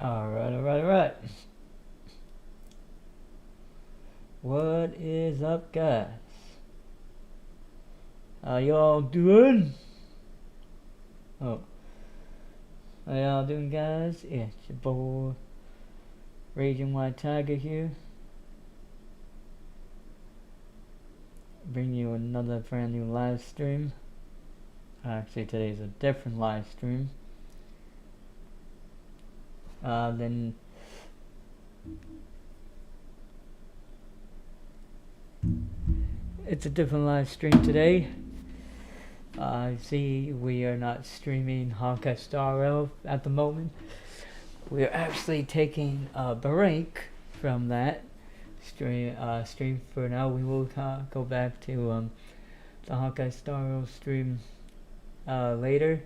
Alright. What is up, guys? How y'all doing? Oh. How y'all doing, guys? It's your boy, Raging White Tiger here. Bring you another brand new live stream. Actually, today's a different live stream. Then it's a different live stream today. See, we are not streaming Honkai Star Rail at the moment. We're actually taking a break from that stream for now. We will go back to the Honkai Star Rail stream later.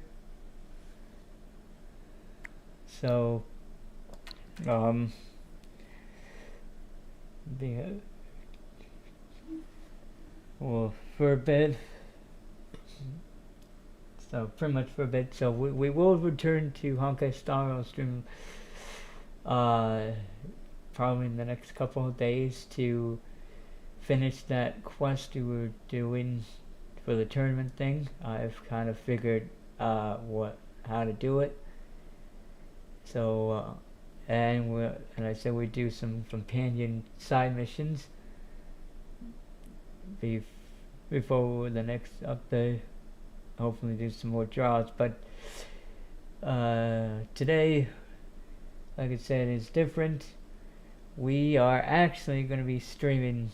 So, well, for a bit. So pretty much for a bit. So we will return to Honkai Star Rail stream probably in the next couple of days to finish that quest we were doing for the tournament thing. I've kind of figured how to do it. So and I said we'd do some companion side missions before the next update. Hopefully do some more draws, but today, like I said, is different. We are actually going to be streaming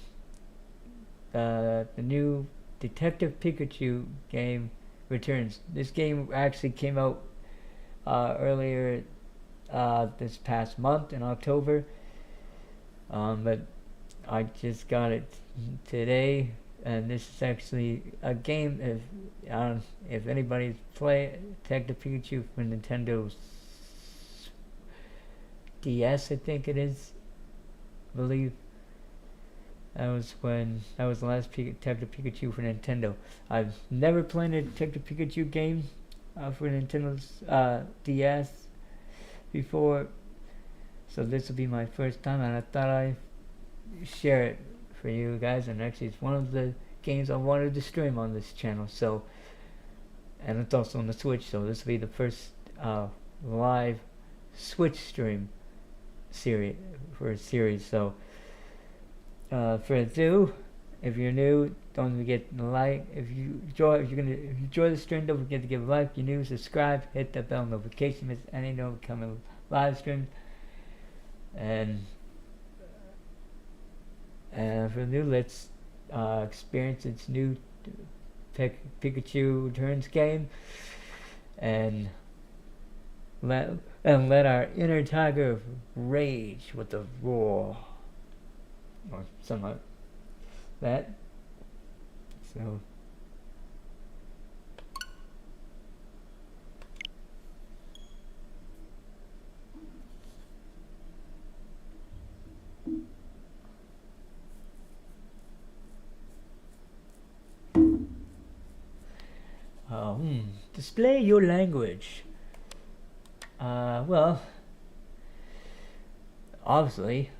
the new Detective Pikachu game Returns. This game actually came out earlier this past month in October, but I just got it today. And this is actually a game. If anybody's played Detective Pikachu for Nintendo's DS, I think it is. I believe that was the last Detective Pikachu for Nintendo. I've never played a Detective Pikachu game for Nintendo's DS before, so this will be my first time, and I thought I'd share it for you guys. And actually it's one of the games I wanted to stream on this channel, so, and it's also on the Switch, so this will be the first live Switch stream series. So for ado, if you're new, don't forget to like. If you enjoy the stream, don't forget to give a like. If you're new, subscribe, hit the bell notification, miss any upcoming live stream. And for new, let's experience its new Pikachu Returns game, and let our inner tiger rage with a roar, or something like that. So. Display your language. Well, obviously,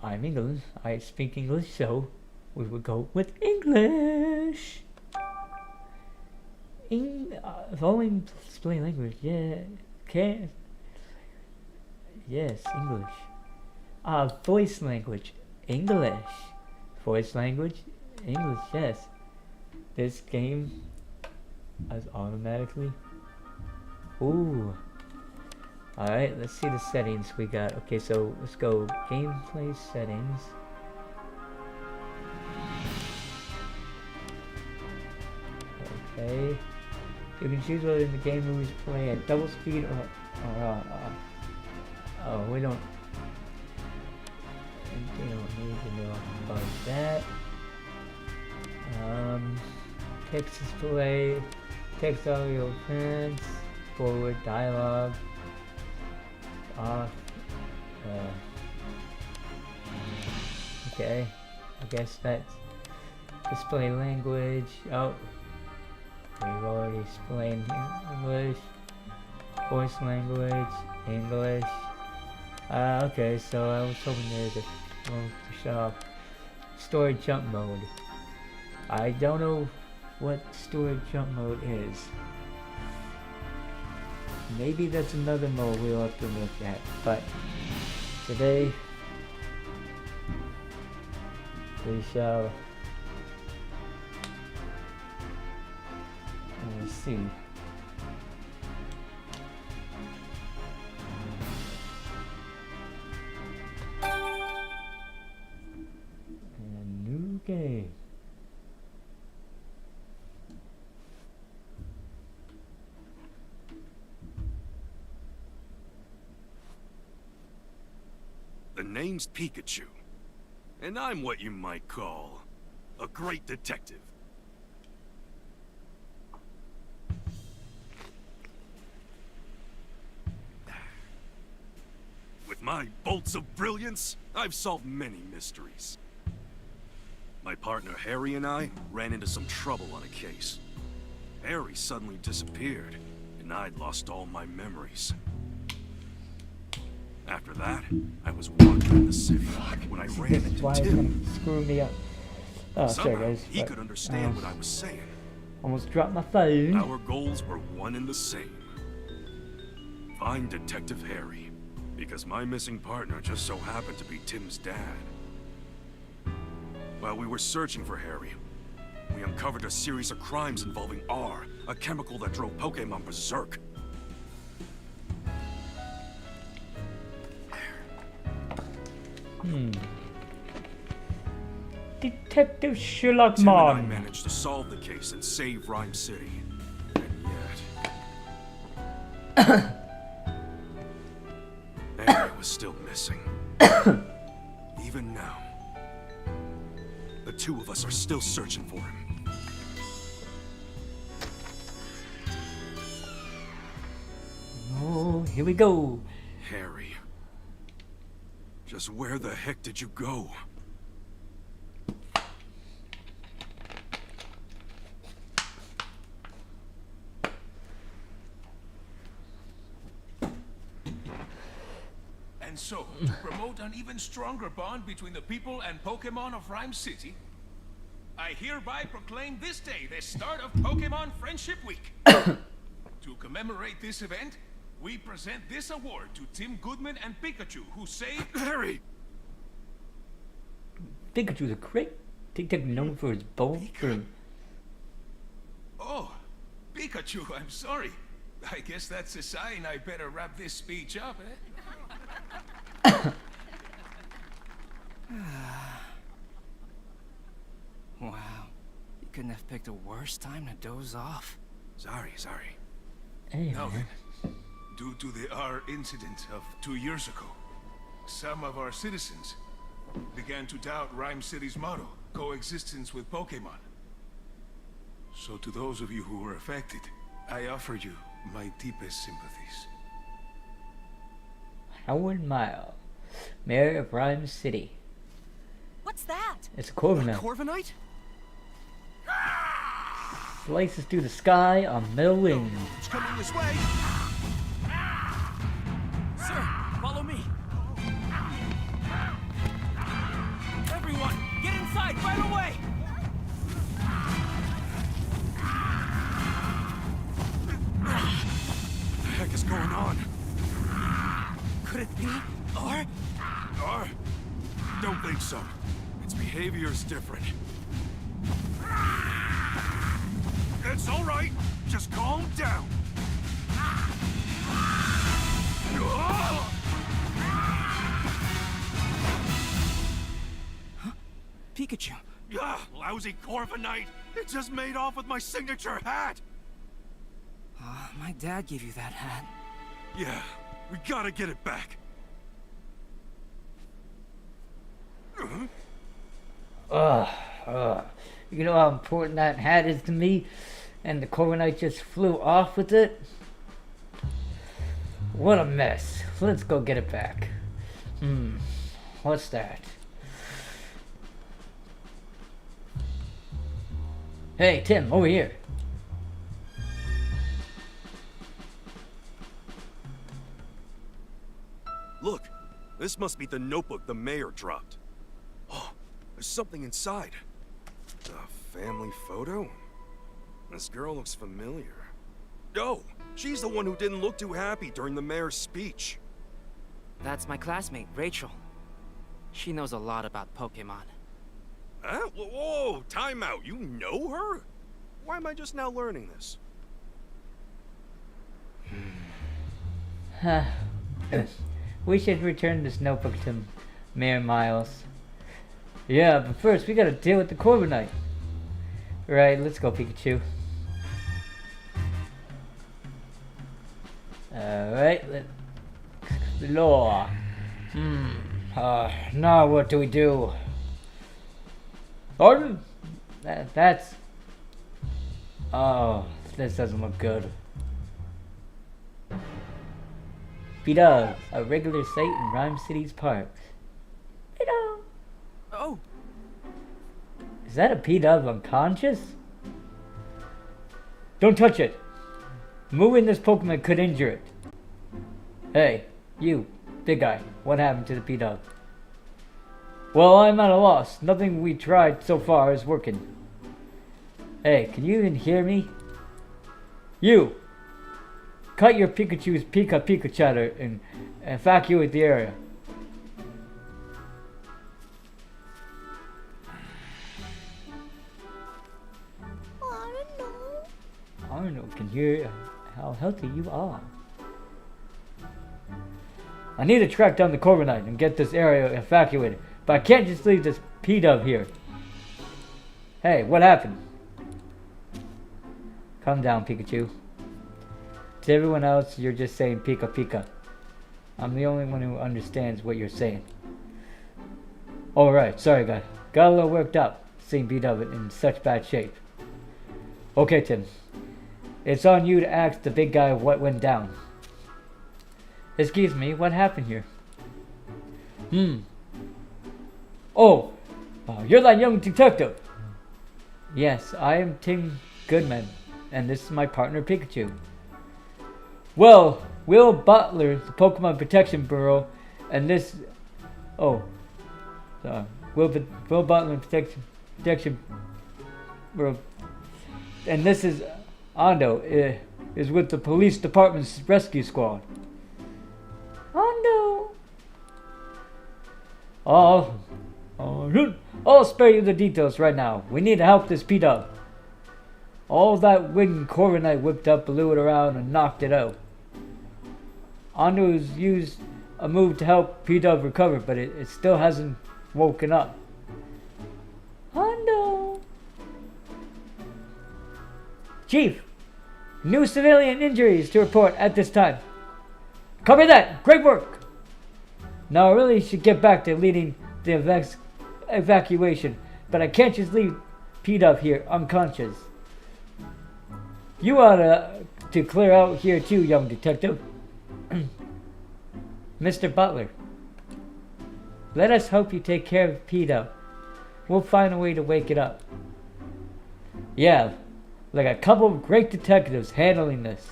I'm English. I speak English, so we will go with English. Following display language. Yeah. Okay. Yes, English. Voice language. English. Voice language. English. Yes. This game as automatically. Ooh. Alright, let's see the settings we got. Okay, so let's go gameplay settings. Okay. You can choose whether the game moves play at double speed or oh, we don't need to know about that. Text display, text audio fans, forward dialogue, off. Okay, I guess that's display language. Oh, we've already explained English, voice language, English, Okay, so I was hoping there to shut off storage jump mode. I don't know what storage jump mode is. Maybe that's another mode we'll have to look at, but today we shall see. A new game. The name's Pikachu, and I'm what you might call a great detective. With my bolts of brilliance, I've solved many mysteries. My partner Harry and I ran into some trouble on a case. Harry suddenly disappeared, and I'd lost all my memories. After that, I was walking in the city when I ran into Why is Tim. gonna screw me up? Oh, sorry Somehow, guys. he could understand what I was saying. Almost dropped my phone. Our goals were one and the same. Find Detective Harry, because my missing partner just so happened to be Tim's dad. While we were searching for Harry, we uncovered a series of crimes involving R, a chemical that drove Pokemon berserk. Detective Sherlock Tim and I Holmes. managed to solve the case and save Rhyme City. And yet... Harry was still missing. Even now. The two of us are still searching for him. Oh, here we go. Harry. Just where the heck did you go? And so, to promote an even stronger bond between the people and Pokemon of Rhyme City, I hereby proclaim this day the start of Pokemon Friendship Week. To commemorate this event, we present this award to Tim Goodman and Pikachu, who saved... Harry! Pikachu's a great detective known for his bold fruit. Oh, Pikachu, I'm sorry. I guess that's a sign I better wrap this speech up, eh? Wow. You couldn't have picked a worse time to doze off. Sorry. Hey, Now man. then, due to the R incident of 2 years ago, some of our citizens began to doubt Rhyme City's motto, coexistence with Pokemon. So to those of you who were affected, I offer you my deepest sympathies. Howard Mile, Mayor of Rhyme City. What's that? It's a Corviknight. Corviknight? Slices through the sky on middle wing. It's coming this way. Sir, follow me. Everyone, get inside right away. What the heck is going on? Could it be R? R? Don't think so. Its behavior is different. It's all right. Just calm down. Pikachu. Lousy Corviknight. It just made off with my signature hat. My dad gave you that hat. Yeah, we gotta get it back. You know how important that hat is to me? And the Corviknight just flew off with it? What a mess. Let's go get it back. What's that? Hey, Tim, over here. Look, This must be the notebook the mayor dropped. Oh, there's something inside. A family photo? This girl looks familiar. Oh, she's the one who didn't look too happy during the mayor's speech. That's my classmate, Rachel. She knows a lot about Pokemon. Huh? Whoa, time out. You know her? Why am I just now learning this? We should return this notebook to Mayor Miles. Yeah, but first we gotta deal with the Corviknight. Right, let's go, Pikachu. Alright, let's explore. Now what do we do? Gordon? That's... Oh, this doesn't look good. P-Dub, a regular sight in Rhyme City's parks. P-Dub! Oh! Is that a P-Dub unconscious? Don't touch it! Moving this Pokemon could injure it. Hey, you, big guy, what happened to the P-Dub? Well, I'm at a loss. Nothing we tried so far is working. Hey, can you even hear me? You! Cut your Pikachu's Pika chatter and evacuate the area. Arnold can hear how healthy you are. I need to track down the Corviknight and get this area evacuated, but I can't just leave this P-Dub here. Hey, what happened? Calm down, Pikachu. To everyone else, you're just saying Pika Pika. I'm the only one who understands what you're saying. Alright, sorry guy. Got a little worked up seeing P-Dub in such bad shape. Okay, Tim. It's on you to ask the big guy what went down. Excuse me, what happened here? Oh, you're that young detective. Yes, I am Tim Goodman, and this is my partner Pikachu. Well, Will Butler, the Pokemon Protection Bureau, and this... Oh, sorry. Will Butler Protection Bureau, and this is Ando, is with the police department's rescue squad. Ando! I'll spare you the details right now. We need to help this P-Dub. All that wind Corviknight whipped up blew it around and knocked it out. Ando's used a move to help P-Dub recover, but it still hasn't woken up. Ando! Chief, new civilian injuries to report at this time. Copy that! Great work! Now I really should get back to leading the evacuation, but I can't just leave P-Dub here unconscious. You ought to clear out here too, young detective. Mr. Butler, let us help you take care of P-Dub. We'll find a way to wake it up. Yeah, like a couple of great detectives handling this.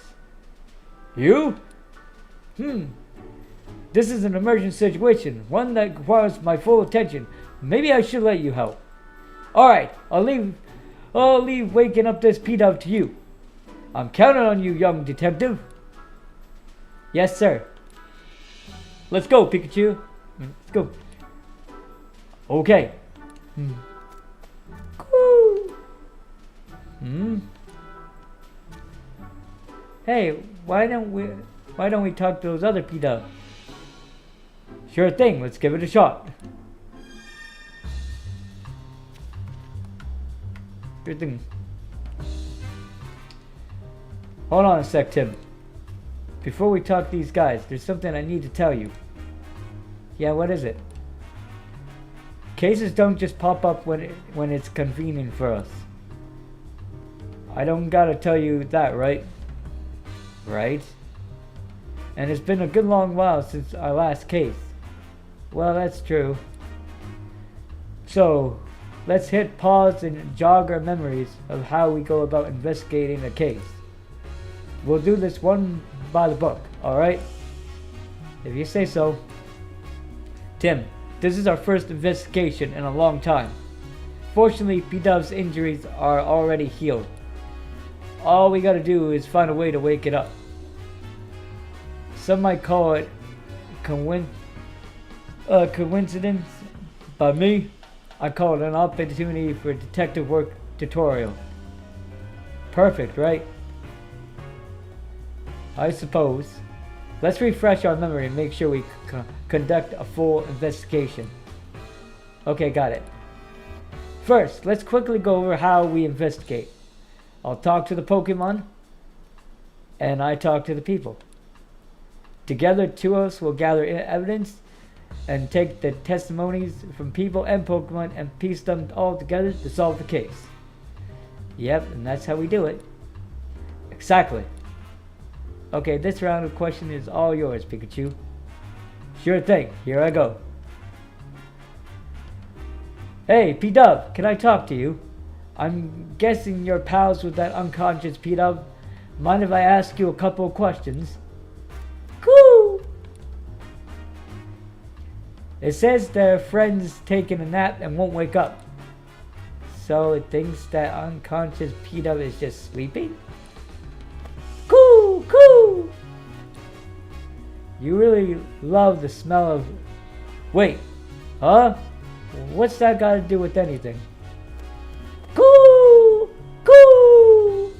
You? This is an emergency situation, one that requires my full attention. Maybe I should let you help. Alright, I'll leave waking up this P-Dub to you. I'm counting on you, young detective. Yes, sir. Let's go, Pikachu. Let's go. Okay. Cool. Hey, why don't we talk to those other P-Dubs? Sure thing, let's give it a shot. Sure thing. Hold on a sec, Tim. Before we talk to these guys, there's something I need to tell you. Yeah, what is it? Cases don't just pop up when it's convenient for us. I don't gotta tell you that, right? Right? And it's been a good long while since our last case. Well, that's true. So, let's hit pause and jog our memories of how we go about investigating a case. We'll do this one by the book, alright? If you say so. Tim, this is our first investigation in a long time. Fortunately, P-Dub's injuries are already healed. All we gotta do is find a way to wake it up. Some might call it coincidence, but me, I call it an opportunity for a detective work tutorial. Perfect, right? I suppose. Let's refresh our memory and make sure we conduct a full investigation. Okay, got it. First, let's quickly go over how we investigate. I'll talk to the Pokemon, and I talk to the people. Together, two of us will gather evidence and take the testimonies from people and Pokemon and piece them all together to solve the case. Yep, and that's how we do it. Exactly. Okay, this round of questions is all yours, Pikachu. Sure thing, here I go. Hey, P-Dub, can I talk to you? I'm guessing you're pals with that unconscious P-Dub. Mind if I ask you a couple of questions? Cool! It says their friend's taking a nap and won't wake up. So it thinks that unconscious P-Dub is just sleeping? Cool! Cool! You really love the smell of... Wait, huh? What's that got to do with anything? Cool! Cool!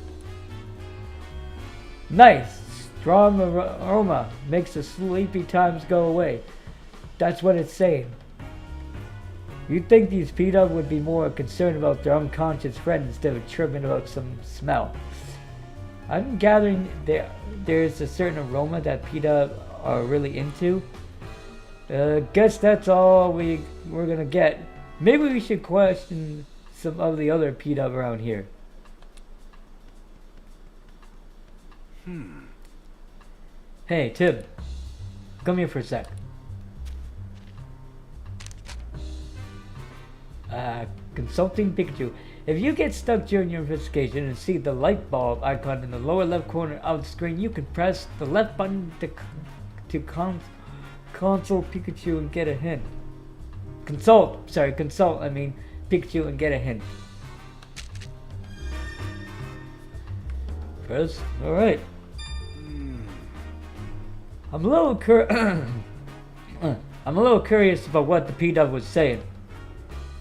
Nice! Strong aroma makes the sleepy times go away. That's what it's saying. You'd think these P-Dub would be more concerned about their unconscious friend instead of chirping about some smell. I'm gathering there's a certain aroma that P-Dub are really into. Guess that's all we're gonna get. Maybe we should question some of the other P-Dub around here. Hey, Tim. Come here for a sec. Consulting Pikachu. If you get stuck during your investigation and see the light bulb icon in the lower left corner of the screen, you can press the left button to consult Pikachu and get a hint. Consult Pikachu and get a hint. Press. Alright. I'm a little curious about what the P-Dub was saying.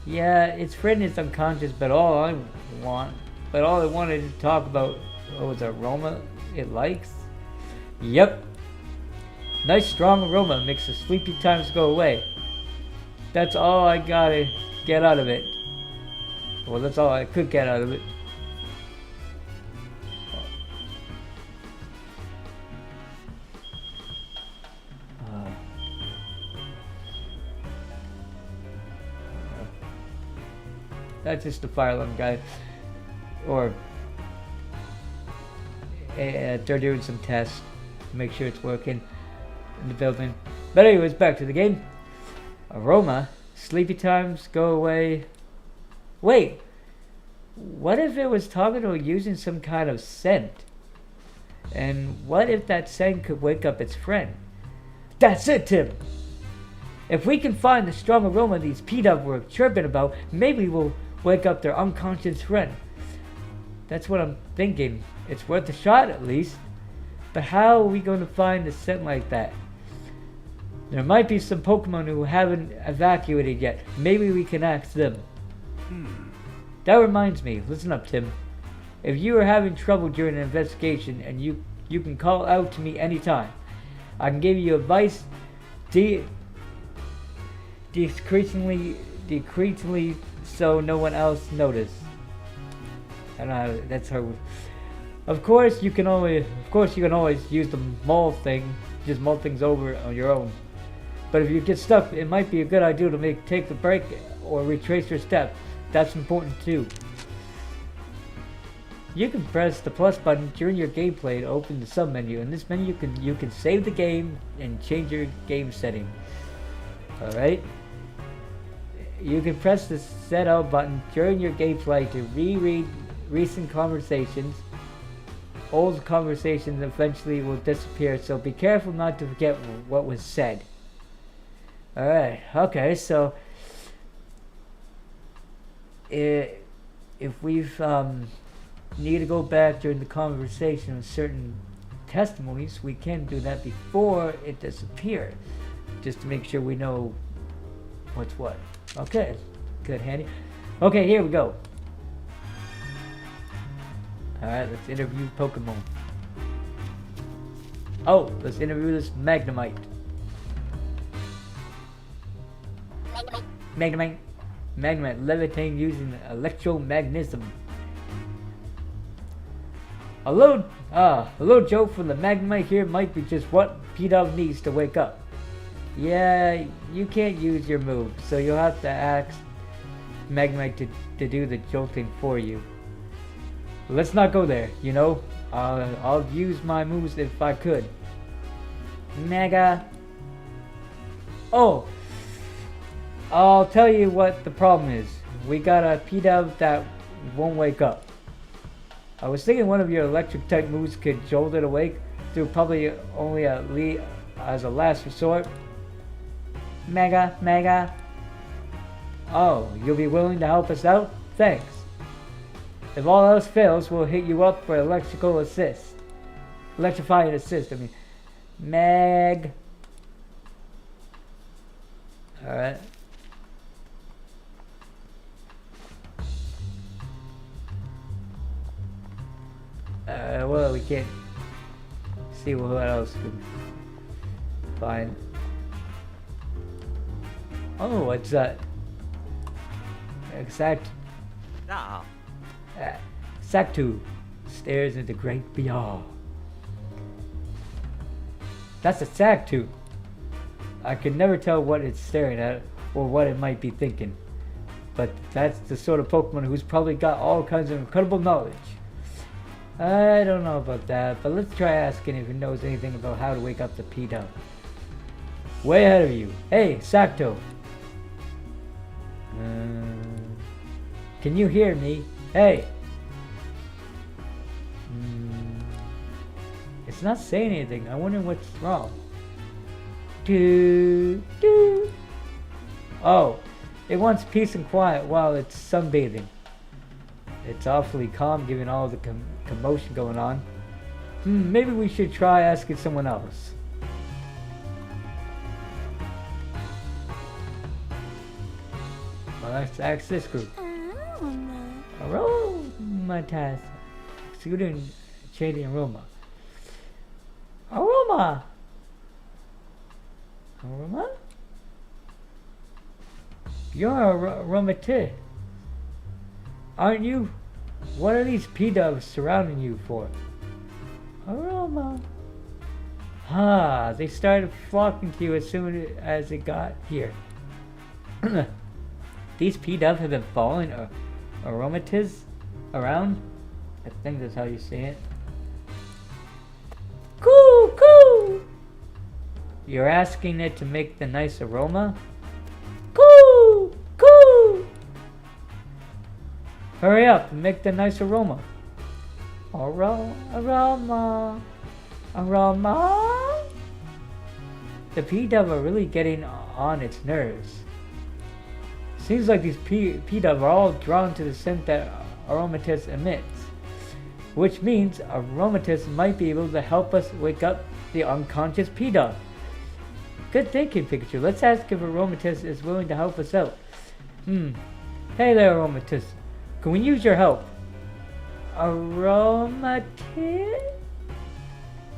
Yeah, its friend is unconscious, but all I wanted to talk about was aroma it likes. Yep. Nice strong aroma makes the sleepy times go away. That's all I gotta get out of it. Well, that's all I could get out of it. That's just the fire alarm guy. Or they're doing some tests to make sure it's working in the building. But anyways, back to the game. Aroma. Sleepy times go away. Wait. What if it was talking or using some kind of scent? And what if that scent could wake up its friend? That's it, Tim! If we can find the strong aroma these P-Dub were chirping about, maybe we'll wake up their unconscious friend. That's what I'm thinking. It's worth a shot at least. But how are we going to find a scent like that? There might be some Pokemon who haven't evacuated yet. Maybe we can ask them. That reminds me. Listen up, Tim. If you are having trouble during an investigation, and you can call out to me anytime. I can give you advice discreetly so no one else notices. And that's her. Of course you can always use the mull thing, just mull things over on your own. But if you get stuck, it might be a good idea to take a break or retrace your steps. That's important too. You can press the plus button during your gameplay to open the sub menu. In this menu you can save the game and change your game setting. Alright? You can press the set out button during your gameplay to reread recent conversations. Old conversations eventually will disappear, so be careful not to forget what was said. Alright, okay, so if we've need to go back during the conversation with certain testimonies, we can do that before it disappears, just to make sure we know what's what. Okay, good, handy. Okay, here we go. Alright, let's interview Pokemon. Oh, let's interview this Magnemite. Magnemite levitating using electromagnetism. Hello Joe from the Magnemite here might be just what P-Dog needs to wake up. Yeah, you can't use your move, so you'll have to ask Magnemite to do the jolting for you. Let's not go there, you know. I'll use my moves if I could. Mega. Oh, I'll tell you what the problem is. We got a P-Dove that won't wake up. I was thinking one of your electric type moves could jolt it awake through probably only as a last resort. Mega. Oh, you'll be willing to help us out? Thanks. If all else fails, we'll hit you up for electrifying assist. I mean, Meg. Alright. Well, we can't see what else we can find. Oh, what's that? Saktu stares into great beyond. That's a Saktu. I can never tell what it's staring at or what it might be thinking. But that's the sort of Pokemon who's probably got all kinds of incredible knowledge. I don't know about that, but let's try asking if he knows anything about how to wake up the P-Dub. Way ahead of you. Hey, Sakto. Can you hear me? Hey. It's not saying anything. I wonder what's wrong. Oh, it wants peace and quiet while it's sunbathing. It's awfully calm given all the commotion going on. Maybe we should try asking someone else. Well, let's ask this group. Aromatase. Student changing aroma. Aroma? You're a aromatase, aren't you? What are these P-Dubs surrounding you for? Aroma. They started flocking to you as soon as it got here. These P-Dubs have been following aromatase around? I think that's how you say it. Coo! You're asking it to make the nice aroma? Coo! Hurry up and make the nice aroma. Aroma. The P-Dub are really getting on its nerves. Seems like these P-Dub are all drawn to the scent that aromatase emits. Which means aromatase might be able to help us wake up the unconscious P-Dub. Good thinking, Pikachu. Let's ask if aromatase is willing to help us out. Hey there, aromatase. Can we use your help? Aromatase?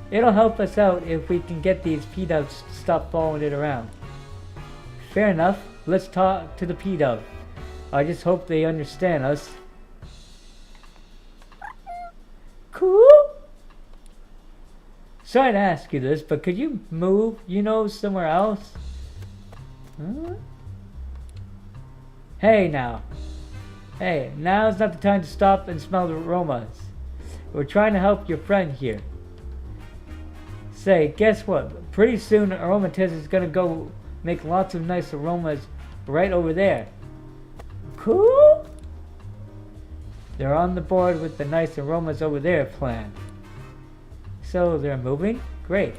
It'll help us out if we can get these P-Dubs to stop following it around. Fair enough. Let's talk to the P-Dub. I just hope they understand us. Cool? Sorry to ask you this, but could you move, somewhere else? Huh? Hey, now's not the time to stop and smell the aromas. We're trying to help your friend here. Say, guess what? Pretty soon aromatase is gonna go make lots of nice aromas right over there. Cool? They're on the board with the nice aromas over there plan. So they're moving? Great.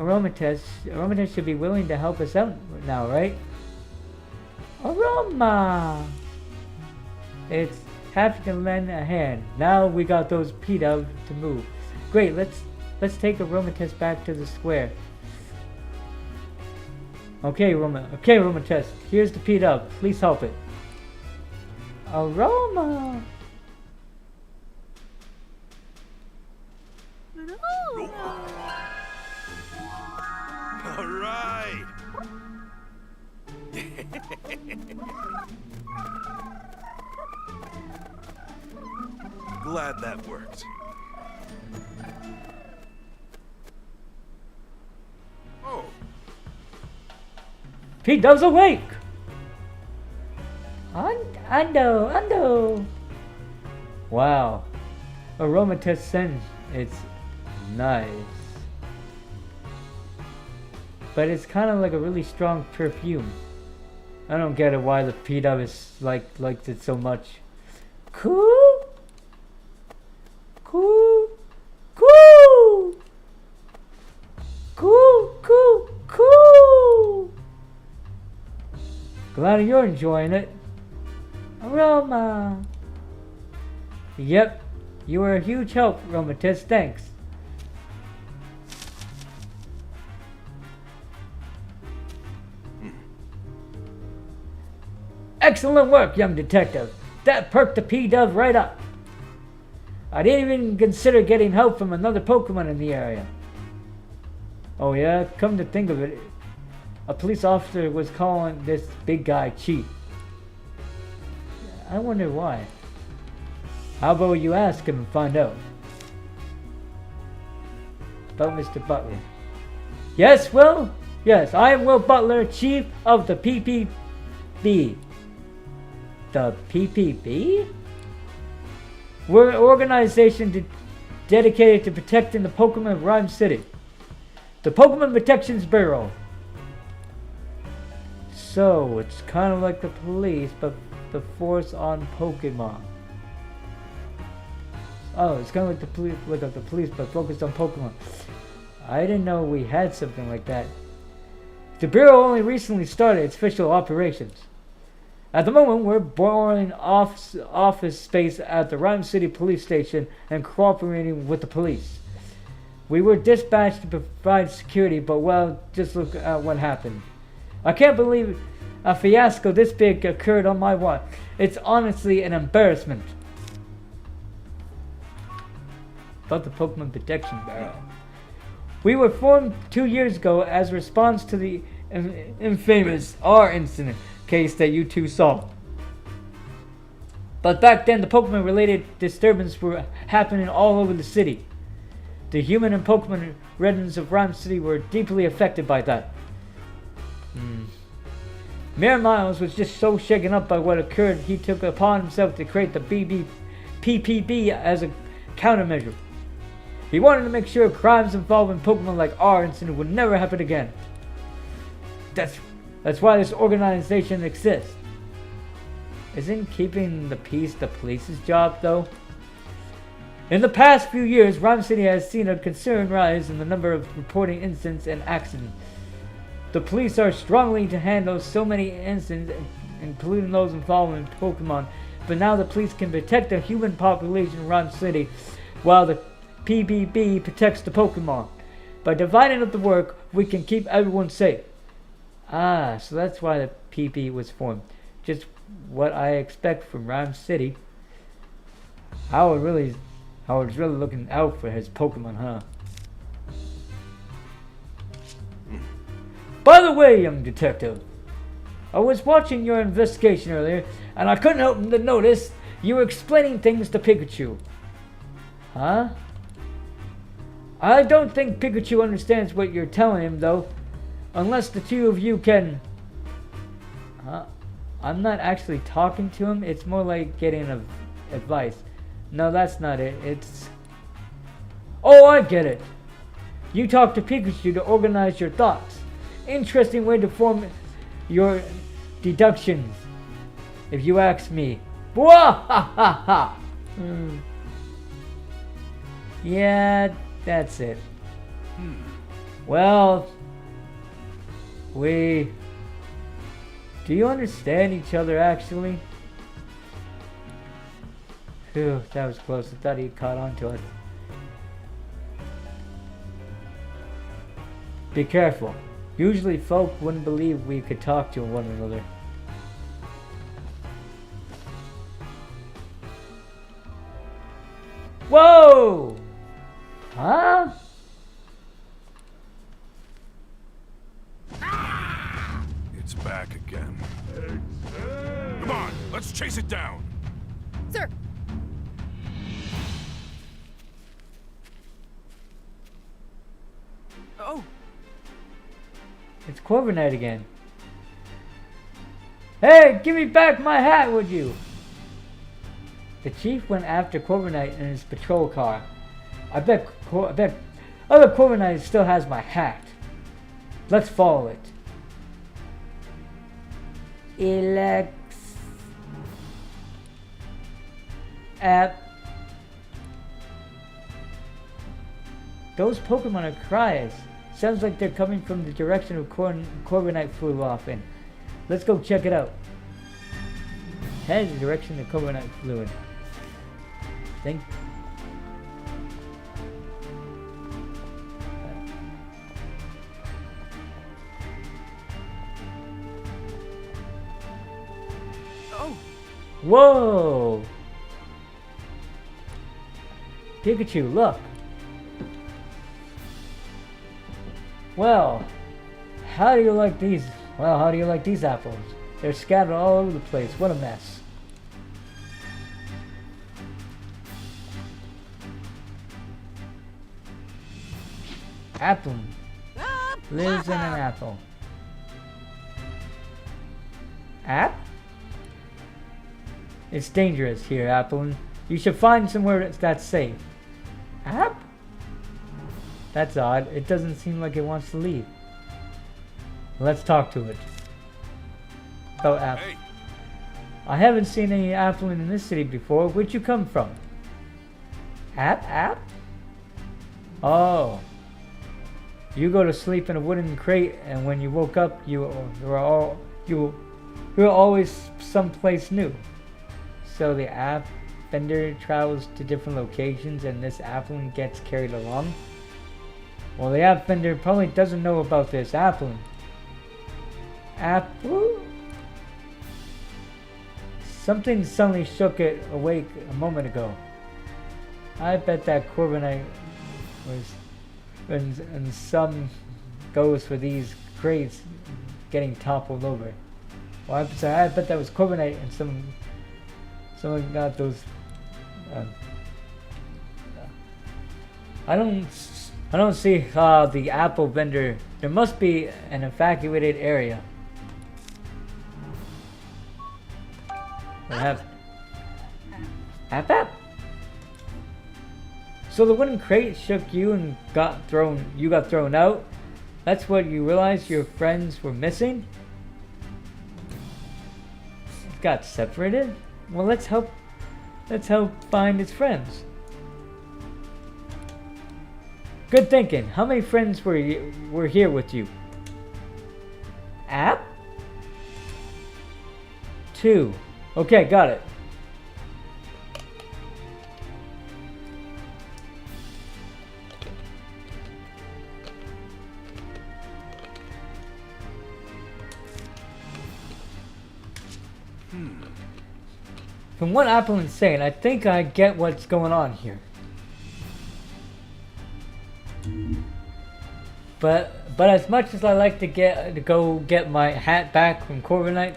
Aromatest should be willing to help us out now, right? Aroma! It's happy to lend a hand. Now we got those P-Dubs to move. Great, let's take Aromatest back to the square. Okay, Aromatest, here's the P-Dub. Please help it. Aroma! All right. Glad that worked. Oh, P-Dub's awake! Ando! Wow. Aromatest scent. It's nice. But it's kind of like a really strong perfume. I don't get it why the P-Dub is likes it so much. Cool. Glad you're enjoying it. Aroma. Yep, you were a huge help, Aromatest. Thanks. Excellent work, young detective. That perked the P-Dub right up. I didn't even consider getting help from another Pokemon in the area. Oh yeah, come to think of it, a police officer was calling this big guy cheap. I wonder why. How about you ask him and find out? About Mr. Butler. Yes, Will? Yes, I am Will Butler, Chief of the PPB. The PPB? We're an organization dedicated to protecting the Pokemon of Rhyme City. The Pokemon Protections Bureau. So, it's kind of like the police, but the force on Pokemon. Oh, it's kind of like the police, but focused on Pokemon. I didn't know we had something like that. The Bureau only recently started its official operations. At the moment, we're borrowing office space at the Rhyme City Police Station and cooperating with the police. We were dispatched to provide security, but well, just look at what happened. I can't believe a fiasco this big occurred on my watch. It's honestly an embarrassment. About the Pokemon Protection Bureau. We were formed 2 years ago as a response to the infamous R incident case that you two saw. But back then, the Pokemon-related disturbances were happening all over the city. The human and Pokemon residents of Rhyme City were deeply affected by that. Mayor Miles was just so shaken up by what occurred, he took upon himself to create the PPB as a countermeasure. He wanted to make sure crimes involving Pokemon like our incident would never happen again. That's why this organization exists. Isn't keeping the peace the police's job, though? In the past few years, Rhyme City has seen a concerned rise in the number of reporting incidents and accidents. The police are struggling to handle so many incidents, including those involving Pokemon, but now the police can protect the human population in Rhyme City, while the PPB protects the Pokemon. By dividing up the work, we can keep everyone safe. Ah, so that's why the PP was formed. Just what I expect from Rhyme City. Howard's really looking out for his Pokemon, huh? By the way, young detective, I was watching your investigation earlier, and I couldn't help but notice you were explaining things to Pikachu. Huh? I don't think Pikachu understands what you're telling him, though. Unless the two of you can... I'm not actually talking to him. It's more like getting advice. No, that's not it. It's... Oh, I get it. You talk to Pikachu to organize your thoughts. Interesting way to form your deductions, if you ask me. Bwahahaha! Yeah, that's it. Well, do you understand each other actually? Phew, that was close. I thought he caught on to it. Be careful. Usually folk wouldn't believe we could talk to one another. Whoa! Huh? It's back again. Come on, let's chase it down. Sir! Oh, It's Corviknight again. Hey, give me back my hat, would you? The chief went after Corviknight in his patrol car. I bet Corviknight still has my hat. Let's follow it. Those Pokemon are cries. Sounds like they're coming from the direction of Corviknight flew off in. Let's go check it out. Head in the direction the Corviknight flew in. Think. oh, Whoa! Pikachu, look! Well, how do you like these? Well, how do you like these apples? They're scattered all over the place. What a mess. Apple lives in an apple. App? It's dangerous here, Applin. You should find somewhere that's safe. App? That's odd. It doesn't seem like it wants to leave. Let's talk to it. Oh, App. Hey, I haven't seen any Applin in this city before. Where'd you come from? App? Oh. You go to sleep in a wooden crate, and when you woke up, you were always someplace new. So the app vendor travels to different locations, and this Applin gets carried along. Well, the app vendor probably doesn't know about this Applin. Apple? Something suddenly shook it awake a moment ago. I bet that Corviknight was. And some goes for these crates getting toppled over. Well, I bet that was Corviknight and someone got those. I don't see the apple vendor. There must be an evacuated area. What happened? App? So the wooden crate shook you and got thrown out? That's what you realized your friends were missing? It got separated? Well, let's help find its friends. Good thinking. How many friends were here with you? App? 2. Okay, got it. From what Applin's saying, I think I get what's going on here. But as much as I like to go get my hat back from Corviknight,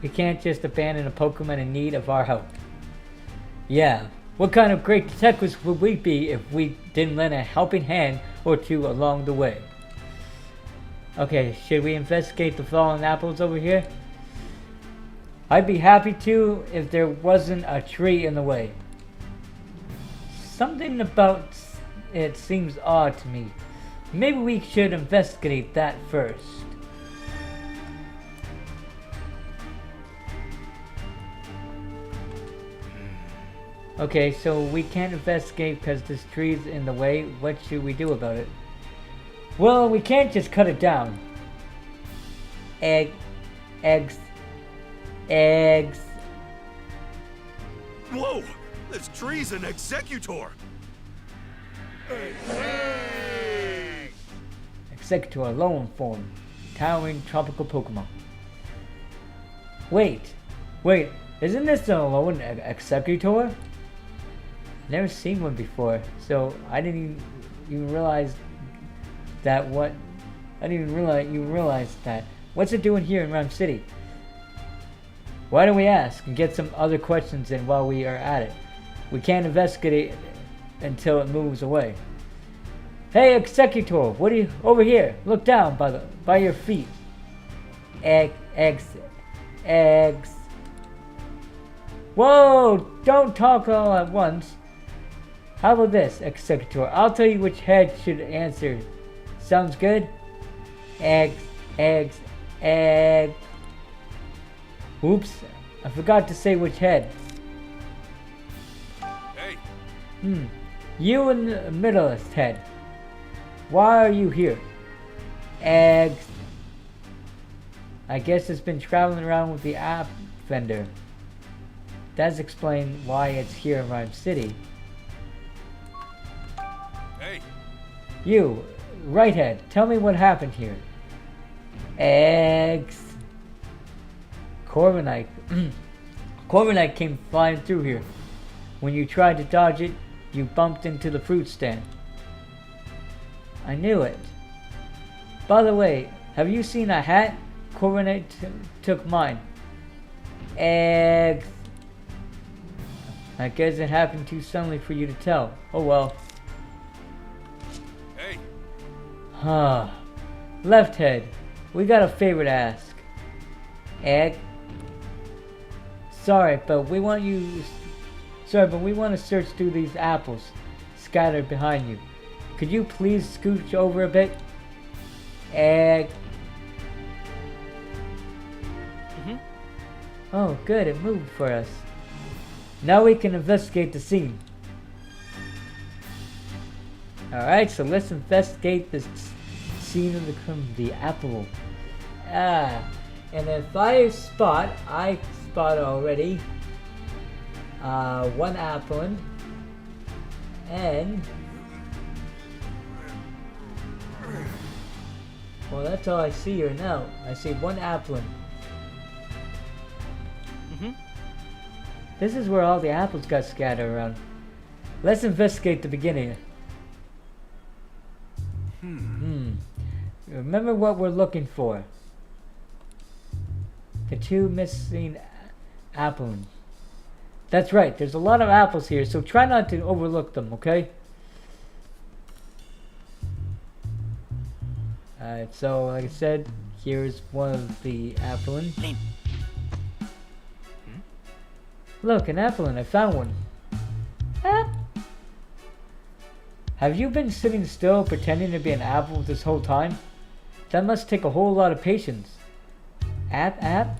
we can't just abandon a Pokemon in need of our help. Yeah, what kind of great detectives would we be if we didn't lend a helping hand or two along the way? Okay, should we investigate the fallen apples over here? I'd be happy to if there wasn't a tree in the way. Something about it seems odd to me. Maybe we should investigate that first. Okay, so we can't investigate because this tree's in the way. What should we do about it? Well, we can't just cut it down. Eggs. Eggs. Whoa! This tree's an executor! Executor, lone form. Towering tropical Pokemon. Wait, isn't this the lone executor? Never seen one before, so I didn't even realize that I didn't even realize you realized that. What's it doing here in Rhyme City? Why don't we ask and get some other questions in while we are at it? We can't investigate it until it moves away. Hey, Executor, what are you over here? Look down by your feet. Eggs. Whoa! Don't talk all at once. How about this, Executor? I'll tell you which head should answer. Sounds good? Eggs. Oops, I forgot to say which head. Hey, You in the middleest head. Why are you here? Eggs. I guess it's been traveling around with the app vendor. That's explain why it's here in Rhyme City. hey, You, right head, tell me what happened here. Eggs. Corviknight. Corviknight came flying through here. When you tried to dodge it, you bumped into the fruit stand. I knew it. By the way, have you seen a hat? Corviknight took mine. Eggs. I guess it happened too suddenly for you to tell. Oh well. hey, Left head, we got a favor to ask. Egg. Sorry, but we want to search through these apples scattered behind you. Could you please scooch over a bit? Egg. Oh, good, it moved for us. Now we can investigate the scene. Alright, so let's investigate the scene of the apple. And if I spot already one applin and well, that's all I see here now. I see one applin. This is where all the apples got scattered around. Let's investigate the beginning. Remember what we're looking for. The two missing apples. That's right, there's a lot of apples here, so try not to overlook them, okay? Alright, so like I said, here's one of the applin. Look, an applin, I found one. Have you been sitting still pretending to be an apple this whole time? That must take a whole lot of patience. App?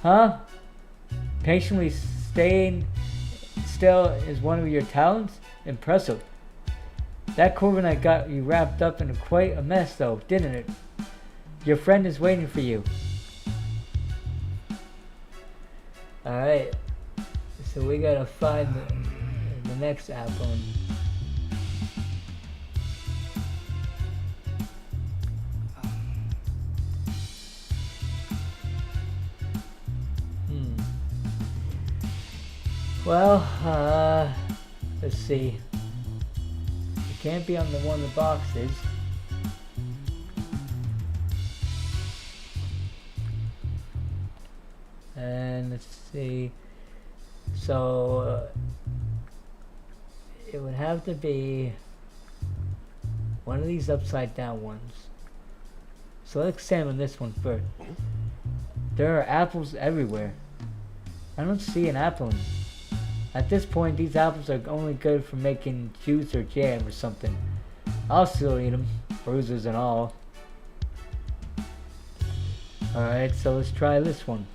Huh? Patiently staying still is one of your talents? Impressive. That Corviknight got you wrapped up in quite a mess though, didn't it? Your friend is waiting for you. Alright. So we gotta find the next apple. Well, let's see. It can't be on the one of the boxes. And let's see. So it would have to be one of these upside down ones. So let's examine this one first. There are apples everywhere. I don't see an apple. At this point, these apples are only good for making juice or jam or something. I'll still eat them, bruises and all. Alright, so let's try this one.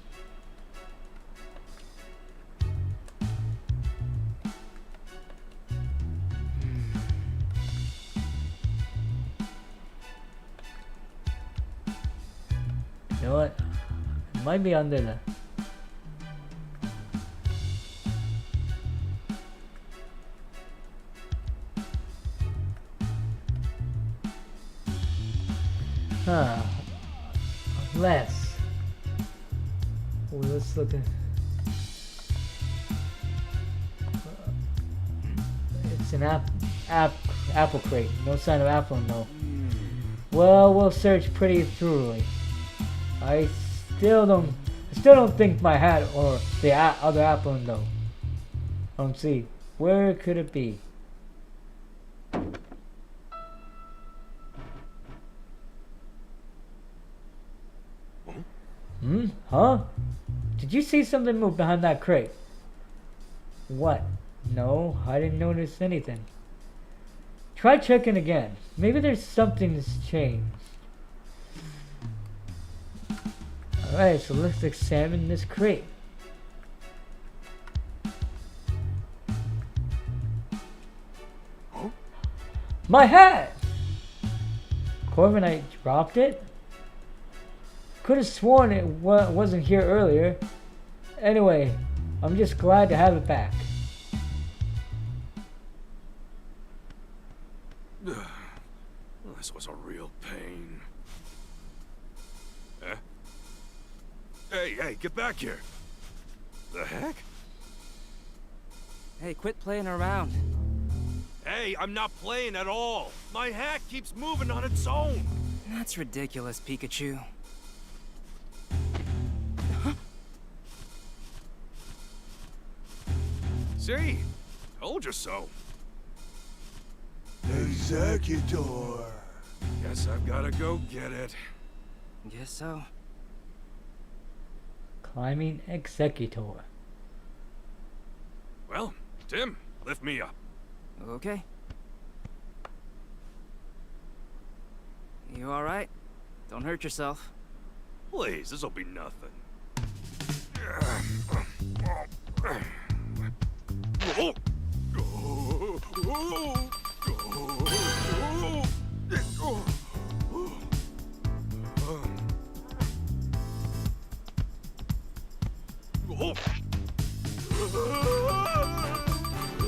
You know what? It might be under the... Huh. Less. Well, let's look at... It's an apple crate. No sign of apple, though. Well, we'll search pretty thoroughly. I still don't think my hat or the other apple though. I don't see. Where could it be? Huh? Did you see something move behind that crate? What? No, I didn't notice anything. Try checking again. Maybe there's something that's changed. Alright, so let's examine this crate. My hat! Corviknight dropped it? Could have sworn it wasn't here earlier. Anyway, I'm just glad to have it back. This was a real pain. Huh? Hey, get back here! The heck? Hey, quit playing around. Hey, I'm not playing at all! My hat keeps moving on its own! That's ridiculous, Pikachu. See? Told you so. Executor. Guess I've gotta go get it. Guess so. Climbing Executor. Well, Tim, lift me up. Okay. You alright? Don't hurt yourself. Please, this'll be nothing.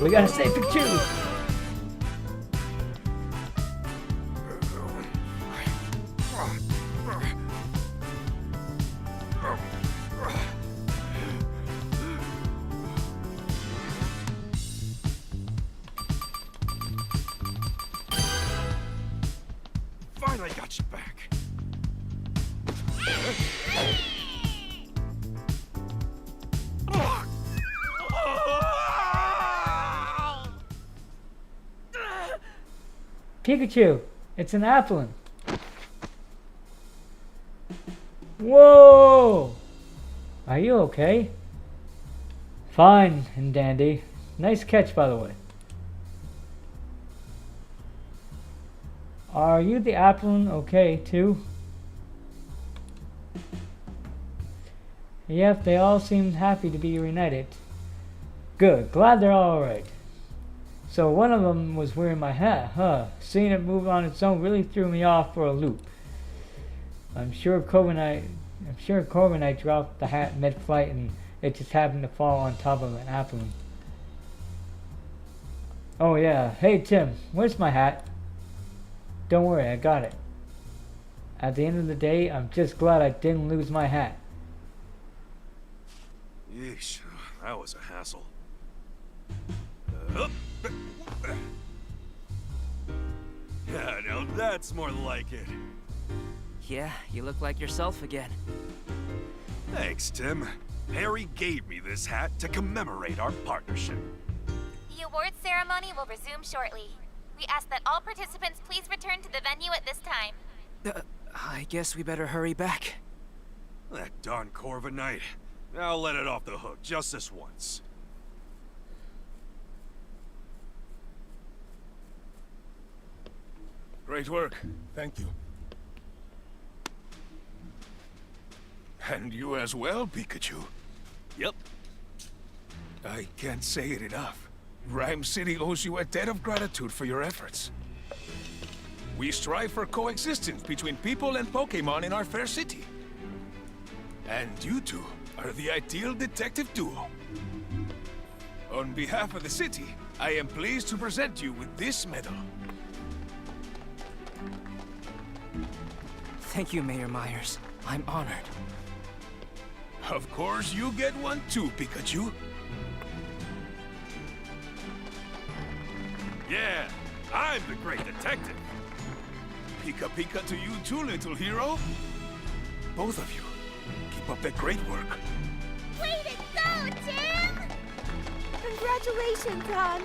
We gotta save Pikachu! Finally got you back. Pikachu, it's an apple. Whoa! Are you okay? Fine and dandy. Nice catch, by the way. Are you the Applin okay, too? Yep, they all seem happy to be reunited. Good, glad they're all alright. So one of them was wearing my hat, huh? Seeing it move on its own really threw me off for a loop. I'm sure Corviknight dropped the hat mid-flight and it just happened to fall on top of an Applin. Oh yeah, hey Tim, where's my hat? Don't worry, I got it. At the end of the day, I'm just glad I didn't lose my hat. Yeesh, that was a hassle. Yeah, now that's more like it. Yeah, you look like yourself again. Thanks, Tim. Harry gave me this hat to commemorate our partnership. The awards ceremony will resume shortly. We ask that all participants please return to the venue at this time. I guess we better hurry back. That darn Corviknight. I'll let it off the hook just this once. Great work. Thank you. And you as well, Pikachu. Yep. I can't say it enough. Rhyme City owes you a debt of gratitude for your efforts. We strive for coexistence between people and Pokémon in our fair city. And you two are the ideal detective duo. On behalf of the city, I am pleased to present you with this medal. Thank you, Mayor Myers. I'm honored. Of course, you get one too, Pikachu. Yeah, I'm the great detective. Pika Pika to you too, little hero. Both of you, keep up that great work. Way to go, Tim! Congratulations, hon.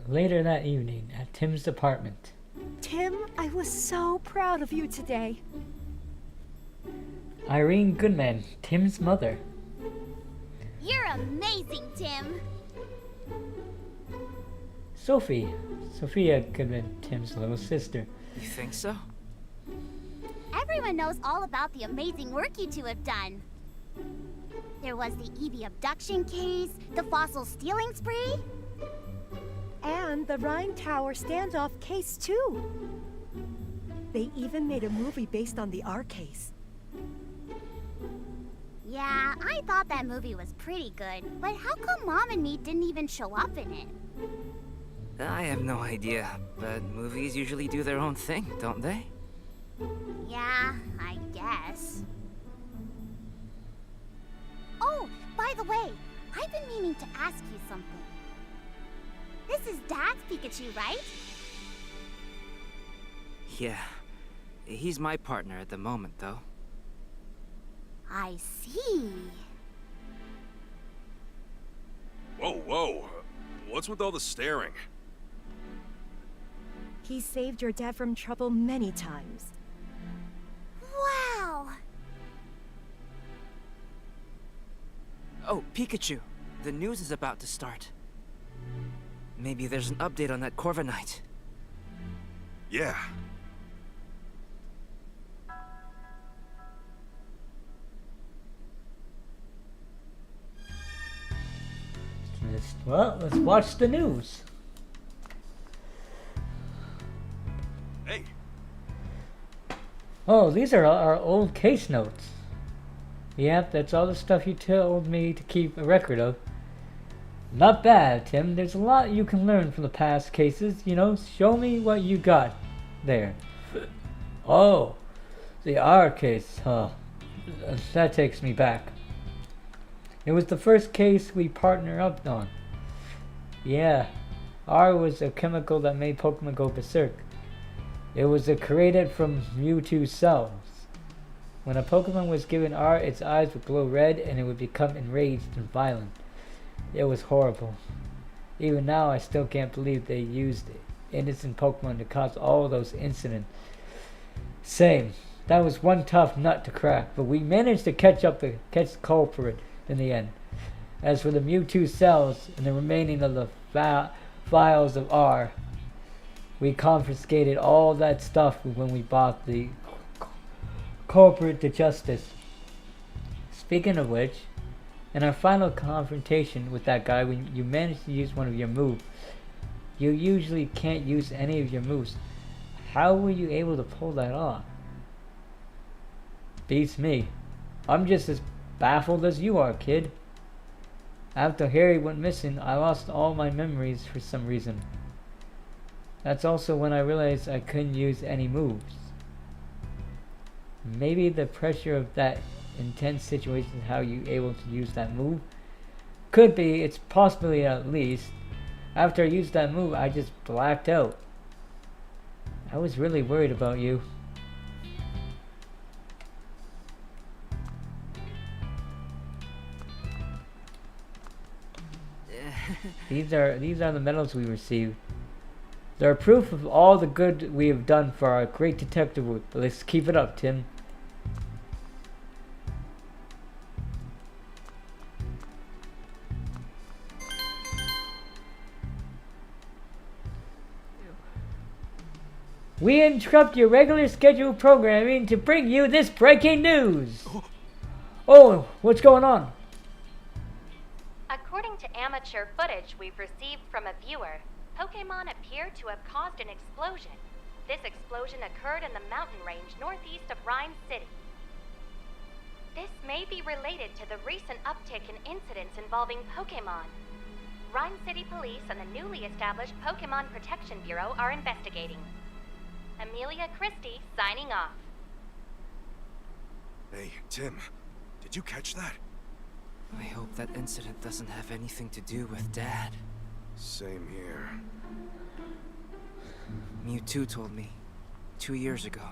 Later that evening, at Tim's apartment. Tim, I was so proud of you today. Irene Goodman, Tim's mother. You're amazing, Tim. Sophia Goodman, Tim's little sister. You think so? Everyone knows all about the amazing work you two have done. There was the Evie abduction case, the fossil stealing spree. And the Rhine Tower standoff case, too. They even made a movie based on the R case. Yeah, I thought that movie was pretty good, but how come Mom and me didn't even show up in it? I have no idea, but movies usually do their own thing, don't they? Yeah, I guess. Oh, by the way, I've been meaning to ask you something. This is Dad's Pikachu, right? Yeah. He's my partner at the moment, though. I see. Whoa, whoa. What's with all the staring? He saved your dad from trouble many times. Wow! Oh, Pikachu. The news is about to start. Maybe there's an update on that Corviknight. Yeah. Let's watch the news. Hey, Oh, these are our old case notes. Yep, that's all the stuff you told me to keep a record of. Not bad, Tim. There's a lot you can learn from the past cases, you know. Show me what you got there. Oh, the R case, huh? That takes me back. It was the first case we partnered up on. Yeah, R was a chemical that made Pokemon go berserk. It was created from Mewtwo cells. When a Pokemon was given R, its eyes would glow red and it would become enraged and violent. It was horrible. Even now, I still can't believe they used innocent Pokemon to cause all those incidents. Same. That was one tough nut to crack, but we managed to catch the culprit in the end. As for the Mewtwo cells and the remaining of the vials of R, we confiscated all that stuff when we brought the culprit to justice. Speaking of which, in our final confrontation with that guy, when you managed to use one of your moves, you usually can't use any of your moves. How were you able to pull that off? Beats me. I'm just as baffled as you are, kid. After Harry went missing, I lost all my memories for some reason. That's also when I realized I couldn't use any moves. Maybe the pressure of that intense situation is how you able to use that move. Could be, it's possibly at least. After I used that move, I just blacked out. I was really worried about you. These are the medals we received. They're proof of all the good we have done for our great detective work. But let's keep it up, Tim. We interrupt your regular scheduled programming to bring you this breaking news. Oh, what's going on? According to amateur footage we've received from a viewer, Pokemon appear to have caused an explosion. This explosion occurred in the mountain range northeast of Rhyme City. This may be related to the recent uptick in incidents involving Pokemon. Rhyme City Police and the newly established Pokemon Protection Bureau are investigating. Amelia Christie signing off. Hey, Tim, did you catch that? I hope that incident doesn't have anything to do with Dad. Same here. Mewtwo told me 2 years ago.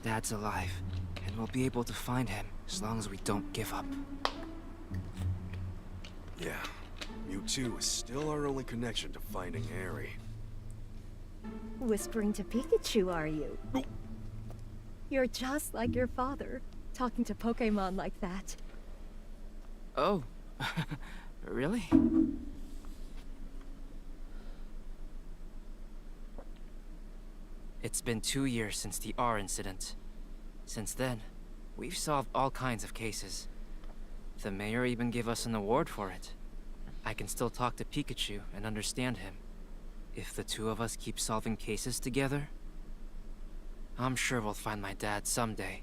Dad's alive, and we'll be able to find him as long as we don't give up. Yeah, Mewtwo is still our only connection to finding Harry. Whispering to Pikachu, are you? Oh. You're just like your father, talking to Pokemon like that. Oh, really? It's been 2 years since the R incident. Since then, we've solved all kinds of cases. The mayor even gave us an award for it. I can still talk to Pikachu and understand him. If the two of us keep solving cases together, I'm sure we'll find my dad someday.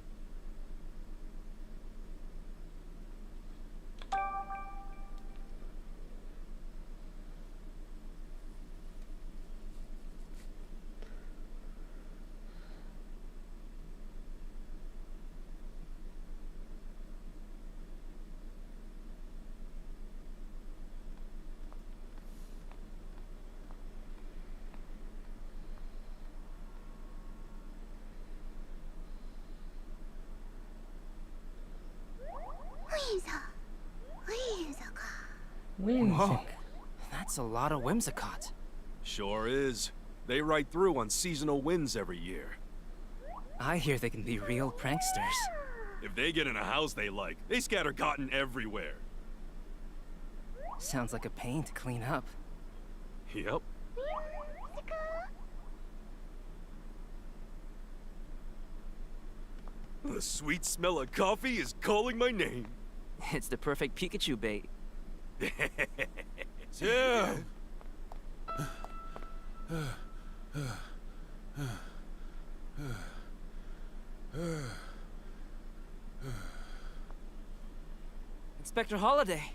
Whimsical. That's a lot of Whimsicott. Sure is. They ride through on seasonal winds every year. I hear they can be real pranksters. If they get in a house they like, they scatter cotton everywhere. Sounds like a pain to clean up. Yep. The sweet smell of coffee is calling my name. It's the perfect Pikachu bait. Tim! Inspector Holiday,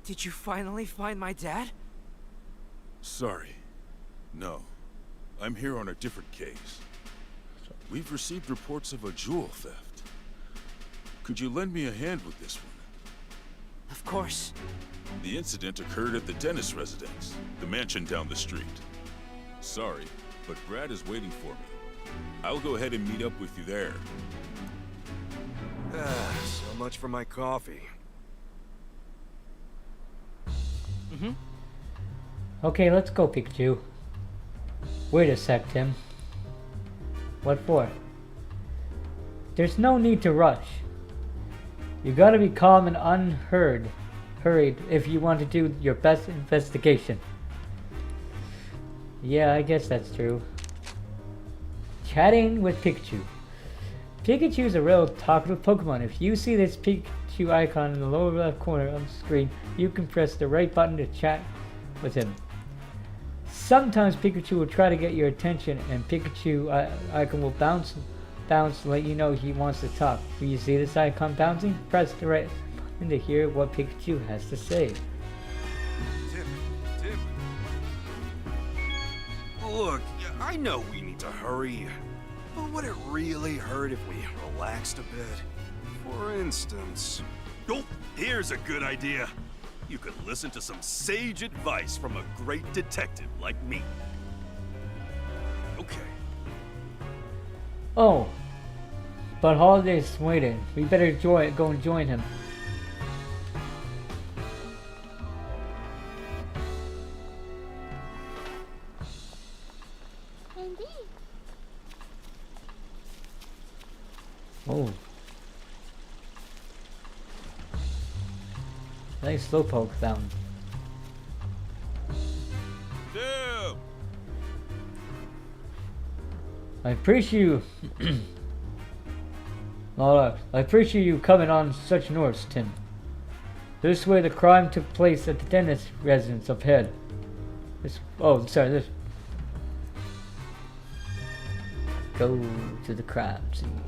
did you finally find my dad? Sorry. No. I'm here on a different case. We've received reports of a jewel theft. Could you lend me a hand with this one? Of course. The incident occurred at the Dennis residence, the mansion down the street. Sorry, but Brad is waiting for me. I'll go ahead and meet up with you there. So much for my coffee. Okay, let's go, Pikachu. Wait a sec, Tim. What for? There's no need to rush. You gotta be calm and hurried if you want to do your best investigation. Yeah, I guess that's true. Chatting with Pikachu. Pikachu is a real talkative Pokemon. If you see this Pikachu icon in the lower left corner of the screen, you can press the right button to chat with him. Sometimes Pikachu will try to get your attention, and Pikachu icon will bounce to let you know he wants to talk. Do you see this icon bouncing? Press the right button to hear what Pikachu has to say. Tim. Look, I know we need to hurry, but would it really hurt if we relaxed a bit? For instance... Oh, here's a good idea. You could listen to some sage advice from a great detective like me. Okay. Oh, but Holiday's waiting. We better go and join him. Indeed. Oh. Nice slowpoke sound. Tim! I appreciate you. I appreciate you coming on such noise, Tim. This way the crime took place at the dentist residence up ahead. This. Go to the crime scene.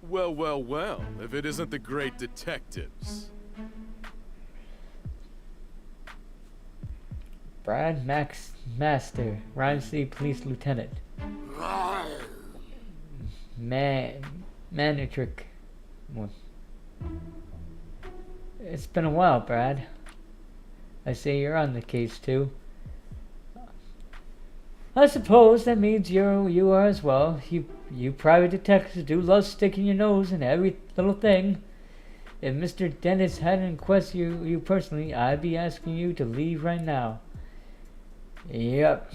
Well, well, well, if it isn't the great detectives. Brad Master, Rhyme City Police Lieutenant. Manitrick. It's been a while, Brad. I say you're on the case too. I suppose that means you are as well. You private detectives do love sticking your nose in every little thing. If Mr. Dennis hadn't requested you personally, I'd be asking you to leave right now. Yep.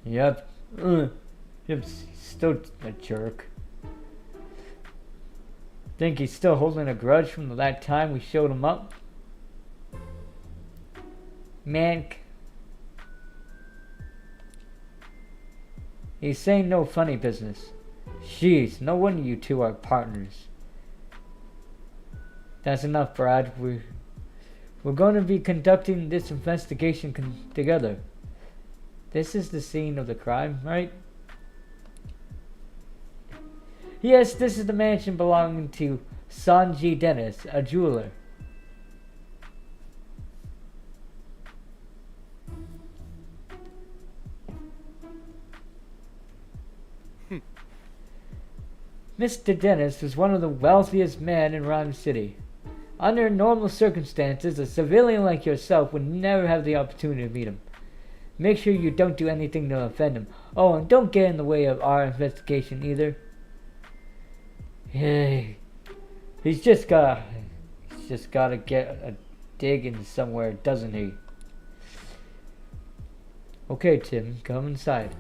He's still a jerk. Think he's still holding a grudge from that time we showed him up? Man, he's saying no funny business. Jeez, no wonder you two are partners. That's enough, Brad. We're going to be conducting this investigation together. This is the scene of the crime, right? Yes, this is the mansion belonging to Sanji Dennis, a jeweler. Mr. Dennis was one of the wealthiest men in Rhyme City. Under normal circumstances, a civilian like yourself would never have the opportunity to meet him. Make sure you don't do anything to offend him. Oh, and don't get in the way of our investigation either. Hey, he's just gotta get a dig in somewhere, doesn't he? Okay, Tim, come inside.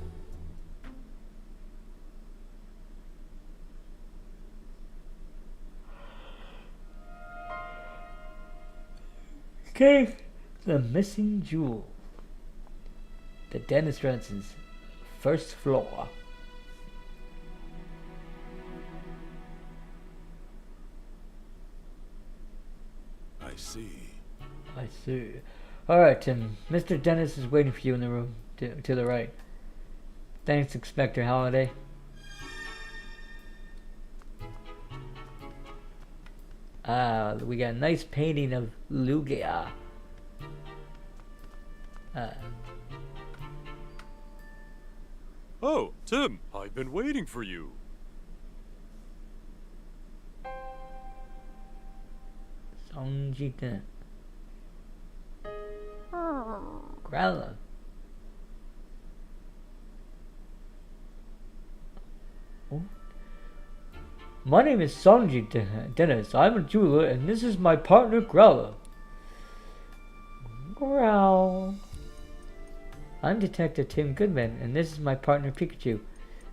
Okay, the missing jewel. The Dennis residence, first floor. I see. Alright, Tim. Mr. Dennis is waiting for you in the room to the right. Thanks, Inspector Halliday. We got a nice painting of Lugia. Oh, Tim, I've been waiting for you. Songjita. Growler. Oh. My name is Sanji Dennis. I'm a jeweler, and this is my partner Growler. Growl. I'm Detective Tim Goodman, and this is my partner Pikachu.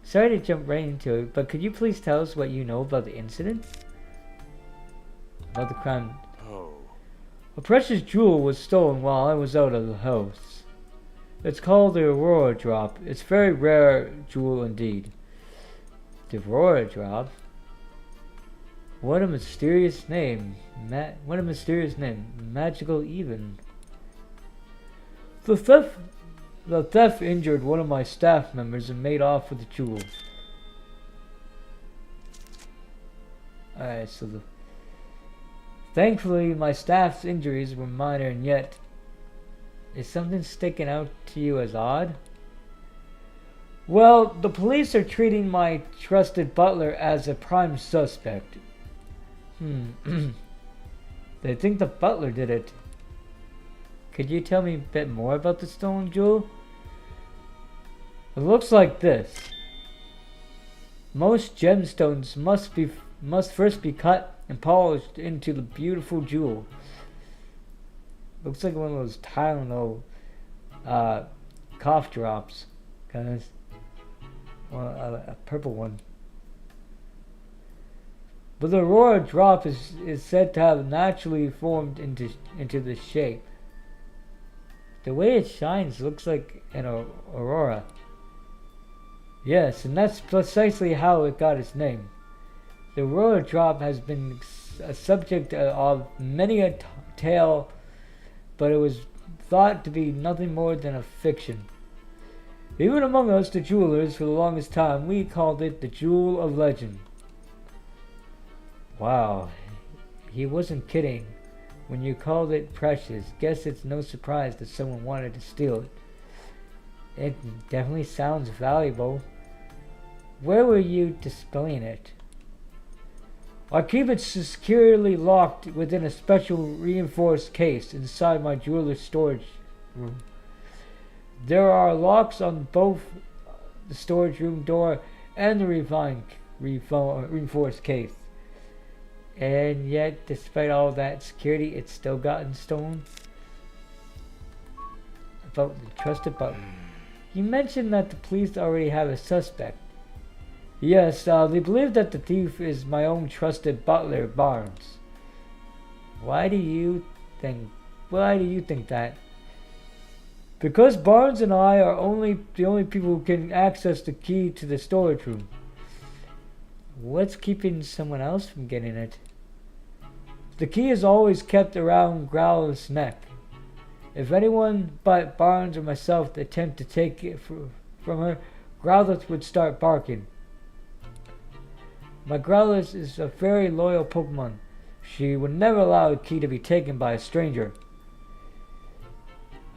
Sorry to jump right into it, but could you please tell us what you know about the incident? About the crime. Oh. A precious jewel was stolen while I was out of the house. It's called the Aurora drop. It's a very rare jewel indeed. The Aurora drop? What a mysterious name. Magical even. The theft injured one of my staff members and made off with the jewel. Alright, so thankfully my staff's injuries were minor, and yet is something sticking out to you as odd? Well, the police are treating my trusted butler as a prime suspect. They think the butler did it. Could you tell me a bit more about the stolen jewel? It looks like this. Most gemstones must first be cut and polished into the beautiful jewel. Looks like one of those Tylenol cough drops, guys. Well, a purple one. But the Aurora drop is said to have naturally formed into the shape. The way it shines looks like an aurora. Yes, and that's precisely how it got its name. The Aurora drop has been a subject of many a tale, but it was thought to be nothing more than a fiction. Even among us, the jewelers, for the longest time, we called it the Jewel of Legend. Wow, he wasn't kidding. When you called it precious, guess it's no surprise that someone wanted to steal it. It definitely sounds valuable. Where were you displaying it? I keep it securely locked within a special reinforced case inside my jeweler's storage room. There are locks on both the storage room door and the reinforced case. And yet, despite all that security, it's still gotten stolen. About the trusted butler. You mentioned that the police already have a suspect. Yes, they believe that the thief is my own trusted butler, Barnes. Why do you think that? Because Barnes and I are the only people who can access the key to the storage room. What's keeping someone else from getting it? The key is always kept around Growl's neck. If anyone but Barnes or myself attempt to take it from her, Growlithe would start barking. My Growlithe is a very loyal Pokemon. She would never allow a key to be taken by a stranger.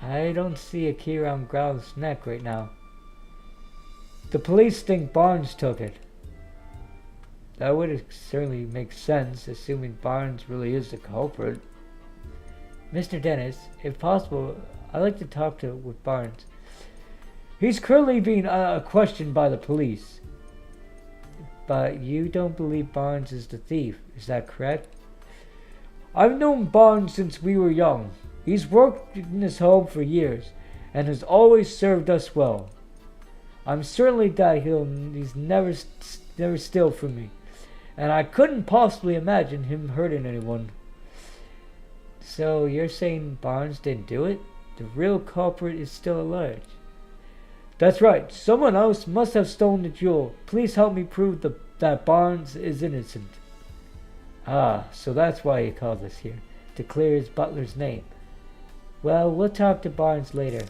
I don't see a key around Growlithe's neck right now. The police think Barnes took it. That would certainly make sense, assuming Barnes really is the culprit. Mr. Dennis, if possible, I'd like to talk with Barnes. He's currently being questioned by the police. But you don't believe Barnes is the thief, is that correct? I've known Barnes since we were young. He's worked in this home for years, and has always served us well. I'm certainly that he's never steal from me, and I couldn't possibly imagine him hurting anyone. So you're saying Barnes didn't do it? The real culprit is still alive. That's right. Someone else must have stolen the jewel. Please help me prove that Barnes is innocent. Ah, so that's why he called us here, to clear his butler's name. Well, we'll talk to Barnes later.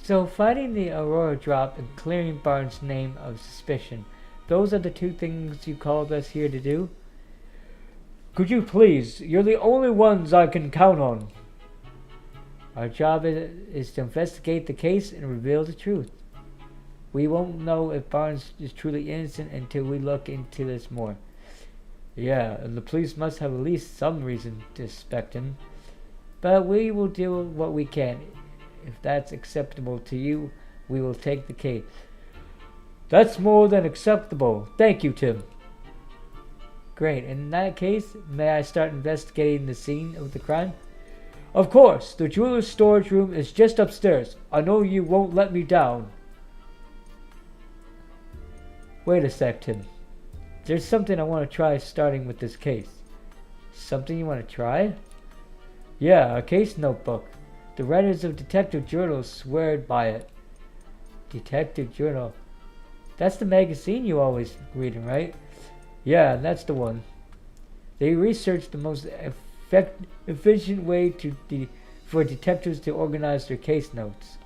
So, finding the Aurora drop and clearing Barnes' name of suspicion, those are the two things you called us here to do? Could you please? You're the only ones I can count on. Our job is to investigate the case and reveal the truth. We won't know if Barnes is truly innocent until we look into this more. Yeah, and the police must have at least some reason to suspect him. But we will do what we can. If that's acceptable to you, we will take the case. That's more than acceptable. Thank you, Tim. Great. In that case, may I start investigating the scene of the crime? Of course. The jeweler's storage room is just upstairs. I know you won't let me down. Wait a sec, Tim. There's something I want to try starting with this case. Something you want to try? Yeah, a case notebook. The writers of Detective Journal swear by it. Detective Journal. That's the magazine you always reading, right? Yeah, that's the one. They researched the most efficient way for detectives to organize their case notes.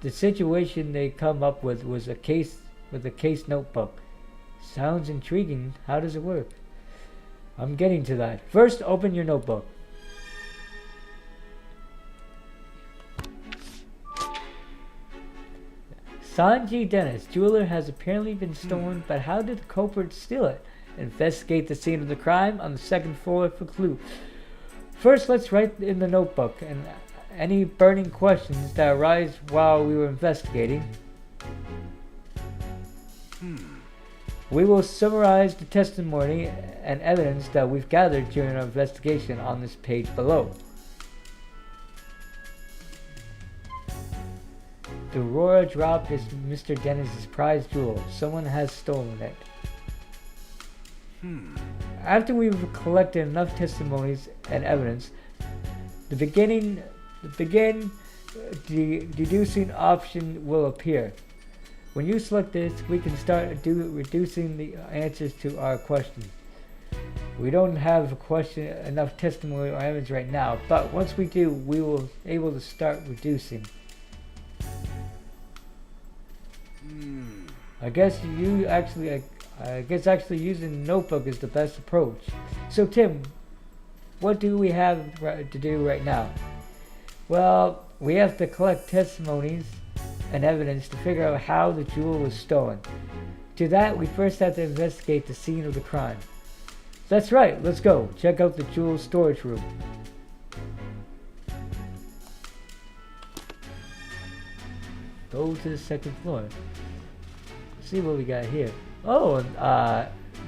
The situation they come up with was a case notebook. Sounds intriguing. How does it work? I'm getting to that. First, open your notebook. Sanji Dennis, jeweler has apparently been stolen, but how did the culprit steal it? Investigate the scene of the crime on the second floor for clue. First, let's write in the notebook and any burning questions that arise while we were investigating. We will summarize the testimony and evidence that we've gathered during our investigation on this page below. The Aurora drop is Mr. Dennis's prized jewel. Someone has stolen it. After we've collected enough testimonies and evidence, the deducing option will appear. When you select this, we can start reducing the answers to our questions. We don't have enough testimony or evidence right now, but once we do, we will be able to start reducing. I guess actually using a notebook is the best approach. So Tim, what do we have to do right now? Well, we have to collect testimonies and evidence to figure out how the jewel was stolen. To that, we first have to investigate the scene of the crime. That's right, let's go. Check out the jewel storage room. Go to the second floor. See what we got here. Oh,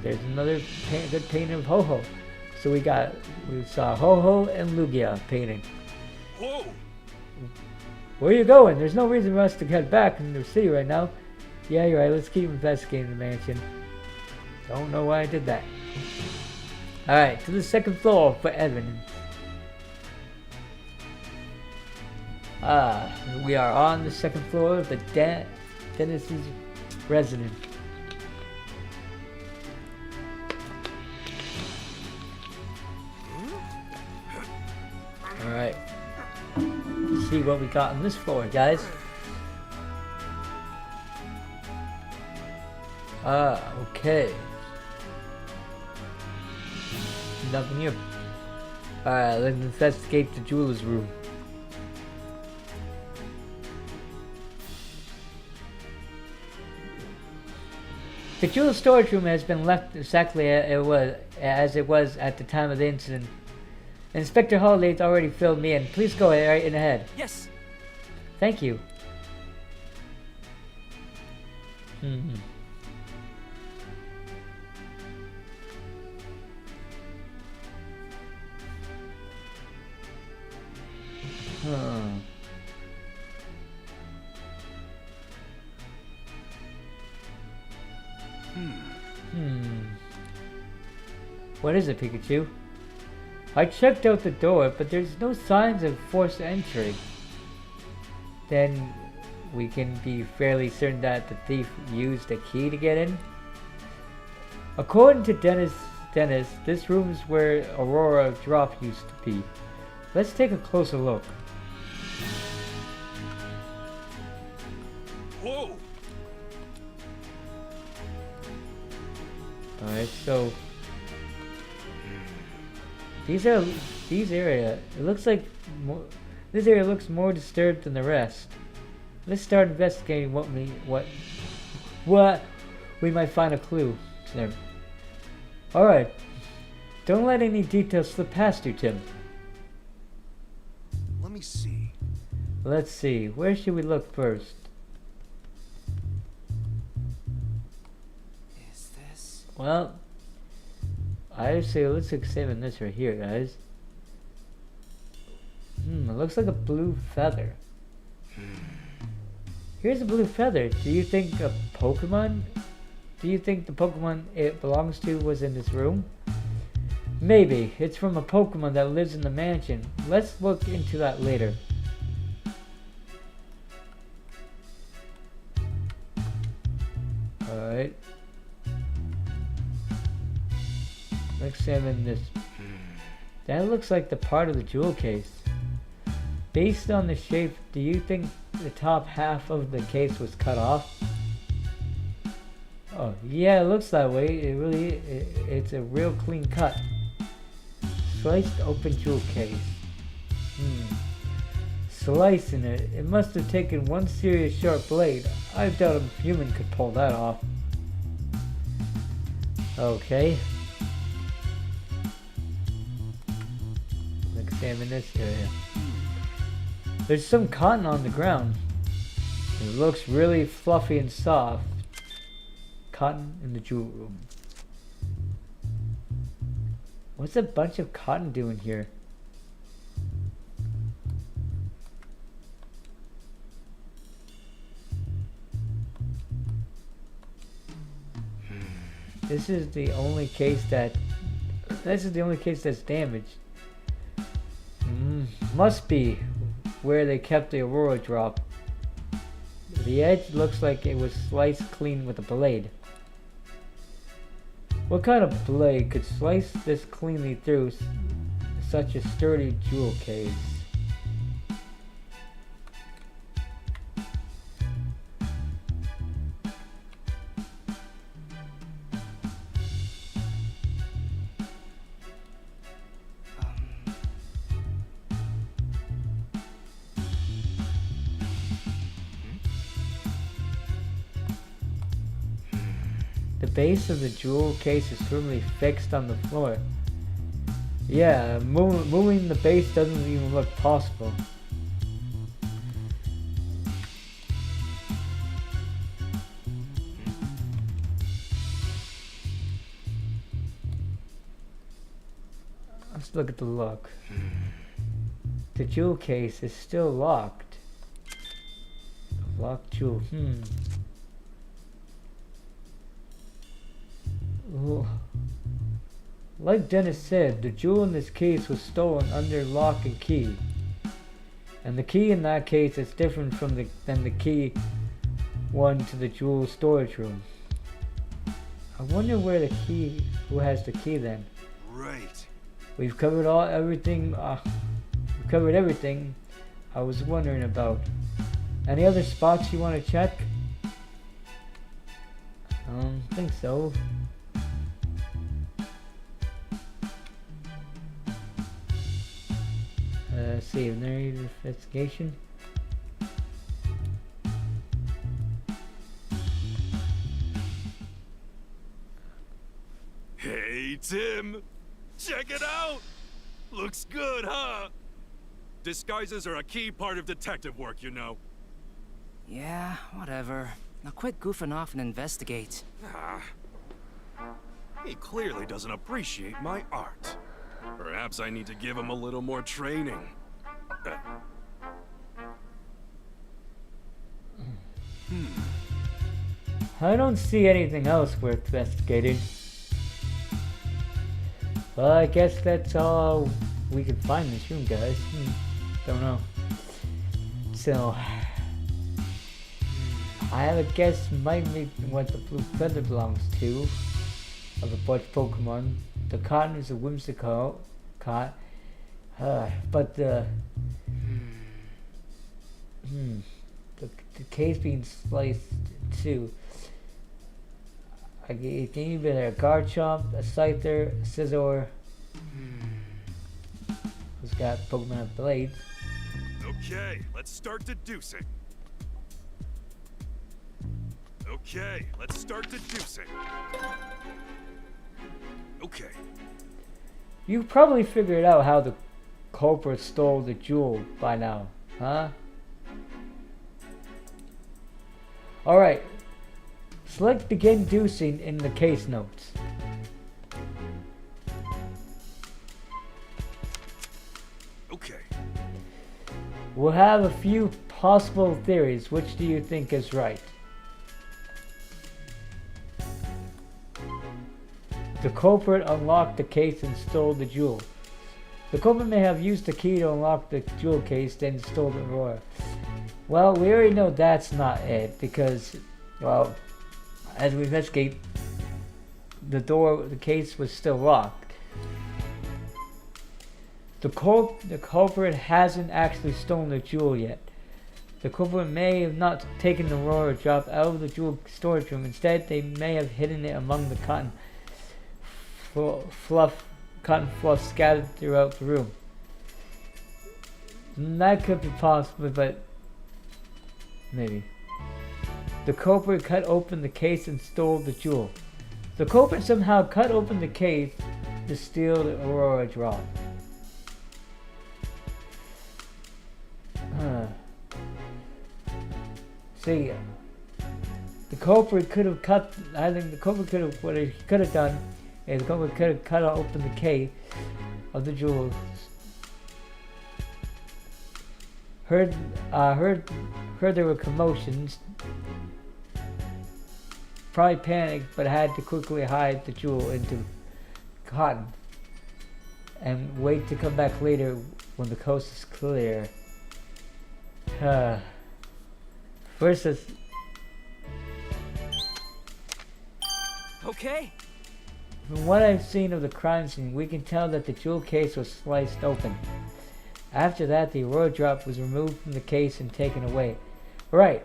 there's another good painting of Ho-Ho. So we saw Ho-Ho and Lugia painting. Whoa! Where are you going? There's no reason for us to head back into the city right now. Yeah, you're right. Let's keep investigating the mansion. Don't know why I did that. Alright, to the second floor for evidence. We are on the second floor of the Dennis's residence. Alright. Let's see what we got on this floor, guys. Okay. Nothing here. Alright, let's investigate the jeweler's room. The jewel storage room has been left exactly as it was at the time of the incident. Inspector Holiday's already filled me in. Please go right in ahead. Yes. Thank you. What is it, Pikachu? I checked out the door, but there's no signs of forced entry. Then we can be fairly certain that the thief used a key to get in? According to Dennis, this room is where Aurora drop used to be. Let's take a closer look. Whoa! Alright, so these area, it looks like this area looks more disturbed than the rest. Let's start investigating what we might find a clue. Alright. Don't let any details slip past you, Tim. Let me see. Let's see. Where should we look first? Is this? Well, I say let's examine this right here, guys. It looks like a blue feather. Here's a blue feather. Do you think a Pokemon? Do you think the Pokemon it belongs to was in this room? Maybe. It's from a Pokemon that lives in the mansion. Let's look into that later. Alright. Let's examine this. That looks like the part of the jewel case. Based on the shape, do you think the top half of the case was cut off? Oh, yeah, it looks that way. It's a real clean cut. Sliced open jewel case. Slicing it. It must have taken one serious sharp blade. I doubt a human could pull that off. Okay. Let's examine this area. There's some cotton on the ground. It looks really fluffy and soft. Cotton in the jewel room. What's a bunch of cotton doing here? This is the only case that. This is the only case that's damaged. Must be where they kept the Aurora drop. The edge looks like it was sliced clean with a blade. What kind of blade could slice this cleanly through such a sturdy jewel case? The base of the jewel case is firmly fixed on the floor. Yeah, moving the base doesn't even look possible. Let's look at the lock. The jewel case is still locked. Locked jewel. Ooh. Like Dennis said, the jewel in this case was stolen under lock and key. And the key in that case is different from than the key one to the jewel storage room. I wonder who has the key then. Right. We've covered everything. We've covered everything I was wondering about. Any other spots you want to check? I don't think so. Let's see, investigation. Hey, Tim! Check it out! Looks good, huh? Disguises are a key part of detective work, you know. Yeah, whatever. Now quit goofing off and investigate. He clearly doesn't appreciate my art. Perhaps I need to give him a little more training. I don't see anything else worth investigating. Well, I guess that's all we can find in this room, guys. Don't know. So, I have a guess might be what the blue feather belongs to of a bunch of Pokemon. The cotton is a whimsical cot, but the case being sliced too. It can even be a guard chomp, a scyther, a scissor. Who's got Pokemon blades? Okay, let's start deducing. Okay, let's start deducing. Okay. You probably figured out how the culprit stole the jewel by now, huh? Alright. Select begin deducing in the case notes. Okay. We'll have a few possible theories. Which do you think is right? The culprit unlocked the case and stole the jewel. The culprit may have used the key to unlock the jewel case, then stole the Aurora. Well, we already know that's not it because, well, as we investigate, the case was still locked. The culprit hasn't actually stolen the jewel yet. The culprit may have not taken the Aurora drop out of the jewel storage room. Instead, they may have hidden it among the cotton fluff scattered throughout the room. That could be possible, but maybe. The culprit cut open the case and stole the jewel. The culprit somehow cut open the case to steal the Aurora drop. See, the culprit could have cut. I think the culprit could have. What he could have done is the culprit could have cut open the case of the jewels. Heard there were commotions. probably panicked, but had to quickly hide the jewel into cotton and wait to come back later when the coast is clear. First, Okay. from what I've seen of the crime scene, we can tell that the jewel case was sliced open. After that, the Aurora drop was removed from the case and taken away. Right,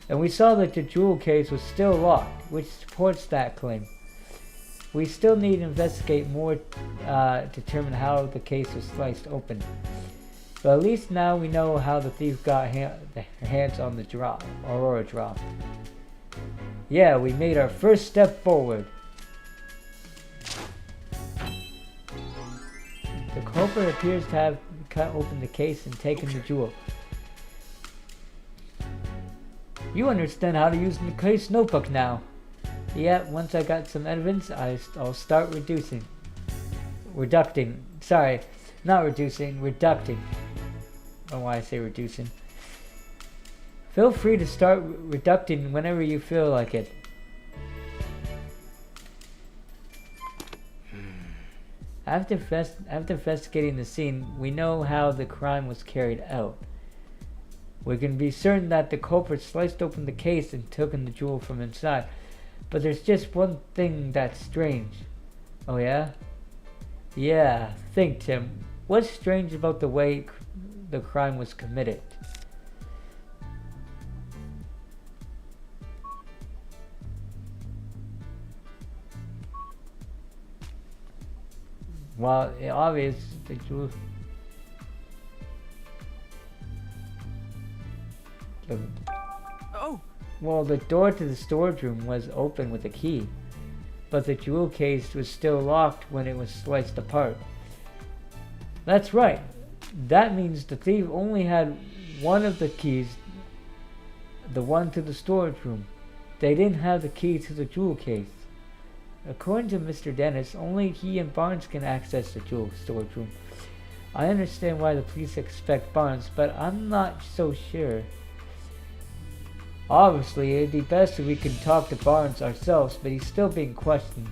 and we saw that the jewel case was still locked, which supports that claim. We still need to investigate more to determine how the case was sliced open. But at least now we know how the thief got her hands on the Aurora drop. Yeah, we made our first step forward. The culprit appears to have cut open the case and taken the jewel. You understand how to use the case notebook now. Yeah, once I got some evidence, I'll start reducing. Sorry, not reducing, reducting. I don't know why I say reducing. Feel free to start reducting whenever you feel like it. After investigating the scene, we know how the crime was carried out. We can be certain that the culprit sliced open the case and took the jewel from inside. But there's just one thing that's strange. Oh yeah? Yeah, think, Tim. What's strange about the way the crime was committed? Well, it's obvious the jewel. Oh! Well, the door to the storage room was open with a key, but the jewel case was still locked when it was sliced apart. That's right. That means the thief only had one of the keys, the one to the storage room. They didn't have the key to the jewel case. According to Mr. Dennis, only he and Barnes can access the jewel storage room. I understand why the police expect Barnes, but I'm not so sure. Obviously, it'd be best if we can talk to Barnes ourselves, but he's still being questioned.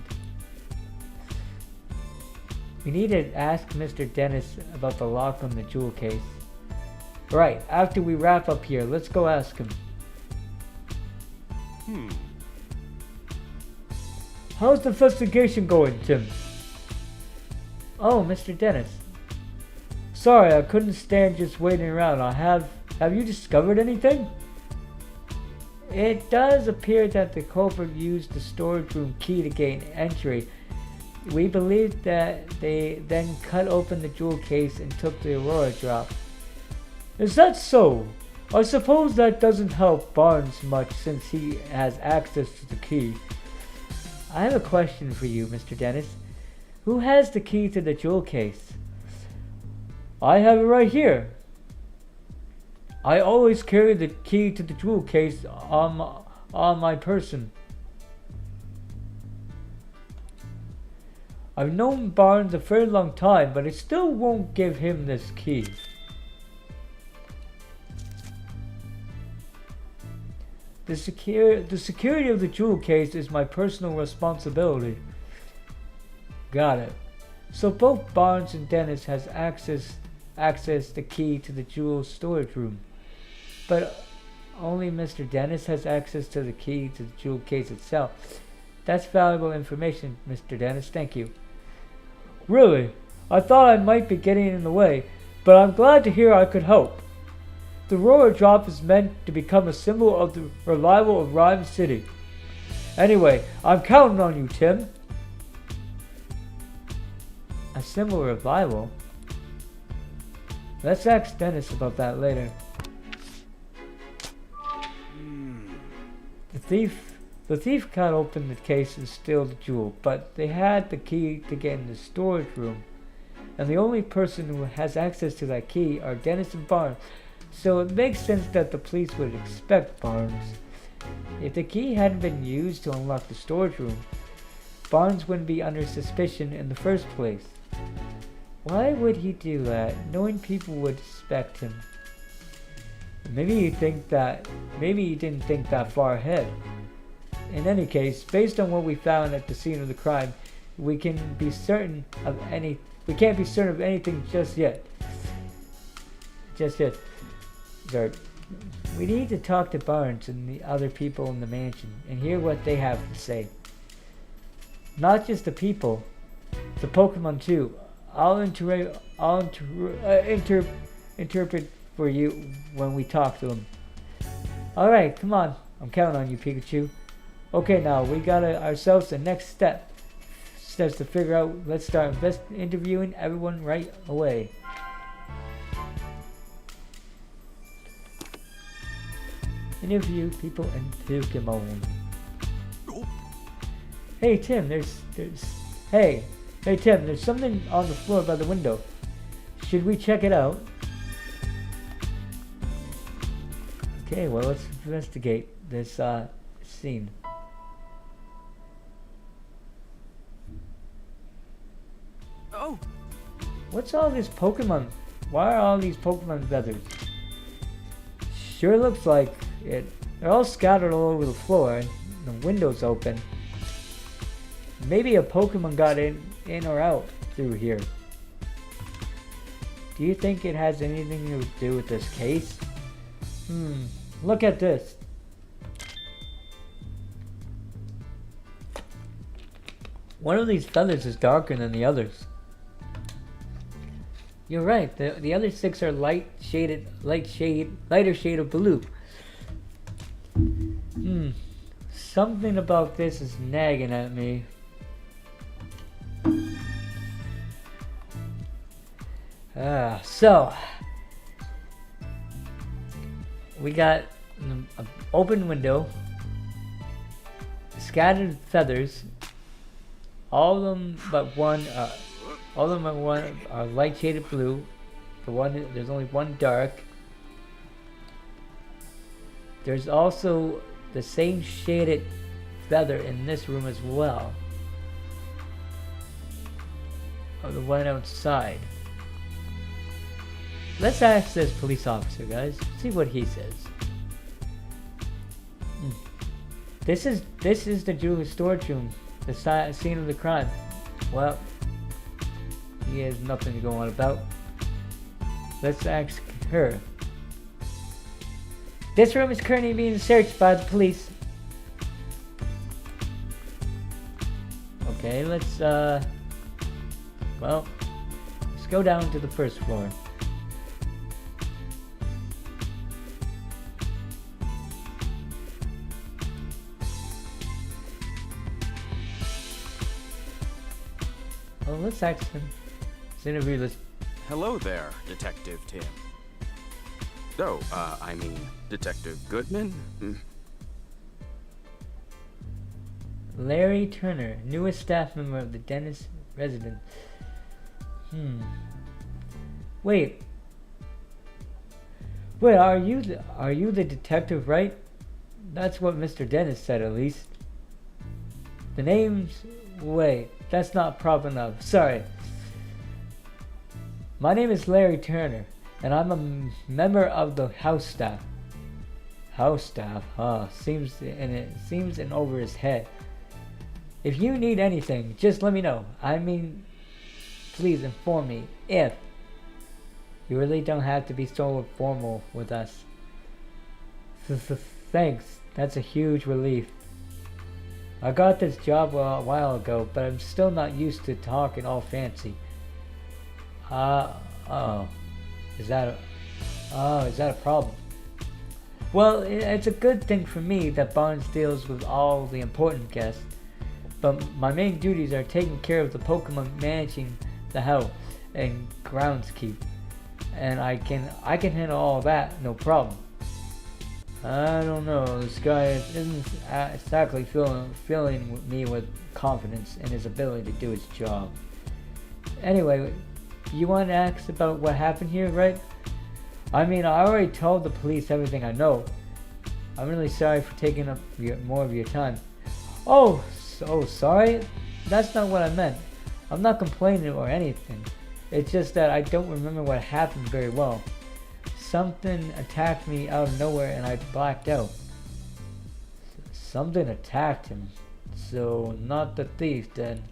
We need to ask Mr. Dennis about the lock on the jewel case. Right, after we wrap up here, let's go ask him. How's the investigation going, Tim? Oh, Mr. Dennis. Sorry, I couldn't stand just waiting around. Have you discovered anything? It does appear that the culprit used the storage room key to gain entry. We believe that they then cut open the jewel case and took the Aurora drop. Is that so? I suppose that doesn't help Barnes much since he has access to the key. I have a question for you, Mr. Dennis. Who has the key to the jewel case? I have it right here. I always carry the key to the jewel case on my person. I've known Barnes a very long time, but I still won't give him this key. The security of the jewel case is my personal responsibility. Got it. So both Barnes and Dennis has access the key to the jewel storage room. But only Mr. Dennis has access to the key to the jewel case itself. That's valuable information, Mr. Dennis. Thank you. Really? I thought I might be getting in the way, but I'm glad to hear I could help. The Aurora drop is meant to become a symbol of the revival of Rhyme City. Anyway, I'm counting on you, Tim. A symbol revival? Let's ask Dennis about that later. The thief cut open the case and stole the jewel, but they had the key to get in the storage room. And the only person who has access to that key are Dennis and Barnes. So it makes sense that the police would expect Barnes. If the key hadn't been used to unlock the storage room, Barnes wouldn't be under suspicion in the first place. Why would he do that, knowing people would suspect him? Maybe he didn't think that far ahead. In any case, based on what we found at the scene of the crime, we can't be certain of anything just yet. Sorry. We need to talk to Barnes and the other people in the mansion and hear what they have to say. Not just the people, the Pokemon too. I'll interpret for you when we talk to them. Alright, come on. I'm counting on you, Pikachu. Okay, now we got ourselves the next steps to figure out. Let's start interviewing everyone right away. Interview people and Pokemon. Hey Tim, Hey Tim, there's something on the floor by the window. Should we check it out? Okay, well, let's investigate this scene. Oh! What's all this Pokemon? Why are all these Pokemon feathers? Sure looks like it. They're all scattered all over the floor and the window's open. Maybe a Pokemon got in or out through here. Do you think it has anything to do with this case? Look at this. One of these feathers is darker than the others. You're right. The other 6 are lighter shade of blue. Something about this is nagging at me. So we got an open window, scattered feathers. All of them but one are light shaded blue. There's only one dark. There's also the same shaded feather in this room as well. Of the one outside. Let's ask this police officer, guys. See what he says. This is the jewelry storage room, the scene of the crime. Well, he has nothing to go on about. Let's ask her. This room is currently being searched by the police. Okay, let's go down to the first floor. Well, let's ask him. Let's interview this. Hello there, Detective Tim. Oh, I mean, Detective Goodman? Larry Turner, newest staff member of the Dennis residence. Wait, are you the detective, right? That's what Mr. Dennis said, at least. The name's... Wait, that's not proper enough. Sorry. My name is Larry Turner, and I'm a member of the house staff. House staff, seems in over his head. If you need anything, just let me know. I mean, please inform me if. You really don't have to be so formal with us. Thanks, that's a huge relief. I got this job a while ago, but I'm still not used to talking all fancy. Is that a problem? Well, it's a good thing for me that Barnes deals with all the important guests, but my main duties are taking care of the Pokemon, managing the house and groundskeep, and I can handle all that, no problem. I don't know, this guy isn't exactly filling me with confidence in his ability to do his job. Anyway, you want to ask about what happened here, right? I mean, I already told the police everything I know. I'm really sorry for taking up more of your time. Oh, so sorry? That's not what I meant. I'm not complaining or anything. It's just that I don't remember what happened very well. Something attacked me out of nowhere and I blacked out. Something attacked him. So, not the thief then.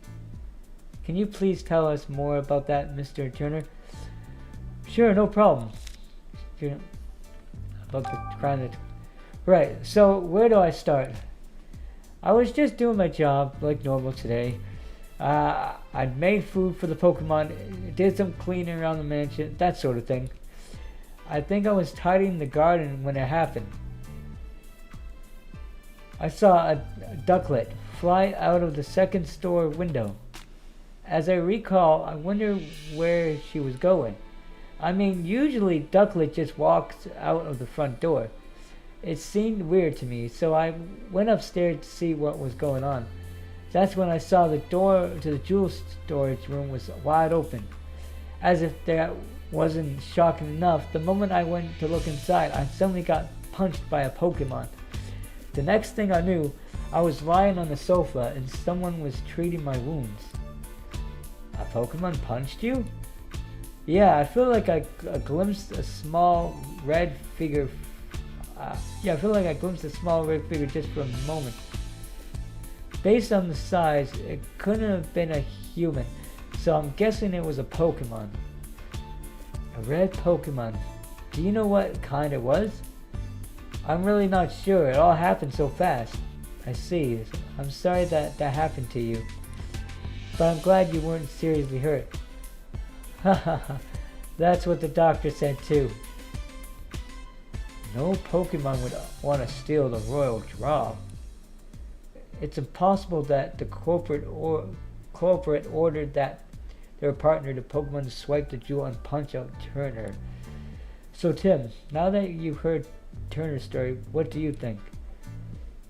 Can you please tell us more about that, Mr. Turner? Sure, no problem. About the crime that... Right, so where do I start? I was just doing my job like normal today. I'd made food for the Pokemon, did some cleaning around the mansion, that sort of thing. I think I was tidying the garden when it happened. I saw a ducklet fly out of the second store window. As I recall, I wonder where she was going. I mean, usually ducklet just walks out of the front door. It seemed weird to me, so I went upstairs to see what was going on. That's when I saw the door to the jewel storage room was wide open. As if that wasn't shocking enough, the moment I went to look inside, I suddenly got punched by a Pokemon. The next thing I knew, I was lying on the sofa and someone was treating my wounds. A Pokemon punched you? Yeah, I feel like I glimpsed a small red figure. I feel like I glimpsed a small red figure just for a moment. Based on the size, it couldn't have been a human, so I'm guessing it was a Pokemon. A red Pokemon. Do you know what kind it was? I'm really not sure. It all happened so fast. I see. I'm sorry that happened to you. But I'm glad you weren't seriously hurt. Hahaha. That's what the doctor said too. No Pokemon would want to steal the royal drop. It's impossible that the culprit ordered that their partner, the Pokemon, to swipe the jewel and punch out Turner. So Tim, now that you've heard Turner's story, what do you think?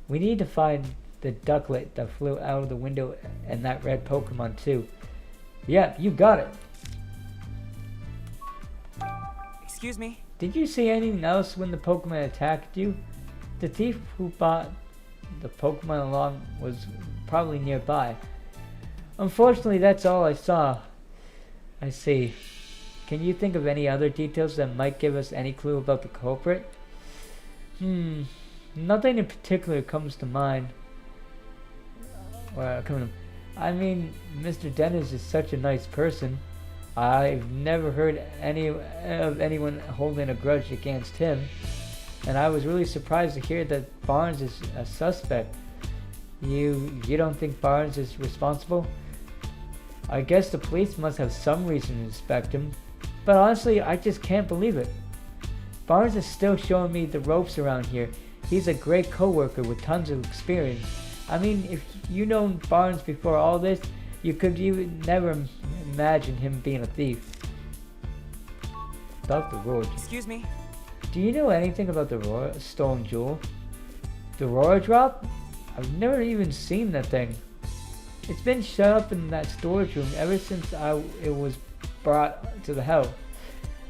We need to find the ducklet that flew out of the window and that red Pokemon too. Yeah, you got it. Excuse me? Did you see anything else when the Pokemon attacked you? The thief who brought the Pokemon along was probably nearby. Unfortunately, that's all I saw. I see. Can you think of any other details that might give us any clue about the culprit? Nothing in particular comes to mind. I mean, Mr. Dennis is such a nice person. I've never heard of anyone holding a grudge against him. And I was really surprised to hear that Barnes is a suspect. You don't think Barnes is responsible? I guess the police must have some reason to suspect him. But honestly, I just can't believe it. Barnes is still showing me the ropes around here. He's a great co-worker with tons of experience. I mean, if you known Barnes before all this, you could even never imagine him being a thief. About the Aurora. Excuse me? Do you know anything about the Aurora stolen jewel? The Aurora drop? I've never even seen that thing. It's been shut up in that storage room ever since it was brought to the house.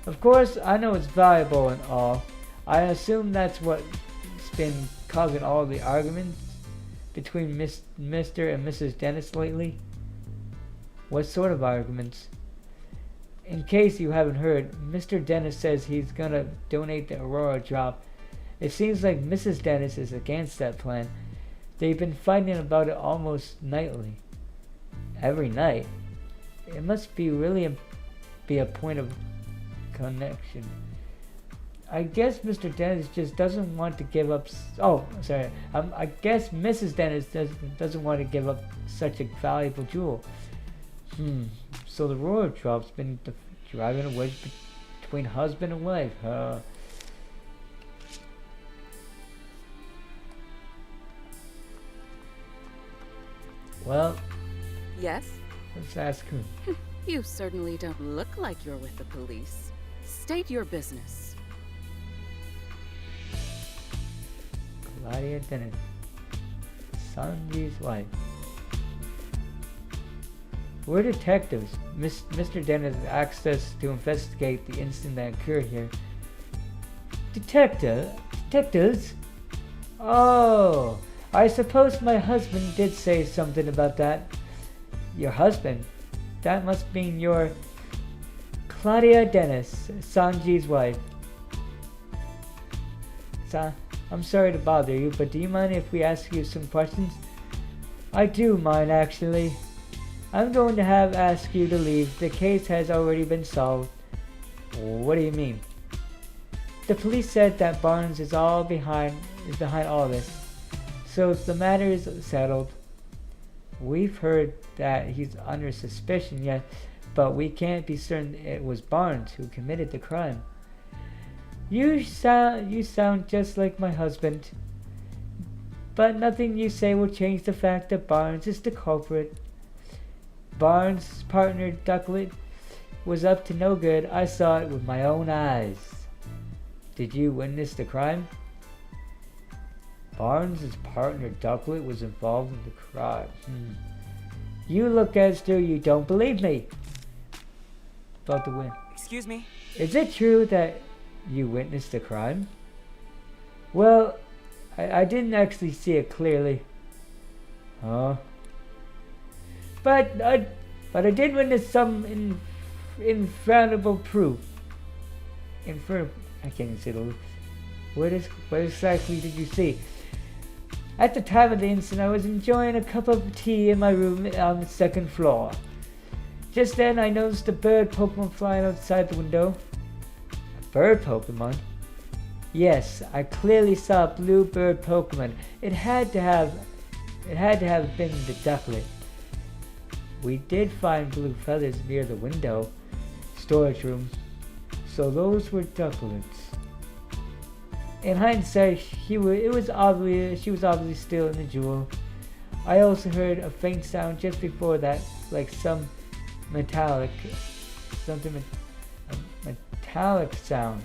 Of course, I know it's valuable and all. I assume that's what's been causing all the arguments between Mr. and Mrs. Dennis lately. What sort of arguments? In case you haven't heard, Mr. Dennis says he's gonna donate the Aurora drop. It seems like Mrs. Dennis is against that plan. They've been fighting about it almost nightly. Every night? It must be really be a point of connection. I guess Mr. Dennis just doesn't want to give up. I guess Mrs. Dennis doesn't want to give up such a valuable jewel. So the Aurora drop's been driving a wedge between husband and wife. Well. Yes? Let's ask who. You certainly don't look like you're with the police. State your business. Claudia Dennis, Sanji's wife. We're detectives. Mr. Dennis has access to investigate the incident that occurred here. Detectives? Oh, I suppose my husband did say something about that. Your husband? That must mean your Claudia Dennis, Sanji's wife. I'm sorry to bother you, but do you mind if we ask you some questions? I do mind, actually. I'm going to ask you to leave. The case has already been solved. What do you mean? The police said that Barnes is behind all this. So the matter is settled. We've heard that he's under suspicion yet, but we can't be certain it was Barnes who committed the crime. You sound just like my husband. But nothing you say will change the fact that Barnes is the culprit. Barnes' partner Ducklet was up to no good. I saw it with my own eyes. Did you witness the crime? Barnes' partner Ducklet was involved in the crime. You look as though you don't believe me. About to win. Excuse me? Is it true that you witnessed the crime? Well, I didn't actually see it clearly. Huh? But I did witness some infallible proof. I can't even say the. What exactly did you see? At the time of the incident, I was enjoying a cup of tea in my room on the second floor. Just then, I noticed a bird Pokemon flying outside the window. A bird Pokemon? Yes, I clearly saw a blue bird Pokemon. It had to have been the Ducklet. We did find blue feathers near the window storage room, so those were Ducklets. In hindsight, she was obviously still in the jewel. I also heard a faint sound just before that, like some metallic sound.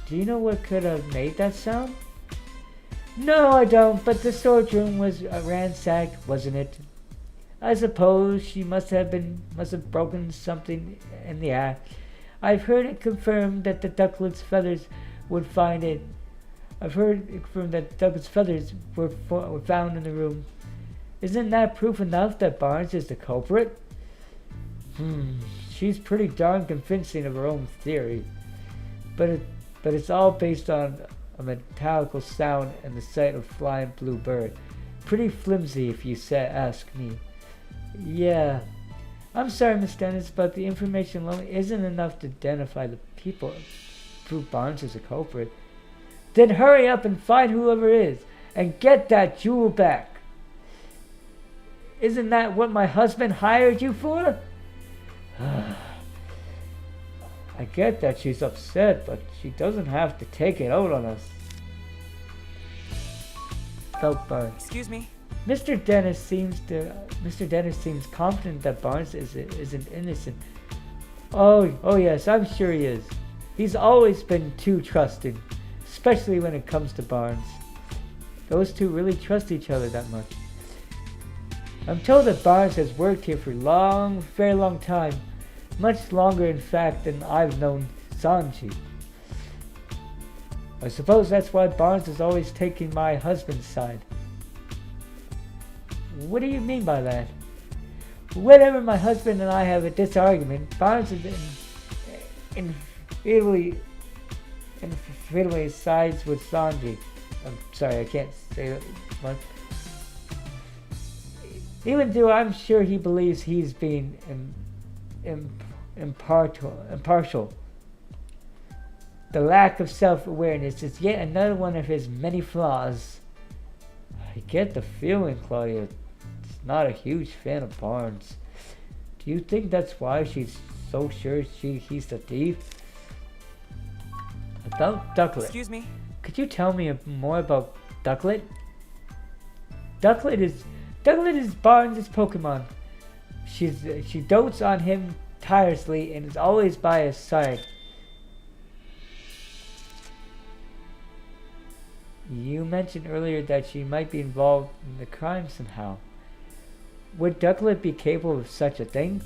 Do you know what could have made that sound? No, I don't, but the storage room was ransacked, wasn't it? I suppose she must have broken something in the act. I've heard it confirmed that the Ducklet's feathers would find it. I've heard it confirmed that Ducklet's feathers were found in the room. Isn't that proof enough that Barnes is the culprit? She's pretty darn convincing of her own theory. But it's all based on a metallical sound and the sight of a flying blue bird. Pretty flimsy if you ask me. Yeah. I'm sorry, Miss Dennis, but the information alone isn't enough to identify the people prove Barnes is a culprit. Then hurry up and find whoever is and get that jewel back. Isn't that what my husband hired you for? I get that she's upset, but she doesn't have to take it out on us. Felt Barnes. Excuse me? Mr. Dennis seems confident that Barnes isn't innocent. Oh yes, I'm sure he is. He's always been too trusting, especially when it comes to Barnes. Those two really trust each other that much. I'm told that Barnes has worked here for a very long time. Much longer, in fact, than I've known Sanji. I suppose that's why Barnes is always taking my husband's side. What do you mean by that? Whenever my husband and I have a disargument, Barnes is infallibly sides with Sanji. I'm sorry, I can't say that much. Even though I'm sure he believes he's being impartial. The lack of self-awareness is yet another one of his many flaws. I get the feeling Claudia is not a huge fan of Barnes. Do you think that's why she's so sure he's the thief? About Ducklet. Excuse me? Could you tell me more about Ducklet? Ducklet is Barnes' Pokemon. She dotes on him tirelessly and is always by his side. You mentioned earlier that she might be involved in the crime somehow. Would Ducklet be capable of such a thing?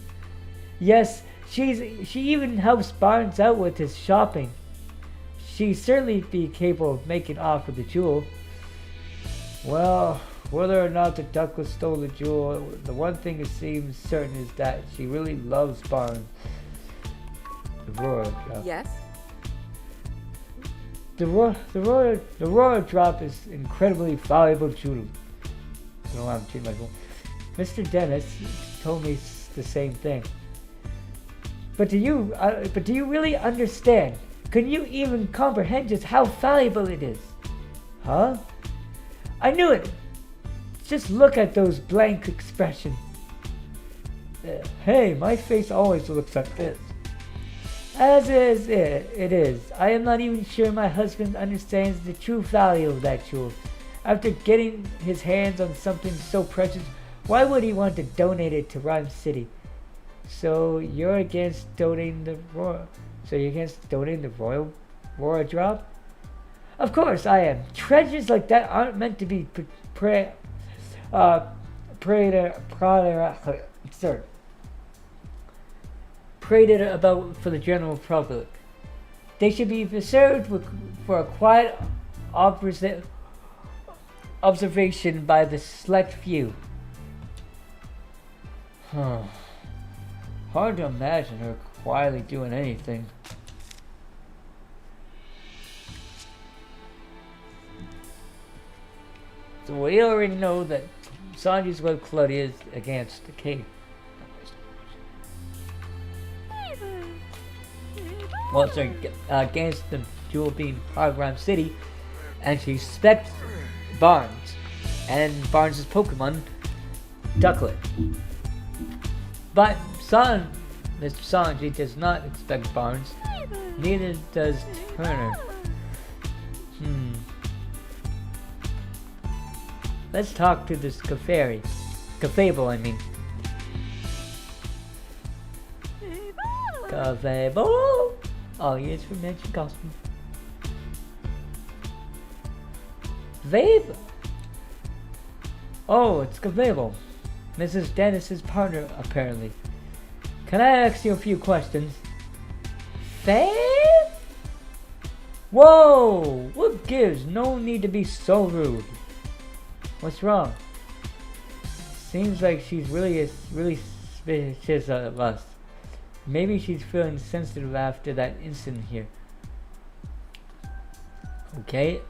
Yes, she even helps Barnes out with his shopping. She'd certainly be capable of making off with the jewel. Well, whether or not the Ducklet stole the jewel, the one thing that seems certain is that she really loves Barnes. Aurora. Yes? The Aurora drop is incredibly valuable jewel. I don't know why I'm changing my phone. Mr. Dennis told me the same thing. But do you really understand? Can you even comprehend just how valuable it is? Huh? I knew it! Just look at those blank expressions. Hey, my face always looks like this. As is it is. I am not even sure my husband understands the true value of that jewel. After getting his hands on something so precious, why would he want to donate it to Rhyme City? So you're against donating the Royal Aurora drop? Of course I am. Treasures like that aren't meant to be paraded about for the general public. They should be reserved for a quiet observation by the select few. Hard to imagine her quietly doing anything. So we already know that Sanji's with Claudia is against the king. Well, sorry, against the jewel being part of Rhyme City, and she suspects Barnes and Barnes' Pokemon Ducklet. But Mr. Sanji does not expect Barnes, neither does Turner. Let's talk to this Cafable, I mean. Cafable! Oh, yes, we mentioned costume. Vabe? Oh, it's Cafable. Mrs. Dennis's partner, apparently. Can I ask you a few questions? Vabe? Whoa! What gives? No need to be so rude. What's wrong? Seems like she's really suspicious of us. Maybe she's feeling sensitive after that incident here. Okay.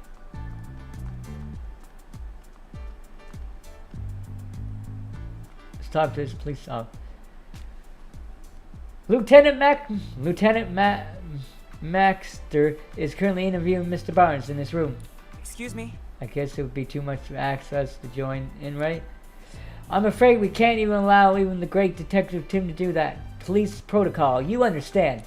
Let's talk to this police officer. Lieutenant Maxter is currently interviewing Mr. Barnes in this room. Excuse me? I guess it would be too much to ask us to join in, right? I'm afraid we can't even allow even the great Detective Tim to do that. Police protocol, you understand.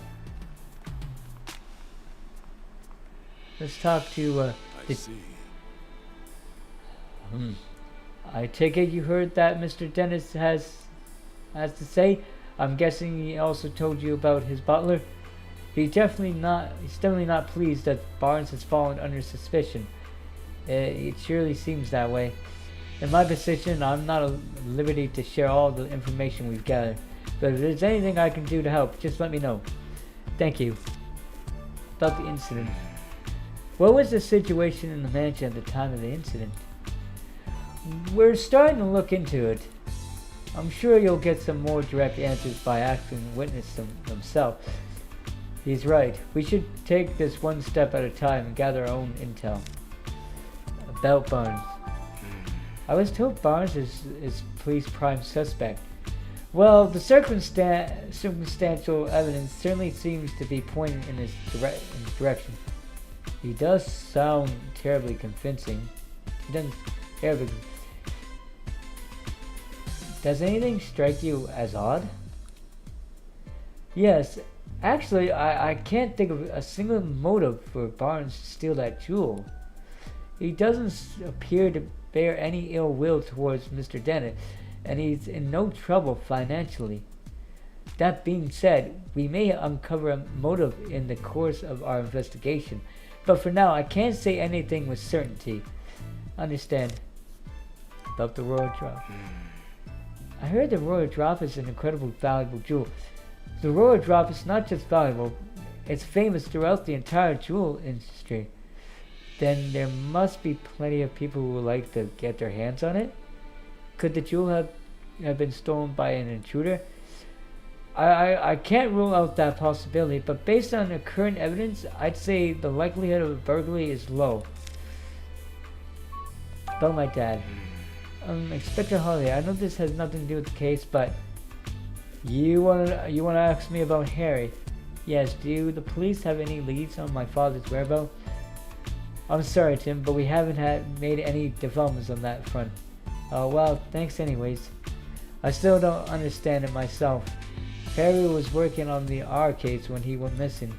Let's talk to, I see. I take it you heard that Mr. Dennis has to say? I'm guessing he also told you about his butler? He's definitely not pleased that Barnes has fallen under suspicion. It surely seems that way. In my position, I'm not at liberty to share all the information we've gathered. But if there's anything I can do to help, just let me know. Thank you. About the incident. What was the situation in the mansion at the time of the incident? We're starting to look into it. I'm sure you'll get some more direct answers by asking witnesses themselves. He's right. We should take this one step at a time and gather our own intel. About Barnes. I was told Barnes is police prime suspect. Well, the circumstantial evidence certainly seems to be pointing in his direction. He does sound terribly convincing. Does anything strike you as odd? Yes, actually, I can't think of a single motive for Barnes to steal that jewel. He doesn't appear to bear any ill will towards Mr. Dennis, and he's in no trouble financially. That being said, we may uncover a motive in the course of our investigation, but for now I can't say anything with certainty. Understand? About the Royal Drop. I heard the Royal Drop is an incredibly valuable jewel. The Royal Drop is not just valuable, it's famous throughout the entire jewel industry. Then there must be plenty of people who would like to get their hands on it. Could the jewel have been stolen by an intruder? I can't rule out that possibility, but based on the current evidence, I'd say the likelihood of a burglary is low. About my dad. Inspector Holiday, I know this has nothing to do with the case, but you wanna ask me about Harry? Yes, do the police have any leads on my father's whereabouts? I'm sorry, Tim, but we haven't made any developments on that front. Oh, well, thanks anyways. I still don't understand it myself. Harry was working on the R case when he went missing.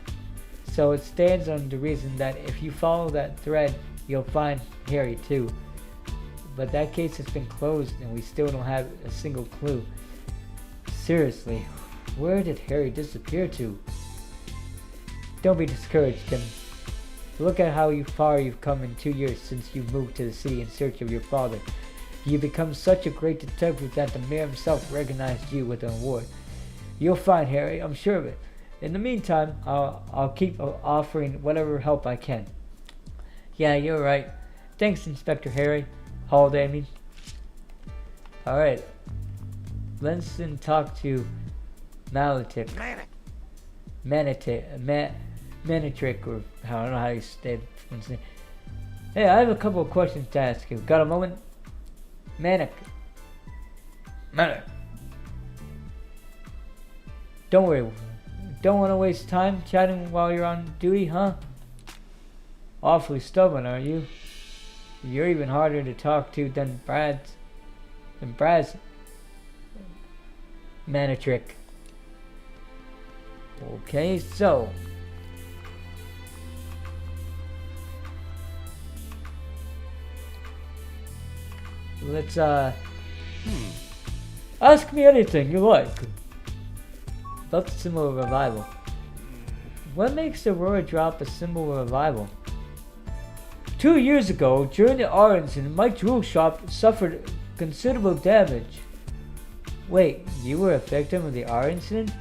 So it stands on the reason that if you follow that thread, you'll find Harry too. But that case has been closed and we still don't have a single clue. Seriously, where did Harry disappear to? Don't be discouraged, Tim. Look at how far you've come in 2 years since you moved to the city in search of your father. You've become such a great detective that the mayor himself recognized you with an award. You'll find Harry, I'm sure of it. In the meantime, I'll keep offering whatever help I can. Yeah, you're right. Thanks, Inspector Harry. Holiday, I mean. Alright. Let's then talk to Manitrick, or I don't know how you say it. Hey, I have a couple of questions to ask you. Got a moment? Manic. Don't worry. Don't want to waste time chatting while you're on duty, huh? Awfully stubborn, are you? You're even harder to talk to than Brad's Manitrick. Okay, so let's ask me anything you like. About the symbol of revival. What makes Aurora drop a symbol of revival? 2 years ago, during the R incident, my jewel shop suffered considerable damage. Wait, you were a victim of the R incident?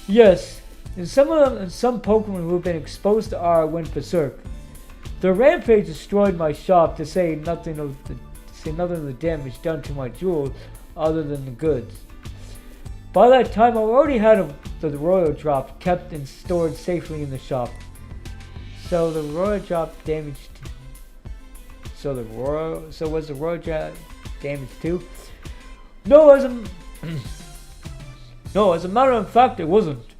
Yes, and some Pokemon who have been exposed to R went berserk. The rampage destroyed my shop, to say nothing of the damage done to my jewels other than the goods. By that time, I already had the Royal Drop kept and stored safely in the shop. So the Royal Drop damaged. So was the Royal Drop damaged too? No, as a matter of fact, it wasn't.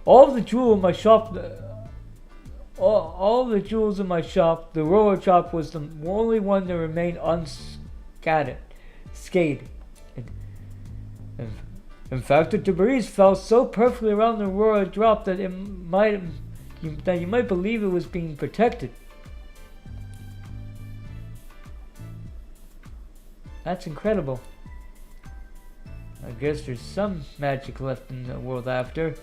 All the jewels in my shop, the Royal Drop was the only one that remained unscathed. In fact, the debris fell so perfectly around the Aurora Drop that you might believe it was being protected. That's incredible. I guess there's some magic left in the world after.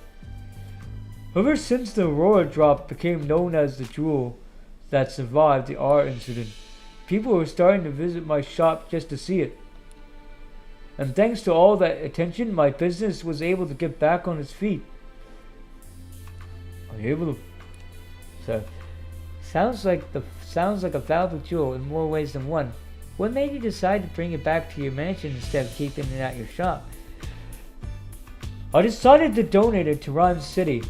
Ever since the Aurora Drop became known as the jewel that survived the R incident, people were starting to visit my shop just to see it. And thanks to all that attention, my business was able to get back on its feet. Are you able to? So, sounds like a valuable jewel in more ways than one. What made you decide to bring it back to your mansion instead of keeping it at your shop? I decided to donate it to Rhyme City,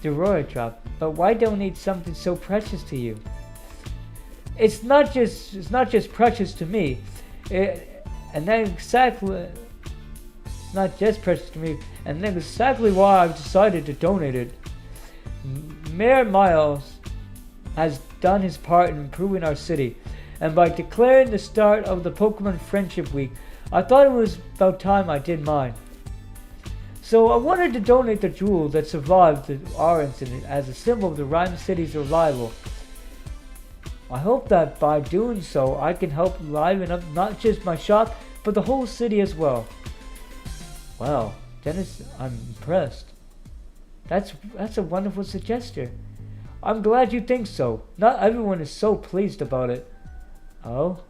the Aurora Drop. But why donate something so precious to you? It's not just precious to me. And that's exactly why I've decided to donate it. Mayor Miles has done his part in improving our city, and by declaring the start of the Pokemon Friendship Week, I thought it was about time I did mine. So I wanted to donate the jewel that survived the R incident as a symbol of the Rhyme City's revival. I hope that by doing so, I can help liven up not just my shop, but the whole city as well. Wow, Dennis, I'm impressed. That's a wonderful suggestion. I'm glad you think so. Not everyone is so pleased about it. Oh?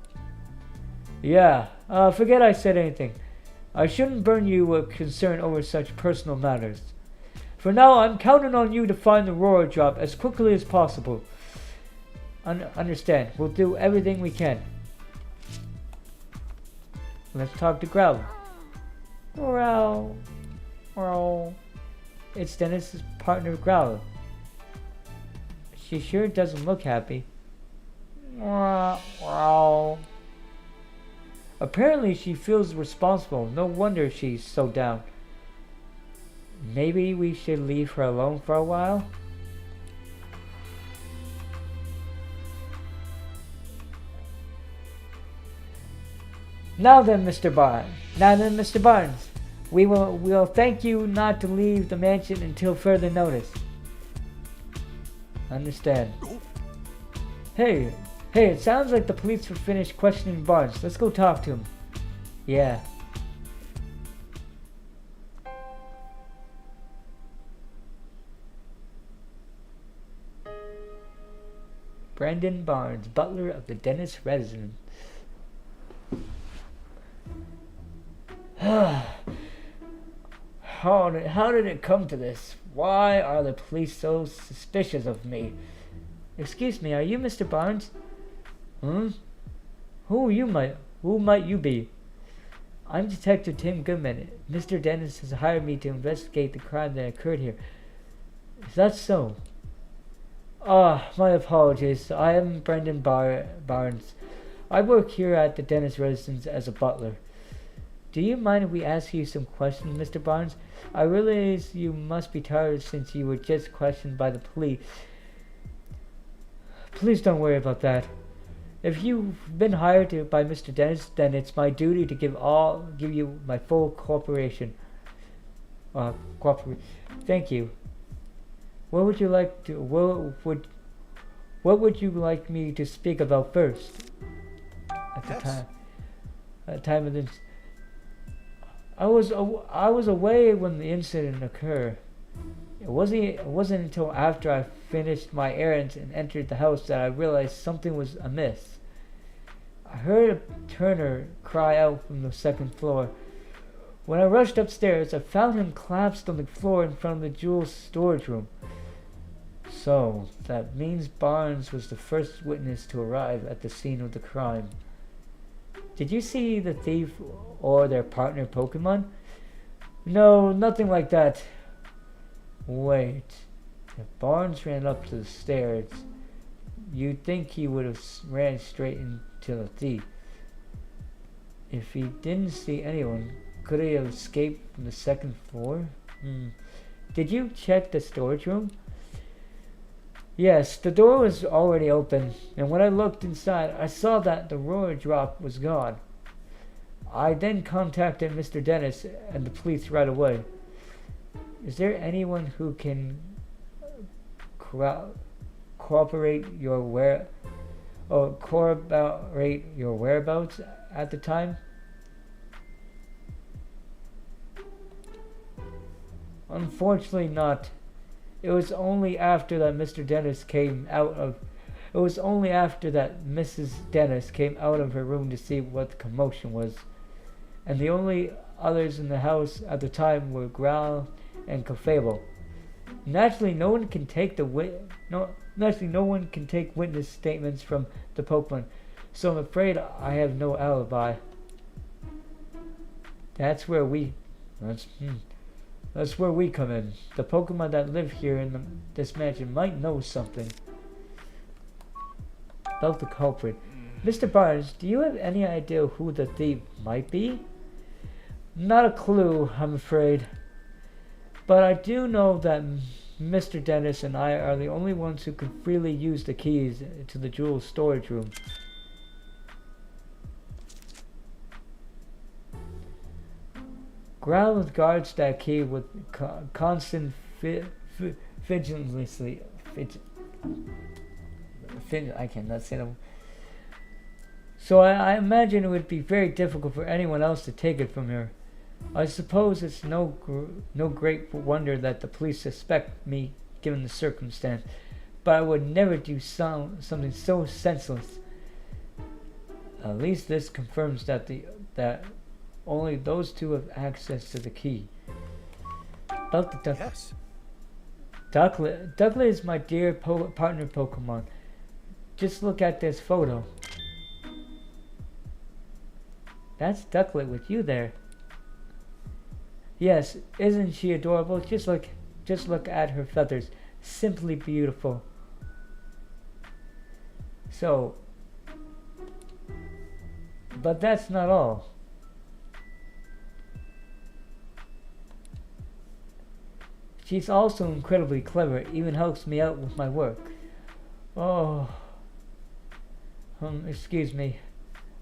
Yeah, forget I said anything. I shouldn't burn you with concern over such personal matters. For now, I'm counting on you to find the Aurora Drop as quickly as possible. Understand, we'll do everything we can. Let's talk to Growl. Growl. Well, it's Dennis's partner Growl. She sure doesn't look happy. Well, apparently she feels responsible. No wonder she's so down. Maybe we should leave her alone for a while? Now then, Mr. Barnes, we'll thank you not to leave the mansion until further notice. Understand. Hey, it sounds like the police have finished questioning Barnes. Let's go talk to him. Yeah. Brandon Barnes, butler of the Dennis residence. How did it come to this? Why are the police so suspicious of me? Excuse me, are you Mr. Barnes? Who might you be? I'm Detective Tim Goodman. Mr. Dennis has hired me to investigate the crime that occurred here. Is that so? My apologies. I am Brendan Barnes. I work here at the Dennis residence as a butler. Do you mind if we ask you some questions, Mr. Barnes? I realize you must be tired since you were just questioned by the police. Please don't worry about that. If you've been hired by Mr. Dennis, then it's my duty to give you my full cooperation. Thank you. What would you like me to speak about first? At the time of this, I was away when the incident occurred. It wasn't until after I finished my errands and entered the house that I realized something was amiss. I heard a Turner cry out from the second floor. When I rushed upstairs, I found him collapsed on the floor in front of the jewels storage room. So, that means Barnes was the first witness to arrive at the scene of the crime. Did you see the thief or their partner Pokemon? No, nothing like that. Wait, if Barnes ran up to the stairs, you'd think he would have ran straight into the thief. If he didn't see anyone, could he have escaped from the second floor? Did you check the storage room? Yes, the door was already open, and when I looked inside, I saw that the roller drop was gone. I then contacted Mr. Dennis and the police right away. Is there anyone who can corroborate your whereabouts at the time? Unfortunately not. It was only after that Mrs. Dennis came out of her room to see what the commotion was, and the only others in the house at the time were Growl and Cafable. Naturally, no one can take witness statements from the Pokemon, so I'm afraid I have no alibi. That's where we come in. The Pokemon that live here in this mansion might know something about the culprit. Mr. Barnes, do you have any idea who the thief might be? Not a clue, I'm afraid. But I do know that Mr. Dennis and I are the only ones who can freely use the keys to the jewel storage room. Growl guards that key with constant vigilance. I cannot say that. So I imagine it would be very difficult for anyone else to take it from her. I suppose it's no great wonder that the police suspect me, given the circumstance. But I would never do something so senseless. At least this confirms that only those two have access to the key. About the duck. Yes. Ducklet is my dear partner Pokemon. Just look at this photo. That's Ducklet with you there. Yes, isn't she adorable? Just look at her feathers. Simply beautiful. So, but that's not all. She's also incredibly clever, even helps me out with my work. Oh, excuse me.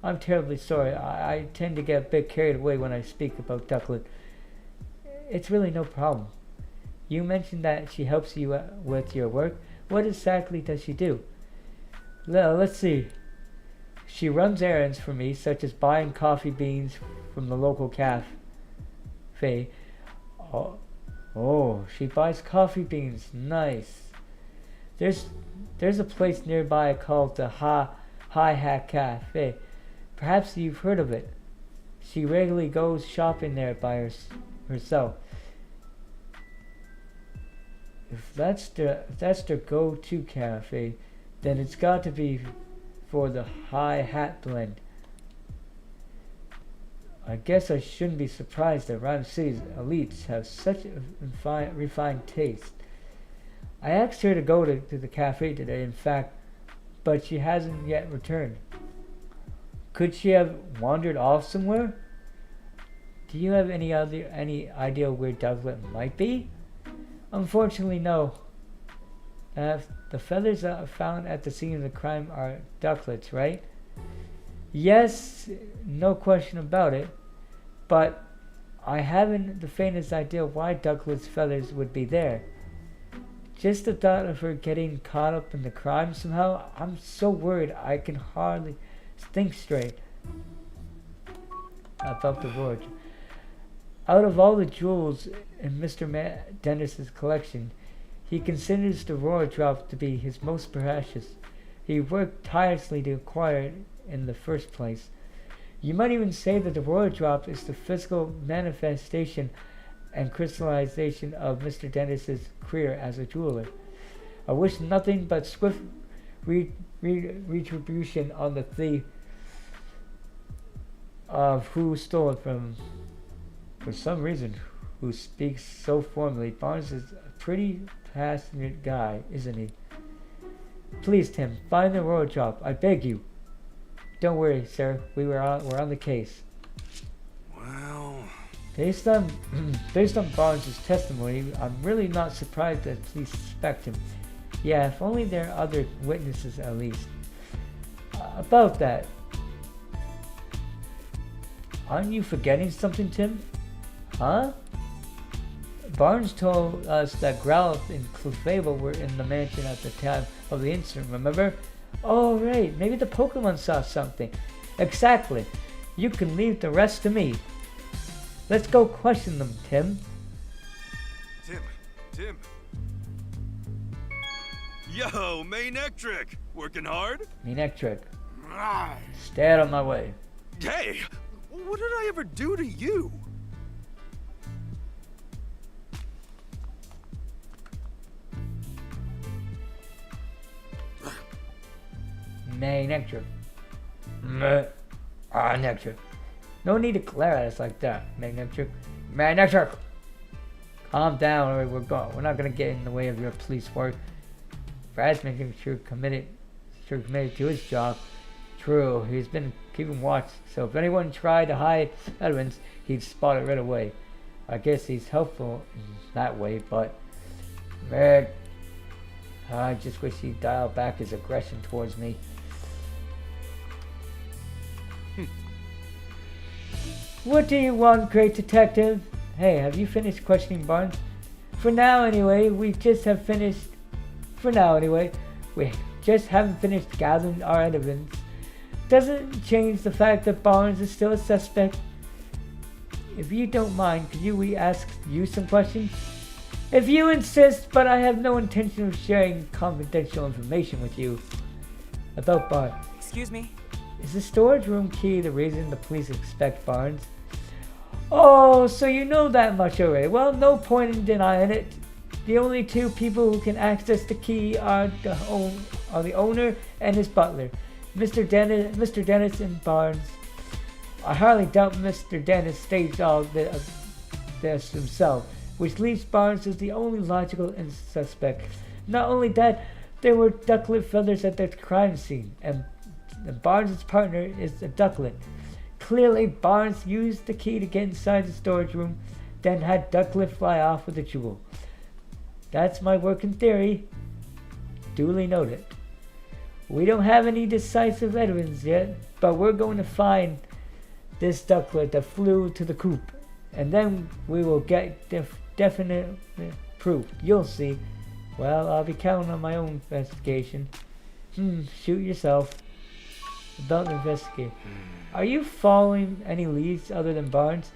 I'm terribly sorry. I tend to get a bit carried away when I speak about Ducklet. It's really no problem. You mentioned that she helps you with your work. What exactly does she do? Well, let's see. She runs errands for me, such as buying coffee beans from the local cafe. Oh, she buys coffee beans. Nice. There's a place nearby called the Hi Hat Cafe. Perhaps you've heard of it. She regularly goes shopping there by herself. If that's their go-to cafe, then it's got to be for the High Hat blend. I guess I shouldn't be surprised that Rhyme City's elites have such a refined taste. I asked her to go to the cafe today, in fact, but she hasn't yet returned. Could she have wandered off somewhere? Do you have any idea where Ducklet might be? Unfortunately, no. The feathers found at the scene of the crime are Ducklet's, right? Yes, no question about it. But I haven't the faintest idea why Ducklet's feathers would be there. Just the thought of her getting caught up in the crime somehow, I'm so worried I can hardly think straight about the wardrobe. Out of all the jewels in Mr. Dennis's collection, he considers the Aurora drop to be his most precious. He worked tirelessly to acquire it in the first place. You might even say that the Aurora drop is the physical manifestation and crystallization of Mr. Dennis's career as a jeweler. I wish nothing but swift retribution on the thief of who stole it from. For some reason, who speaks so formally. Barnes is a pretty passionate guy, isn't he? Please, Tim, find the Aurora drop. I beg you. Don't worry, sir. We're on the case. Well, based on Barnes' testimony, I'm really not surprised that police suspect him. Yeah, if only there are other witnesses at least. About that, aren't you forgetting something, Tim? Huh? Barnes told us that Growlithe and Clefable were in the mansion at the time of the incident, remember? Oh, right. Maybe the Pokemon saw something. Exactly. You can leave the rest to me. Let's go question them, Tim. Tim. Yo, Manectric! Working hard? Manectric. Stay out of my way. Hey! What did I ever do to you? Manectric. Manectric. No need to glare at us like that, Manectric. Manectric! Calm down or we're not gonna get in the way of your police work. Brad's making sure committed to his job. True, he's been keeping watch, so if anyone tried to hide evidence, he'd spot it right away. I guess he's helpful in that way, but man, I just wish he'd dial back his aggression towards me. What do you want, great detective? Hey, have you finished questioning Barnes? For now, anyway, we just haven't finished gathering our evidence. Doesn't change the fact that Barnes is still a suspect. If you don't mind, could we ask you some questions? If you insist, but I have no intention of sharing confidential information with you. About Barnes. Excuse me? Is the storage room key the reason the police expect Barnes? Oh, so you know that much already. Well, no point in denying it. The only two people who can access the key are the owner and his butler, Mr. Dennis and Barnes. I hardly doubt Mr. Dennis staged all this himself, which leaves Barnes as the only logical suspect. Not only that, there were ducklet feathers at the crime scene, and Barnes' partner is a ducklet. Clearly, Barnes used the key to get inside the storage room, then had ducklet fly off with the jewel. That's my working theory. Duly noted. We don't have any decisive evidence yet, but we're going to find this ducklet that flew to the coop, and then we will get definite proof. You'll see. Well, I'll be counting on my own investigation. Shoot yourself. Adult investigate. Are you following any leads other than Barnes?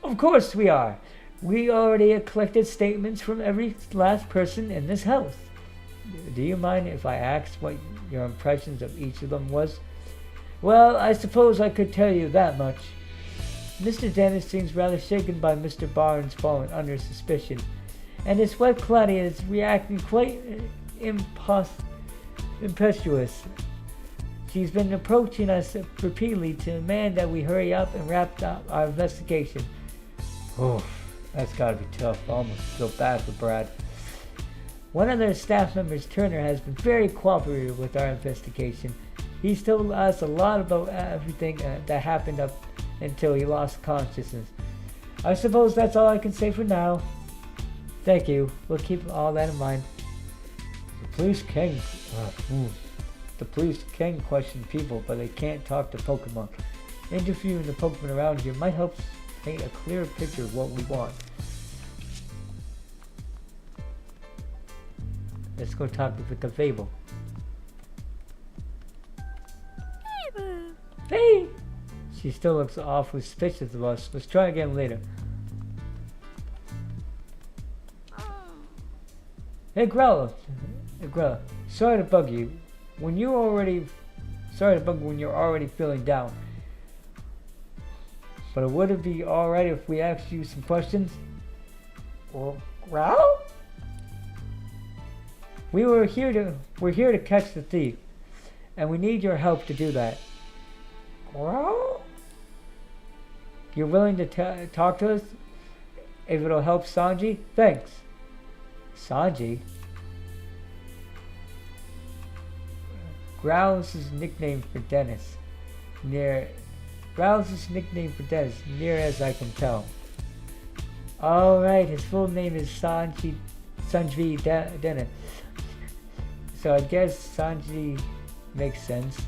Of course we are. We already collected statements from every last person in this house. Do you mind if I asked what your impressions of each of them was? Well, I suppose I could tell you that much. Mr. Dennis seems rather shaken by Mr. Barnes falling under suspicion, and his wife Claudia is reacting quite impetuous. She's been approaching us repeatedly to demand that we hurry up and wrap up our investigation. Oh, that's gotta be tough. I almost feel bad for Brad. One of their staff members, Turner, has been very cooperative with our investigation. He's told us a lot about everything that happened up until he lost consciousness. I suppose that's all I can say for now. Thank you. We'll keep all that in mind. The police can question people, but they can't talk to Pokemon. Interviewing the Pokemon around here might help paint a clearer picture of what we want. Let's go talk to the Fable. Hey! She still looks awfully suspicious of us. Let's try again later. Hey, Growler. Sorry to bug you. When you're already feeling down. But would it be alright if we asked you some questions? Well, Growl? We're here to catch the thief, and we need your help to do that. Growl? You're willing to talk to us? If it'll help Sanji? Thanks. Sanji? Growl's nickname for Dennis. Near as I can tell. Alright, his full name is Sanji Dennis. So I guess Sanji makes sense.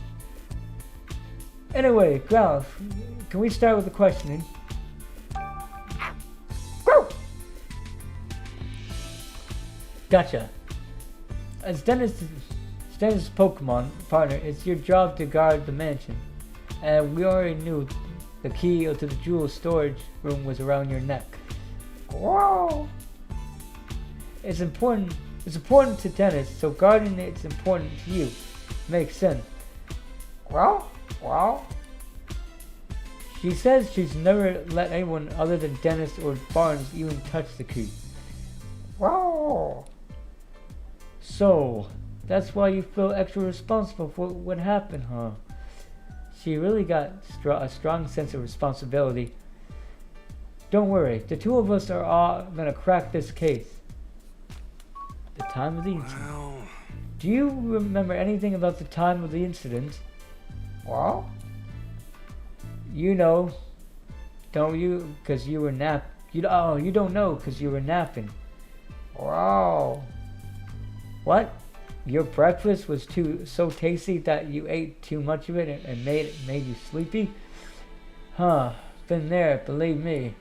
Anyway, Growl, can we start with the questioning? Gotcha. As Dennis' Pokemon partner, it's your job to guard the mansion. And we already knew the key to the jewel storage room was around your neck. Wow. It's important to Dennis, so guarding it's important to you. Makes sense. Wow. She says she's never let anyone other than Dennis or Barnes even touch the key. Wow. So, that's why you feel extra responsible for what happened, huh? She really got a strong sense of responsibility. Don't worry, the two of us are all gonna crack this case. The time of the incident. Well... Do you remember anything about the time of the incident? Well? You know, don't you? Because you were you don't know because you were napping. Wow. What? Your breakfast was so tasty that you ate too much of it and made you sleepy? Huh, been there, believe me.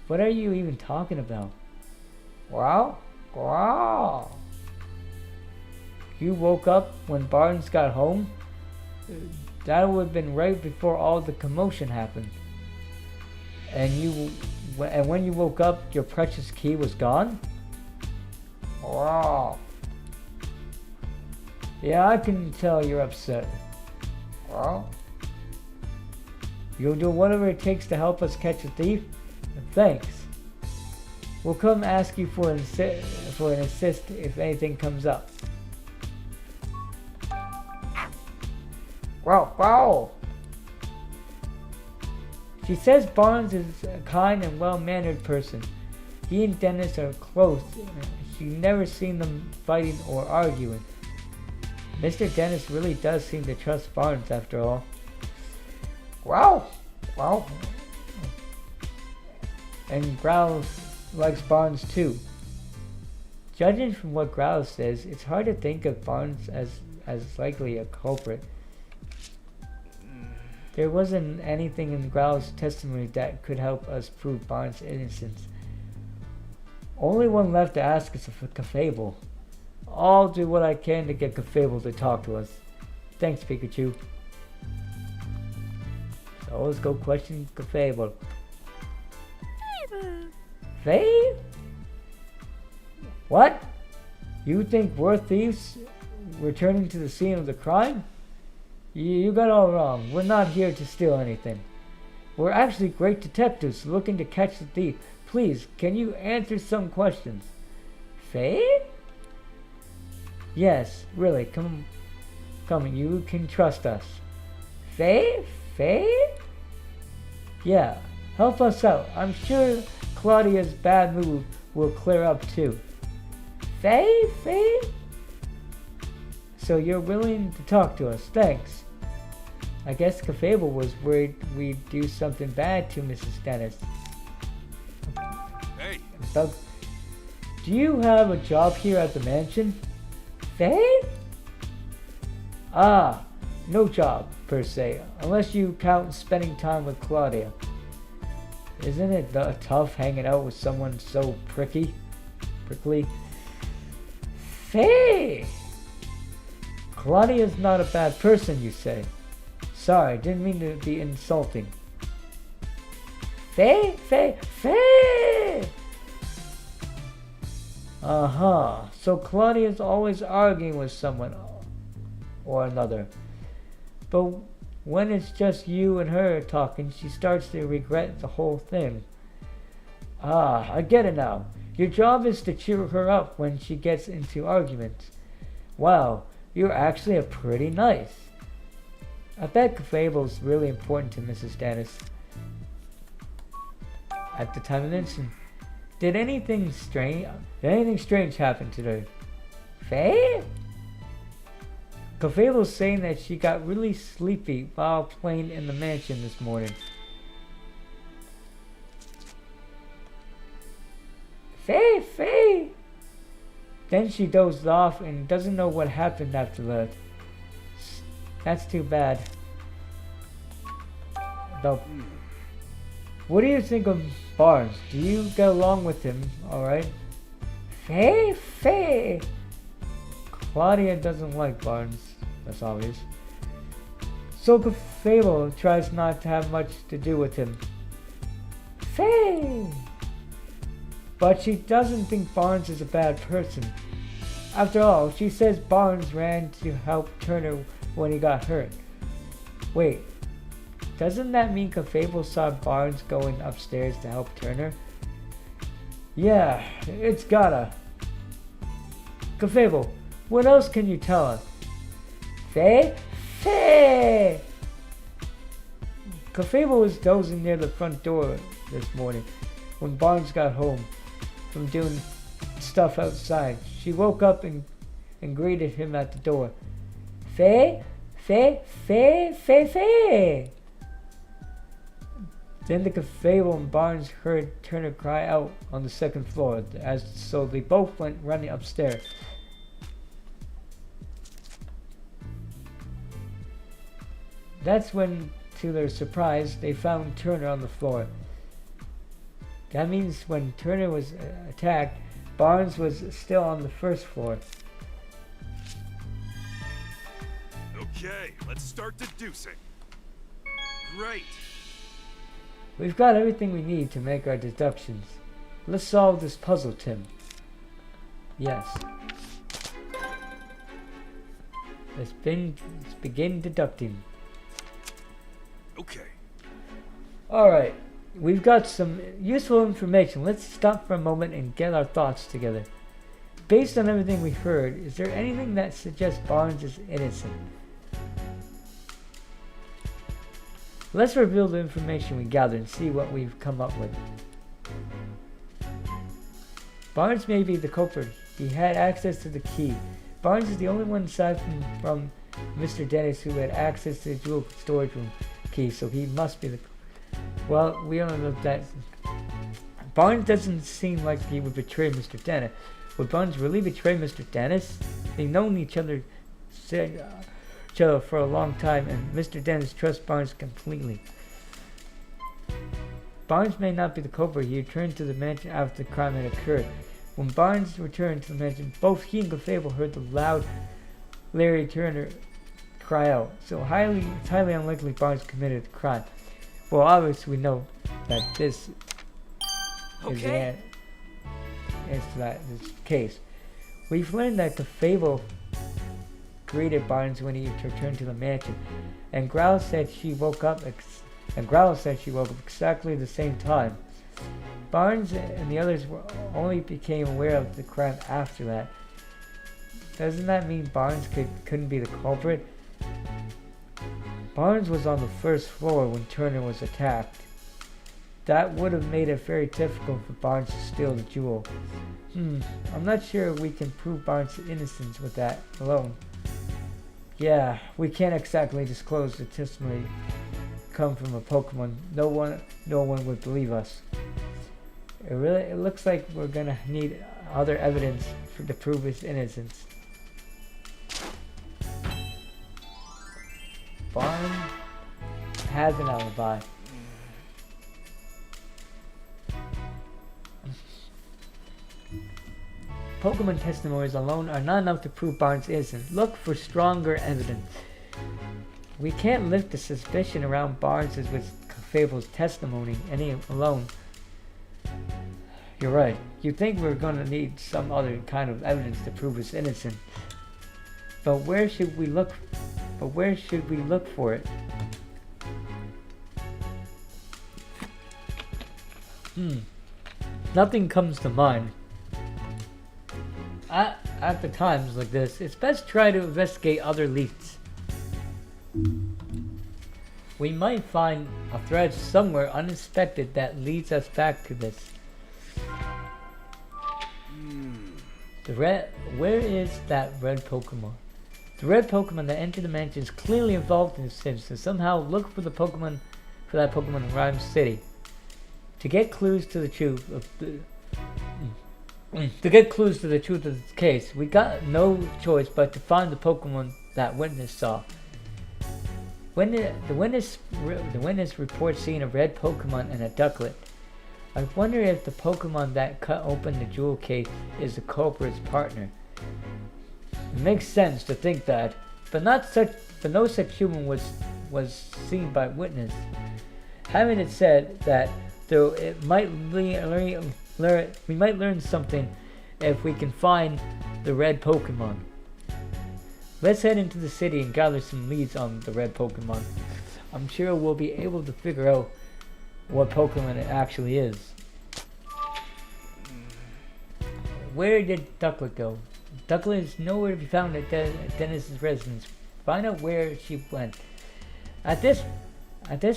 What are you even talking about? Wow. You woke up when Barnes got home? That would have been right before all the commotion happened. And when you woke up, your precious key was gone? Wow. Yeah, I can tell you're upset. Well, you'll do whatever it takes to help us catch a thief? Thanks. We'll come ask you for an assist if anything comes up. Wow. She says Barnes is a kind and well-mannered person. He and Dennis are close. She's never seen them fighting or arguing. Mr. Dennis really does seem to trust Barnes after all. Wow. And Growl likes Barnes too. Judging from what Growl says, it's hard to think of Barnes as likely a culprit. There wasn't anything in Growl's testimony that could help us prove Barnes' innocence. Only one left to ask is Cafable. I'll do what I can to get Cafable to talk to us. Thanks, Pikachu. So let's go question Cafable. Faye? What? You think we're thieves returning to the scene of the crime? You got it all wrong. We're not here to steal anything. We're actually great detectives looking to catch the thief. Please, can you answer some questions? Faye? Yes, really, come, you can trust us. Faye? Yeah, help us out. I'm sure Claudia's bad mood will clear up too. Faye? So you're willing to talk to us, thanks. I guess Cafable was worried we'd do something bad to Mrs. Dennis. Hey! Do you have a job here at the mansion? Faye? No job, per se, unless you count spending time with Claudia. Isn't it tough hanging out with someone so prickly? Faye! Claudia's not a bad person, you say. Sorry, didn't mean to be insulting. Faye! So Claudia's always arguing with someone or another. But when it's just you and her talking, she starts to regret the whole thing. I get it now. Your job is to cheer her up when she gets into arguments. Wow, you're actually a pretty nice. I bet Cafable's really important to Mrs. Dennis. At the time of the incident, did anything strange happen today? Faye? Cafable's saying that she got really sleepy while playing in the mansion this morning. Faye! Then she dozed off and doesn't know what happened after that. That's too bad. Though, what do you think of Barnes? Do you get along with him, alright? Faye! Claudia doesn't like Barnes, that's obvious. So Cafable tries not to have much to do with him. Faye! But she doesn't think Barnes is a bad person. After all, she says Barnes ran to help Turner when he got hurt. Wait, doesn't that mean Cafable saw Barnes going upstairs to help Turner? Yeah, it's gotta. Cafable, what else can you tell us? Faye? Cafable was dozing near the front door this morning when Barnes got home from doing stuff outside. She woke up and greeted him at the door. Faye? Then the Cafable and Barnes heard Turner cry out on the second floor, so they both went running upstairs. That's when, to their surprise, they found Turner on the floor. That means when Turner was attacked, Barnes was still on the first floor. Okay, let's start deducing. Great. We've got everything we need to make our deductions. Let's solve this puzzle, Tim. Yes. Let's begin deducting. Okay. Alright, we've got some useful information. Let's stop for a moment and get our thoughts together. Based on everything we heard, is there anything that suggests Barnes is innocent? Let's reveal the information we gathered and see what we've come up with. Barnes may be the culprit. He had access to the key. Barnes is the only one aside from Mr. Dennis who had access to the jewel storage room key, so he must be the... Well, we don't know if that... Barnes doesn't seem like he would betray Mr. Dennis. Would Barnes really betray Mr. Dennis? They've known each other for a long time, and Mr. Dennis trusts Barnes completely. Barnes may not be the culprit. He returned to the mansion after the crime had occurred. When Barnes returned to the mansion, both he and Clefable heard the loud Larry Turner cry out. So it's highly unlikely Barnes committed the crime. Well, obviously we know that this is the answer to this case. We've learned that Clefable greeted Barnes when he returned to the mansion, and Growl said she woke up exactly the same time. Barnes and the others only became aware of the crime after that. Doesn't that mean Barnes couldn't be the culprit? Barnes was on the first floor when Turner was attacked. That would have made it very difficult for Barnes to steal the jewel. I'm not sure we can prove Barnes' innocence with that alone. Yeah, we can't exactly disclose the testimony come from a Pokemon. No one would believe us. It looks like we're gonna need other evidence to prove his innocence. Barnes has an alibi. Pokemon testimonies alone are not enough to prove Barnes innocent. Look for stronger evidence. We can't lift the suspicion around Barnes with Clefable's testimony alone. You're right. You think we're gonna need some other kind of evidence to prove his innocent. But where should we look for it? Nothing comes to mind. At the times like this, it's best to try to investigate other leads. We might find a thread somewhere unexpected that leads us back to this. Where is that red Pokemon? The red Pokemon that entered the mansion is clearly involved in this, so somehow look for that Pokemon in Rhyme City. To get clues to the truth of this case, we got no choice but to find the Pokemon that witness saw. When the witness reports seeing a red Pokemon and a Ducklet. I wonder if the Pokemon that cut open the jewel case is the culprit's partner. It makes sense to think that, but no such human was seen by witness. Having it said that, though, we might learn something if we can find the red Pokemon. Let's head into the city and gather some leads on the red Pokemon. I'm sure we'll be able to figure out what Pokemon it actually is. Where did Ducklet go? Ducklet is nowhere to be found at Dennis's residence. Find out where she went. At this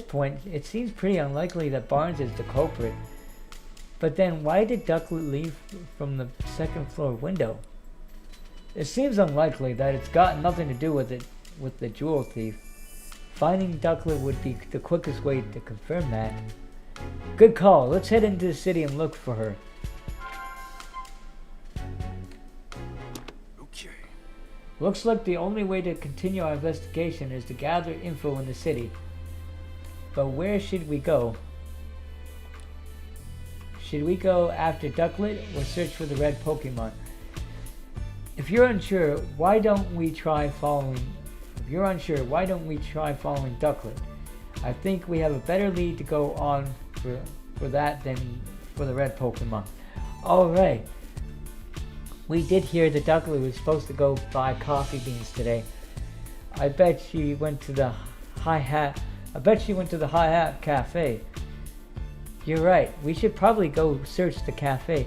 point, it seems pretty unlikely that Barnes is the culprit. But then why did Ducklet leave from the second floor window? It seems unlikely that it's got nothing to do with the jewel thief. Finding Ducklet would be the quickest way to confirm that. Good call. Let's head into the city and look for her. Okay. Looks like the only way to continue our investigation is to gather info in the city. But where should we go? Should we go after Ducklet or search for the red Pokemon? If you're unsure, why don't we try following Ducklet? I think we have a better lead to go on for that than for the red Pokemon. Alright. We did hear that Ducklet was supposed to go buy coffee beans today. I bet she went to the Hi-Hat Cafe. You're right. We should probably go search the cafe.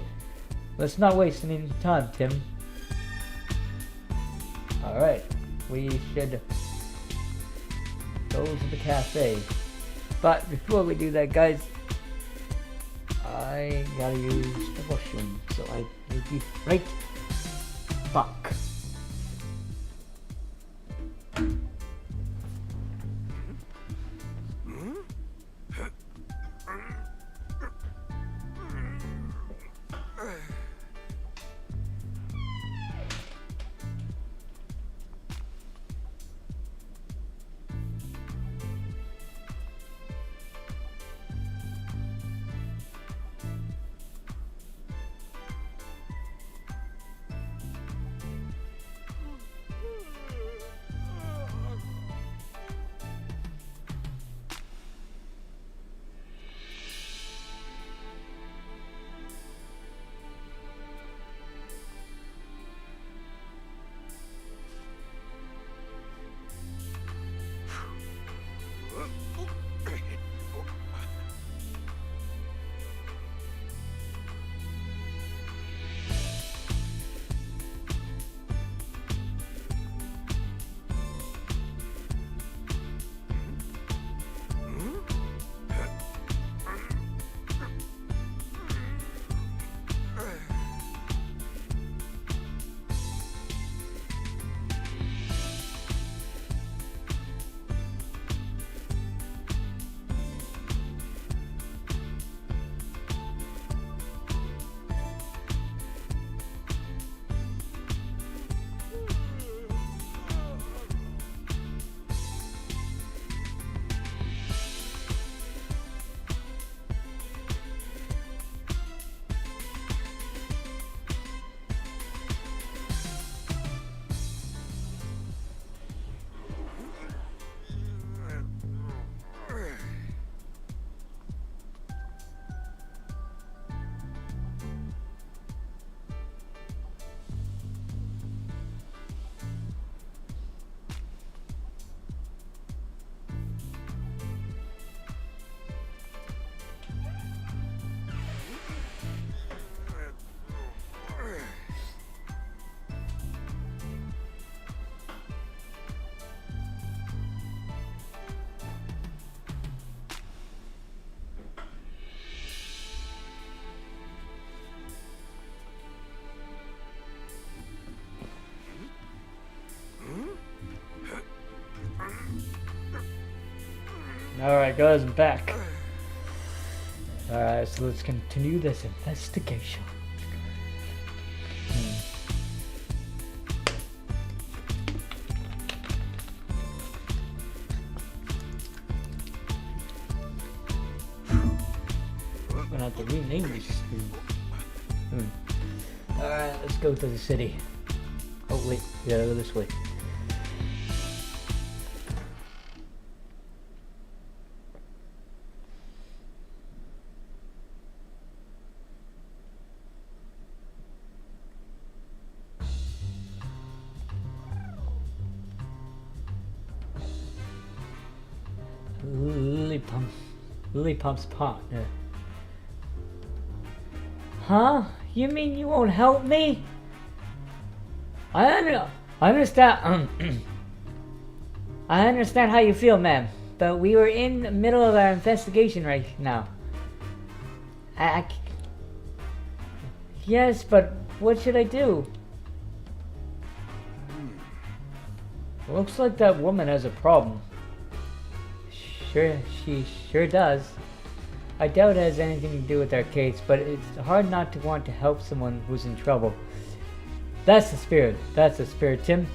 Let's not waste any time, Tim. Alright. We should go to the cafe. But before we do that, guys, I gotta use the washroom, so I will be right back. Alright guys, I'm back. Alright, so let's continue this investigation. I'm gonna have to rename this. Alright, let's go to the city. Oh wait, we gotta go this way. Lily Pump's partner. Huh? You mean you won't help me? I understand. I understand how you feel, ma'am. But we were in the middle of our investigation right now. Yes, but what should I do? Looks like that woman has a problem. She sure does. I doubt it has anything to do with our case, but it's hard not to want to help someone who's in trouble. That's the spirit. That's the spirit, Tim.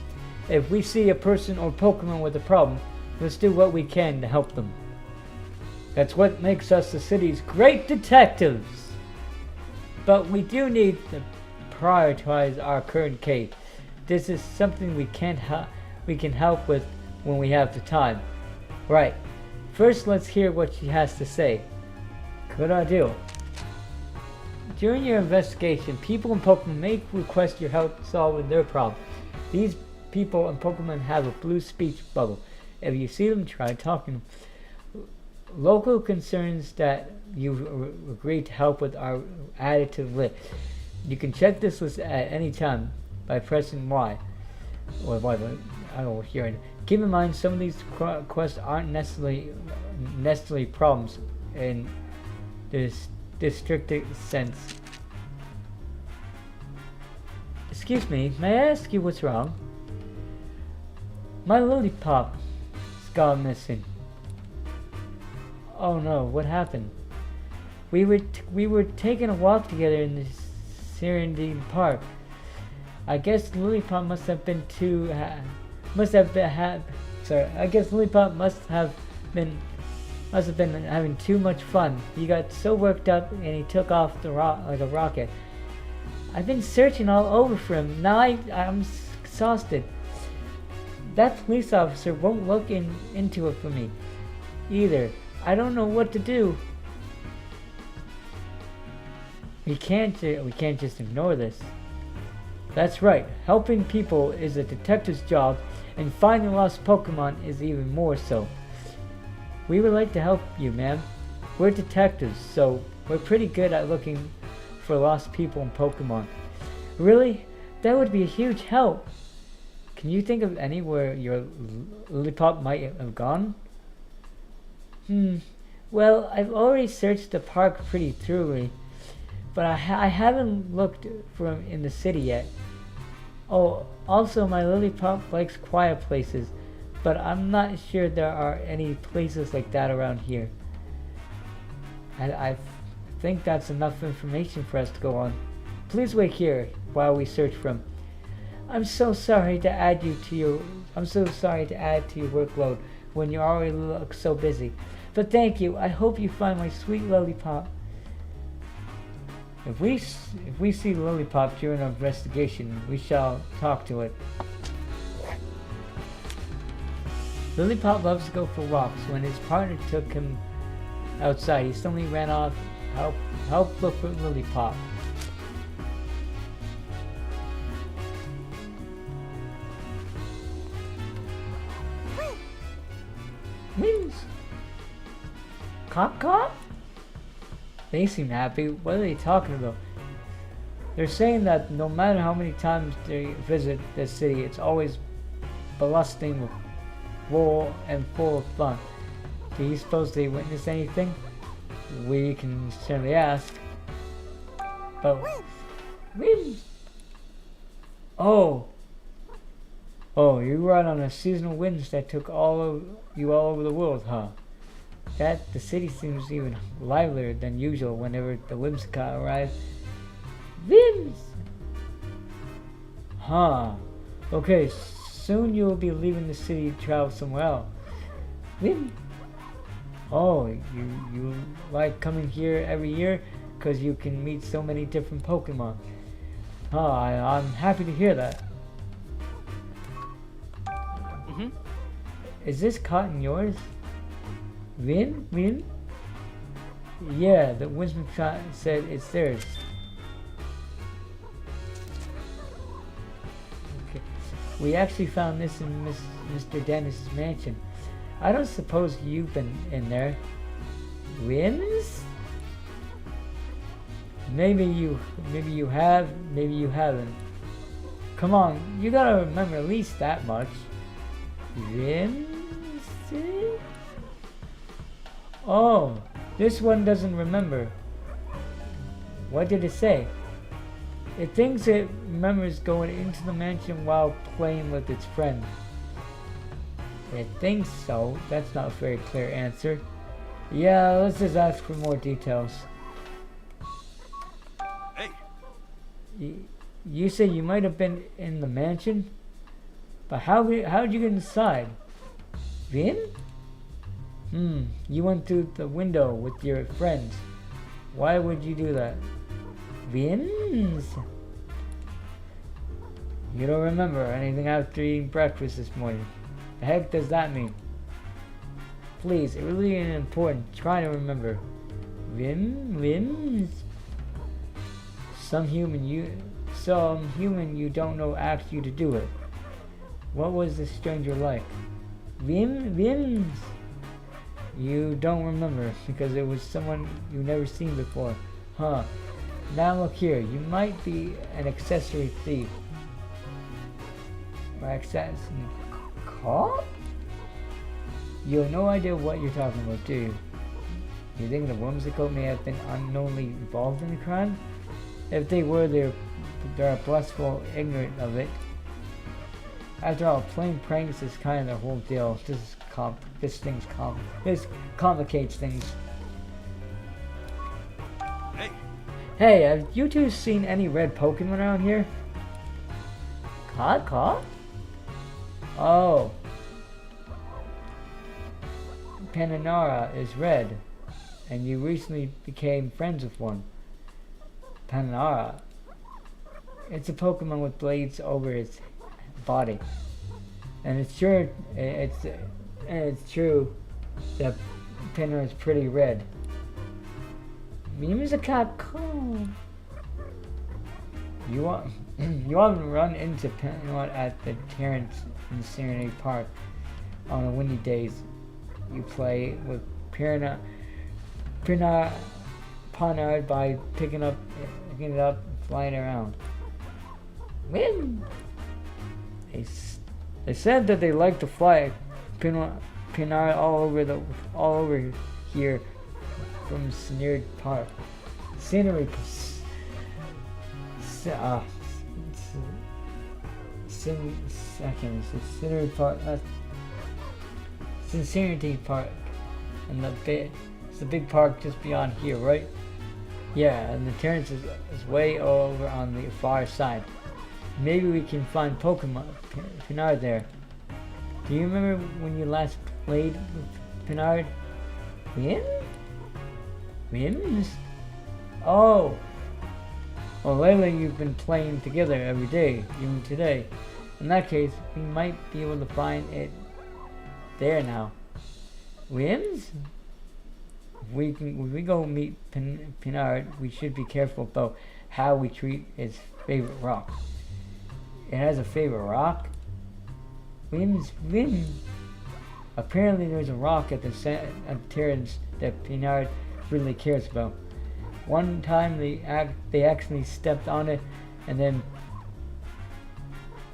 If we see a person or Pokemon with a problem, let's do what we can to help them. That's what makes us the city's great detectives. But we do need to prioritize our current case. This is something we can help with when we have the time. Right. First, let's hear what she has to say. Good idea. During your investigation, people and Pokemon may request your help solving their problem. These people and Pokemon have a blue speech bubble. If you see them, try talking. Local concerns that you've agreed to help with are added to the list. You can check this list at any time by pressing Y. Or Y, I don't hear it. Keep in mind, some of these quests aren't necessarily problems in this strictest sense. Excuse me, may I ask you what's wrong? My lollipop's gone missing. Oh no, what happened? We were taking a walk together in the Serendine Park. I guess Lollipop must have been I guess Lollipop must have been having too much fun. He got so worked up and he took off like a rocket. I've been searching all over for him. Now I'm exhausted. That police officer won't look into it for me either. I don't know what to do. We can't just ignore this. That's right. Helping people is a detective's job, and finding lost Pokemon is even more so. We would like to help you, ma'am. We're detectives, so we're pretty good at looking for lost people and Pokemon. Really? That would be a huge help. Can you think of anywhere your Lollipop might have gone? Well, I've already searched the park pretty thoroughly, but I haven't looked for him in the city yet. Oh, also my Lollipop likes quiet places, but I'm not sure there are any places like that around here. I think that's enough information for us to go on. Please wait here while we search for him. I'm so sorry to add to your workload when you already look so busy. But thank you. I hope you find my sweet Lollipop. If we see Lollipop during our investigation, we shall talk to it. Lollipop loves to go for walks. When his partner took him outside, he suddenly ran off. Help look for Lollipop. Wings. Cop? They seem happy. What are they talking about? They're saying that no matter how many times they visit the city, it's always bustling, full of fun. Do you suppose they witnessed anything? We can certainly ask. But Oh, you ride on a seasonal winds that took all over the world, huh? The city seems even livelier than usual whenever the Whimsicott arrive. Whims! Huh. Okay, soon you will be leaving the city to travel somewhere else. Whim! Oh, you like coming here every year because you can meet so many different Pokemon. Huh, I'm happy to hear that. Is this cotton yours? Win? Yeah, the Whimsicott said it's theirs. Okay. We actually found this in Mr. Dennis's mansion. I don't suppose you've been in there. Wins? Maybe you have, maybe you haven't. Come on, you gotta remember at least that much. Wins? Oh, this one doesn't remember. What did it say? It thinks it remembers going into the mansion while playing with its friend. It thinks so. That's not a very clear answer. Yeah, let's just ask for more details. Hey! You said you might have been in the mansion? But how'd you get inside? Vin? You went through the window with your friends. Why would you do that? Vins? You don't remember anything after eating breakfast this morning. The heck does that mean? Please, it really isn't important. Try to remember. Vins? Some human you don't know asked you to do it. What was the stranger like? Vins? You don't remember because it was someone you've never seen before. Huh. Now look here, you might be an accessory thief. Or accessory cop? You have no idea what you're talking about, do you? You think the Whimsical may have been unknowingly involved in the crime? If they were, they're blissful ignorant of it. After all, playing pranks is kind of the whole deal. This complicates things. Hey, Hey, have you two seen any red Pokemon around here? Caw? Oh. Pananara is red, and you recently became friends with one. Pananara. It's a Pokemon with blades over its body, and it's true that Pananara is pretty red. Whimsical. You often run into Pananara at the Terrence in Serenade Park on the windy days. You play with Panard by picking it up and flying around. Win! They said that they like to fly Panard all over here from Serenade Park. Scenery Sincerity Park, and it's the big park just beyond here, right? Yeah, and the Terrence is way over on the far side. Maybe we can find Pokemon Panard there. Do you remember when you last played with Panard? Whims? Oh! Well, lately you've been playing together every day, even today. In that case, we might be able to find it there now. Whims? If we go meet Panard, we should be careful about how we treat his favorite rock. It has a favorite rock? Whims? Apparently there's a rock at the Terrence that Panard really cares about. One time they accidentally stepped on it, and then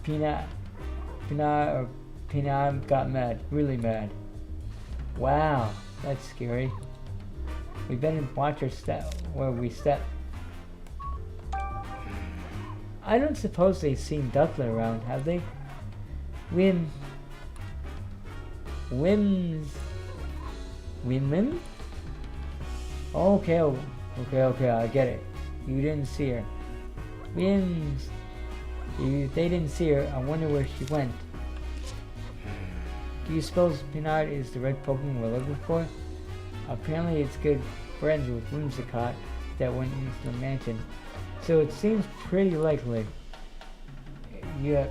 Panard got mad, really mad. Wow, that's scary. We better watch our step where we step. I don't suppose they've seen Ducklet around, have they? Whims? Women? Okay, I get it. You didn't see her. Whims. If they didn't see her, I wonder where she went. Do you suppose Panard is the red Pokemon we're looking for? Apparently it's good friends with Whimsicott that went into the mansion, so it seems pretty likely. Yeah,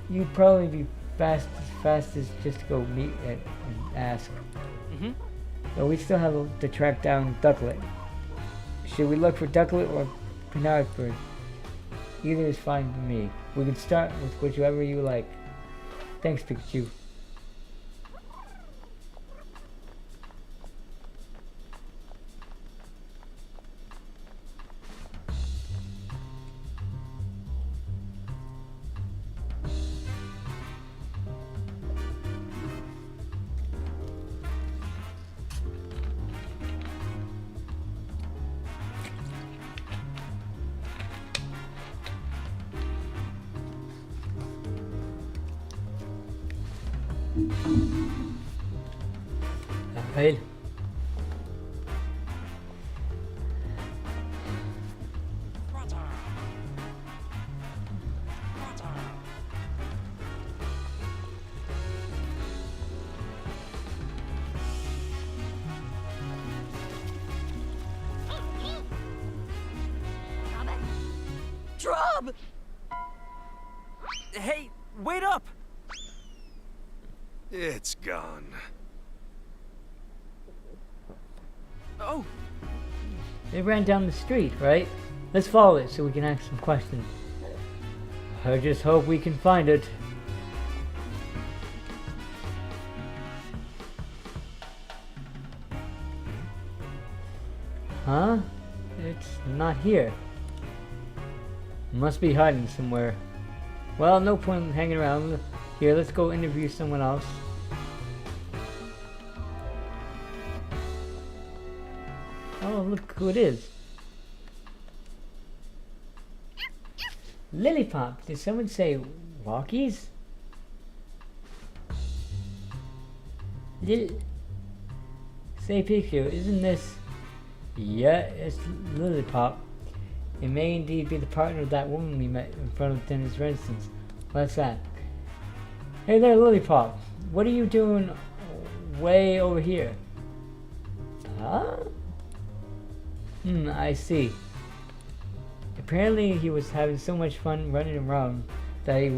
you'd probably be fastest just to go meet it and ask. But we still have to track down Ducklet. Should we look for Ducklet or Panard first? Either is fine with me. We can start with whichever you like. Thanks, Pikachu. Alright. Drob! Hey, wait up! It's gone. Oh, They ran down the street, right? Let's follow it so we can ask some questions. I just hope we can find it. Huh? It's not here. Must be hiding somewhere. Well, no point in hanging around here. Let's go interview someone else. Oh, look who it is. Lillipop. Did someone say walkies? Say Pikachu, isn't this... Yeah, it's Lillipop. It may indeed be the partner of that woman we met in front of Dennis' residence. What's that? Hey there, Lillipop. What are you doing way over here? Huh? I see. Apparently he was having so much fun running around that he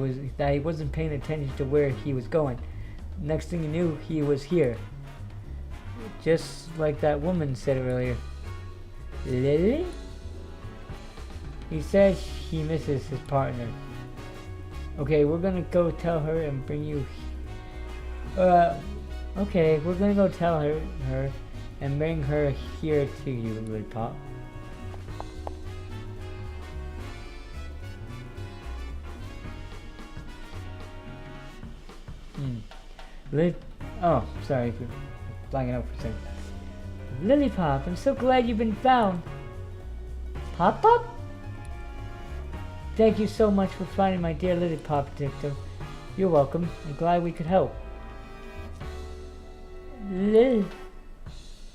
wasn't paying attention to where he was going. Next thing you knew, he was here. Just like that woman said earlier. Lily? He says he misses his partner. Okay, we're gonna go tell her and bring you... okay, we're gonna go tell her and bring her here to you, Lillipop. Oh, sorry for flying out for a second. Lillipop, I'm so glad you've been found. Pop Pop? Thank you so much for finding my dear Lillipop, Detective. You're welcome. I'm glad we could help. Lil,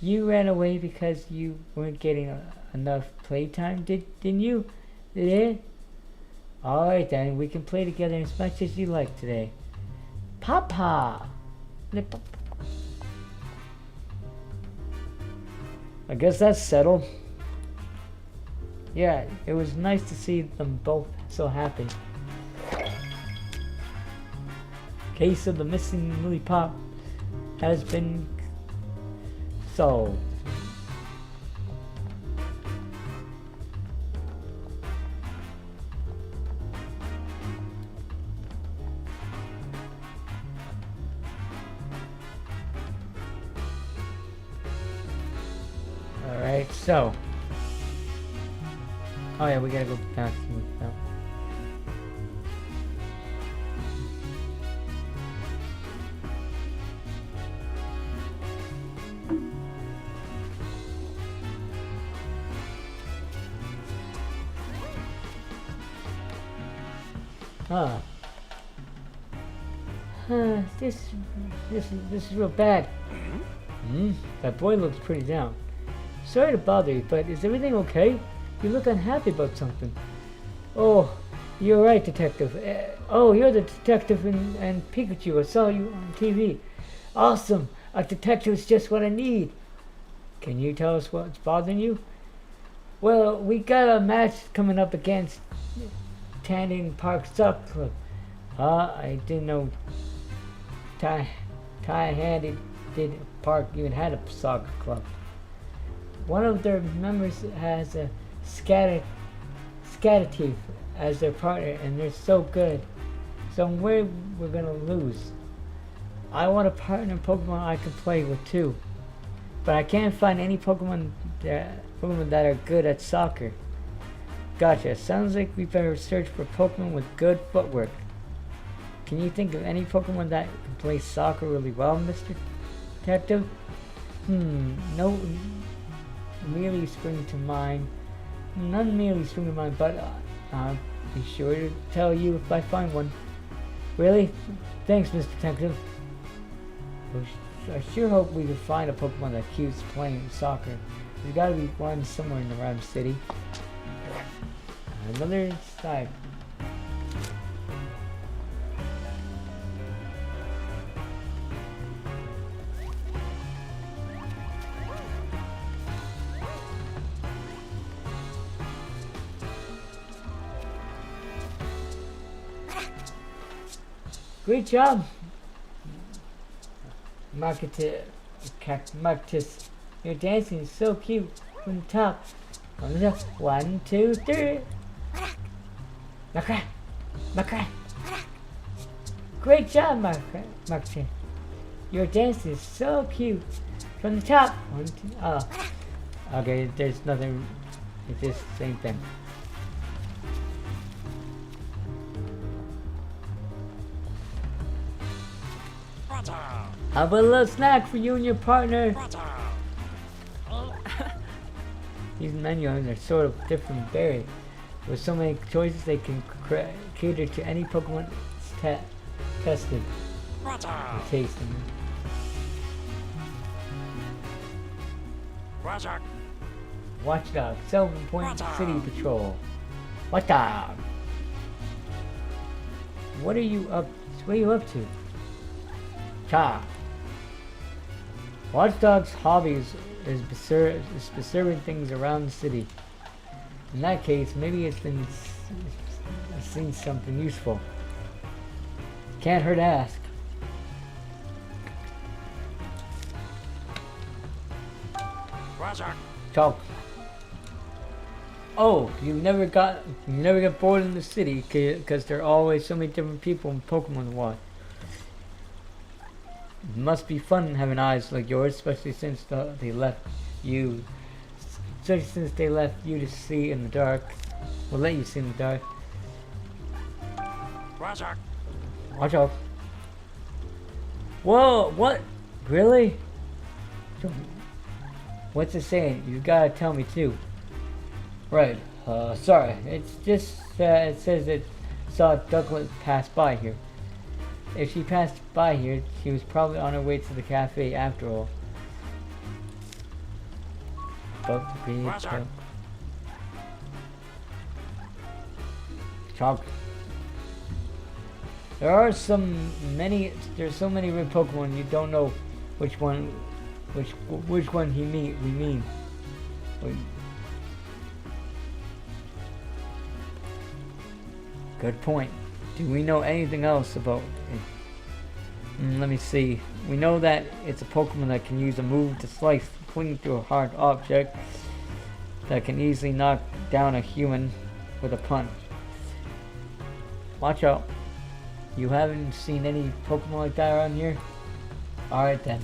you ran away because you weren't getting enough playtime, didn't you? Lil? Alright then, we can play together as much as you like today. Papa! I guess that's settled. Yeah, it was nice to see them both so happy. Case of the missing Lillipop has been solved. Alright, so. Oh yeah, we gotta go back to the... This is real bad. That boy looks pretty down. Sorry to bother you, but is everything okay? You look unhappy about something. Oh, you're right, Detective. Oh, you're the detective and Pikachu. I saw you on TV. Awesome. A detective is just what I need. Can you tell us what's bothering you? Well, we got a match coming up against Tanning Park Soccer Club. I didn't know Ty-Handed Park even had a soccer club. One of their members has a Scatterteeth as their partner, and they're so good. So I'm worried we're gonna lose. I want a partner Pokemon I can play with too, but I can't find any Pokemon that are good at soccer. Gotcha. Sounds like we better search for Pokemon with good footwork. Can you think of any Pokemon that can play soccer really well, Mr. Detective? No really spring to mind. None really spring to mind, but I'll be sure to tell you if I find one. Really? Thanks, Mr. Detective. I sure hope we can find a Pokemon that keeps playing soccer. There's gotta be one somewhere in the Rhyme City. Another side. Great job, Marcus. Your dancing is so cute from the top. 1, 2, 3. Macra. Great job, Marcus. Your dancing is so cute from the top. 1, 2. Oh, okay. There's nothing. It's just the same thing. How about a little snack for you and your partner? These menu items are sort of different and varied. With so many choices, they can cater to any Pokemon tested. Tasting. Watchdog, Self-Appointed City Patrol. Watchdog. What are you up to? Cha. Watchdog's hobbies is disturbing things around the city. In that case, maybe it's seen something useful. Can't hurt to ask. Talk. Oh, you never get bored in the city because there are always so many different people in Pokemon to watch. It must be fun having eyes like yours, especially since they left you to see in the dark. Well, let you see in the dark. Watch out. Whoa, what? Really? What's it saying? You gotta tell me too. Right, sorry. It's just, it says it saw Ducklet pass by here. If she passed by here, she was probably on her way to the cafe after all. Chalk. There's so many red Pokemon you don't know which one we mean. Good point. Do we know anything else about it? Let me see. We know that it's a Pokemon that can use a move to slice cling to a hard object, that can easily knock down a human with a punch. Watch out. You haven't seen any Pokemon like that around here? Alright then.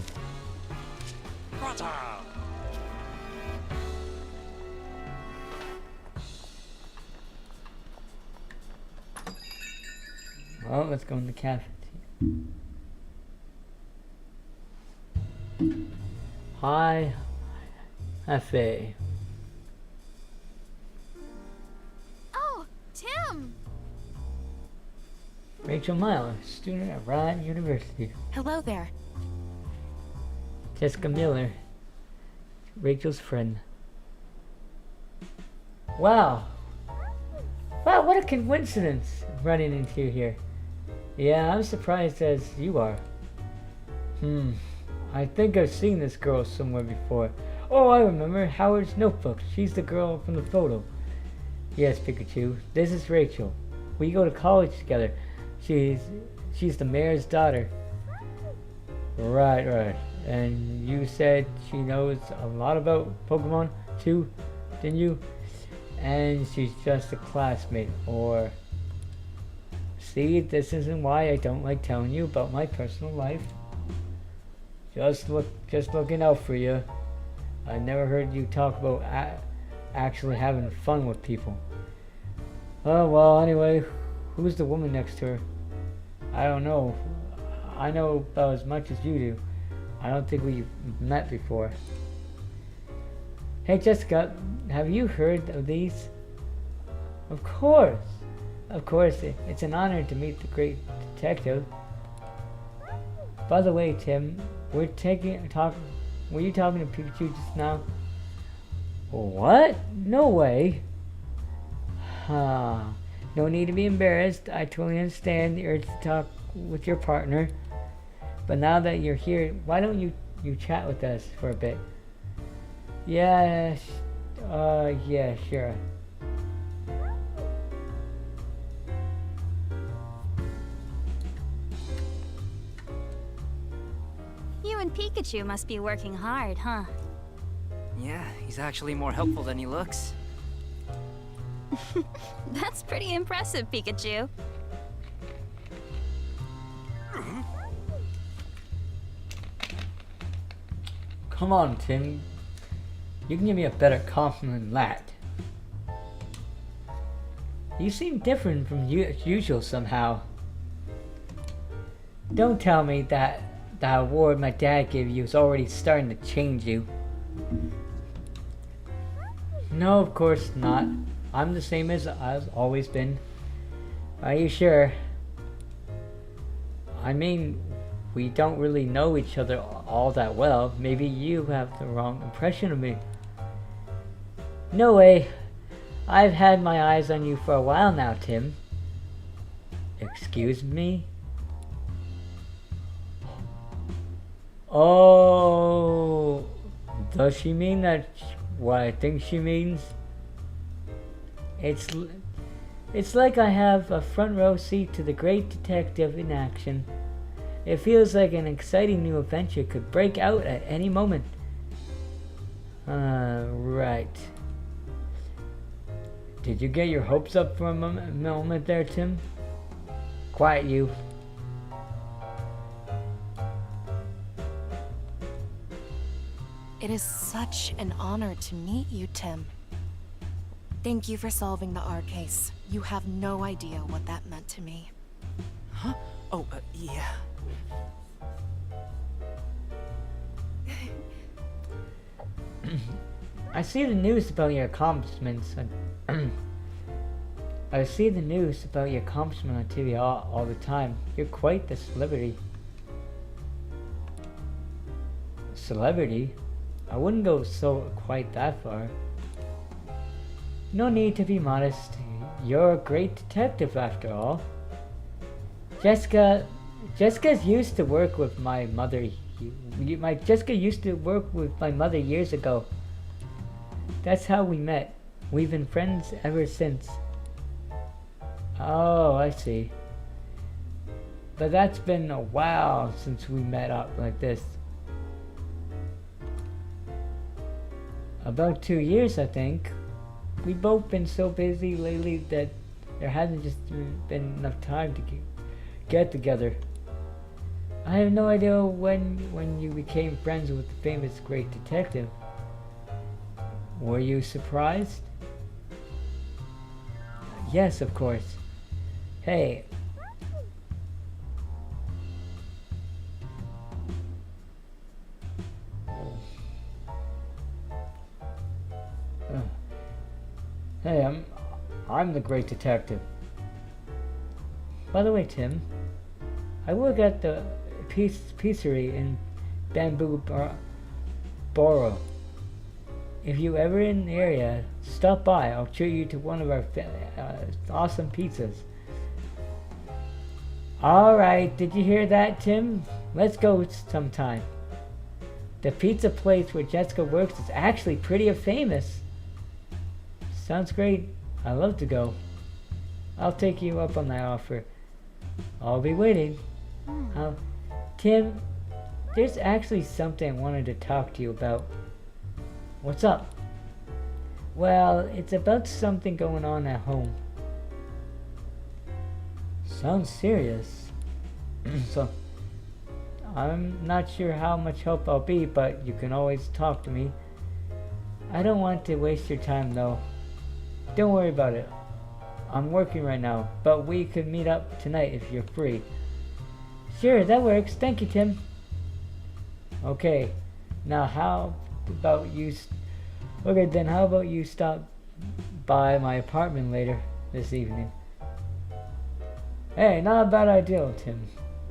Well, let's go in the cafe. Hi, cafe. Oh, Tim! Rachel Miller, student at Ryan University. Hello there. Jessica Miller, Rachel's friend. Wow. Wow, what a coincidence running into you here. Yeah, I'm surprised as you are. I think I've seen this girl somewhere before. Oh, I remember. Howard's notebook. She's the girl from the photo. Yes, Pikachu. This is Rachel. We go to college together. She's the mayor's daughter. Right. And you said she knows a lot about Pokemon too, didn't you? And she's just a classmate, or... See, this isn't why I don't like telling you about my personal life. Just looking out for you. I never heard you talk about actually having fun with people. Oh, well, anyway, who's the woman next to her? I don't know. I know about as much as you do. I don't think we've met before. Hey, Jessica, have you heard of these? Of course. It's an honor to meet the great detective. By the way, Tim, were you talking to Pikachu just now? What? No way. No need to be embarrassed. I totally understand the urge to talk with your partner. But now that you're here, why don't you chat with us for a bit? Yeah, sure. You and Pikachu must be working hard, huh? Yeah, he's actually more helpful than he looks. That's pretty impressive, Pikachu. Come on, Tim. You can give me a better compliment than that. You seem different from usual somehow. Don't tell me that the award my dad gave you is already starting to change you. No, of course not. I'm the same as I've always been. Are you sure? I mean, we don't really know each other all that well. Maybe you have the wrong impression of me. No way. I've had my eyes on you for a while now, Tim. Excuse me? Oh, does she mean that what I think she means? It's like I have a front row seat to the great detective in action. It feels like an exciting new adventure could break out at any moment. Right. Did you get your hopes up for a moment there, Tim? Quiet, you. It is such an honor to meet you, Tim. Thank you for solving the R case. You have no idea what that meant to me. Huh? Oh, yeah. I see the news about your accomplishments. I see the news about your accomplishment on TV all the time. You're quite the celebrity. Celebrity? I wouldn't go quite that far. No need to be modest. You're a great detective after all. Jessica's used to work with my mother. Jessica used to work with my mother years ago. That's how we met. We've been friends ever since. Oh, I see. But that's been a while since we met up like this. About 2 years, I think. We've both been so busy lately that there hasn't just been enough time to get together. I have no idea when you became friends with the famous great detective. Were you surprised? Yes, of course. Hey. Hey, I'm the great detective. By the way, Tim, I work at the pizzeria in Bamboo Borough. If you ever in the area, stop by. I'll treat you to one of our awesome pizzas. Alright, did you hear that, Tim? Let's go sometime. The pizza place where Jessica works is actually pretty famous. Sounds great. I'd love to go. I'll take you up on that offer. I'll be waiting. Tim, there's actually something I wanted to talk to you about. What's up? Well, it's about something going on at home. Sounds serious. So, I'm not sure how much help I'll be, but you can always talk to me. I don't want to waste your time though. Don't worry about it. I'm working right now, but we could meet up tonight if you're free. Sure, that works. Thank you, Tim. Okay, now how about you... Okay, then how about you stop by my apartment later this evening? Hey, not a bad idea, Tim.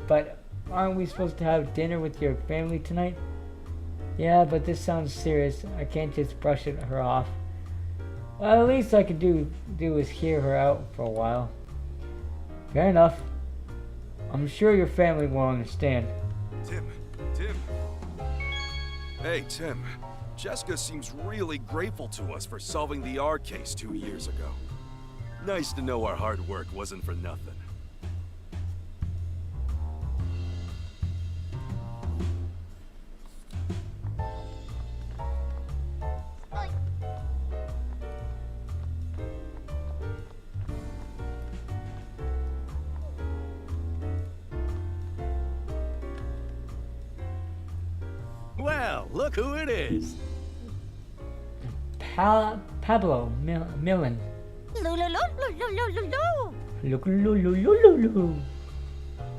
But aren't we supposed to have dinner with your family tonight? Yeah, but this sounds serious. I can't just brush her off. Well, at least I could do is hear her out for a while. Fair enough. I'm sure your family will understand. Tim. Hey, Tim. Jessica seems really grateful to us for solving the R case 2 years ago. Nice to know our hard work wasn't for nothing. Well, look who it is. Pablo Millen.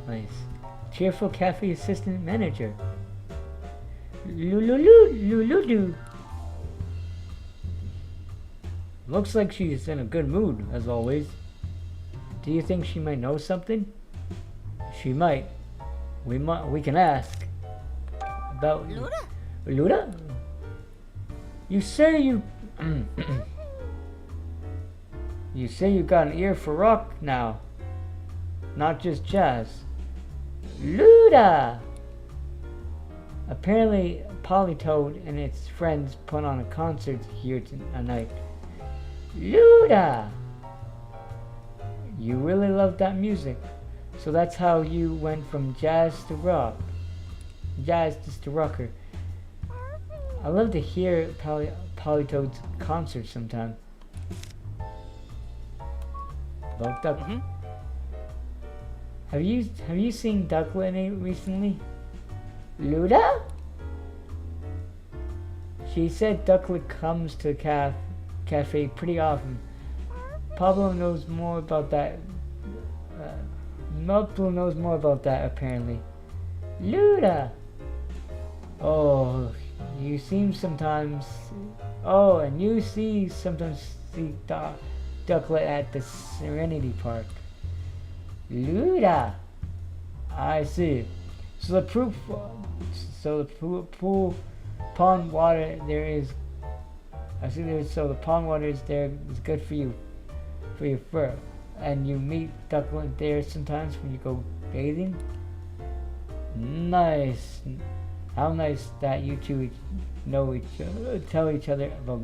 Nice. Cheerful cafe assistant manager. Looks like she's in a good mood, as always. Do you think she might know something? She might. We can ask. About Luda? Luda? You say you... You say you got an ear for rock now. Not just jazz. Luda! Apparently, Polytoad and its friends put on a concert here tonight. Luda! You really love that music. So that's how you went from jazz to rock. Jazz to rocker. I love to hear Polytoad's concert sometime. Look, Duck. Have you seen Ducklet recently? Luda? She said Ducklet comes to cafe pretty often. Pablo knows more about that. Pablo knows more about that apparently. Luda. Oh, you seem sometimes. Oh, and you sometimes see Ducklet at the Serenity Park. Luda. I see. So the pool pond water there is. I see there. So the pond water is there is good for you, for your fur, and you meet Ducklet there sometimes when you go bathing. Nice. How nice that you two tell each other about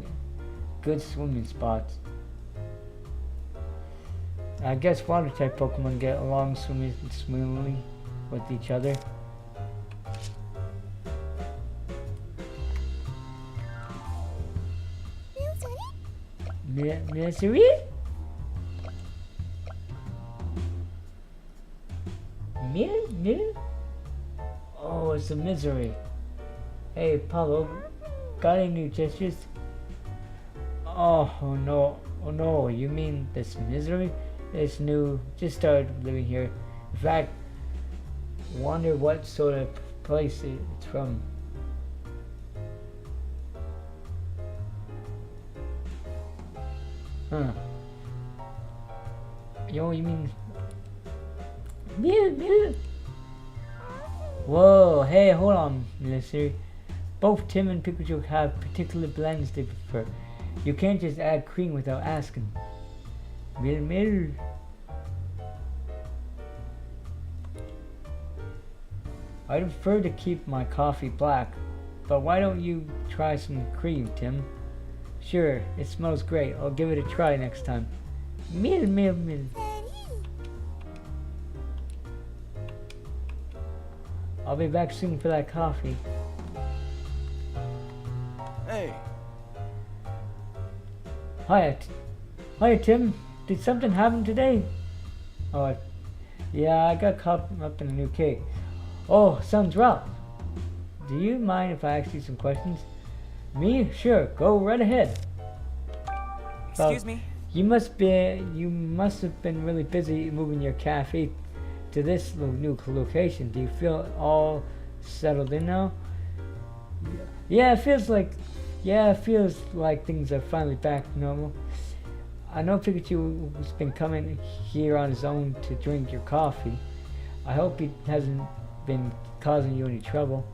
good swimming spots. I guess water type Pokemon get along smoothly with each other. Misery? Oh, it's a misery. Hey, Paulo, got any new gestures? Oh no, you mean this misery? It's new, just started living here. In fact, wonder what sort of place it's from. Huh. Yo, you mean... Whoa, hey, hold on, Mister. Both Tim and Pikachu have particular blends they prefer. You can't just add cream without asking. Mil. I prefer to keep my coffee black, but why don't you try some cream, Tim? Sure, it smells great. I'll give it a try next time. Mil. I'll be back soon for that coffee. Hey. Hiya, Tim. Did something happen today? Oh, yeah, I got caught up in a new cake. Oh, something's rough. Do you mind if I ask you some questions? Me? Sure, go right ahead. Excuse me? You must have been really busy moving your cafe to this new location. Do you feel all settled in now? Yeah, it feels like things are finally back to normal. I know Pikachu has been coming here on his own to drink your coffee. I hope he hasn't been causing you any trouble.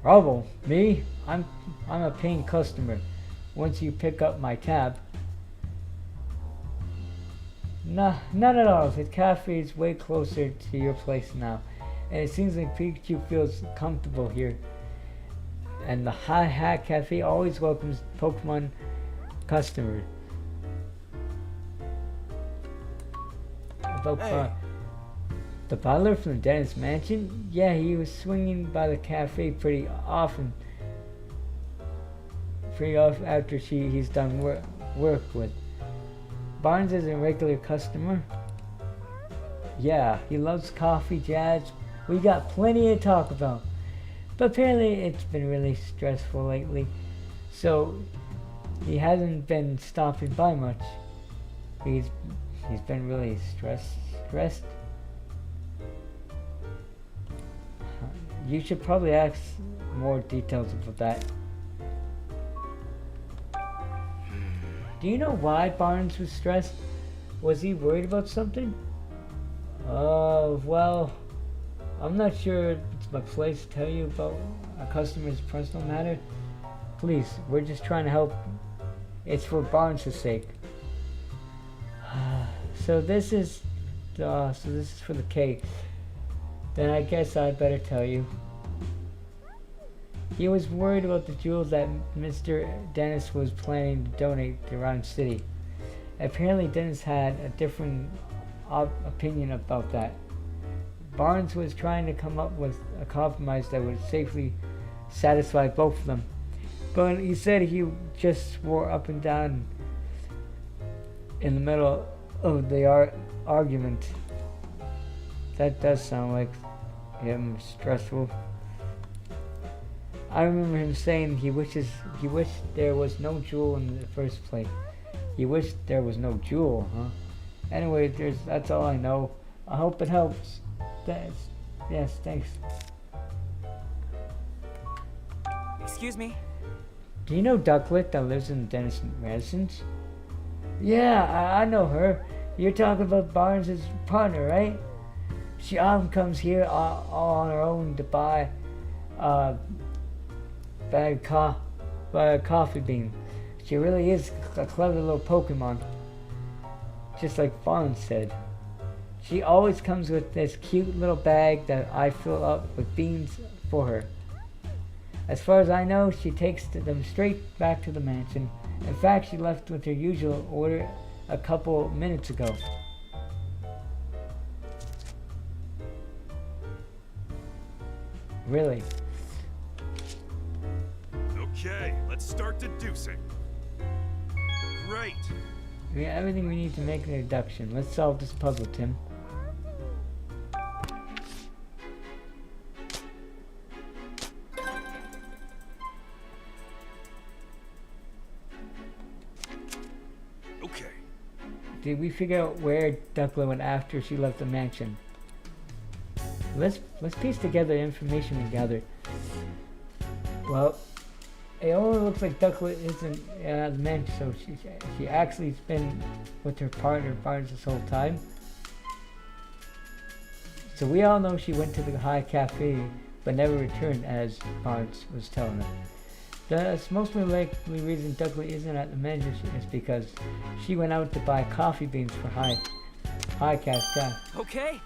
Trouble? Me? I'm a paying customer. Once you pick up my tab. Nah, not at all. The cafe is way closer to your place now. And it seems like Pikachu feels comfortable here. And the High Hat Cafe always welcomes Pokemon customers. About the butler from the dentist mansion? Yeah, he was swinging by the cafe pretty often. After he's done work with. Barnes is a regular customer. Yeah, he loves coffee, jazz. We got plenty to talk about. But apparently it's been really stressful lately. So he hasn't been stopping by much. He's been really stressed. You should probably ask more details about that. Do you know why Barnes was stressed? Was he worried about something? Well, I'm not sure it's my place to tell you about a customer's personal matter. Please, we're just trying to help. It's for Barnes' sake. So this is for the cake. Then I guess I'd better tell you. He was worried about the jewels that Mr. Dennis was planning to donate to Rhyme City. Apparently Dennis had a different opinion about that. Barnes was trying to come up with a compromise that would safely satisfy both of them. But he said he just swore up and down in the middle of the argument. That does sound like him stressful. I remember him saying he wished there was no jewel in the first place. He wished there was no jewel, huh? Anyway, that's all I know. I hope it helps. Yes, thanks. Excuse me? Do you know Ducklet that lives in Dennis Madison's? Yeah, I know her. You're talking about Barnes' partner, right? She often comes here all on her own to buy a bag of coffee bean. She really is a clever little Pokemon. Just like Barnes said. She always comes with this cute little bag that I fill up with beans for her. As far as I know, she takes them straight back to the mansion. In fact, she left with her usual order a couple minutes ago. Really? Okay, let's start deducing. Great. We have everything we need to make an deduction. Let's solve this puzzle, Tim. Okay. Did we figure out where Ducklet went after she left the mansion? Let's piece together the information we gathered. Well, it only looks like Ducklet isn't at the mansion, so she actually's been with her partner Barnes this whole time. So we all know she went to the high cafe, but never returned, as Barnes was telling her. The most likely reason Ducklet isn't at the mansion is because she went out to buy coffee beans for High Cafe. Okay.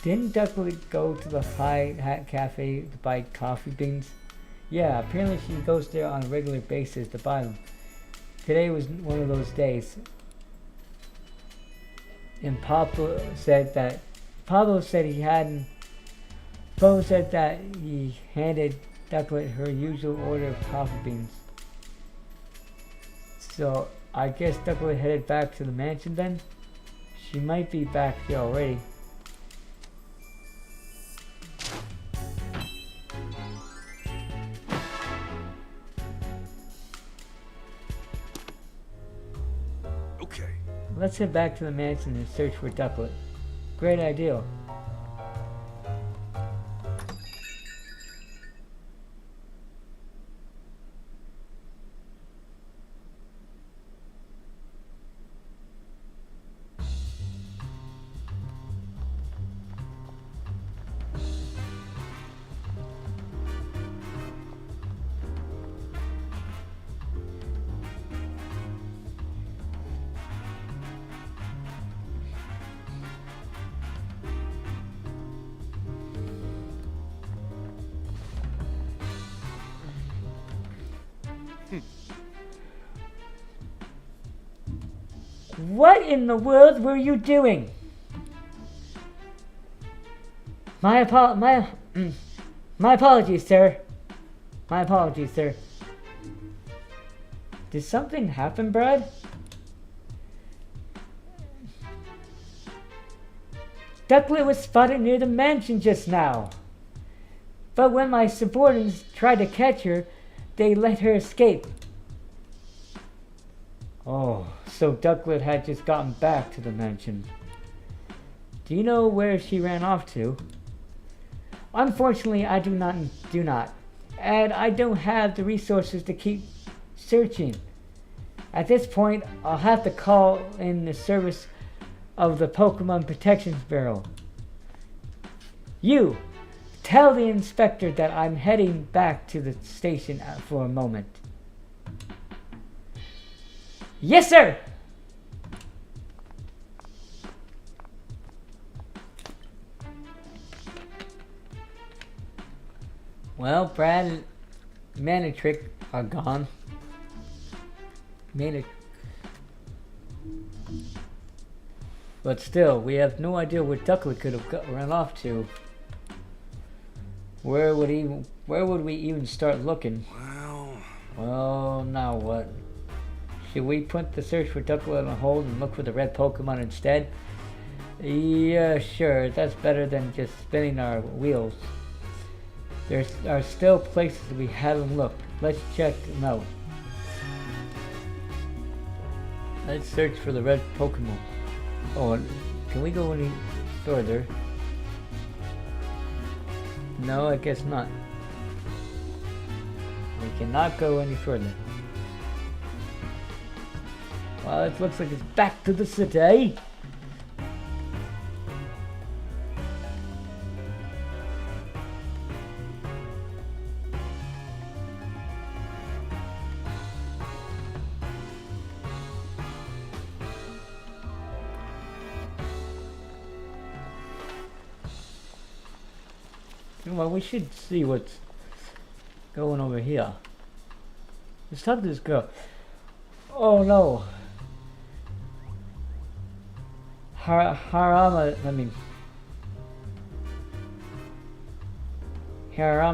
Didn't Ducklet go to the High Hat Cafe to buy coffee beans? Yeah, apparently she goes there on a regular basis to buy them. Today was one of those days. And Pablo said that he handed Ducklet her usual order of coffee beans. So I guess Ducklet headed back to the mansion then? She might be back here already. Let's head back to the mansion and search for Ducklet. Great idea. What in the world were you doing? My apologies, sir. My apologies, sir. Did something happen, Brad? Ducklet was spotted near the mansion just now. But when my subordinates tried to catch her, they let her escape. Oh, so Ducklet had just gotten back to the mansion. Do you know where she ran off to? Unfortunately, I do not. And I don't have the resources to keep searching. At this point, I'll have to call in the service of the Pokemon Protection Bureau. You, tell the inspector that I'm heading back to the station for a moment. Yes, sir! Well, Brad and Manitrick are gone. But still, we have no idea where Ducklet could have run off to. Where would we even start looking? Well, now what? Should we put the search for Ducklet on hold and look for the red Pokemon instead? Yeah, sure. That's better than just spinning our wheels. There are still places we haven't looked. Let's check them out. Let's search for the red Pokemon. Oh, can we go any further? No, I guess not. We cannot go any further. Well, it looks like it's back to the city. Well, we should see what's going over here. Let's talk to this girl. Oh no. Harama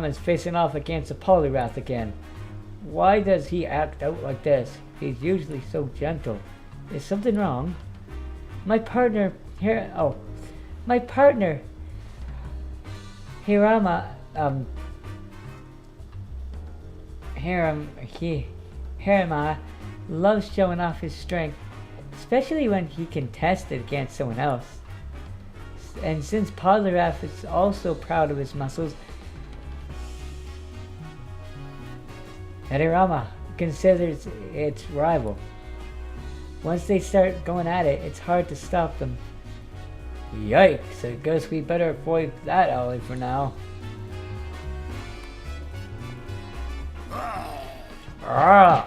is facing off against a Poliwrath again. Why does he act out like this? He's usually so gentle. Is something wrong? My partner Harama loves showing off his strength, especially when he can test it against someone else. And since Poliwrath is also proud of his muscles, Harama considers its rival. Once they start going at it, it's hard to stop them. Yikes, I guess we better avoid that alley for now. A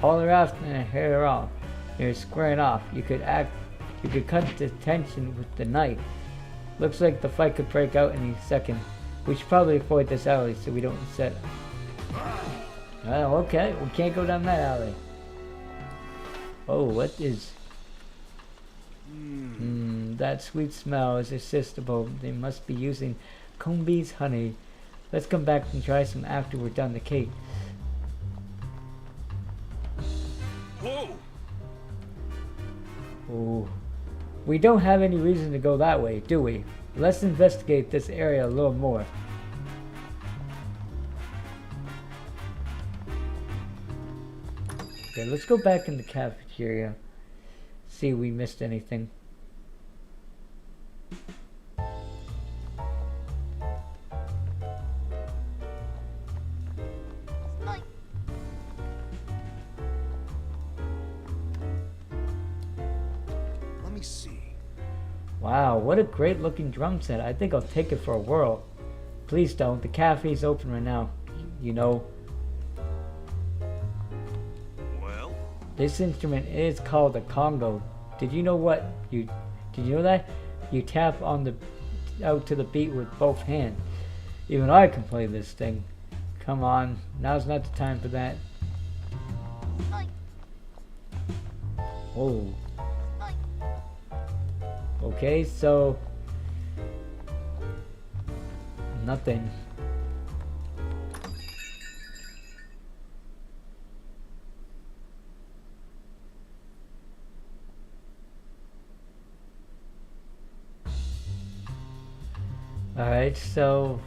Poliwrath and a Harama. You're squaring off. You could cut the tension with the knife. Looks like the fight could break out any second. We should probably avoid this alley so we don't set. Oh, okay. We can't go down that alley. Oh, what is... that sweet smell is irresistible. They must be using Combee's honey. Let's come back and try some after we're done the cake. Whoa! Oh. We don't have any reason to go that way, do we? Let's investigate this area a little more. Okay, let's go back in the cafeteria. See if we missed anything. Let me see. Wow, what a great looking drum set. I think I'll take it for a whirl. Please don't. The cafe's open right now. You know. Well? This instrument is called a Congo. Did you know that? You tap on the out to the beat with both hands. Even I can play this thing. Come on, now's not the time for that. Oh. Okay, so nothing. Alright, so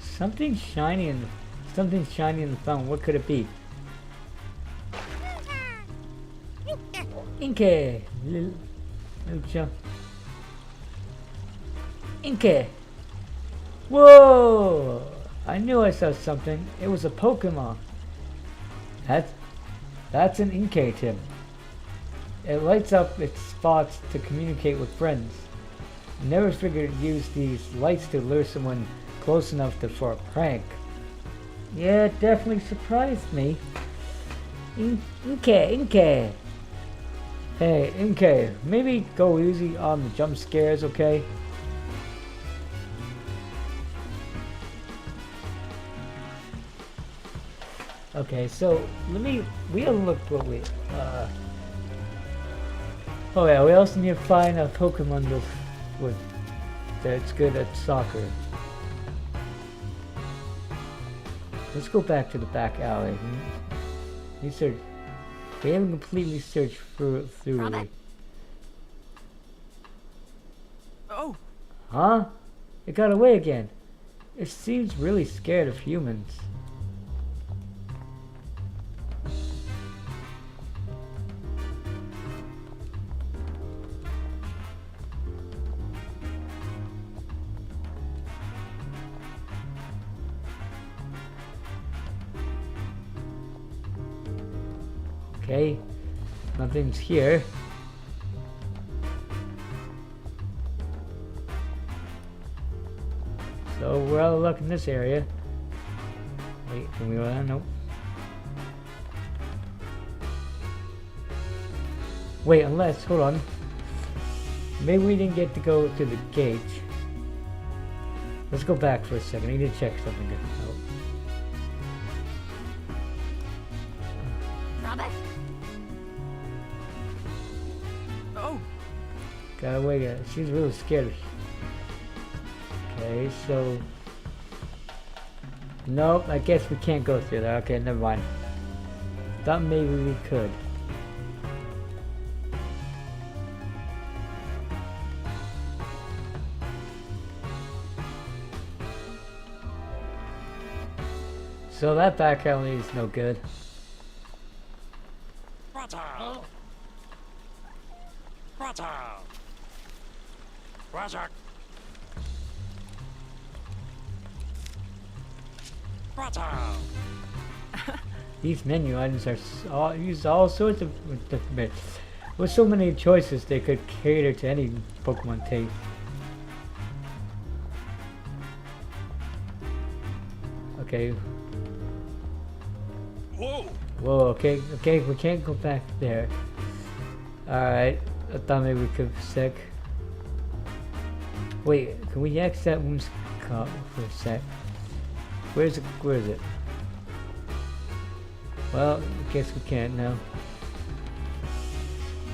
something shiny in the phone. What could it be? Inke, Lucha. Inkay. Whoa! I knew I saw something. It was a Pokemon. That's an Inkay, Tim. It lights up its spots to communicate with friends. Never figured to use these lights to lure someone close enough for a prank. Yeah, it definitely surprised me. Inkay. Hey, Inkay, maybe go easy on the jump scares, okay? Okay, so we gotta look what we, oh yeah, we also need to find a Pokemon that's good at soccer. Let's go back to the back alley. We haven't completely searched through it. Oh! Huh? It got away again. It seems really scared of humans. Okay, nothing's here. So we're out of luck in this area. Wait, can we go down? Nope. Wait, unless, hold on. Maybe we didn't get to go to the gate. Let's go back for a second. I need to check something good. Oh. Oh! Got away. She's really scared. Okay, so nope. I guess we can't go through there. Okay, never mind. Thought maybe we could. So that back alley is no good. Prologue. Prologue. Prologue. These menu items are use all sorts of different. With so many choices, they could cater to any Pokemon taste. Okay. Whoa! Whoa. Okay. Okay. We can't go back there. All right. I thought maybe we could sec. Wait. Can we X that one's cup for a sec? Where is it? Well, I guess we can't now.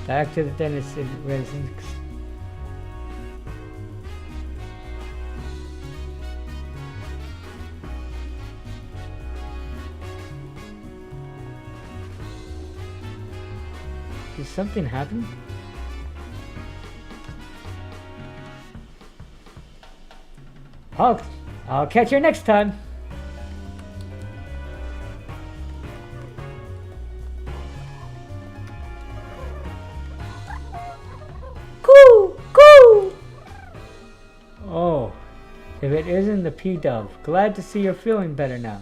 Back to the dentist residence. Did something happen? I'll catch you next time. Oh, if it isn't the P-Dove, glad to see you're feeling better now.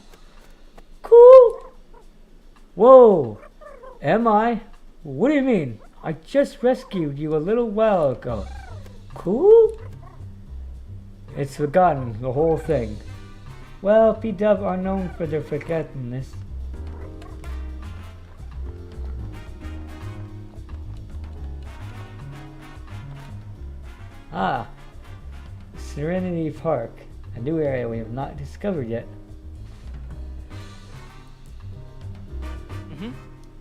Cool. Whoa, am I? What do you mean? I just rescued you a little while ago. Cool? It's forgotten, the whole thing. Well, P-Dove are known for their forgetfulness. Ah, Serenity Park, a new area we have not discovered yet.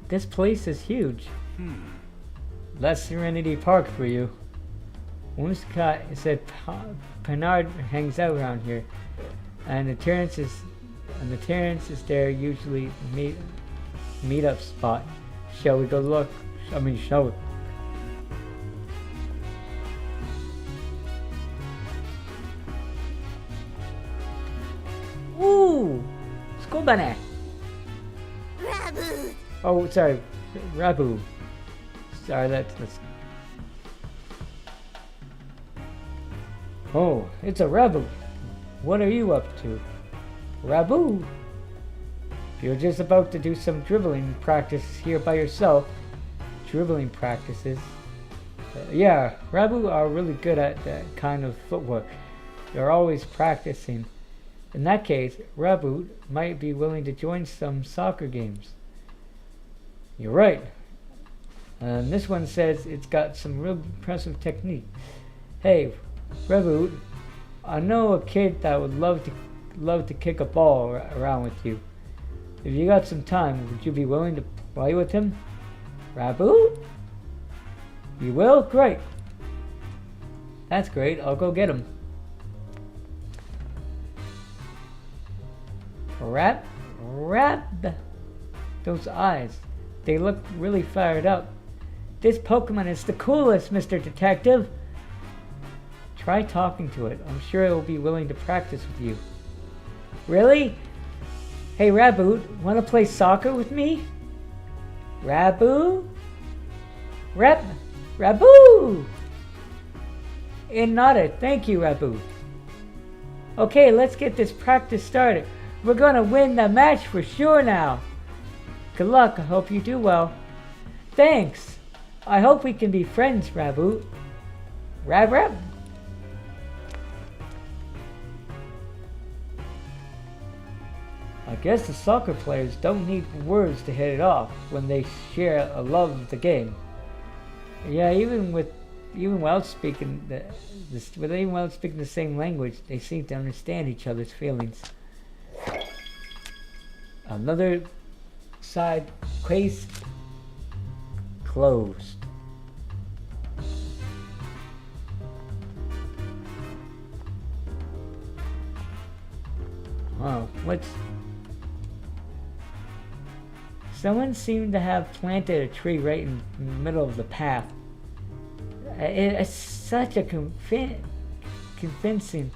This place is huge. That's Serenity Park for you. Scott said Pennard hangs out around here, and the Terrace is their usually meet up spot. Shall we go look? Shall we? Ooh! Skobane! Rabu! Oh, sorry. Rabu. Sorry, that's... Oh, it's a Rabu. What are you up to? Rabu? You're just about to do some dribbling practice here by yourself. Dribbling practices? Yeah, Rabu are really good at that kind of footwork. They're always practicing. In that case, Rabu might be willing to join some soccer games. You're right. This one says it's got some real impressive technique. Hey, Rabu, I know a kid that would love to kick a ball around with you. If you got some time, would you be willing to play with him? Rabu? You will? Great. That's great. I'll go get him. Rap? Those eyes. They look really fired up. This Pokemon is the coolest, Mr. Detective. Try talking to it. I'm sure it will be willing to practice with you. Really? Hey, Rabu, want to play soccer with me? Rabu? Rabu! It nodded. Thank you, Rabu. Okay, let's get this practice started. We're gonna win the match for sure now. Good luck. I hope you do well. Thanks. I hope we can be friends, Rabu. Rab. I guess the soccer players don't need words to hit it off when they share a love of the game. Yeah, even while speaking the same language, they seem to understand each other's feelings. Another side case closed. Wow, someone seemed to have planted a tree right in the middle of the path. It's such a convenience.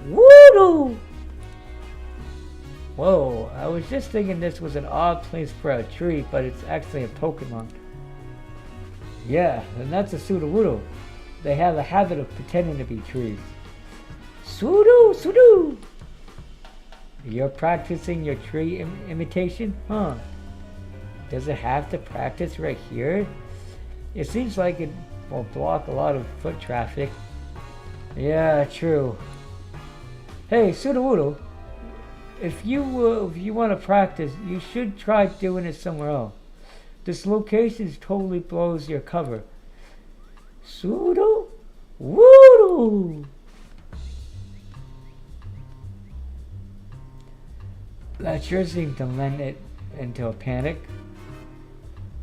Woo! Whoa, I was just thinking this was an odd place for a tree, but it's actually a Pokemon. Yeah, and that's a Sudowoodo. They have a habit of pretending to be trees. Sudo! You're practicing your tree imitation? Huh. Does it have to practice right here? It seems like it will block a lot of foot traffic. Yeah, true. Hey, Sudowoodo, if you want to practice, you should try doing it somewhere else. This location totally blows your cover. Sudowoodo! That sure seemed to lend it into a panic.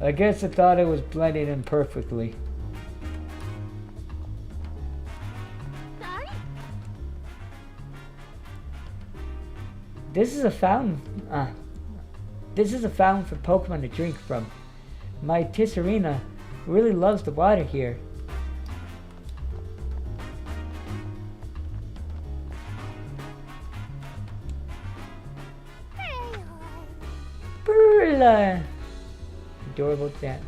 I guess I thought it was blending in perfectly. Sorry? This is a fountain. This is a fountain for Pokemon to drink from. My Tisserina really loves the water here. Burla! Adorable that.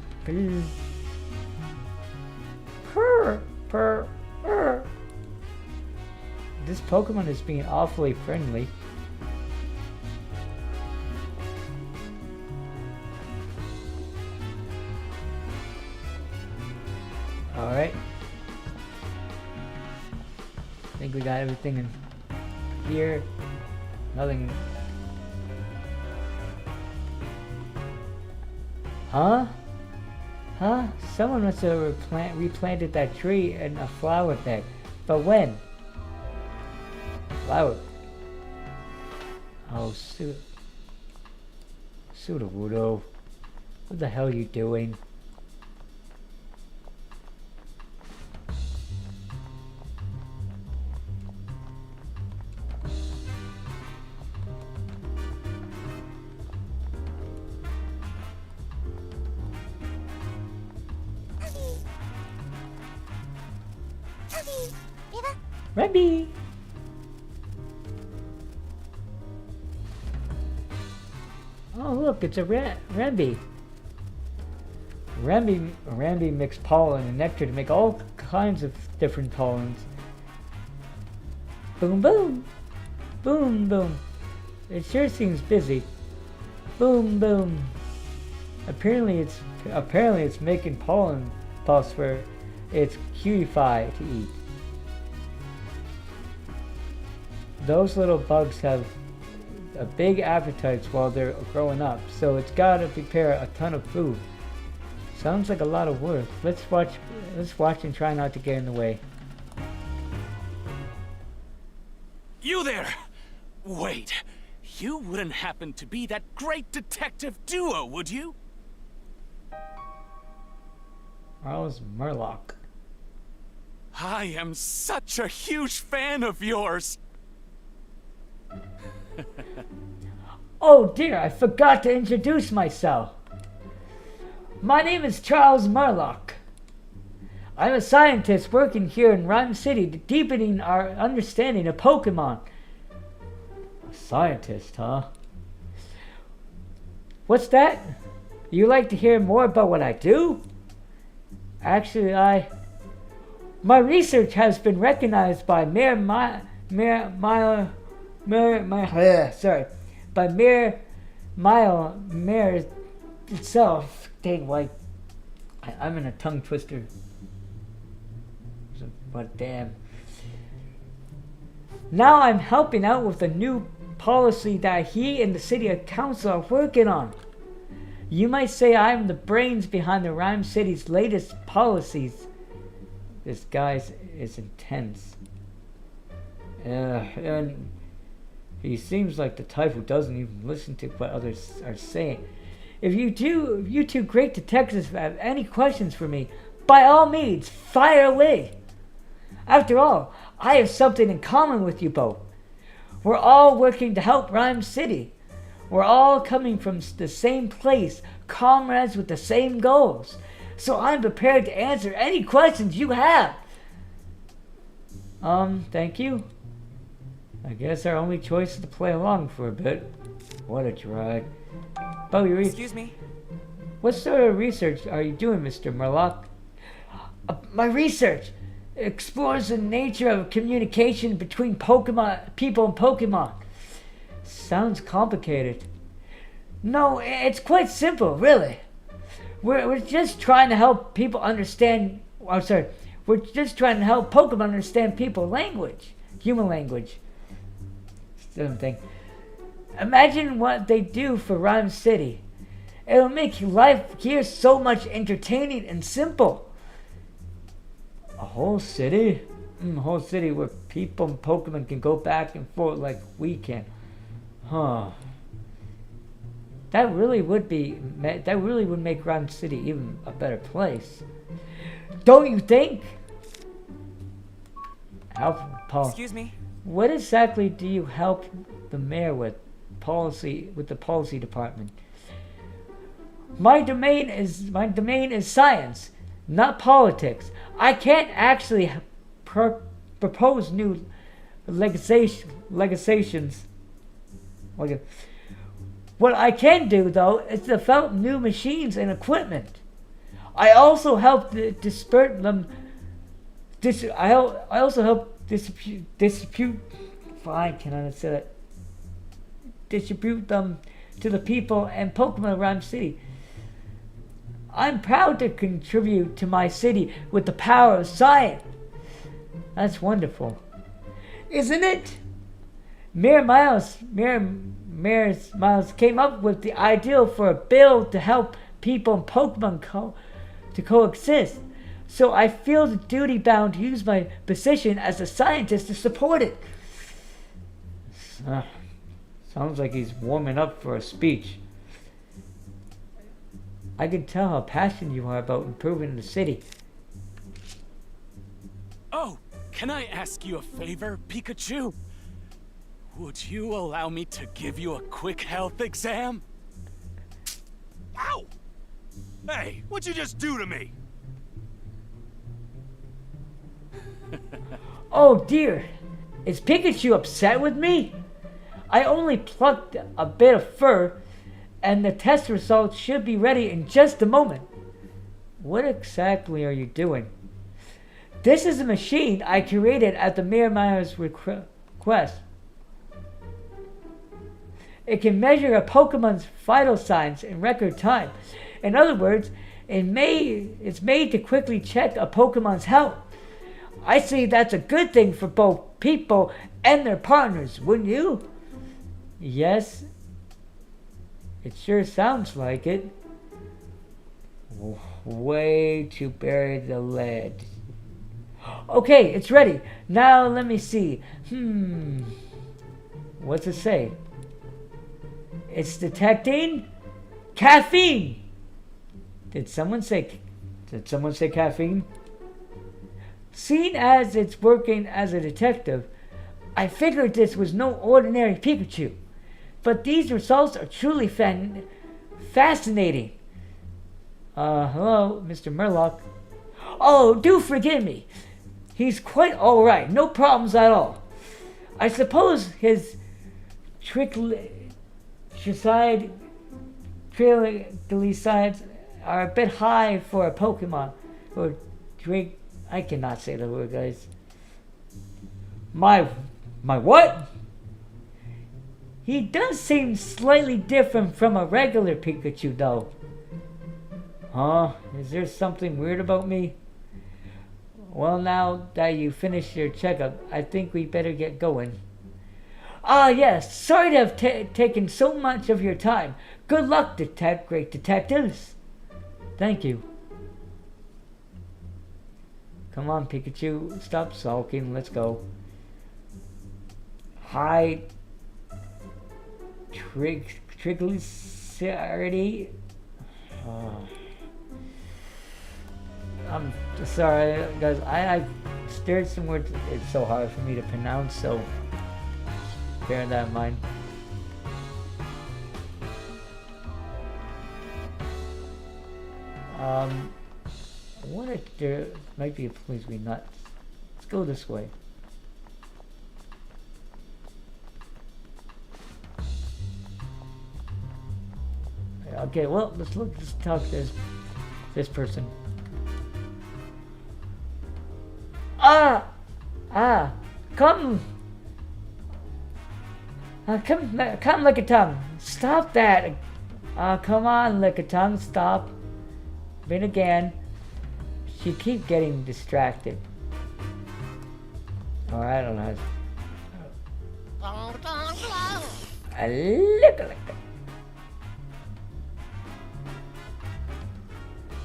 Purr. This Pokemon is being awfully friendly. Alright. I think we got everything in here. Nothing. Huh? Someone must have replanted that tree in a flower bed. But when? Flower. Oh, Sudowoodo. What the hell are you doing? Rebby! Oh, look, it's a Rebby. Rebby mixed pollen and nectar to make all kinds of different pollens. Boom, boom. Boom, boom. It sure seems busy. Boom, boom. Apparently it's making pollen puffs for its cutie pie to eat. Those little bugs have a big appetites while they're growing up, so it's gotta prepare a ton of food. Sounds like a lot of work. Let's watch and try not to get in the way. You there! Wait, you wouldn't happen to be that great detective duo, would you? Charles Murlock. I am such a huge fan of yours! Oh dear, I forgot to introduce myself. My name is Charles Murlock. I'm a scientist working here in Rhyme City, deepening our understanding of Pokemon. A scientist, huh? What's that? You like to hear more about what I do? Actually, my research has been recognized by Mayor itself. Dang, like, I'm in a tongue twister. But damn. Now I'm helping out with a new policy that he and the city council are working on. You might say I'm the brains behind the Rhyme City's latest policies. This guy is intense. And he seems like the type who doesn't even listen to what others are saying. If you two great detectives have any questions for me, by all means, fire away. After all, I have something in common with you both. We're all working to help Rhyme City. We're all coming from the same place, comrades with the same goals. So I'm prepared to answer any questions you have. Thank you. I guess our only choice is to play along for a bit. What a drag. Excuse me? What sort of research are you doing, Mr. Murlock? My research explores the nature of communication between people and Pokemon. Sounds complicated. No, it's quite simple, really. We're just trying to help people understand. We're just trying to help Pokemon understand people language, human language. Same thing. Imagine what they do for Rhyme City. It'll make life here so much entertaining and simple. A whole city? A whole city where people and Pokemon can go back and forth like we can. Huh. That really would make Rhyme City even a better place. Don't you think? Paul. Excuse me? What exactly do you help the mayor with the policy department? My domain is science, not politics. I can't actually propose new legislations. Okay. What I can do, though, is develop new machines and equipment. I also help distribute them. I also help distribute. Fine, can I say that? Distribute them to the people and Pokemon Rhyme City. I'm proud to contribute to my city with the power of science. That's wonderful, isn't it? Mayor Miles came up with the ideal for a bill to help people and Pokemon to coexist. So I feel the duty bound to use my position as a scientist to support it. Sounds like he's warming up for a speech. I can tell how passionate you are about improving the city. Oh, can I ask you a favor, Pikachu? Would you allow me to give you a quick health exam? Ow! Hey, what'd you just do to me? Oh dear, is Pikachu upset with me? I only plucked a bit of fur, and the test results should be ready in just a moment. What exactly are you doing? This is a machine I created at the Mayor Mayor's request. It can measure a Pokemon's vital signs in record time. In other words, it's made to quickly check a Pokemon's health. I see that's a good thing for both people and their partners, wouldn't you? Yes, it sure sounds like it. Way to bury the lead. Okay, it's ready. Now let me see. What's it say? It's detecting caffeine. Did someone say caffeine? Seeing as it's working as a detective, I figured this was no ordinary Pikachu. But these results are truly fascinating. Hello, Mr. Murloc. Oh, do forgive me. He's quite alright, no problems at all. I suppose his triglycerides are a bit high for a Pokemon. Or I cannot say the word, guys. My what? He does seem slightly different from a regular Pikachu, though. Huh? Is there something weird about me? Well, now that you finished your checkup, I think we better get going. Ah, yes. Sorry to have taken so much of your time. Good luck, great detectives. Thank you. Come on, Pikachu. Stop sulking. Let's go. Hi. Triglyceride. I'm sorry, guys. I stared some words. It's so hard for me to pronounce, so bear that in mind. What if there might be a place we nuts? Let's go this way. Okay, well, let's talk to this person. Come, Lickitung. Stop that. Come on, Lickitung, stop. Then again, she keep getting distracted. Or I don't know.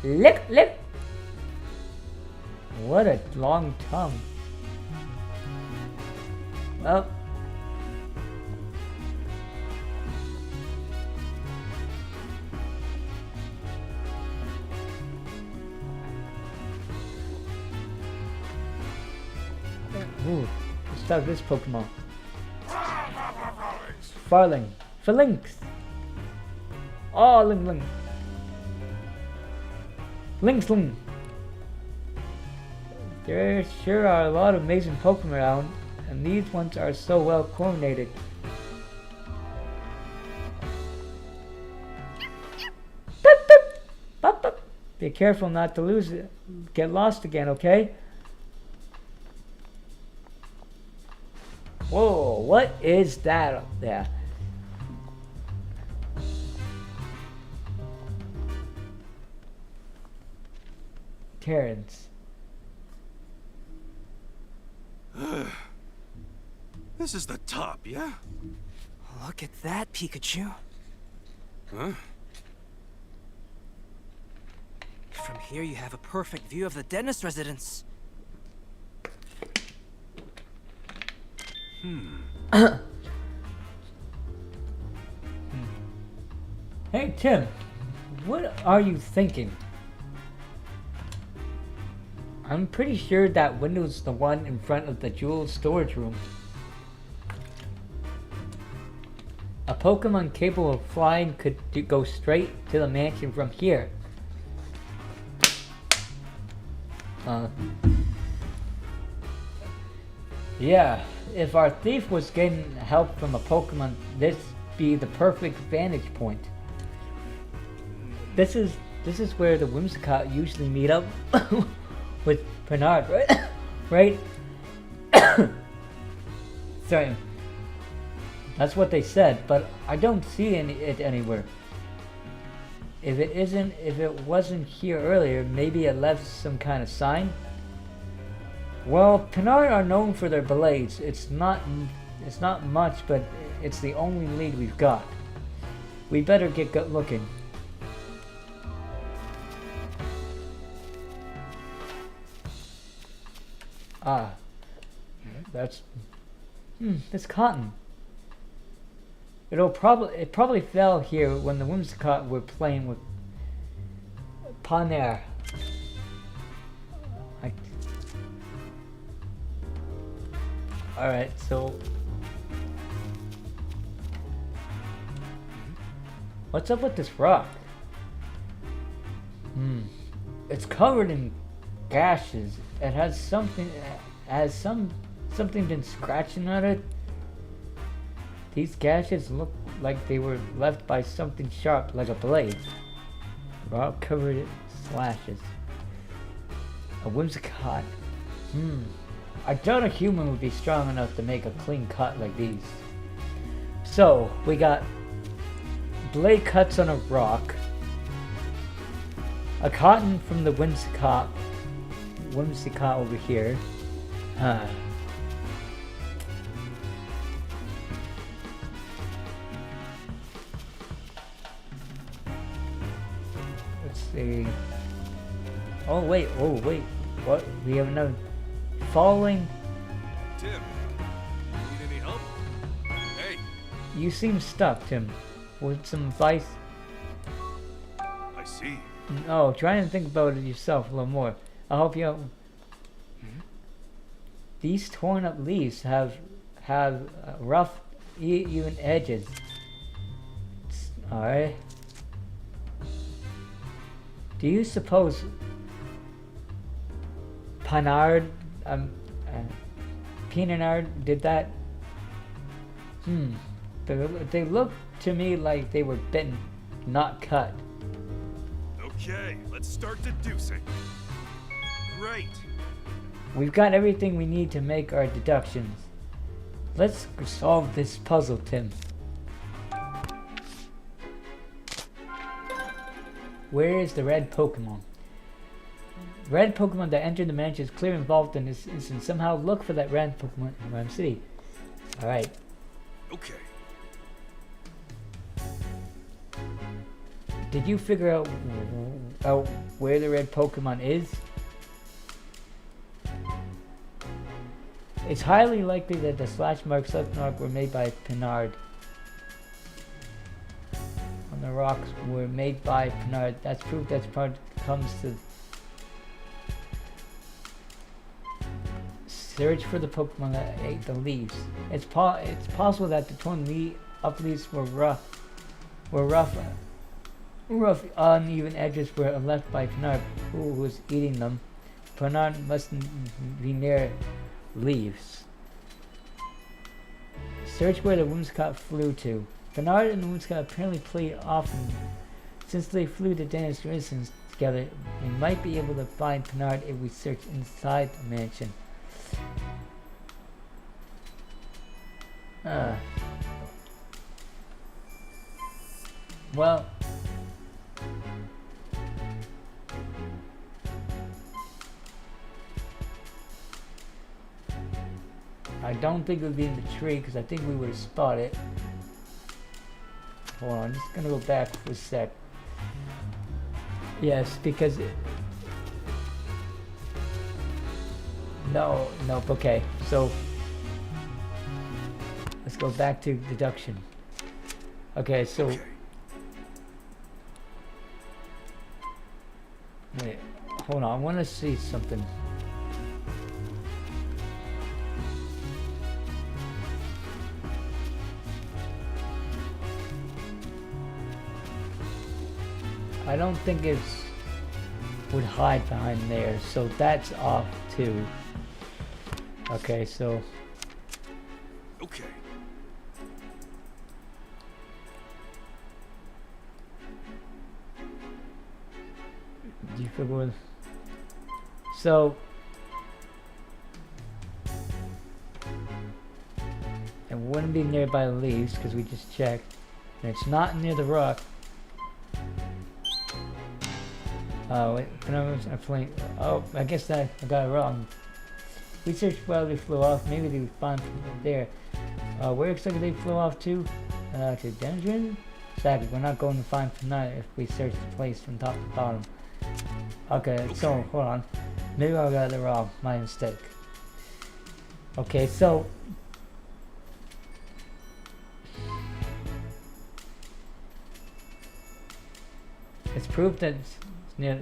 Lick. What a long tongue. Well. Ooh, let's start this Pokemon. Phalanx. Oh, Ling. Sling. There sure are a lot of amazing Pokemon around, and these ones are so well coordinated. Beep. Be careful not to get lost again, okay? Whoa, what is that up there? Terrence. This is the top, yeah? Look at that, Pikachu. Huh? From here you have a perfect view of the dentist residence. Hey, Tim. What are you thinking? I'm pretty sure that window's the one in front of the jewel storage room. A Pokemon capable of flying could go straight to the mansion from here. Yeah, if our thief was getting help from a Pokemon, this be the perfect vantage point. This is where the Whimsicott usually meet up with Bernard, right? Right? Sorry. That's what they said, but I don't see it anywhere. If it wasn't here earlier, maybe it left some kind of sign. Well, Pinard are known for their blades. It's not much, but it's the only lead we've got. We better get looking. Ah, that's cotton. It probably fell here when the Whimsicott were playing with Paner. Alright, so what's up with this rock? It's covered in gashes. It has something been scratching at it. These gashes look like they were left by something sharp, like a blade. Rock covered in slashes. A Whimsicott. I doubt a human would be strong enough to make a clean cut like these. So, we got blade cuts on a rock, a cotton from the Whimsicott over here. Let's see. Oh wait, what? We have another. Following. Tim, need any help? Hey. You seem stuck, Tim. With some advice? I see. No, try and think about it yourself a little more. I'll help you out. These torn up leaves have rough, even edges. Alright. Do you suppose Pinard did that? They look to me like they were bitten, not cut. Okay, let's start deducing. Great. We've got everything we need to make our deductions. Let's solve this puzzle, Tim. Where is the red Pokemon? Red Pokemon that entered the mansion is clearly involved in this instance. Somehow look for that red Pokemon in Rhyme City. Alright. Okay. Did you figure out where the red Pokemon is? It's highly likely that the slash marks were made by Pinard. On the rocks were made by Pinard. That's proof that's part comes to search for the Pokemon that ate the leaves. It's possible that the torn leaves were rough, uneven edges were left by Pinard, who was eating them. Pinard mustn't be near leaves. Search where the Whimsicott flew to. Pinard and the Whimsicott apparently played often. Since they flew to Danish residence together, we might be able to find Pinard if we search inside the mansion. Well, I don't think it would be in the tree because I think we would have spotted it. Hold on, I'm just gonna go back for a sec. Yes, because no, okay, so let's go back to deduction. Okay, so wait, hold on, I want to see something. I don't think it would hide behind there, so that's off too. Okay, so Okay. Do you figure with... So... It wouldn't be nearby the leaves, because we just checked. And it's not near the rock. Oh, wait, I flame. Oh, I guess I got it wrong. We searched while they flew off. Maybe they would find there. Where exactly they flew off to? To Dungeon? Exactly, we're not going to find tonight if we search the place from top to bottom. Okay, so, hold on. Maybe I got it wrong. My mistake. Okay, so... It's proof that it's near...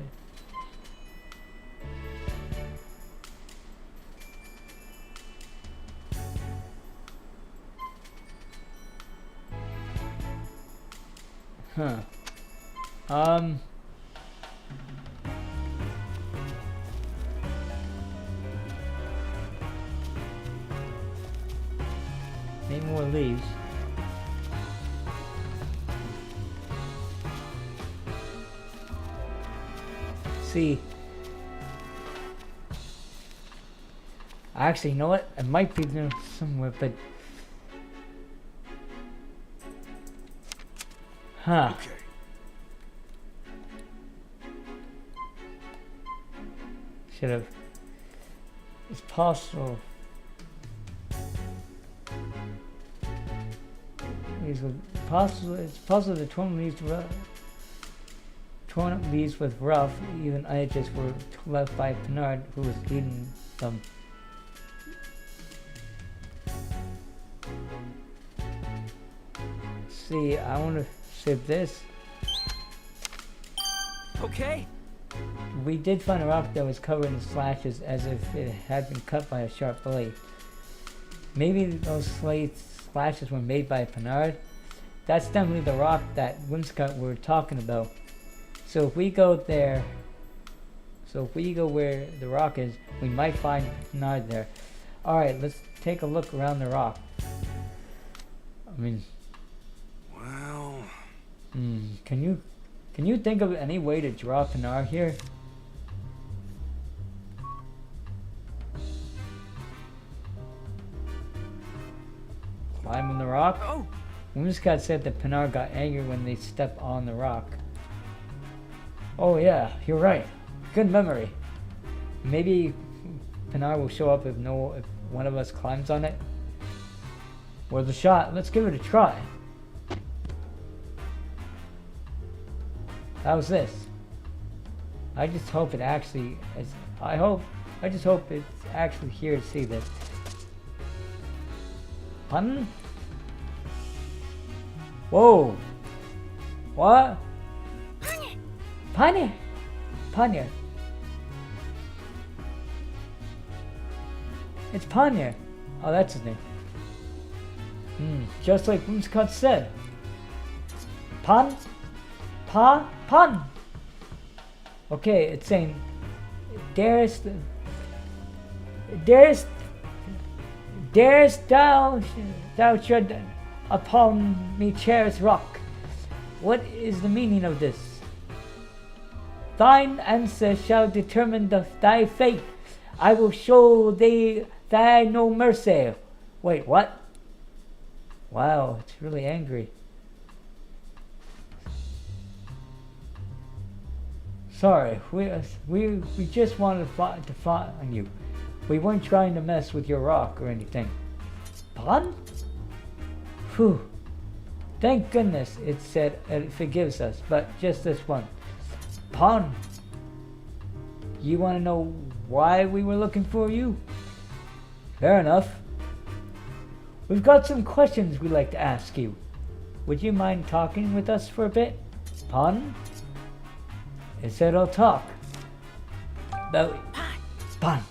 Huh. Need more leaves. See. Actually, you know what? It might be there somewhere, but... Huh. Okay. Should have. It's possible. It's possible the torn up leaves with rough, even edges were left by Bernard, who was eating them. See, I want to save this. Okay. We did find a rock that was covered in slashes as if it had been cut by a sharp blade. Maybe those slashes were made by Bernard. That's definitely the rock that Whimsicott were talking about. So if we go there, where the rock is, we might find Bernard there. Alright, let's take a look around the rock. I mean... Well... Can you think of any way to draw Bernard here? Climbing the rock? Oh! Whimsicott said that Bernard got angry when they stepped on the rock. Oh yeah, you're right. Good memory. Maybe Bernard will show up if one of us climbs on it. Worth a shot. Let's give it a try. How's this? I just hope it actually is. I just hope it's actually here to see this. Pun? Whoa! What? Panya! Panya! It's Panya! Oh, that's his name. Just like Whimsicott said. Pun? Pun! Okay, it's saying, darest thou should upon me cherish rock. What is the meaning of this? Thine answer shall determine thy fate. I will show thee no mercy. Wait, what? Wow, it's really angry. Sorry, we just wanted to find you. We weren't trying to mess with your rock or anything. Pardon? Phew. Thank goodness it said it forgives us, but just this one. Pardon? You want to know why we were looking for you? Fair enough. We've got some questions we'd like to ask you. Would you mind talking with us for a bit? Pardon? It said I'll talk. Pardon.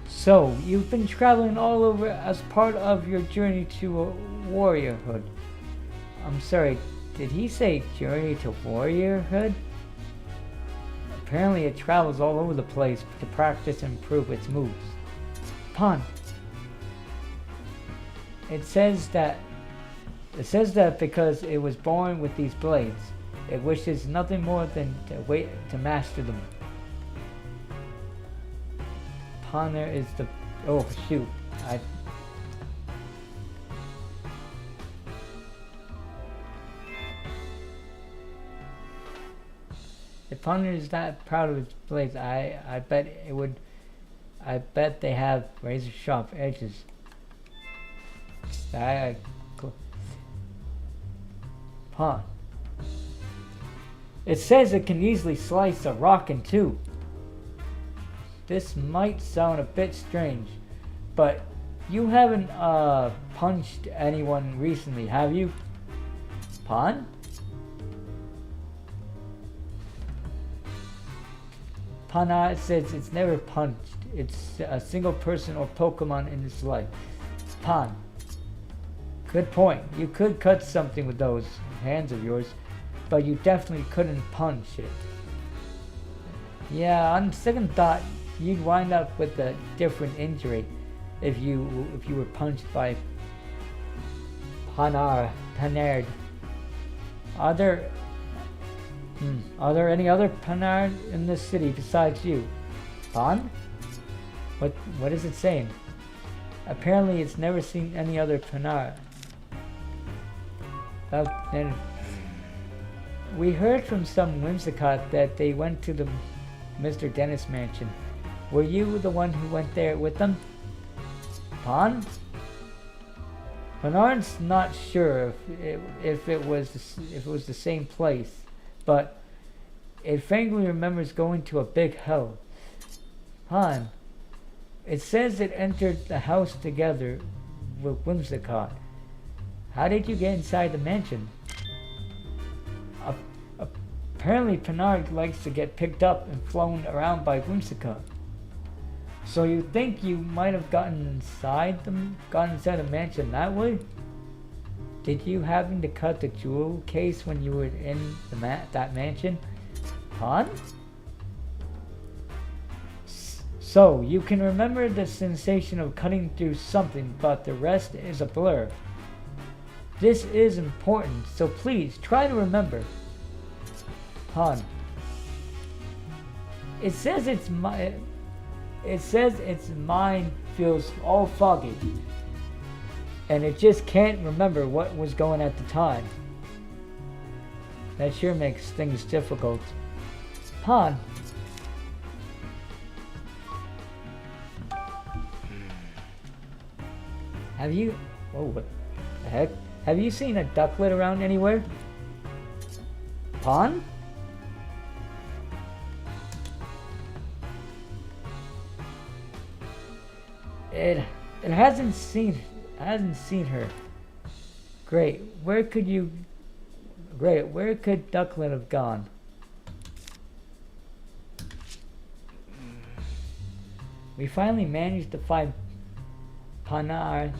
So, you've been traveling all over as part of your journey to warriorhood. I'm sorry, did he say journey to warriorhood? Apparently it travels all over the place to practice and improve its moves. Pun. it says that because it was born with these blades, it wishes nothing more than to master them. Ponder is the oh shoot. If Ponder is that proud of his blades, I bet they have razor sharp edges. Pawn. It says it can easily slice a rock in two. This might sound a bit strange, but you haven't punched anyone recently, have you? Pawn? Pana says it's never punched. It's a single person or Pokemon in its life. Pan. Good point. You could cut something with those hands of yours, but you definitely couldn't punch it. Yeah, on second thought, you'd wind up with a different injury if you were punched by Panard. Are there any other Panard in this city besides you? Pan? What is it saying? Apparently it's never seen any other Panard. And we heard from some Whimsicott that they went to the Mr. Dennis mansion. Were you the one who went there with them? Pan? Bernard's not sure if it was the same place, but it vaguely remembers going to a big hell. Pan, it says it entered the house together with Whimsicott. How did you get inside the mansion? Apparently Pernard likes to get picked up and flown around by Whimsicott. So you think you might have gotten inside the mansion that way? Did you happen to cut the jewel case when you were in that mansion? Huh? So you can remember the sensation of cutting through something, but the rest is a blur. This is important, so please try to remember. Han. It says its mind feels all foggy, and it just can't remember what was going at the time. That sure makes things difficult. Han. Have you... Oh, what the heck? Have you seen a ducklet around anywhere? Pond? It hasn't seen her. Great. Where could Ducklet have gone? We finally managed to find Panard,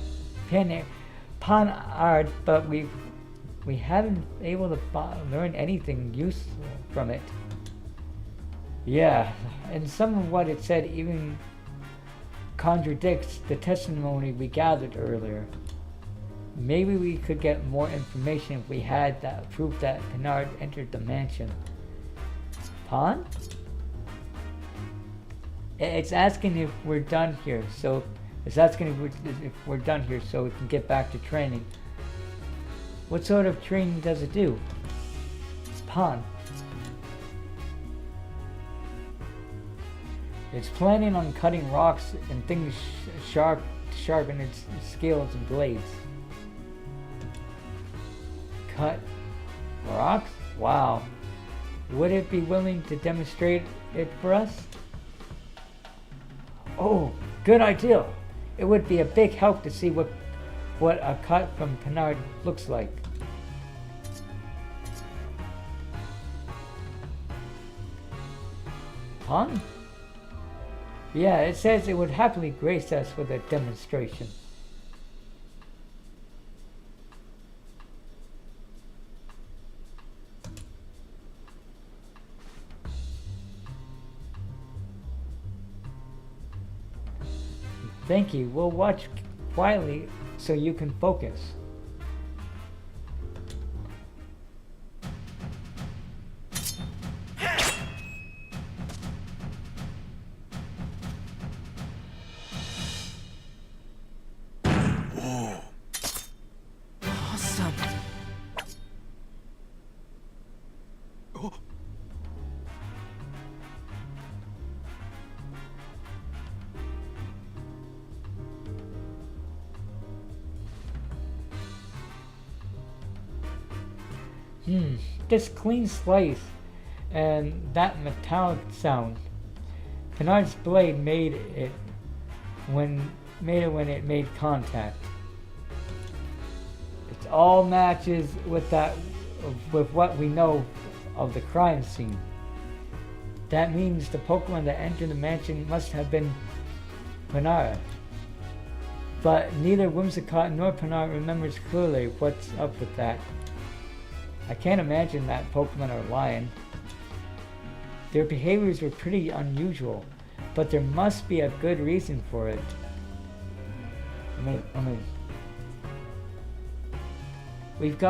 but we haven't able to learn anything useful from it. Yeah, and some of what it said even contradicts the testimony we gathered earlier. Maybe we could get more information if we had that proof that Panard entered the mansion. Pond? It's asking if we're done here, so it's asking if we're done here so we can get back to training. What sort of training does it do? Pond. It's planning on cutting rocks and things to sharpen its scales and blades. Cut rocks? Wow. Would it be willing to demonstrate it for us? Oh, good idea. It would be a big help to see what a cut from Panard looks like. Huh? Yeah, it says it would happily grace us with a demonstration. Thank you. We'll watch quietly so you can focus. Awesome. This clean slice and that metallic sound. Kennard's blade made it when it made contact. It all matches with what we know of the crime scene. That means the Pokemon that entered the mansion must have been Panara. But neither Whimsicott nor Panara remembers clearly what's up with that. I can't imagine that Pokemon are lying. Their behaviors were pretty unusual, but there must be a good reason for it. I mean, we've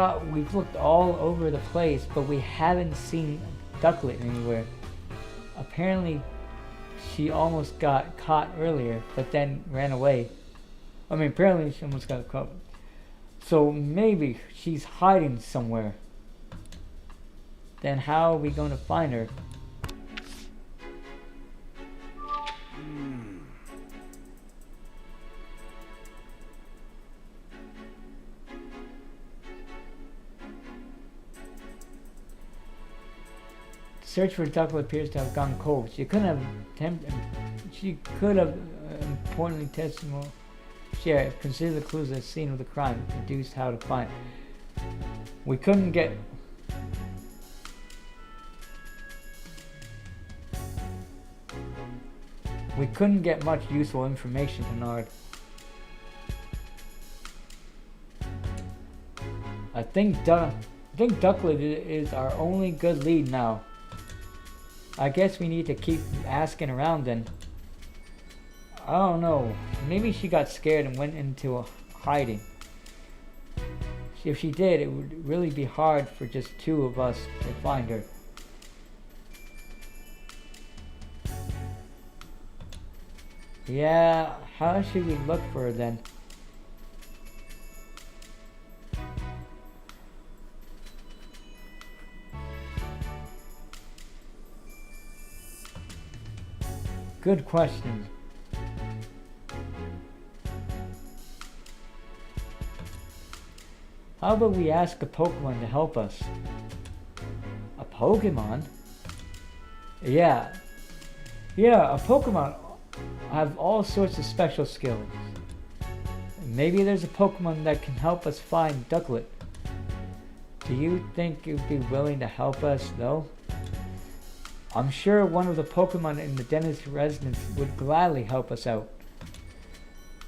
looked all over the place, but we haven't seen Ducklet anywhere. Apparently, she almost got caught earlier, but then ran away. I mean, apparently she almost got caught. So maybe she's hiding somewhere. Then how are we going to find her? Search for Ducklet appears to have gone cold. She could have importantly testimony share. Consider the clues at the scene of the crime. Deduce how to find it. We couldn't get much useful information, Kennard. I think Ducklet is our only good lead now. I guess we need to keep asking around then. I don't know. Maybe she got scared and went into hiding. If she did, it would really be hard for just two of us to find her. Yeah, how should we look for her then? Good question. How about we ask a Pokemon to help us? A Pokemon? Yeah, a Pokemon have all sorts of special skills. Maybe there's a Pokemon that can help us find Ducklet. Do you think you'd be willing to help us, though? I'm sure one of the Pokemon in the dentist residence would gladly help us out.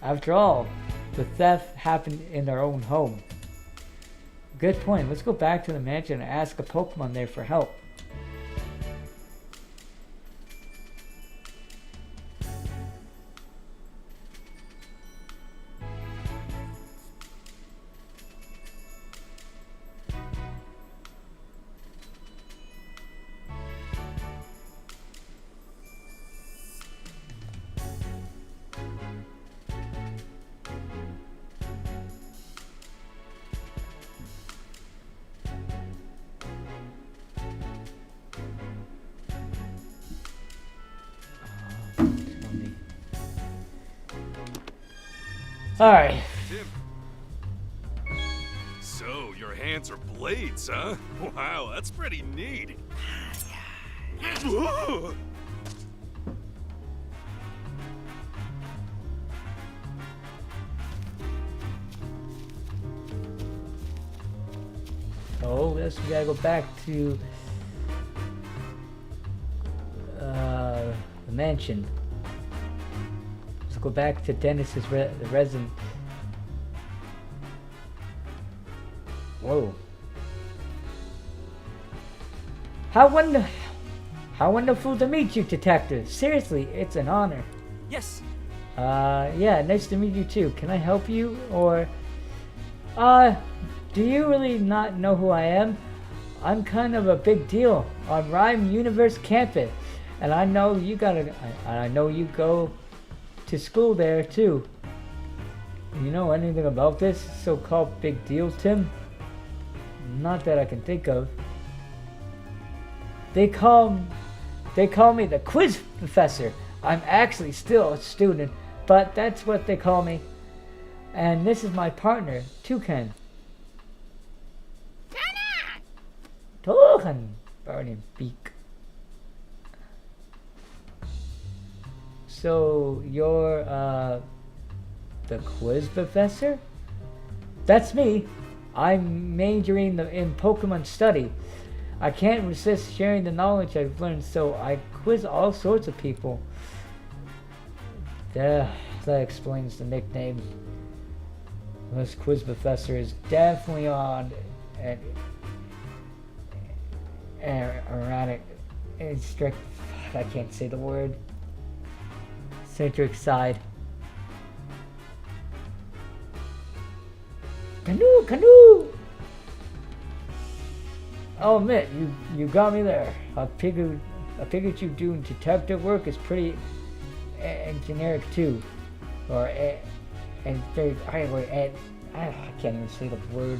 After all, the theft happened in their own home. Good point. Let's go back to the mansion and ask a Pokemon there for help. Alright. So, your hands are blades, huh? Wow, that's pretty neat. Oh, we gotta go back to the mansion. Let's go back to Dennis's residence. Whoa. How wonderful to meet you, Detective. Seriously, it's an honor. Yes. Yeah, nice to meet you too. Can I help you? Or, do you really not know who I am? I'm kind of a big deal on Rhyme Universe campus. And I know you I know you go to school there too. You know anything about this so-called big deal, Tim? Not that I can think of. They call me the quiz professor. I'm actually still a student, but that's what they call me. And this is my partner, Toucan. Toucan! Burning beak. So, you're, the quiz professor? That's me. I'm majoring in Pokemon study. I can't resist sharing the knowledge I've learned, so I quiz all sorts of people. That explains the nickname. This quiz professor is definitely on an erratic, strict, I can't say the word, centric side. Canoe! I'll admit, you got me there. A Pikachu doing detective work is pretty generic too. I can't even say the word.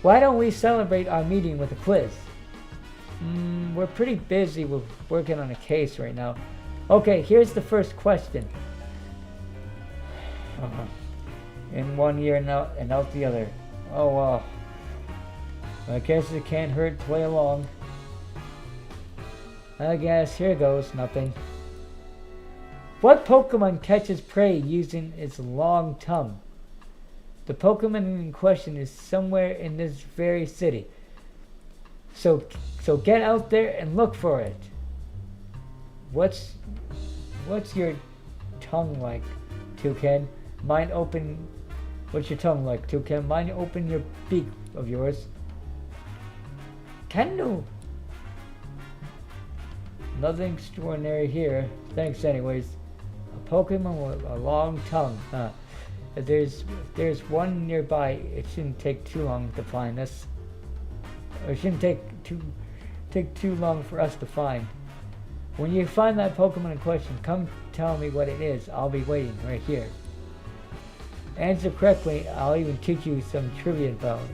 Why don't we celebrate our meeting with a quiz? We're pretty busy with working on a case right now. Okay, here's the first question. In one ear and out the other. Oh wow. I guess it can't hurt to play along. I guess here goes nothing. What Pokemon catches prey using its long tongue? The Pokemon in question is somewhere in this very city. So get out there and look for it. What's your tongue like, Toucan? Mine open. What's your tongue like, Toucan? Mine open your beak of yours. Canoe. Nothing extraordinary here. Thanks anyways. A Pokemon with a long tongue. If there's one nearby, it shouldn't take too long to find us. Or it shouldn't take too long for us to find. When you find that Pokemon in question, come tell me what it is. I'll be waiting right here. Answer correctly, I'll even teach you some trivia about it.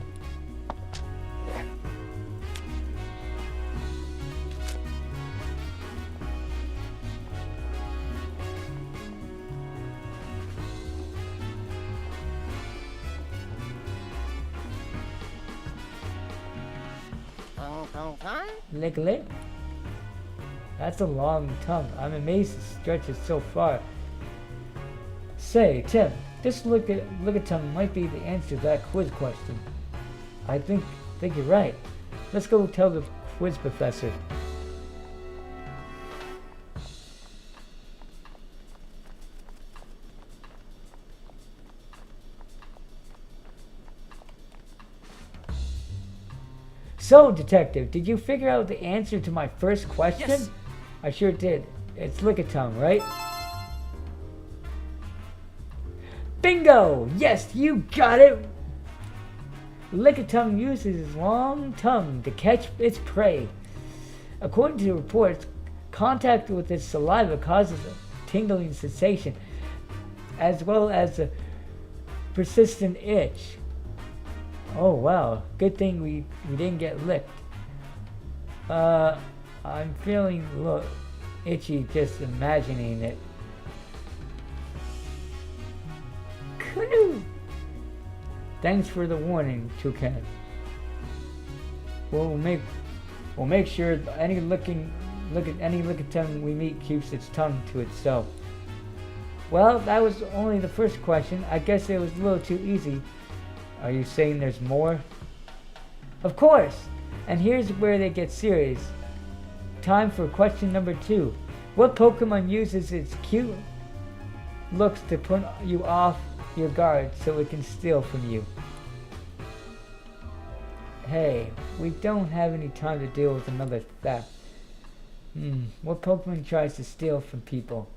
Lick lick? That's a long tongue. I'm amazed it stretches so far. Say, Tim, this look at tongue might be the answer to that quiz question. I think you're right. Let's go tell the quiz professor. So, Detective, did you figure out the answer to my first question? Yes. I sure did. It's Lickitung, right? Bingo! Yes, you got it! Lickitung uses his long tongue to catch its prey. According to reports, contact with its saliva causes a tingling sensation, as well as a persistent itch. Oh wow, good thing we didn't get licked. I'm feeling a little itchy just imagining it. Canoe! Thanks for the warning, Toucan. We'll make sure any Lickitung we meet keeps its tongue to itself. Well, that was only the first question. I guess it was a little too easy. Are you saying there's more? Of course! And here's where they get serious. Time for question number 2. What Pokemon uses its cute looks to put you off your guard so it can steal from you? Hey, we don't have any time to deal with another theft. What Pokemon tries to steal from people?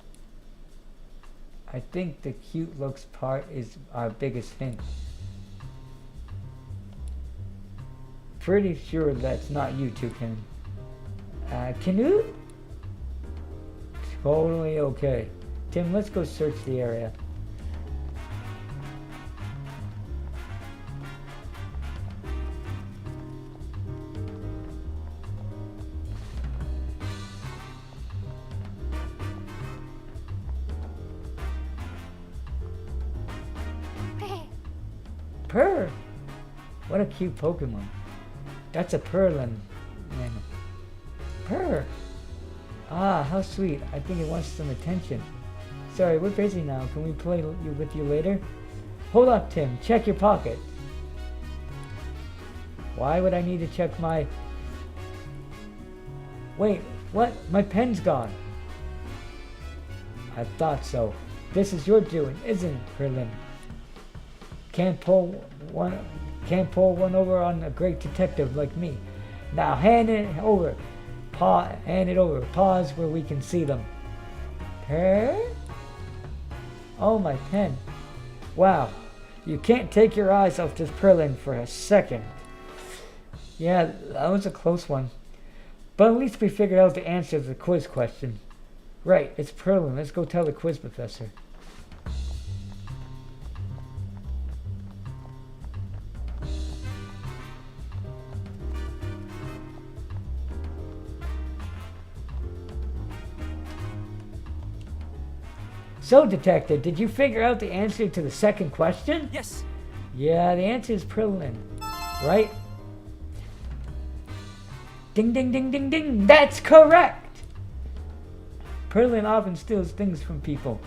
I think the cute looks part is our biggest hint. Pretty sure that's not you, Toucan. Canoe? Totally okay. Tim, let's go search the area. Purr! What a cute Pokemon. That's a Purlin. Man. Purr! Ah, how sweet. I think it wants some attention. Sorry, we're busy now. Can we play with you later? Hold up, Tim. Check your pocket. Why would I need to check my... Wait, what? My pen's gone. I thought so. This is your doing, isn't it, Purlin? Can't pull one over on a great detective like me. Now hand it over. Hand it over. Pause where we can see them. Purr? Oh, my pen. Wow. You can't take your eyes off this Purlin for a second. Yeah, that was a close one. But at least we figured out the answer to the quiz question. Right, it's Purlin. Let's go tell the quiz professor. So, Detective, did you figure out the answer to the second question? Yes. Yeah, the answer is Purlin. Right? Ding, ding, ding, ding, ding. That's correct! Purlin often steals things from people.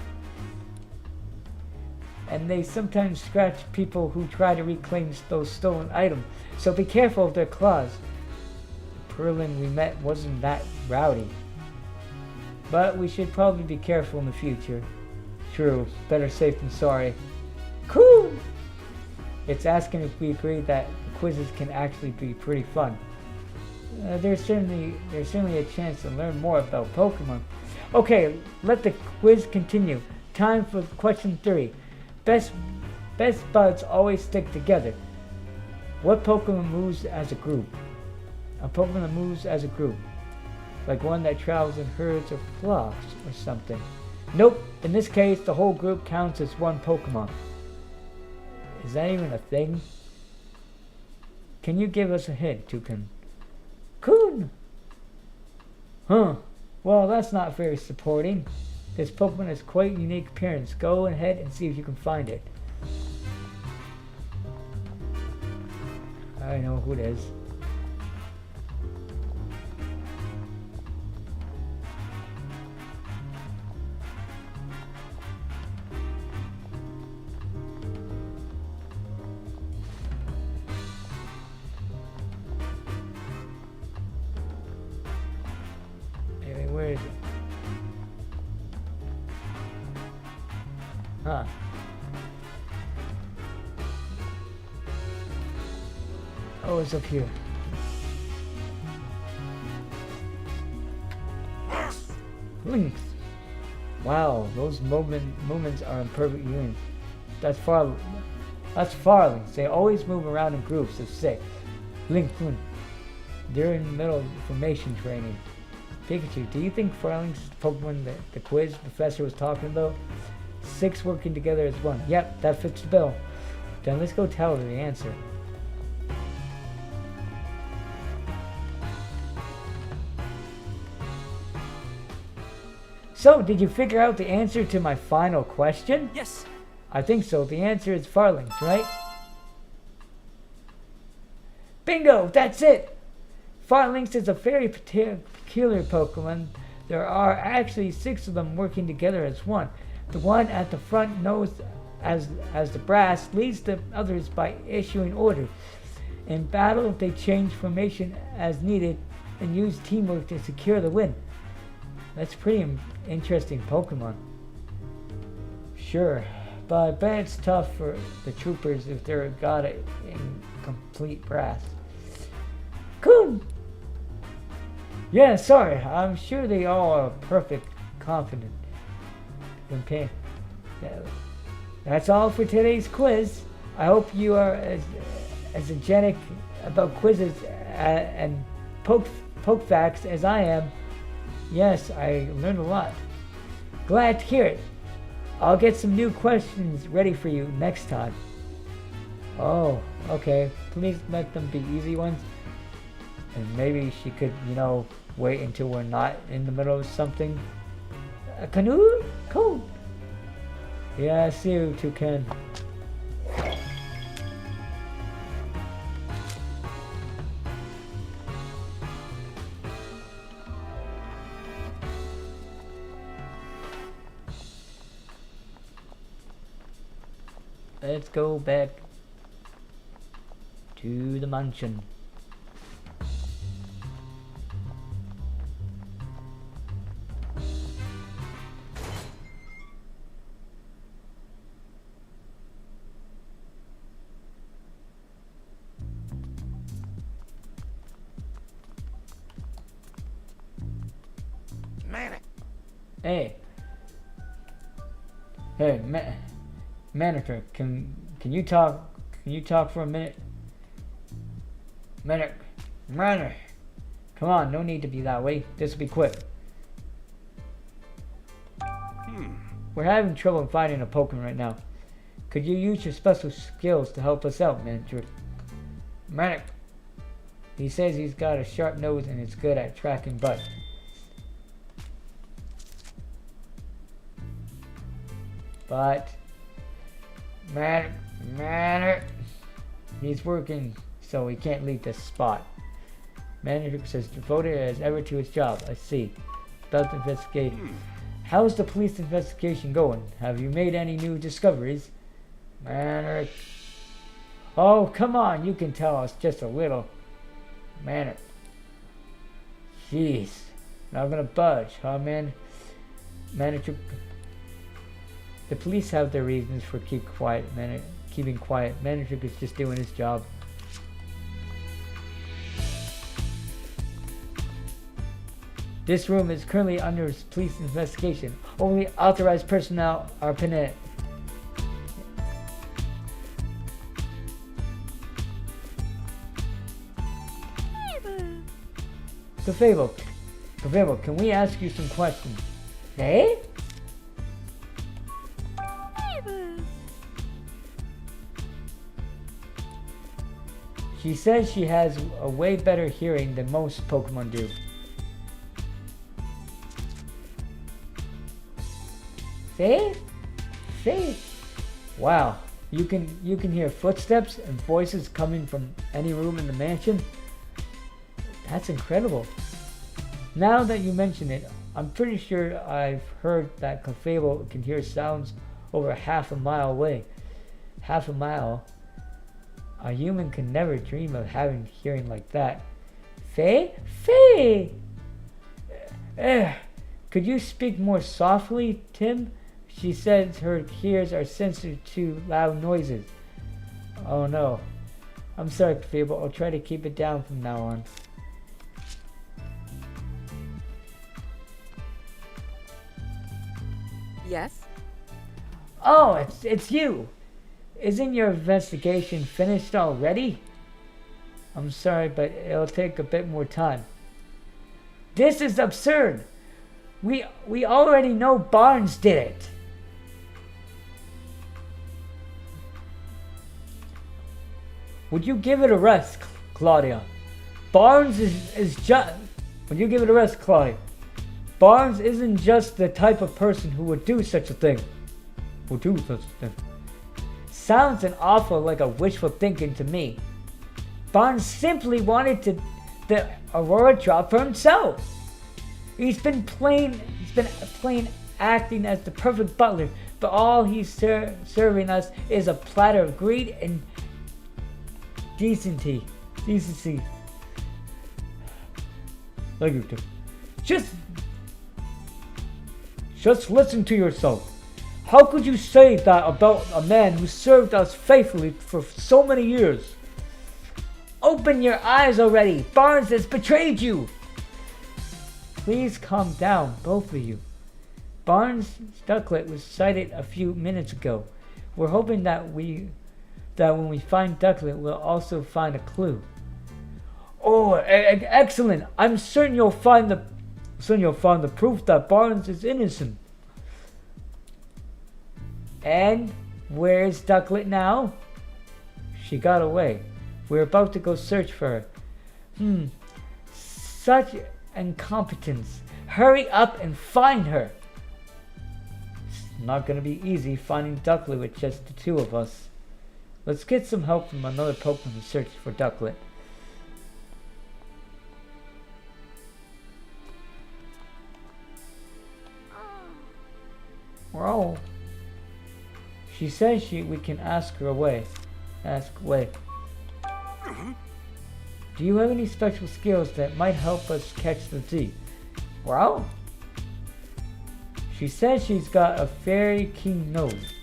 And they sometimes scratch people who try to reclaim those stolen items. So be careful of their claws. The Purlin we met wasn't that rowdy. But we should probably be careful in the future. True. Better safe than sorry. Cool! It's asking if we agree that the quizzes can actually be pretty fun. There's certainly a chance to learn more about Pokemon. Okay, let the quiz continue. Time for question 3. Best buds always stick together. What Pokemon moves as a group? A Pokemon that moves as a group. Like one that travels in herds or flocks or something. Nope, in this case the whole group counts as one Pokemon. Is that even a thing? Can you give us a hint, Toucan? Coon! Huh, well that's not very supporting. This Pokemon has quite a unique appearance. Go ahead and see if you can find it. I know who it is. Where is it? Huh. Oh, it's up here. Length. Wow, those movements are in perfect union. That's Farlings. They always move around in groups of 6. Link. They're in the middle of formation training. Pikachu, do you think Farling's Pokemon the quiz professor was talking about? 6 working together as one. Yep, that fits the bill. Then let's go tell her the answer. So, did you figure out the answer to my final question? Yes. I think so. The answer is Farlings, right? Bingo! That's it! Farlings is a very peculiar Pokemon. There are actually 6 of them working together as one. The one at the front knows as the brass leads the others by issuing orders. In battle, they change formation as needed and use teamwork to secure the win. That's pretty interesting Pokemon. Sure, but I bet it's tough for the troopers if they're got it in complete brass. Cool! Yeah, sorry. I'm sure they all are perfect, confident. That's all for today's quiz. I hope you are as energetic about quizzes and poke facts as I am. Yes, I learned a lot. Glad to hear it. I'll get some new questions ready for you next time. Oh, okay. Please let them be easy ones. And maybe she could, wait until we're not in the middle of something. A canoe? Cool. Yeah, I see you, Toucan. Let's go back to the mansion. Hey, manager, can you talk? Can you talk for a minute? Manager, come on, no need to be that way. This will be quick. We're having trouble finding a Pokemon right now. Could you use your special skills to help us out, manager? Manager, he says he's got a sharp nose and is good at tracking butt. But manager, he's working, so he can't leave this spot. Manager says devoted as ever to his job. I see. About to investigate. How's the police investigation going? Have you made any new discoveries? Manager. Oh, come on, you can tell us just a little. Manager. Jeez. Not gonna budge, huh, man? Manager. The police have their reasons for keeping quiet. Manager is just doing his job. This room is currently under police investigation. Only authorized personnel are permitted. Clefable, can we ask you some questions? Hey? She says she has a way better hearing than most Pokemon do. See? Wow, you can hear footsteps and voices coming from any room in the mansion. That's incredible. Now that you mention it, I'm pretty sure I've heard that Clefable can hear sounds over half a mile away. Half a mile? A human can never dream of having hearing like that. Faye? Could you speak more softly, Tim? She says her ears are sensitive to loud noises. Oh no. I'm sorry, Clefable. I'll try to keep it down from now on. Yes? Oh, it's you. Isn't your investigation finished already? I'm sorry, but it'll take a bit more time. This is absurd. We already know Barnes did it. Would you give it a rest, Claudia? Barnes is just... Would you give it a rest, Claudia? Barnes isn't just the type of person who would do such a thing. Sounds an awful like a wishful thinking to me. Barnes simply wanted the Aurora drop for himself. He's been plain acting as the perfect butler, but all he's serving us is a platter of greed and decency. Like you do. Just listen to yourself. How could you say that about a man who served us faithfully for so many years? Open your eyes already. Barnes has betrayed you. Please calm down, both of you. Barnes' ducklet was sighted a few minutes ago. We're hoping that when we find ducklet, we'll also find a clue. Oh, excellent! I'm certain you'll find the proof that Barnes is innocent. And where's ducklet now? She got away. We're about to go search for her. Such incompetence. Hurry up and find her. It's not gonna be easy finding ducklet with just the two of us. Let's get some help from another Pokemon to search for ducklet. Wow. She says we can ask her away. Ask away. Do you have any special skills that might help us catch the thief? Well, she says she's got a very keen nose.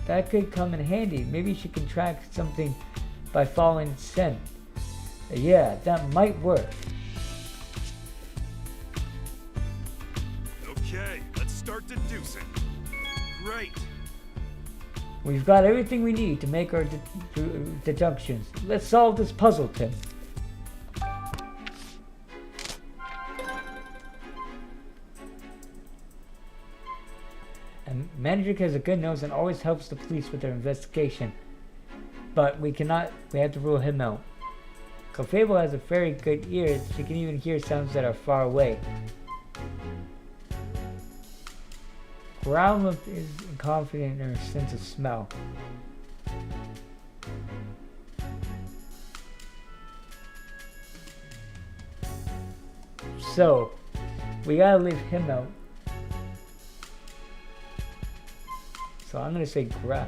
That could come in handy. Maybe she can track something by following its scent. Yeah, that might work. Okay, let's start deducing. Great. We've got everything we need to make our deductions. Let's solve this puzzle, Tim. And Mandrake has a good nose and always helps the police with their investigation. But we have to rule him out. Clefable has a very good ear. She can even hear sounds that are far away. Growlithe is confident in her sense of smell. So, we gotta leave him out. So I'm gonna say Growl.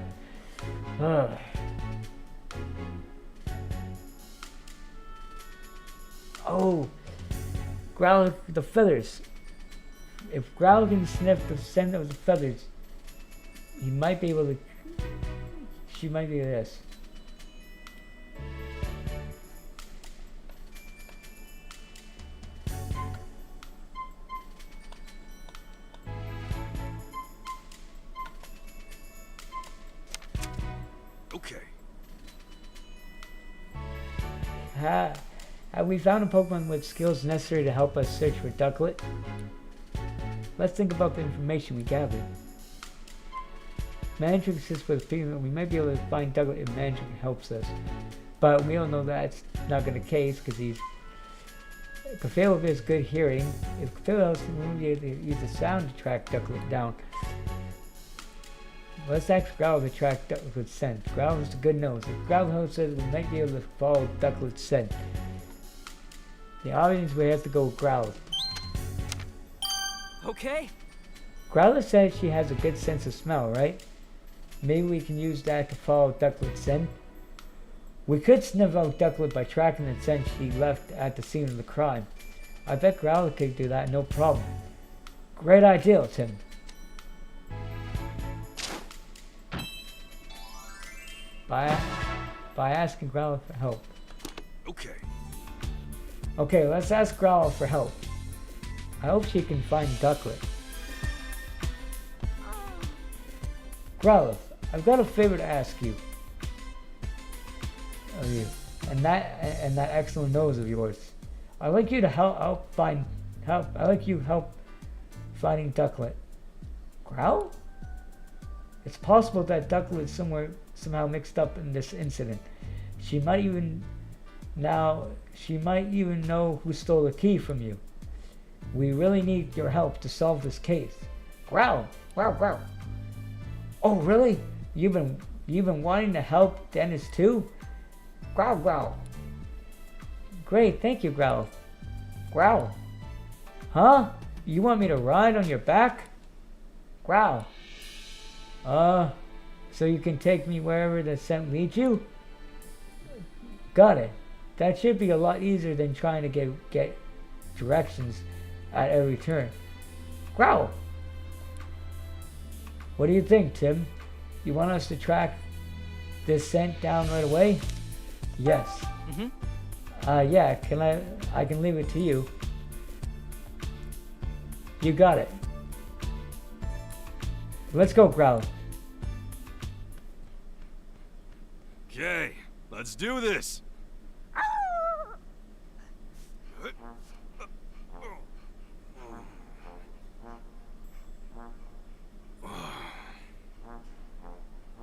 Oh, Growl the feathers. If Growl can sniff the scent of the feathers, he might be able to. She might be this. Okay. Have we found a Pokemon with skills necessary to help us search for ducklet? Let's think about the information we gathered. Mandrake assists with feeling we might be able to find ducklet if Mandrake helps us. But we don't know that's not going to case because Clefable has good hearing. If Clefable helps him, we won't be able to use the sound to track ducklet down. Let's ask Growl to track ducklet's scent. Growl has a good nose. If Growl helps us, we might be able to follow ducklet's scent. The obvious way has to go with Growl. Okay. Growlithe says she has a good sense of smell, right? Maybe we can use that to follow ducklet's scent. We could sniff out ducklet by tracking the scent she left at the scene of the crime. I bet Growlithe could do that, no problem. Great idea, Tim. By asking Growlithe for help. Okay. Okay, let's ask Growlithe for help. I hope she can find ducklet. Growlithe, I've got a favor to ask you. Of you. And that excellent nose of yours. I'd like you to help finding ducklet. Growl? It's possible that ducklet is somehow mixed up in this incident. She might even know who stole the key from you. We really need your help to solve this case. Growl, growl, growl. Oh, really? You've been wanting to help Dennis too? Growl, growl. Great, thank you, Growl. Growl. Huh? You want me to ride on your back? Growl. So you can take me wherever the scent leads you? Got it. That should be a lot easier than trying to get directions at every turn. Growl! What do you think, Tim? You want us to track this scent down right away? Yes. Yeah, I can leave it to you. You got it. Let's go, Growl. Okay, let's do this.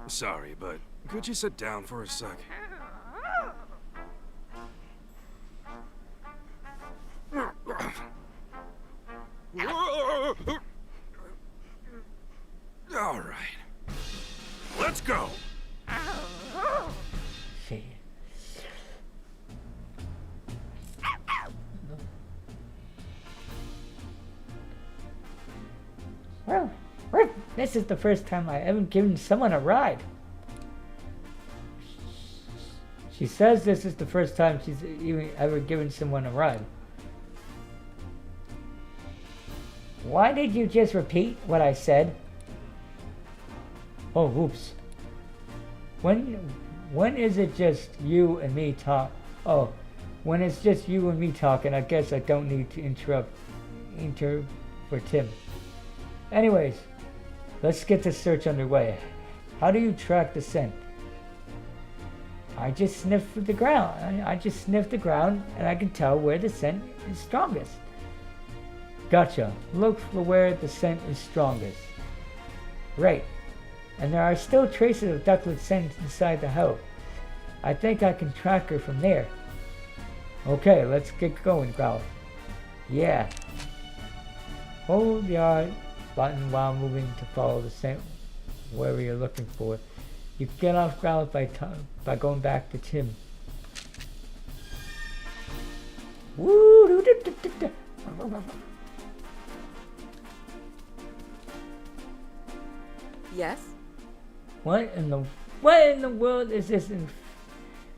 Sorry, but could you sit down for a sec? All right. Let's go. See. Well, this is the first time I ever given someone a ride. She says this is the first time she's even ever given someone a ride. Why did you just repeat what I said? Oh, oops. When is it just you and me talk? Oh, when it's just you and me talking, I guess I don't need to interrupt for Tim. Anyways, let's get the search underway. How do you track the scent? I just sniff the ground. I just sniff the ground and I can tell where the scent is strongest. Gotcha. Look for where the scent is strongest. Right. And there are still traces of Ducklet's scent inside the house. I think I can track her from there. Okay, let's get going, Growl. Yeah. Hold the R button while moving to follow the scent wherever you're looking for. You can get off Growl by going back to Tim. Woo! Yes? What in the world is this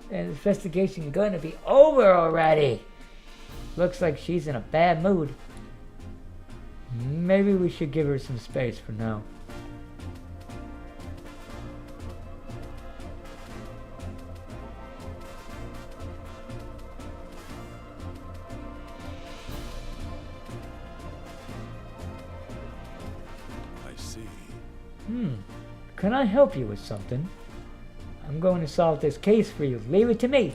investigation going to be over already? Looks like she's in a bad mood. Maybe we should give her some space for now. I see. Can I help you with something? I'm going to solve this case for you. Leave it to me.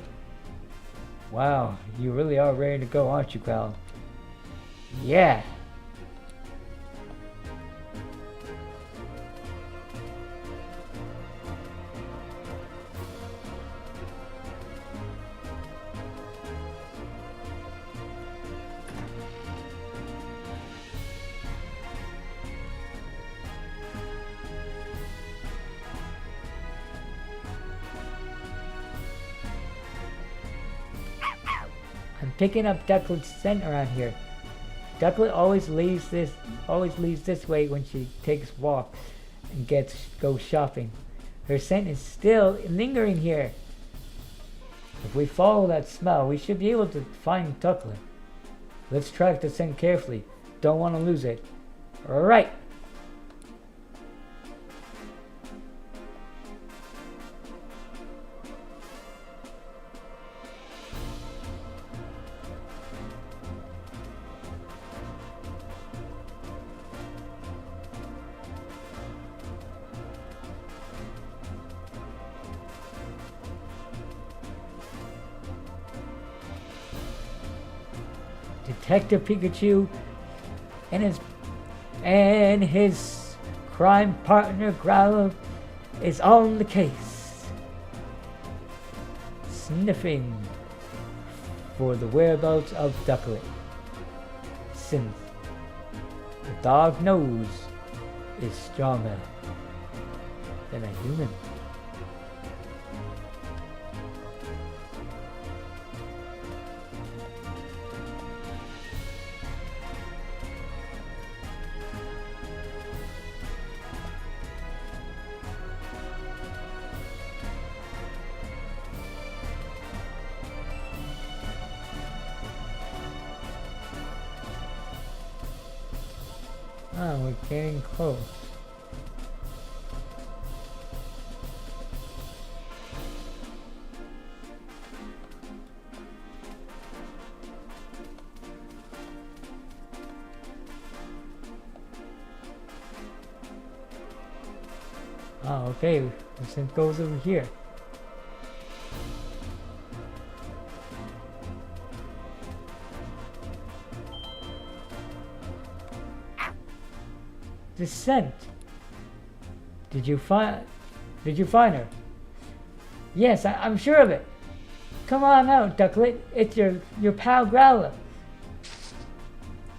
Wow, you really are ready to go, aren't you, Growl? Yeah. I'm picking up Ducklet's scent around here. Ducklet always leaves this way when she takes walks and goes shopping. Her scent is still lingering here. If we follow that smell, we should be able to find Ducklet. Let's track the scent carefully. Don't want to lose it. Alright. Detective Pikachu and his crime partner Growler is on the case, sniffing for the whereabouts of Ducklet, since the dog nose is stronger than a human. Ah, we're getting close. Oh, okay. This thing goes over here. The scent. Did you find her? Yes, I'm sure of it. Come on out, Ducklet. It's your pal Growler.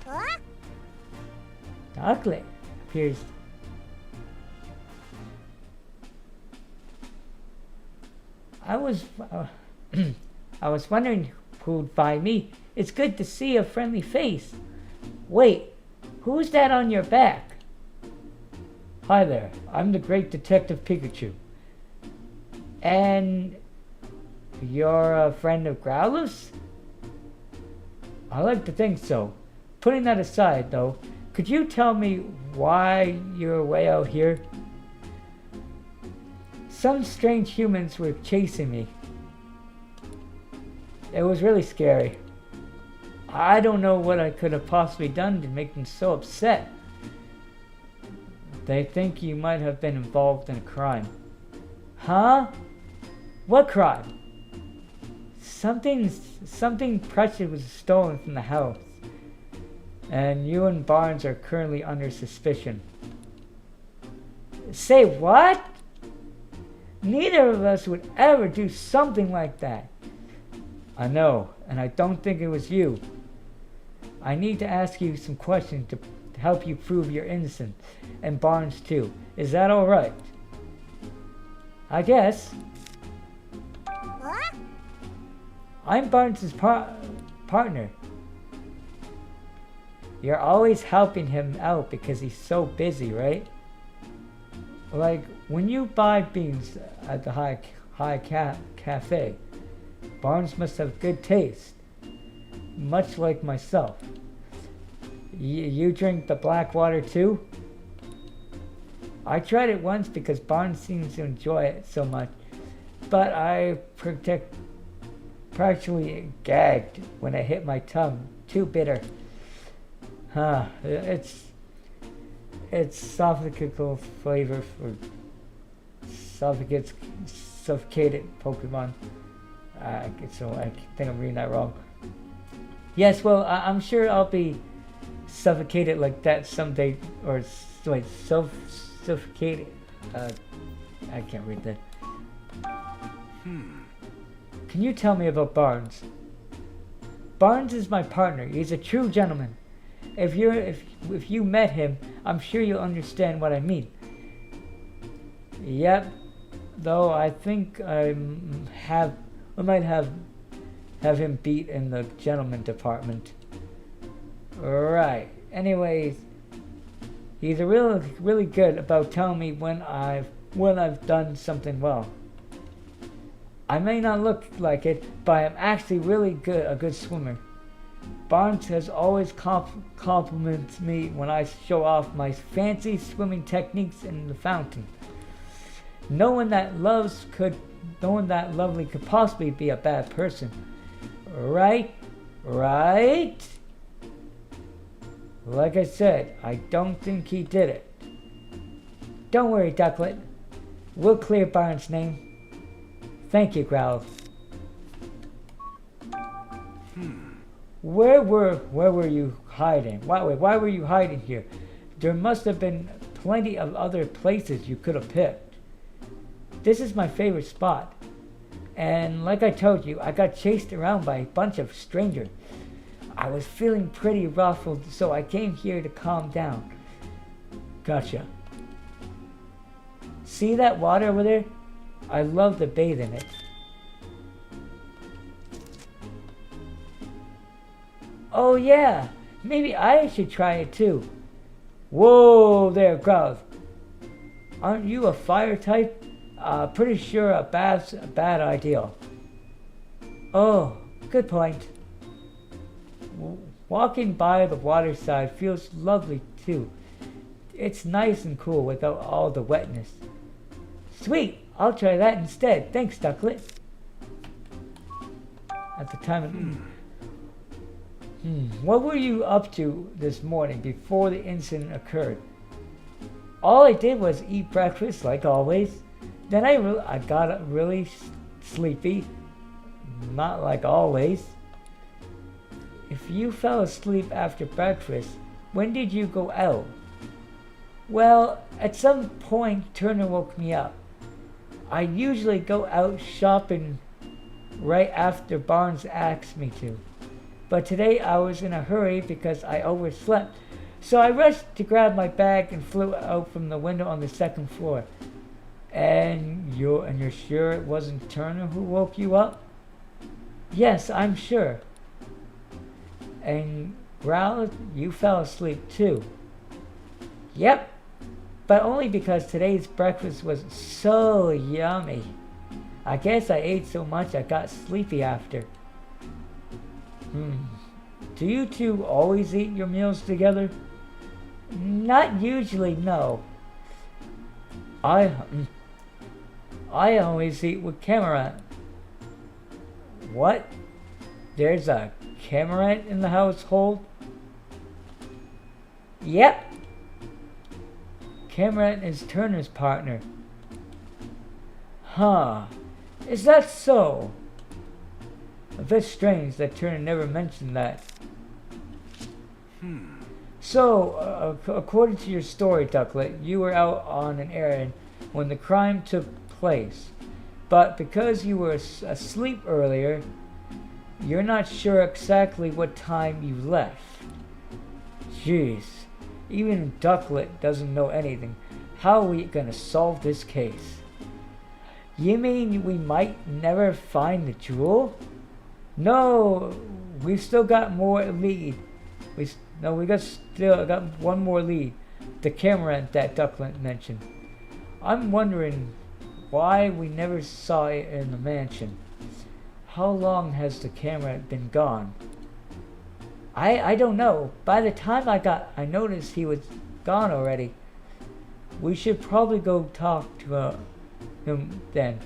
Huh? Ducklet appears. I was wondering who'd find me. It's good to see a friendly face. Wait, who's that on your back? Hi there, I'm the great Detective Pikachu. And you're a friend of Growlers? I like to think so. Putting that aside, though, could you tell me why you're way out here? Some strange humans were chasing me. It was really scary. I don't know what I could have possibly done to make them so upset. They think you might have been involved in a crime. Huh? What crime? Something precious was stolen from the house. And you and Barnes are currently under suspicion. Say what? Neither of us would ever do something like that. I know, and I don't think it was you. I need to ask you some questions to help you prove your innocence, and Barnes too. Is that alright? I guess. Huh? I'm Barnes' partner. You're always helping him out because he's so busy, right? Like, when you buy beans at the high cafe, Barnes must have good taste, much like myself. You drink the black water too? I tried it once because Barnes seems to enjoy it so much, but I practically gagged when it hit my tongue. Too bitter. Huh, it's sophistical flavor for suffocated Pokemon. So I think I'm reading that wrong. Yes, well, I'm sure I'll be suffocated like that someday, or wait, suffocated. I can't read that. Can you tell me about Barnes? Barnes is my partner. He's a true gentleman. If you met him, I'm sure you'll understand what I mean. Yep. Though I think I might have him beat in the gentleman department. Right. Anyways, he's really good about telling me when I've done something well. I may not look like it, but I'm actually a good swimmer. Barnes has always complimented me when I show off my fancy swimming techniques in the fountain. No one that lovely could possibly be a bad person. Right? Like I said, I don't think he did it. Don't worry, Ducklet. We'll clear Barnes' name. Thank you, Growl. Where were you hiding? Why were you hiding here? There must have been plenty of other places you could have picked. This is my favorite spot. And like I told you, I got chased around by a bunch of strangers. I was feeling pretty ruffled, so I came here to calm down. Gotcha. See that water over there? I love to bathe in it. Oh yeah, maybe I should try it too. Whoa there, Growth. Aren't you a fire type? Pretty sure a bath's a bad idea. Oh, good point. Walking by the waterside feels lovely too. It's nice and cool without all the wetness. Sweet, I'll try that instead. Thanks, Ducklet. At the time of... What were you up to this morning before the incident occurred? All I did was eat breakfast like always. Then I got really sleepy. Not like always. If you fell asleep after breakfast, when did you go out? Well, at some point Turner woke me up. I usually go out shopping right after Barnes asks me to. But today I was in a hurry because I overslept. So I rushed to grab my bag and flew out from the window on the second floor. And you're sure it wasn't Turner who woke you up? Yes, I'm sure. And Growl, you fell asleep too. Yep, but only because today's breakfast was so yummy. I guess I ate so much I got sleepy after. Do you two always eat your meals together? Not usually, no. I always eat with Cameron. What? There's a Cameron in the household? Yep. Cameron is Turner's partner. Huh. Is that so? A bit strange that Turner never mentioned that. So, according to your story, Ducklet, you were out on an errand when the crime took place. But because you were asleep earlier, you're not sure exactly what time you left. Jeez, even Ducklet doesn't know anything. How are we gonna solve this case? You mean we might never find the jewel? No, we've still got more lead. We still got one more lead. The camera that Ducklet mentioned. I'm wondering why we never saw it in the mansion. How long has the camera been gone? I don't know. By the time I noticed he was gone already. We should probably go talk to him then.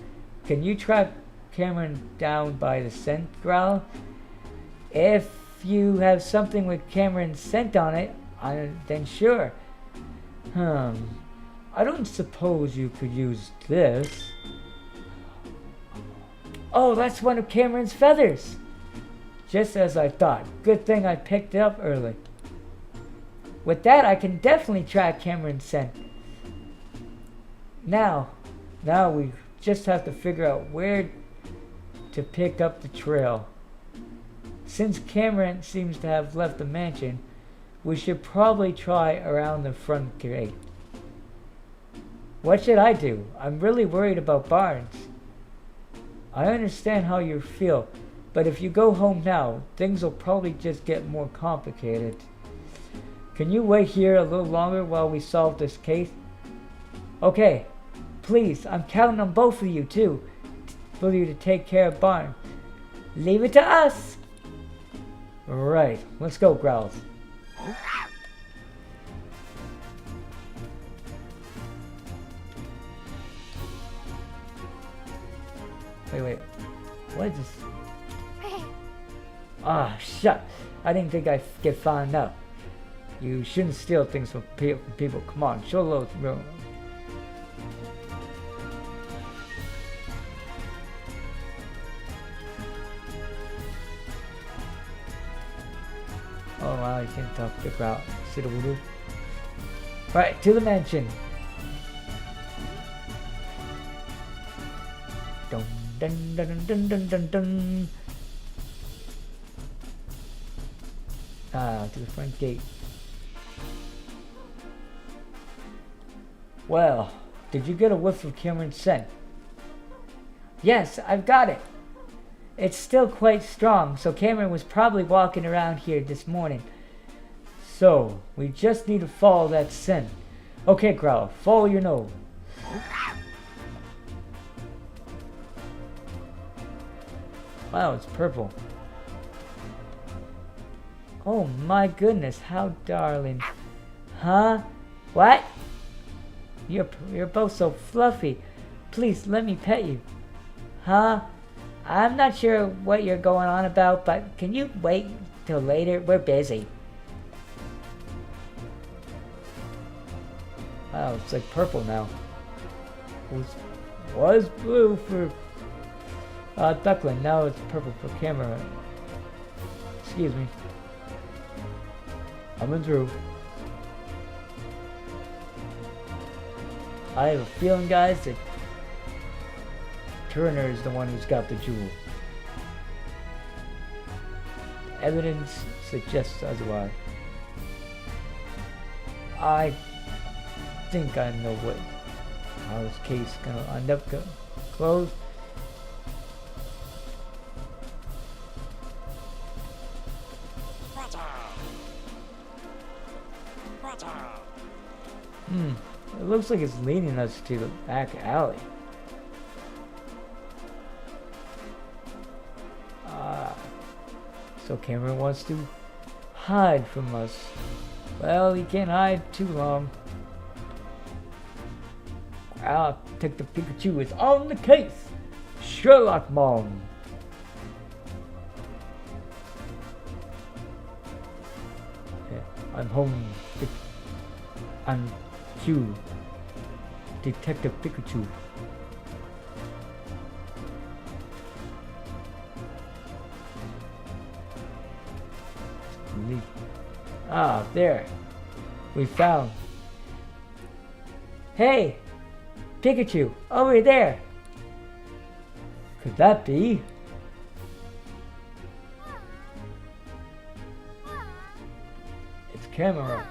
Can you track Cameron down by the scent, Growl? If you have something with Cameron's scent on it, then sure. I don't suppose you could use this. Oh, that's one of Cameron's feathers. Just as I thought. Good thing I picked it up early. With that, I can definitely track Cameron's scent. Now we just have to figure out where to pick up the trail. Since Cameron seems to have left the mansion, we should probably try around the front gate. What should I do? I'm really worried about Barnes. I understand how you feel, but if you go home now, things will probably just get more complicated. Can you wait here a little longer while we solve this case? Okay, please, I'm counting on both of you too, for you to take care of Barnes. Leave it to us! Alright, let's go, Growls. Wait. What is this? Ah, shut. I didn't think I'd get found out. You shouldn't steal things from people. Come on, show a little room. Oh wow, you can't talk to crowd. Right, to the mansion. Dun dun dun dun dun dun dun. To the front gate. Well, did you get a whiff of Cameron's scent? Yes, I've got it. It's still quite strong, so Cameron was probably walking around here this morning. So, we just need to follow that scent. Okay, Growl, follow your nose. Wow, it's purple. Oh my goodness, how darling. Huh? What? You're both so fluffy. Please let me pet you. Huh? I'm not sure what you're going on about, but can you wait till later? We're busy. Oh, it's like purple now. Was blue for Duckling. Now it's purple for Camera. Excuse me. Coming through. I have a feeling, guys, that Turner is the one who's got the jewel. Evidence suggests otherwise. I think I know how this case is gonna end up closed. It looks like it's leading us to the back alley. So Cameron wants to hide from us. Well, he can't hide too long. Detective Pikachu is on the case. Sherlock Mom. I'm home. I'm Q. Detective Pikachu. Ah, there. We found. Hey! Pikachu, over there! Could that be? It's Camera.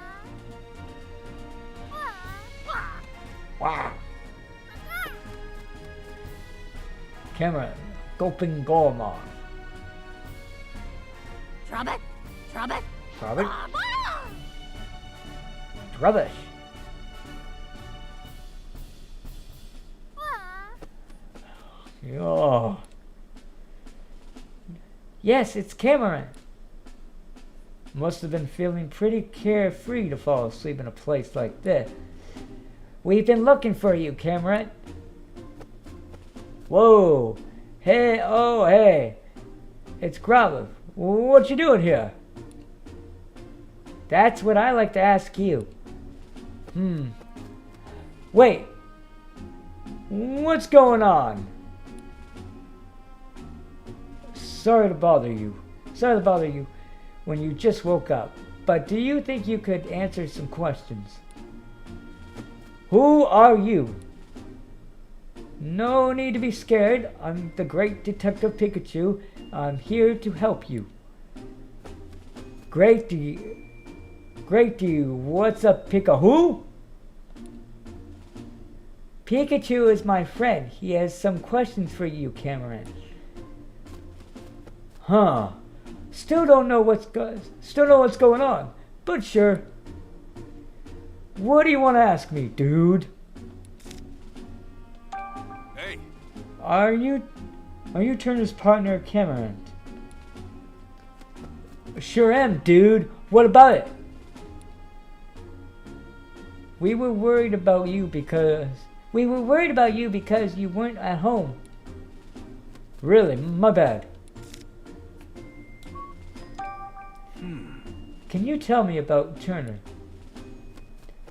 Wow! Camera, Gulping Gormon. Trubbit! Trubbit! Trubbit? Rubbish. Oh. Yes, it's Cameron. Must have been feeling pretty carefree to fall asleep in a place like this. We've been looking for you, Cameron. Whoa. Hey, oh, hey. It's Growler. What you doing here? That's what I like to ask you. Wait. What's going on? Sorry to bother you. Sorry to bother you when you just woke up. But do you think you could answer some questions? Who are you? No need to be scared. I'm the great Detective Pikachu. I'm here to help you. Great to you. What's up, Pika-who? Pikachu is my friend. He has some questions for you, Cameron. Huh. Still don't know what's going on. But sure. What do you want to ask me, dude? Hey. Are you Turner's partner, Cameron? Sure am, dude. What about it? We were worried about you because you weren't at home. Really, my bad. Can you tell me about Turner?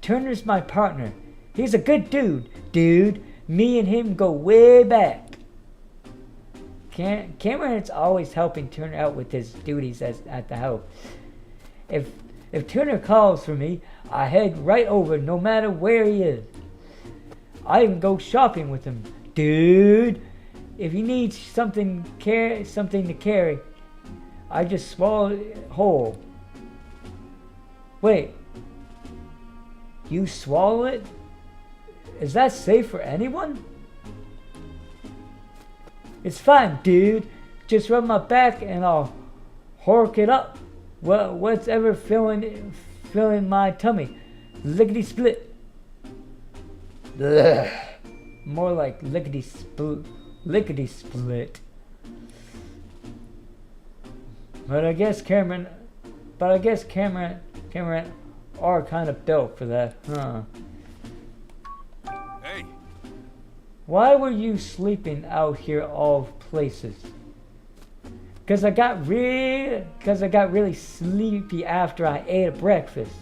Turner's my partner. He's a good dude. Me and him go way back. Cameron's always helping Turner out with his duties at the house. If Turner calls for me, I head right over no matter where he is. I even go shopping with him. Dude, if he needs something to carry, I just swallow it whole. Wait. You swallow it? Is that safe for anyone? It's fine, dude. Just rub my back and I'll hork it up. What's ever filling my tummy? Lickety split. Ugh. More like lickety split. But I guess Cameron are kind of built for that, huh? Hey. Why were you sleeping out here all places? Cause I got really sleepy after I ate breakfast.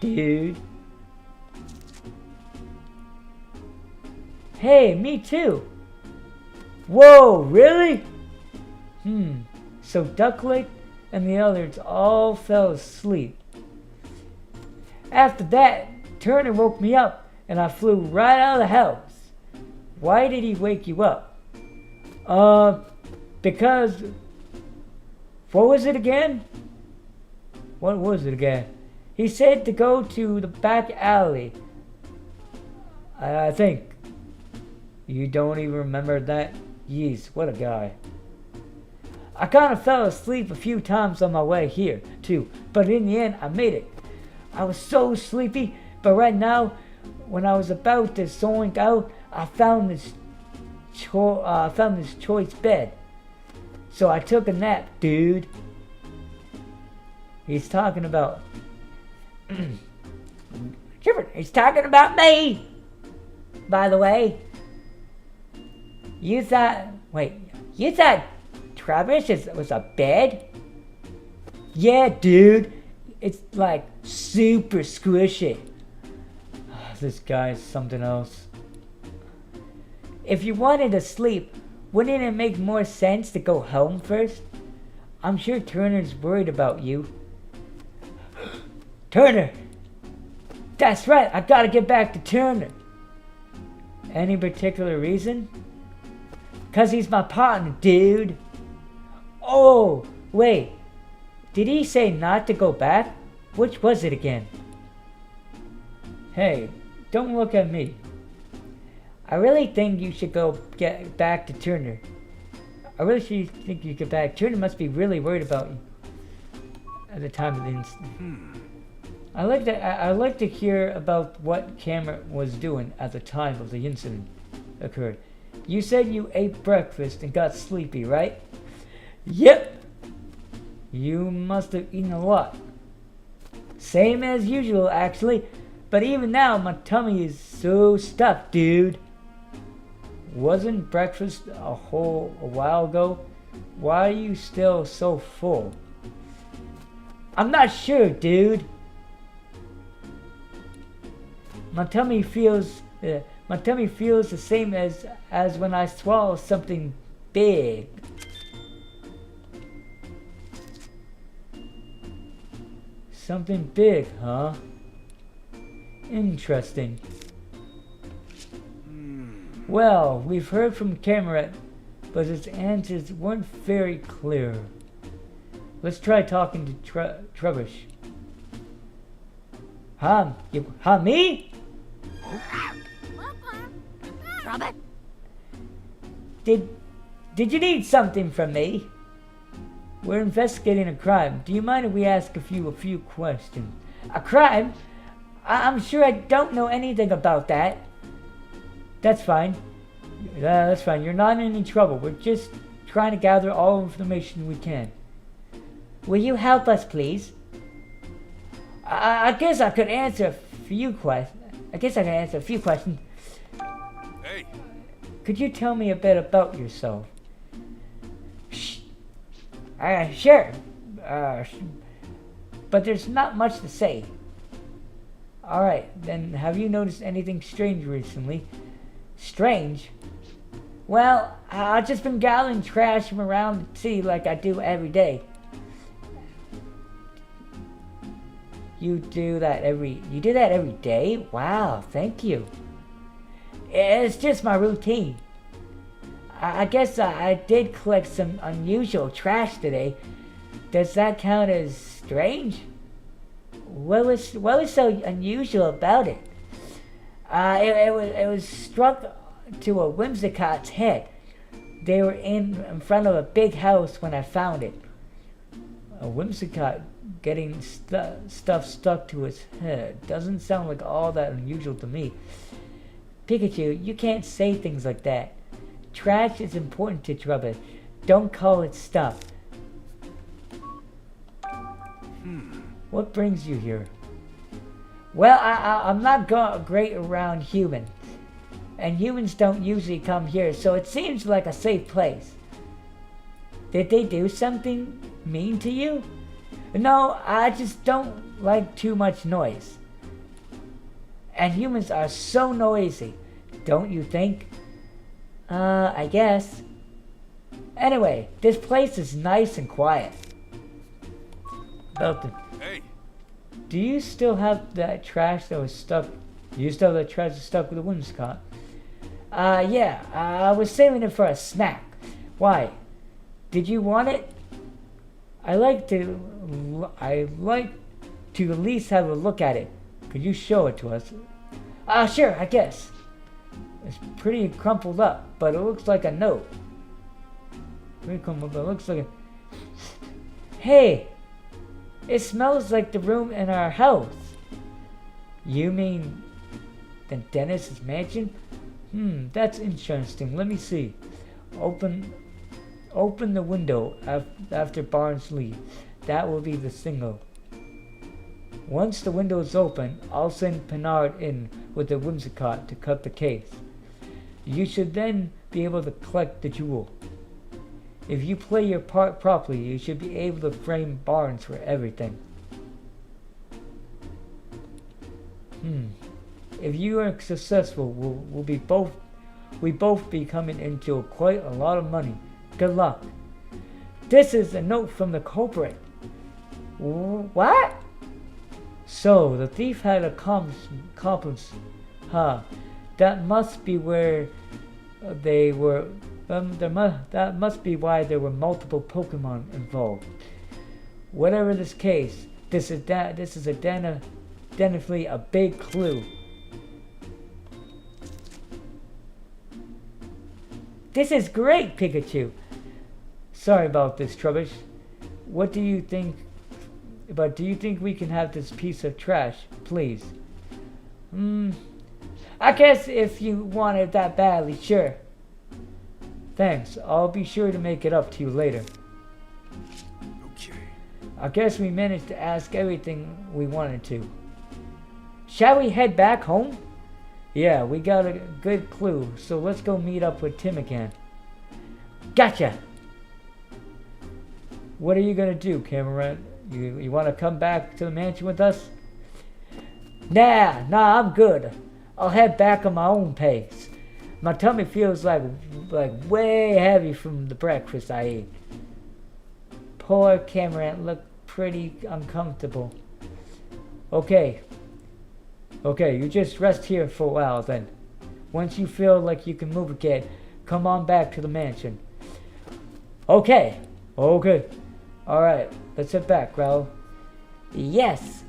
Dude. Hey, me too. Whoa, really? So Ducklick and the others all fell asleep. After that, Turner woke me up and I flew right out of the house. Why did he wake you up? Because... What was it again? What was it again? He said to go to the back alley. I think. You don't even remember that? Yeez, what a guy. I kind of fell asleep a few times on my way here, too. But in the end, I made it. I was so sleepy, but right now, when I was about to zoink out, I found this choice bed. So I took a nap, dude. He's talking about... He's talking about me! By the way. You thought Travis was a bed? Yeah, dude. It's like super squishy. This guy's something else. If you wanted to sleep, wouldn't it make more sense to go home first? I'm sure Turner's worried about you. Turner! That's right, I gotta get back to Turner. Any particular reason? 'Cause he's my partner, dude. Oh, wait. Did he say not to go back? Which was it again? Hey, don't look at me. I really think you should get back to Turner. I really think you get back. Turner must be really worried about you at the time of the incident. I like to hear about what Cameron was doing at the time of the incident occurred. You said you ate breakfast and got sleepy, right? Yep. You must have eaten a lot. Same as usual, actually. But even now, my tummy is so stuffed, dude. Wasn't breakfast a while ago? Why are you still so full? I'm not sure, dude. My tummy feels the same as when I swallow something big. Something big, huh? Interesting. Well, we've heard from Cameron, but his answers weren't very clear. Let's try talking to Trubbish. Huh, me? Robert? Did you need something from me? We're investigating a crime. Do you mind if we ask a few questions? A crime? I'm sure I don't know anything about that. That's fine. That's fine. You're not in any trouble. We're just trying to gather all information we can. Will you help us, please? I guess I could answer a few questions. Hey. Could you tell me a bit about yourself? Sure. But there's not much to say. Alright, then have you noticed anything strange recently? Strange? Well, I've just been gathering trash from around the city like I do every day. You do that every day? Wow, thank you. It's just my routine. I guess I did collect some unusual trash today. Does that count as strange? What was so unusual about it? It was struck to a whimsicot's head. They were in front of a big house when I found it. A whimsicott getting stuff stuck to his head doesn't sound like all that unusual to me. Pikachu, you can't say things like that. Trash is important to Trubbish. Don't call it stuff. What brings you here? Well, I'm not great around humans. And humans don't usually come here, so it seems like a safe place. Did they do something mean to you? No, I just don't like too much noise. And humans are so noisy, don't you think? I guess. Anyway, this place is nice and quiet. Belton. Hey. Do you still have that trash that was stuck? Do you still have that trash that's stuck with the whimsicott? Yeah. I was saving it for a snack. Why? Did you want it? I like to at least have a look at it. Could you show it to us? Sure, I guess. It's pretty crumpled up, but it looks like a note. Pretty crumpled, but it looks like a... Hey! It smells like the room in our house. You mean the dentist's mansion? That's interesting. Let me see. Open the window after Barnes leaves. That will be the signal. Once the window is open, I'll send Pinard in with the whimsicott to cut the case. You should then be able to collect the jewel. If you play your part properly, you should be able to frame Barnes for everything. If you are successful, we both be coming into quite a lot of money. Good luck. This is a note from the culprit. What? So, the thief had a accomplice. That must be where they were. That must be why there were multiple Pokemon involved. Whatever this case, this is definitely a big clue. This is great, Pikachu. Sorry about this, Trubbish. What do you think? But do you think we can have this piece of trash, please? I guess if you want it that badly, sure. Thanks. I'll be sure to make it up to you later. Okay. I guess we managed to ask everything we wanted to. Shall we head back home? Yeah, we got a good clue, so let's go meet up with Tim again. Gotcha! What are you gonna do, Cameron? You want to come back to the mansion with us? Nah, I'm good. I'll head back on my own pace. My tummy feels like way heavy from the breakfast I ate. Poor Cameron looked pretty uncomfortable. Okay, you just rest here for a while then. Once you feel like you can move again, come on back to the mansion. Okay. Alright, let's head back, Growl. Yes!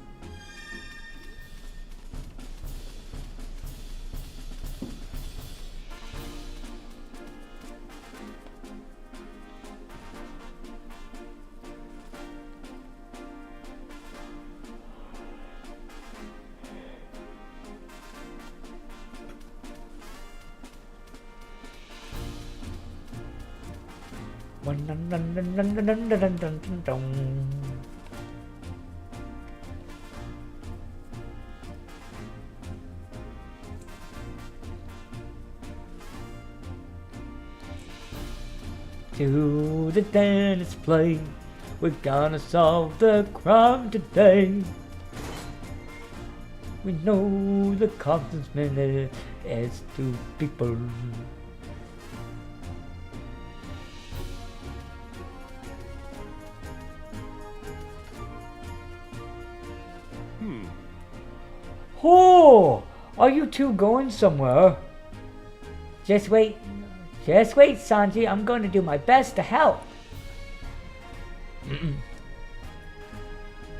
To the dentist play, we're gonna solve the crime today. We know the Compton's minute is 2 people. Oh, are you two going somewhere? Just wait, Sanji. I'm going to do my best to help.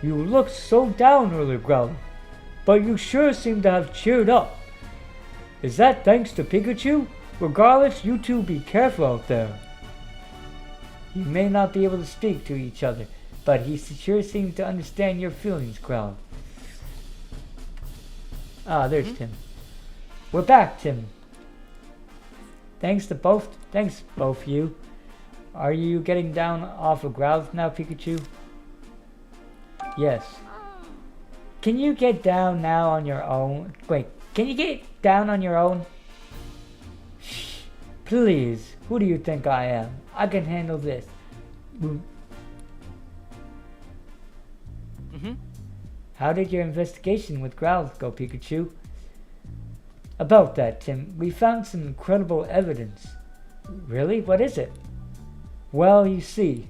You looked so down earlier, Growl, but you sure seem to have cheered up. Is that thanks to Pikachu? Regardless, you two be careful out there. You may not be able to speak to each other, but he sure seems to understand your feelings, Growl. There's Tim. We're back, Tim. Thanks both you. Are you getting down off of Growlithe now, Pikachu? Yes. Can you get down now on your own? Wait, can you get down on your own? Shh. Please, who do you think I am? I can handle this. How did your investigation with Growlithe go, Pikachu? About that, Tim, we found some incredible evidence. Really? What is it? Well, you see.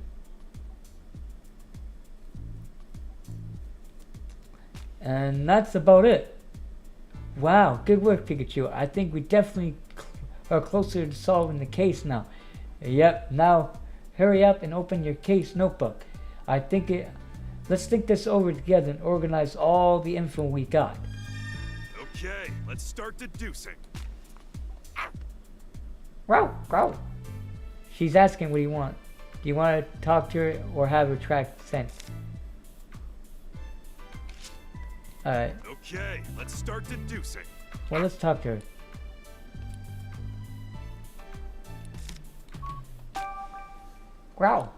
And that's about it. Wow, good work, Pikachu. I think we definitely are closer to solving the case now. Yep, now hurry up and open your case notebook. Let's think this over together and organize all the info we got. Okay, let's start deducing. Growl. She's asking what do you want. Do you want to talk to her or have her track sent? Alright. Okay, let's start deducing. Well, let's talk to her. Growl.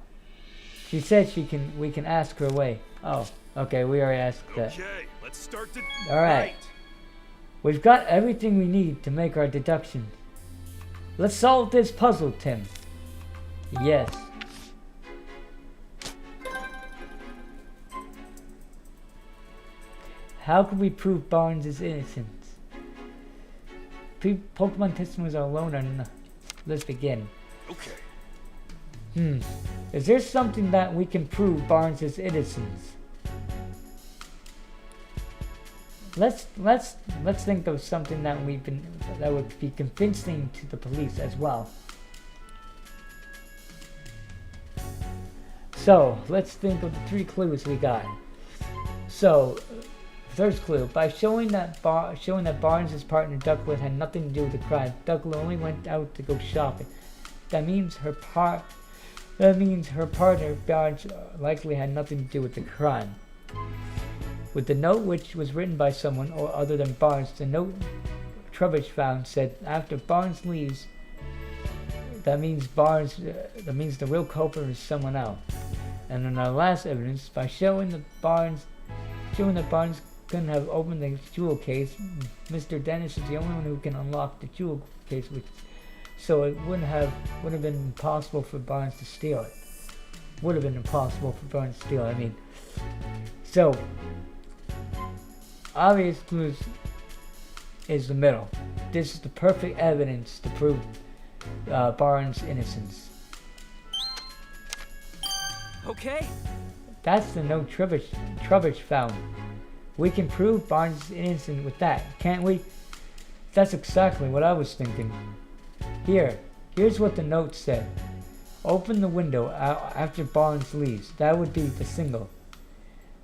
She said we can ask her away. Oh, okay, we already asked that. Okay, let's start to. Alright. We've got everything we need to make our deductions. Let's solve this puzzle, Tim. Yes. How can we prove Barnes' innocence? Pokemon testimonies are alone on. Let's begin. Okay. Is there something that we can prove Barnes' innocence? Let's think of something that would be convincing to the police as well. So let's think of the 3 clues we got. So, first clue: by showing that Barnes' partner Ducklet had nothing to do with the crime, Ducklet only went out to go shopping. That means her partner Barnes likely had nothing to do with the crime. With the note, which was written by someone or other than Barnes, the note Trubbish found said, "After Barnes leaves, that means the real culprit is someone else." And in our last evidence, by showing that Barnes couldn't have opened the jewel case, Mr. Dennis is the only one who can unlock the jewel case, so it wouldn't have been impossible for Barnes to steal it. Would have been impossible for Barnes to steal it. I mean, so obvious clues is the middle. This is the perfect evidence to prove Barnes' innocence. Okay. That's the note Trubbish found. We can prove Barnes is innocent with that, can't we? That's exactly what I was thinking. Here's what the note said. Open the window after Barnes leaves. That would be the signal.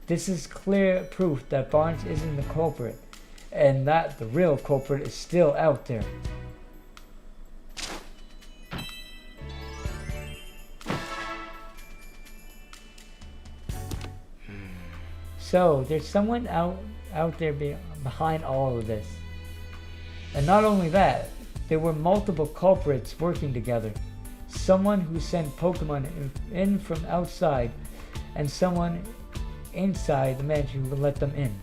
This is clear proof that Barnes isn't the culprit, and that the real culprit is still out there. So there's someone out there behind all of this. And not only that, there were multiple culprits working together. Someone who sent Pokemon in from outside, and someone inside the mansion who would let them in.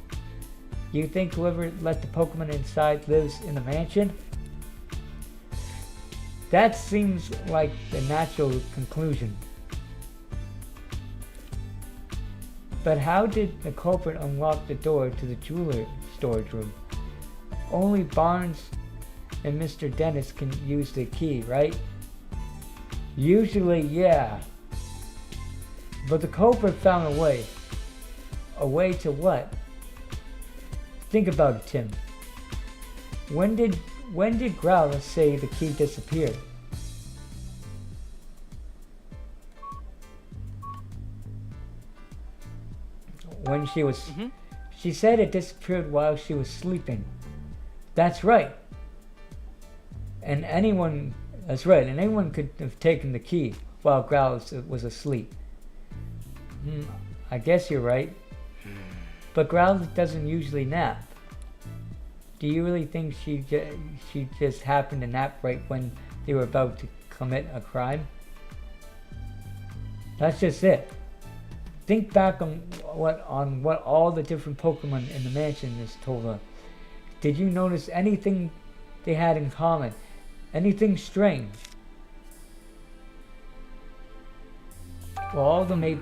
You think whoever let the Pokemon inside lives in the mansion? That seems like the natural conclusion. But how did the culprit unlock the door to the jeweler storage room? Only Barnes and Mr. Dennis can use the key, right? Usually, yeah. But the culprit found a way. A way to what? Think about it, Tim. When did Growlithe say the key disappeared? When she was... She said it disappeared while she was sleeping. That's right. And anyone... That's right, and anyone could have taken the key while Growlithe was asleep. I guess you're right. But Growlithe doesn't usually nap. Do you really think she just happened to nap right when they were about to commit a crime? That's just it. Think back on what all the different Pokemon in the mansion has told us. Did you notice anything they had in common? Anything strange? Well, all of them ate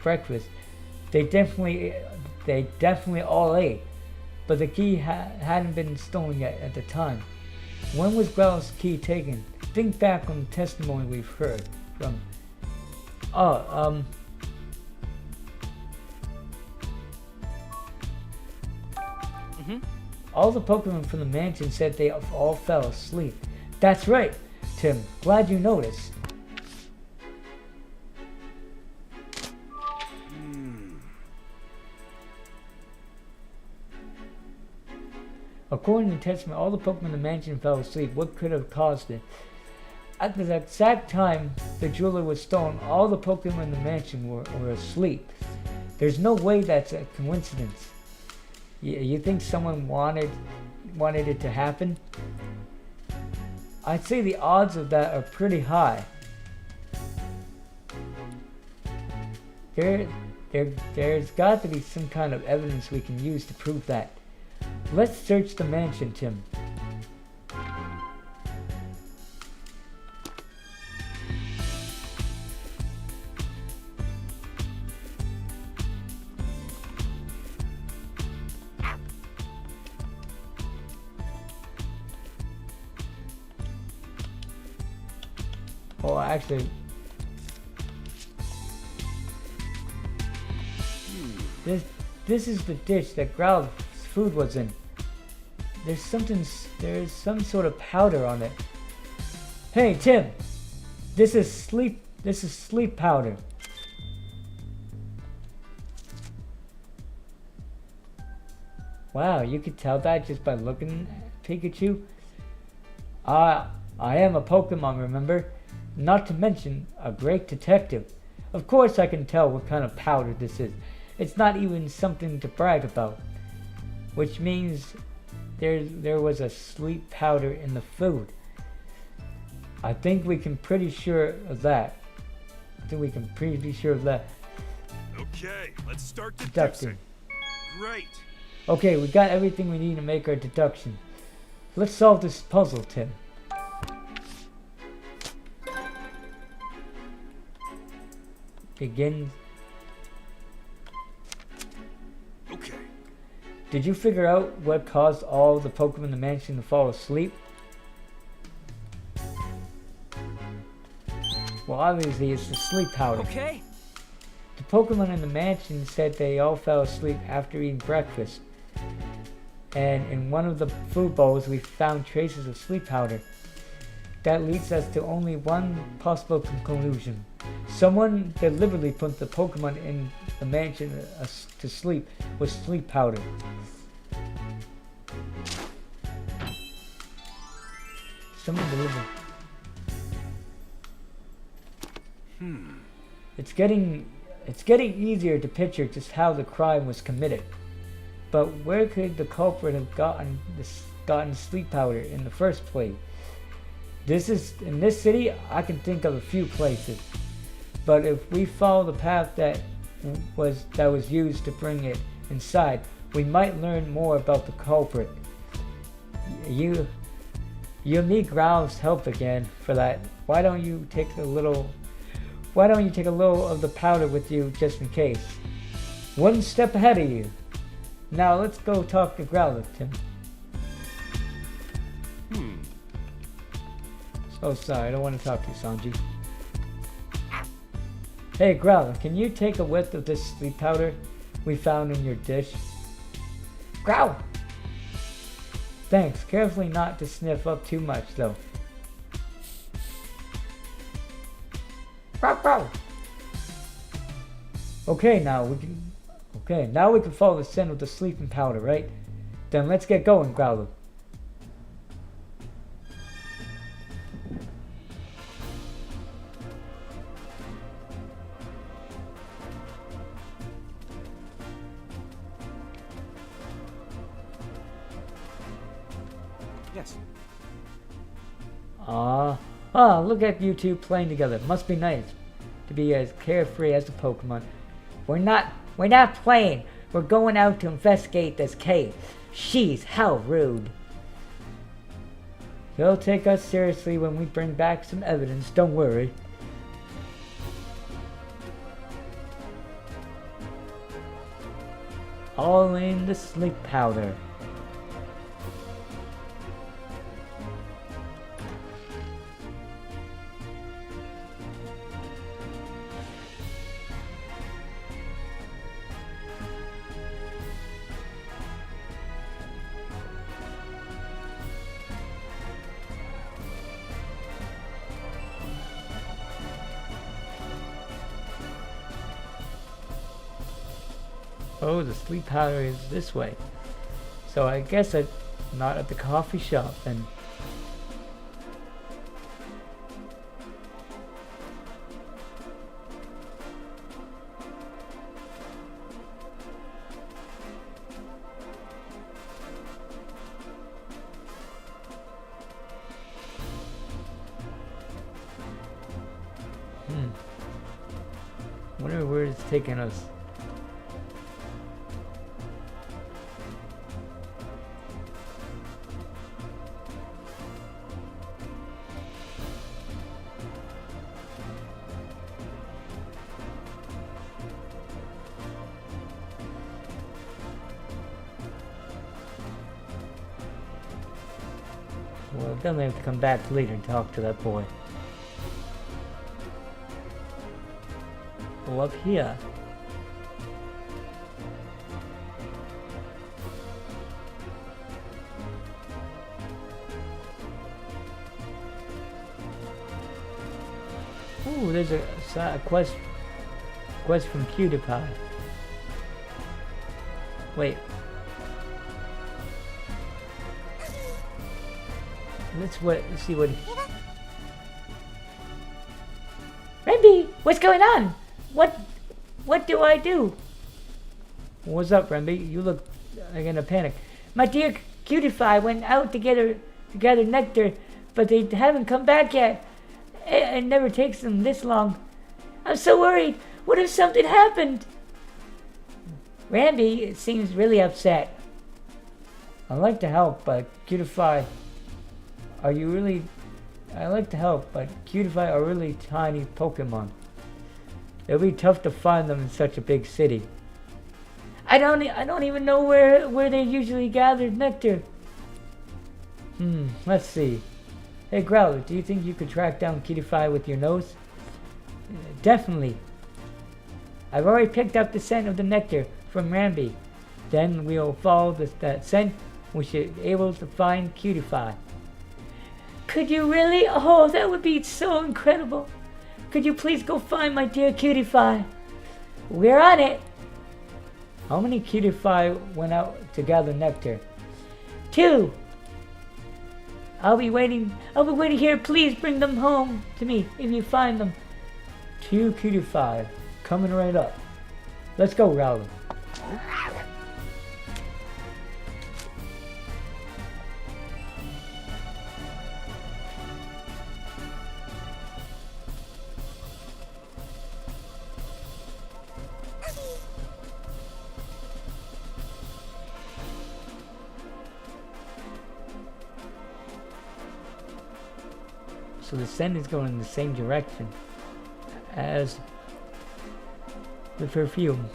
breakfast. They definitely all ate. But the key hadn't been stolen yet at the time. When was Growlithe's key taken? think back on the testimony we've heard from... all the Pokemon from the mansion said they all fell asleep. That's right, Tim. Glad you noticed. According to the testimony, all the Pokemon in the mansion fell asleep. What could have caused it? At the exact time the jeweler was stolen, all the Pokemon in the mansion were asleep. There's no way that's a coincidence. You think someone wanted it to happen? I'd say the odds of that are pretty high. There's got to be some kind of evidence we can use to prove that. Let's search the mansion, Tim. Oh, actually, this is the dish that Growl's food was in. There's some sort of powder on it. Hey, Tim, this is sleep powder. Wow, you could tell that just by looking at Pikachu. I am a Pokemon, remember? Not to mention a great detective. Of course I can tell what kind of powder this is. It's not even something to brag about. Which means there was a sleep powder in the food. I think we can pretty sure of that. Okay, let's start deducting. Great. Okay, we got everything we need to make our deduction. Let's solve this puzzle, Tim. Begin. Okay. Did you figure out what caused all the Pokemon in the mansion to fall asleep? Well, obviously it's the sleep powder. Okay. The Pokemon in the mansion said they all fell asleep after eating breakfast. And in one of the food bowls we found traces of sleep powder. That leads us to only one possible conclusion. Someone deliberately put the Pokemon in the mansion to sleep with sleep powder. Someone deliberately. It's getting easier to picture just how the crime was committed. But where could the culprit have gotten sleep powder in the first place? In this city, I can think of a few places. But if we follow the path that was used to bring it inside, we might learn more about the culprit. You'll need Growl's help again for that. Why don't you take a little of the powder with you just in case? One step ahead of you. Now let's go talk to Growler, Tim. Oh, sorry, I don't want to talk to you, Sanji. Hey, Growler, can you take a whiff of this sleep powder we found in your dish? Growl! Thanks. Carefully not to sniff up too much, though. Growl, growl. Okay, now we can follow the scent of the sleeping powder, right? Then let's get going, Growler. Yes. Look at you two playing together. Must be nice to be as carefree as the Pokemon. We're not playing. We're going out to investigate this cave. Sheesh, how rude. They'll take us seriously when we bring back some evidence, don't worry. All in the sleep powder. Oh, the sleep powder is this way. So I guess I'm not at the coffee shop then. Wonder where it's taking us. Well, then we have to come back later and talk to that boy. Well, up here. Ooh, there's a quest from PewDiePie. Wait. Let's see what. Remby, what's going on? What do I do? What's up, Remby? You look like in a panic. My dear Cutify went out to gather nectar, but they haven't come back yet. It never takes them this long. I'm so worried. What if something happened? Remby seems really upset. I'd like to help, but Cutify, are you really? I like to help, but Cutify are really tiny Pokemon. It'll be tough to find them in such a big city. I don't even know where they usually gather nectar. Let's see. Hey Growler, do you think you could track down Cutify with your nose? Definitely. I've already picked up the scent of the nectar from Remby. Then we'll follow that scent. We should be able to find Cutify. Could you really? Oh, that would be so incredible. Could you please go find my dear Cutify? We're on it. How many Cutify went out to gather nectar? 2. I'll be waiting here. Please bring them home to me if you find them. 2 Cutify coming right up. Let's go, Rowler. So the scent is going in the same direction as the perfume.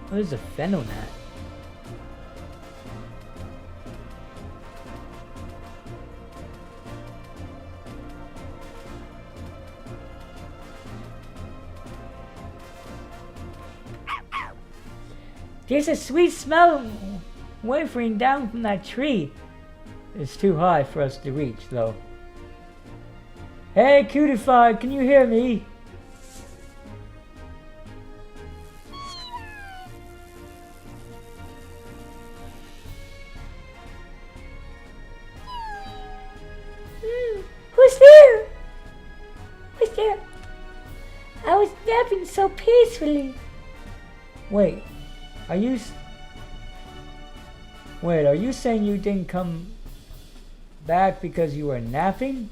What is a Phenonat? There's a sweet smell wafering down from that tree. It's too high for us to reach, though. Hey, Cutify, can you hear me? Who's there? Who's there? I was napping so peacefully. Wait. Are you saying you didn't come back because you were napping?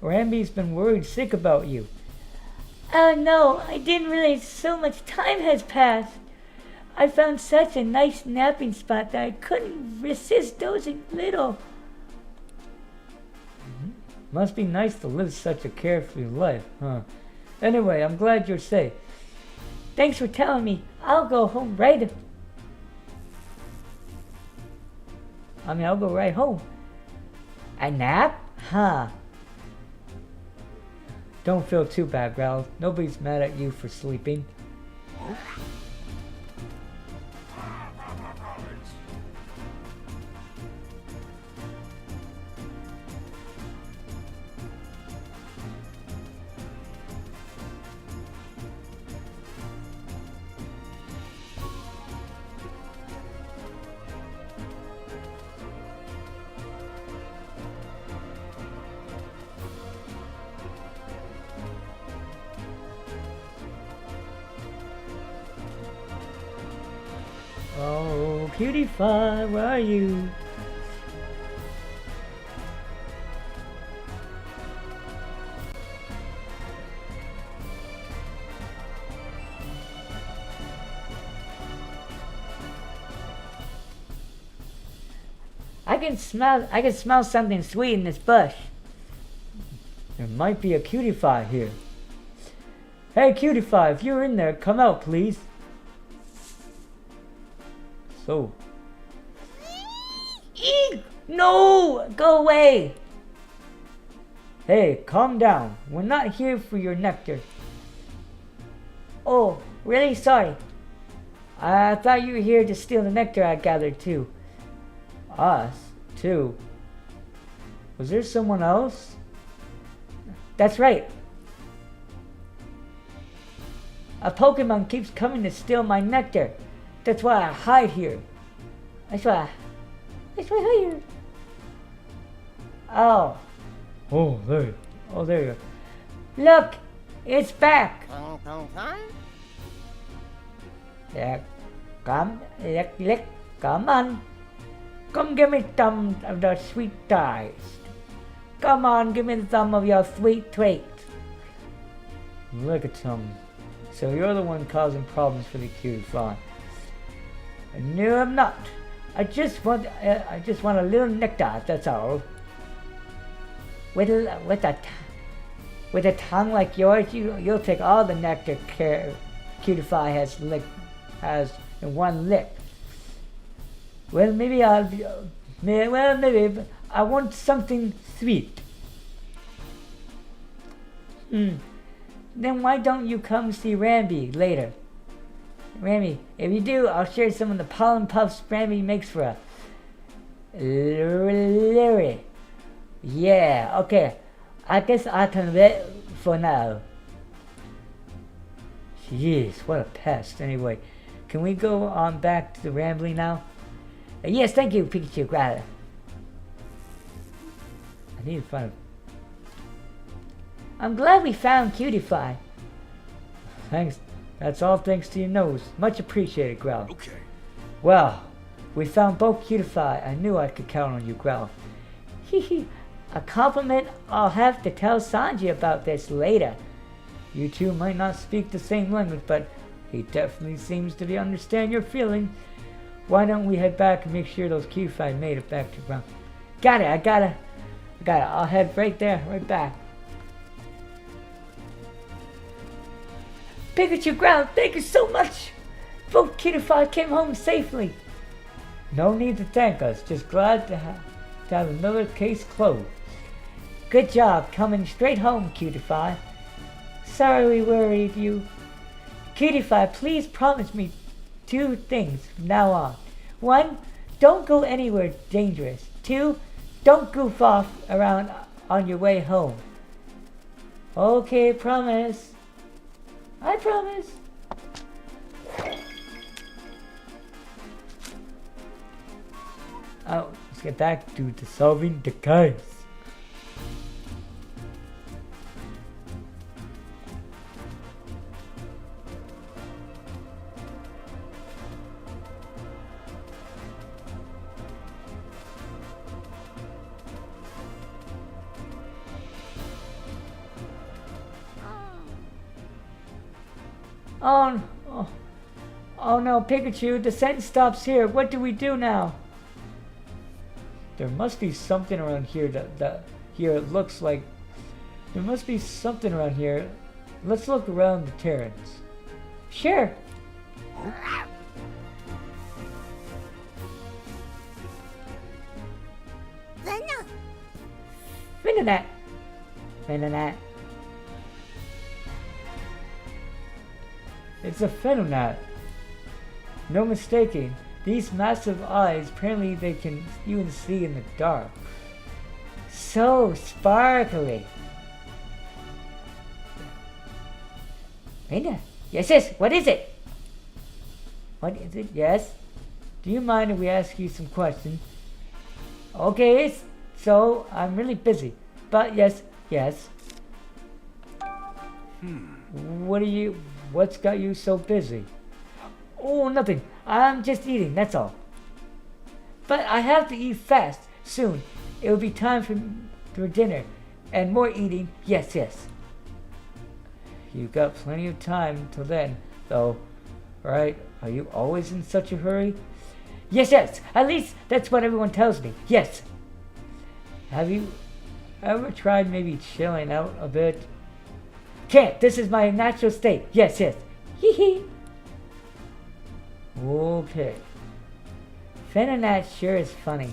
Remby's been worried sick about you. Oh no, I didn't realize so much time has passed. I found such a nice napping spot that I couldn't resist dozing little. Must be nice to live such a carefree life, huh? Anyway, I'm glad you're safe. Thanks for telling me. I'll go home right. I'll go right home. A nap? Huh. Don't feel too bad, Growl. Nobody's mad at you for sleeping. Oh, cutie pie, where are you? I can smell something sweet in this bush. There might be a cutie pie here. Hey, cutie pie, if you're in there, come out, please. So. Eek! No! Go away! Hey, calm down. We're not here for your nectar. Oh, really? Sorry. I thought you were here to steal the nectar I gathered too. Us? Too? Was there someone else? That's right. A Pokemon keeps coming to steal my nectar. That's why I hide here. That's why I hide here. Oh. Oh, there you go. Look! It's back! Yeah, come on. Come give me some of the sweet ties. Come on, give me some of your sweet treats. Look at him. So you're the one causing problems for the cutie fly. No, I'm not. I just want a little nectar. That's all. With a tongue like yours, you'll take all the nectar cutie fly has in one lick. Well, maybe but I want something sweet. Then why don't you come see Ramby later? Ramby, if you do, I'll share some of the pollen puffs Ramby makes for us. Larry. Yeah, okay. I guess I can wait for now. Jeez, what a pest. Anyway, can we go on back to the Rambly now? Yes, thank you, Pikachu. Glad. I need to find. I'm glad we found Cutie Fly. Thanks. That's all thanks to your nose. Much appreciated, Growl. Okay. Well, we found both Cutie Fly. I knew I could count on you, Growl. Hee. A compliment. I'll have to tell Sanji about this later. You two might not speak the same language, but he definitely seems to understand your feelings. Why don't we head back and make sure those Cutie Fly made it back to ground? Got it. I got it. I'll head right there, right back. Pikachu, Ground, thank you so much. Both Cutie Fly came home safely. No need to thank us. Just glad to have another case closed. Good job coming straight home, Cutie Fly. Sorry we worried you. Cutie Fly, please promise me 2 things from now on. 1, don't go anywhere dangerous. 2, don't goof off around on your way home. Okay, promise. I promise. Oh, let's get back to solving the case. Oh no, Pikachu, the sentence stops here. What do we do now? There must be something around here that here it looks like. There must be something around here. Let's look around the terrace. Sure. Venonat. It's a Phenonat. No mistaking. These massive eyes, apparently they can even see in the dark. So sparkly. Rena, yes, what is it? What is it? Yes? Do you mind if we ask you some questions? Okay, so I'm really busy. But yes. What's got you so busy? Oh, nothing. I'm just eating, that's all. But I have to eat fast soon. It will be time for dinner. And more eating, yes. You've got plenty of time till then, though, right? Are you always in such a hurry? Yes. At least that's what everyone tells me. Yes. Have you ever tried maybe chilling out a bit? Can't. This is my natural state. Yes. Hee. Okay. Phenonat sure is funny.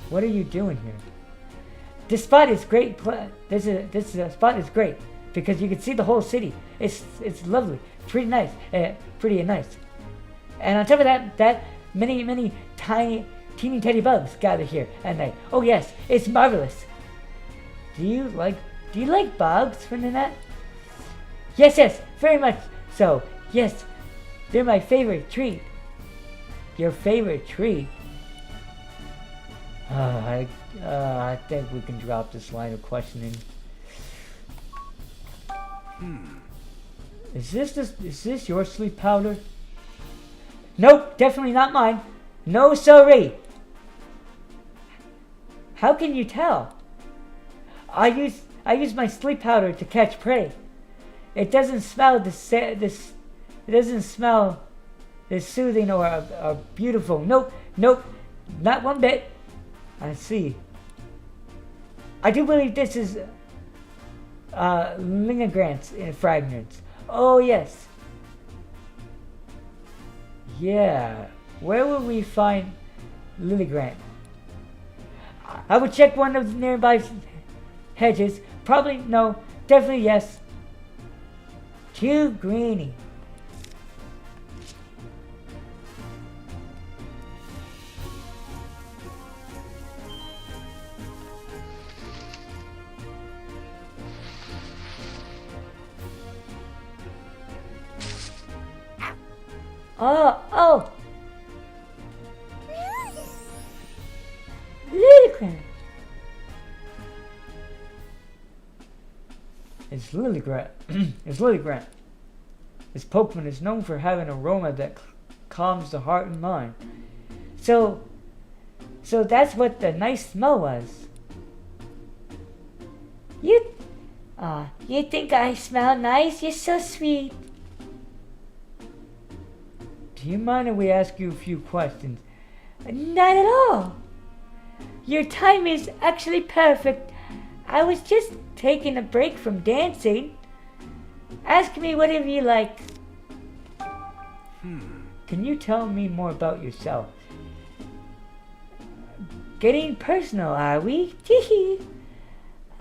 What are you doing here? This spot is great. This spot is great because you can see the whole city. It's lovely, pretty nice. And on top of that many teeny tiny bugs gather here at night. Oh yes, it's marvelous. Do you like bugs, Phenonat? Yes, very much so. Yes, they're my favorite treat. Your favorite treat? I think we can drop this line of questioning. Is this your sleep powder? Nope, definitely not mine. No siree. How can you tell? I use my sleep powder to catch prey. It doesn't smell this soothing or beautiful. Nope, not one bit. I see. I do believe this is Lingagrants in fragments. Oh yes. Yeah. Where will we find Lilligrant? I would check one of the nearby hedges. Probably no. Definitely yes. Too greeny. Oh! Lilligrant! It's Lilligrant. It's Lilligrant. This Pokemon is known for having an aroma that calms the heart and mind. So that's what the nice smell was. You think I smell nice? You're so sweet. Do you mind if we ask you a few questions? Not at all. Your time is actually perfect. I was just taking a break from dancing. Ask me whatever you like. Can you tell me more about yourself? Getting personal, are we?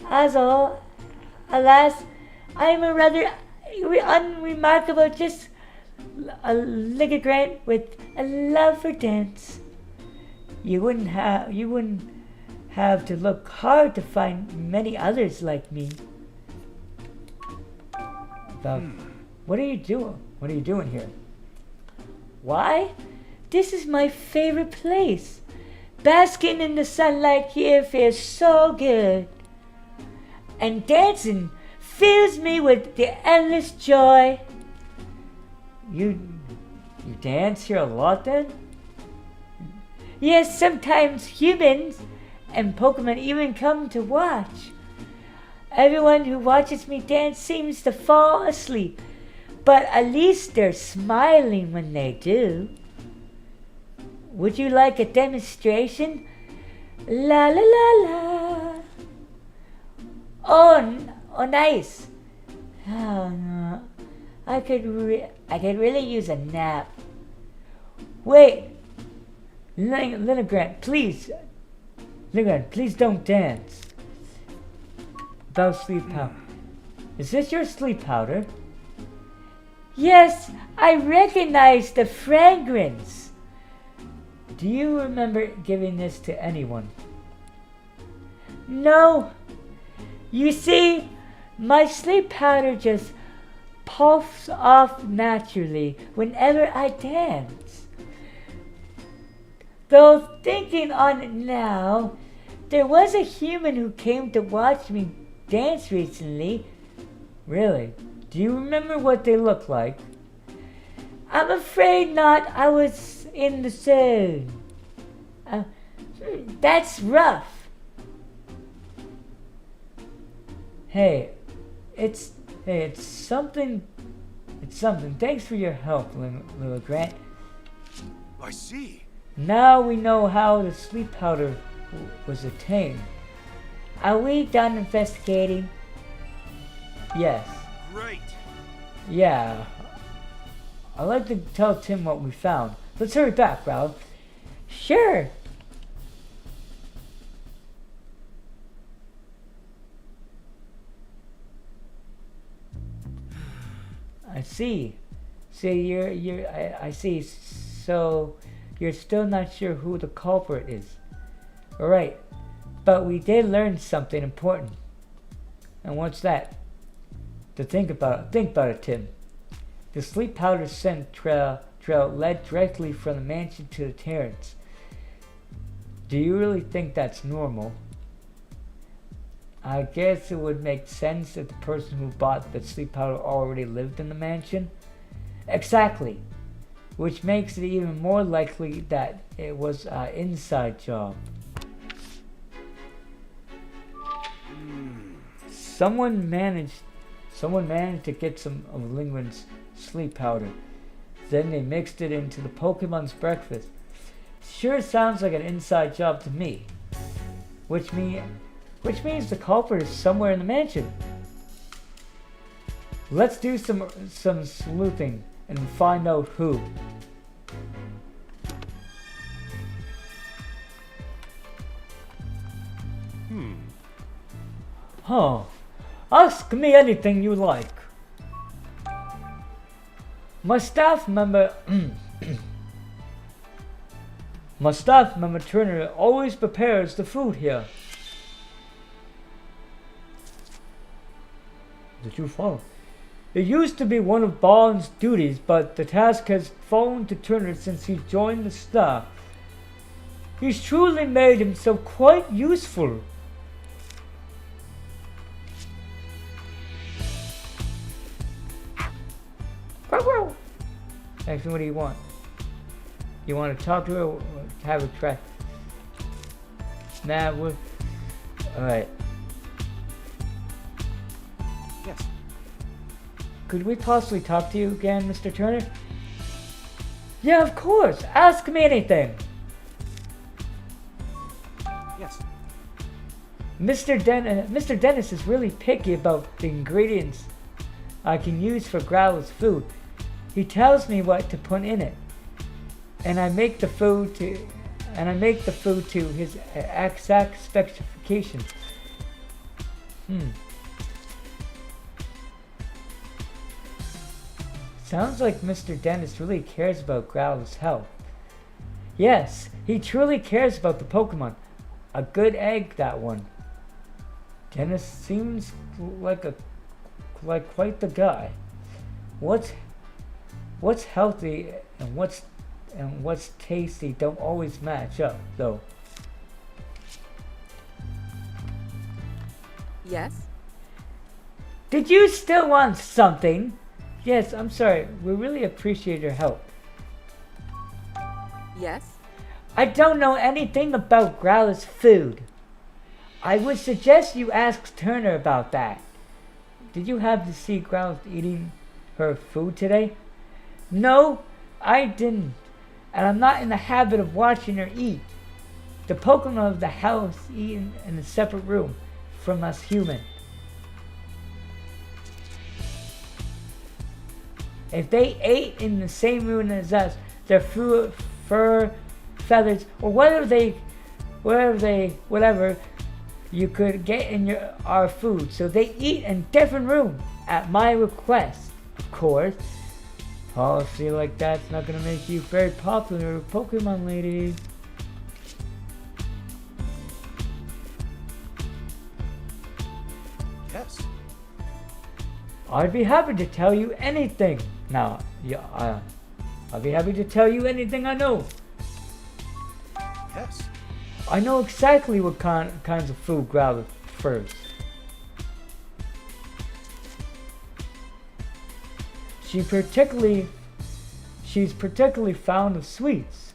Alas, I am a rather unremarkable, just a Lilligrant with a love for dance. You wouldn't have to look hard to find many others like me. What are you doing? What are you doing here? Why? This is my favorite place. Basking in the sunlight here feels so good. And dancing fills me with the endless joy. You dance here a lot then? Yes, sometimes humans and Pokemon even come to watch. Everyone who watches me dance seems to fall asleep, but at least they're smiling when they do. Would you like a demonstration? La la la la. Oh, nice. Oh, no. I could really use a nap. Wait, Lilligrant, please. Lilligrant, please don't dance. About sleep powder. Is this your sleep powder? Yes, I recognize the fragrance. Do you remember giving this to anyone? No. You see, my sleep powder just puffs off naturally whenever I dance. Though thinking on it now, there was a human who came to watch me dance recently. Really? Do you remember what they looked like? I'm afraid not. I was in the zone. That's rough. Hey, it's something. It's something. Thanks for your help, little Grant. I see. Now we know how the sleep powder was obtained. Are we done investigating? Yes. Great. Yeah. I'd like to tell Tim what we found. Let's hurry back, Ralph. Sure. I see. So I see. So you're still not sure who the culprit is. Alright. But we did learn something important. And what's that? To think about it, Tim. The sleep powder scent trail led directly from the mansion to the terrace. Do you really think that's normal? I guess it would make sense if the person who bought the sleep powder already lived in the mansion. Exactly. Which makes it even more likely that it was an inside job. Someone managed to get some of Lingren's sleep powder. Then they mixed it into the Pokemon's breakfast. Sure sounds like an inside job to me. Which means the culprit is somewhere in the mansion. Let's do some sleuthing and find out who. Huh. Ask me anything you like. My staff member Turner always prepares the food here. Did you follow? It used to be one of Bond's duties, but the task has fallen to Turner since he joined the staff. He's truly made himself quite useful. Actually, what do you want? You want to talk to her or have a try? Nah, we're... Alright. Yes. Could we possibly talk to you again, Mr. Turner? Yeah, of course. Ask me anything. Yes. Mr. Dennis is really picky about the ingredients I can use for Growl's food. He tells me what to put in it, and I make the food to his exact specifications. Sounds like Mr. Dennis really cares about Growl's health. Yes, he truly cares about the Pokemon. A good egg, that one. Dennis seems like quite the guy. What's healthy and what's tasty don't always match up, though. Yes? Did you still want something? Yes, I'm sorry. We really appreciate your help. Yes? I don't know anything about Growl's food. I would suggest you ask Turner about that. Did you happen to see Growl eating her food today? No, I didn't. And I'm not in the habit of watching her eat. The Pokemon of the house eat in a separate room from us human. If they ate in the same room as us, their fur, feathers, or whatever, you could get in our food, so they eat in different rooms at my request. Of course, policy like that's not gonna make you very popular with Pokemon ladies. Yes. I'd be happy to tell you anything. Now, yeah, I'll be happy to tell you anything I know. Yes. I know exactly what kinds of food Growler prefers. She's particularly fond of sweets.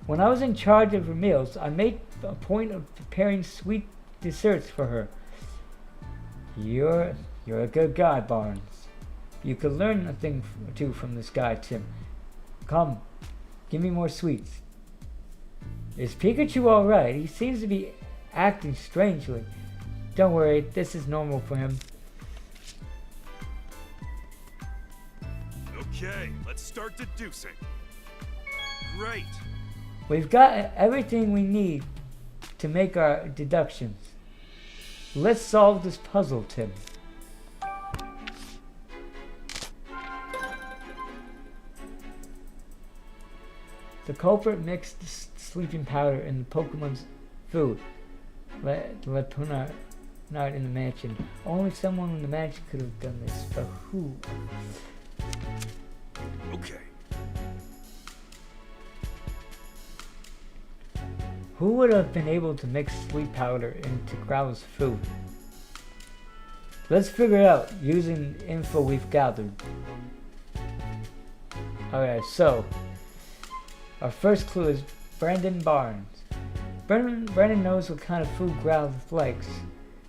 When I was in charge of her meals, I made a point of preparing sweet desserts for her. You're a good guy, Barnes. You could learn a thing or two from this guy, Tim. Come, give me more sweets. Is Pikachu alright? He seems to be acting strangely. Don't worry, this is normal for him. Okay, let's start deducing. Great. We've got everything we need to make our deductions. Let's solve this puzzle, Tim. The culprit mixed sleeping powder in the Pokemon's food. Let Puna not in the mansion. Only someone in the mansion could have done this, but who? Okay. Who would have been able to mix sleep powder into Growl's food? Let's figure it out using the info we've gathered. Okay, so our first clue is Brandon Barnes. Brandon knows what kind of food Growl likes.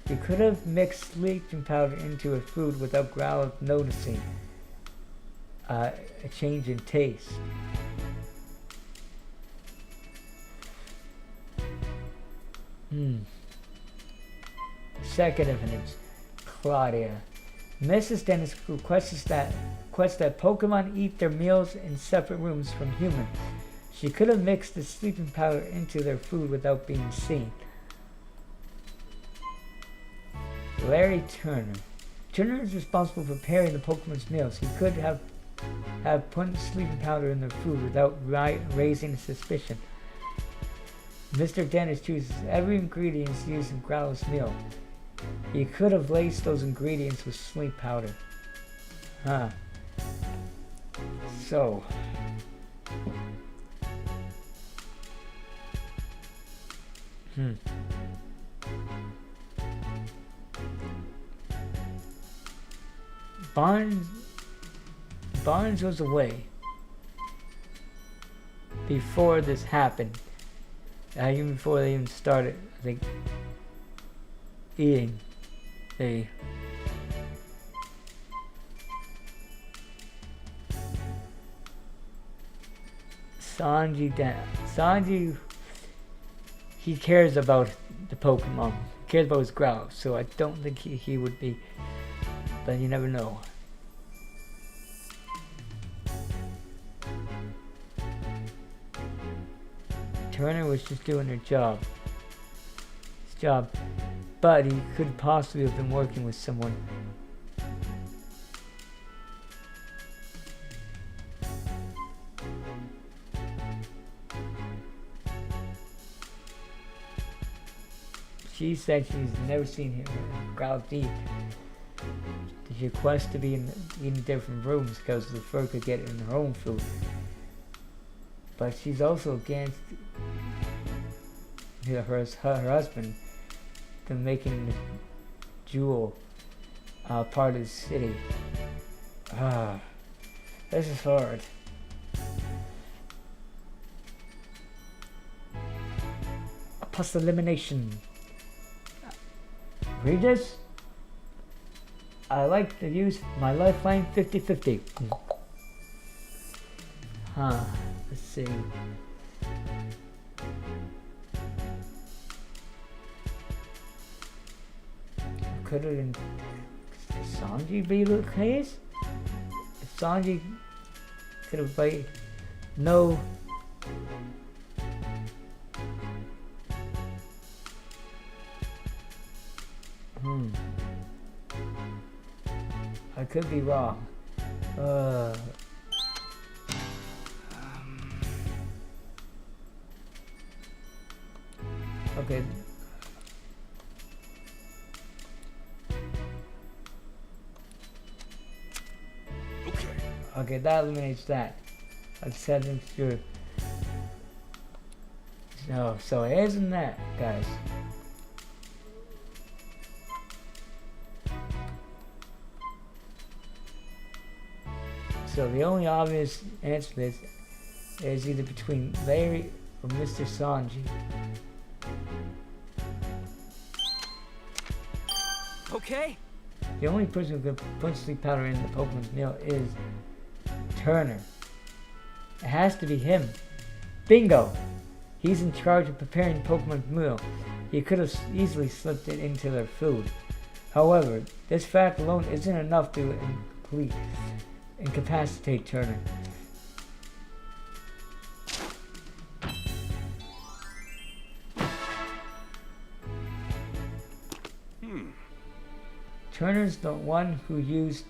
He could have mixed sleeping powder into her food without Growl noticing a change in taste. Second evidence, Claudia. Mrs. Dennis requests that Pokemon eat their meals in separate rooms from humans. She could have mixed the sleeping powder into their food without being seen. Larry Turner. Turner is responsible for preparing the Pokemon's meals. He could have put sleeping powder in their food without raising suspicion. Mr. Dennis chooses every ingredient used in Growl's meal. He could have laced those ingredients with sleep powder. So Barnes was away before this happened. Even before they even started, I think, eating. Sanji, he cares about the Pokemon. He cares about his Growl, so I don't think he would be, but you never know. Turner was just doing his job, but he could possibly have been working with someone. She said she's never seen him Growl eat. She requests to be in different rooms because the fur could get in her own food. But she's also against her husband to making the Jewel part of the city. This is hard. Plus elimination. Read this. I like to use my lifeline 50-50. Let's see. Could it Sanji be the case? If Sanji could have played no. I could be wrong. Okay. Okay, that eliminates that. I just had to make sure. So it isn't that, guys. So the only obvious answer to this is either between Larry or Mr. Sanji. Okay. The only person who can put sleep powder in the Pokemon's meal is Turner. It has to be him. Bingo! He's in charge of preparing Pokemon's meal. He could have easily slipped it into their food. However, this fact alone isn't enough to incapacitate Turner. Turner's the one who used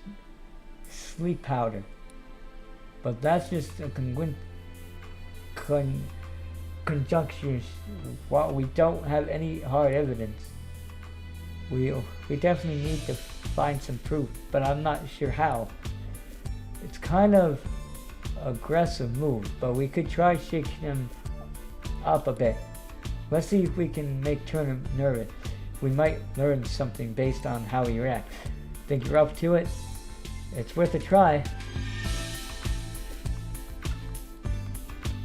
sleep powder. But that's just a conjecture. While we don't have any hard evidence, we definitely need to find some proof, but I'm not sure how. It's kind of aggressive move, but we could try shaking him up a bit. Let's see if we can make Turner nervous. We might learn something based on how he reacts. Think you're up to it? It's worth a try.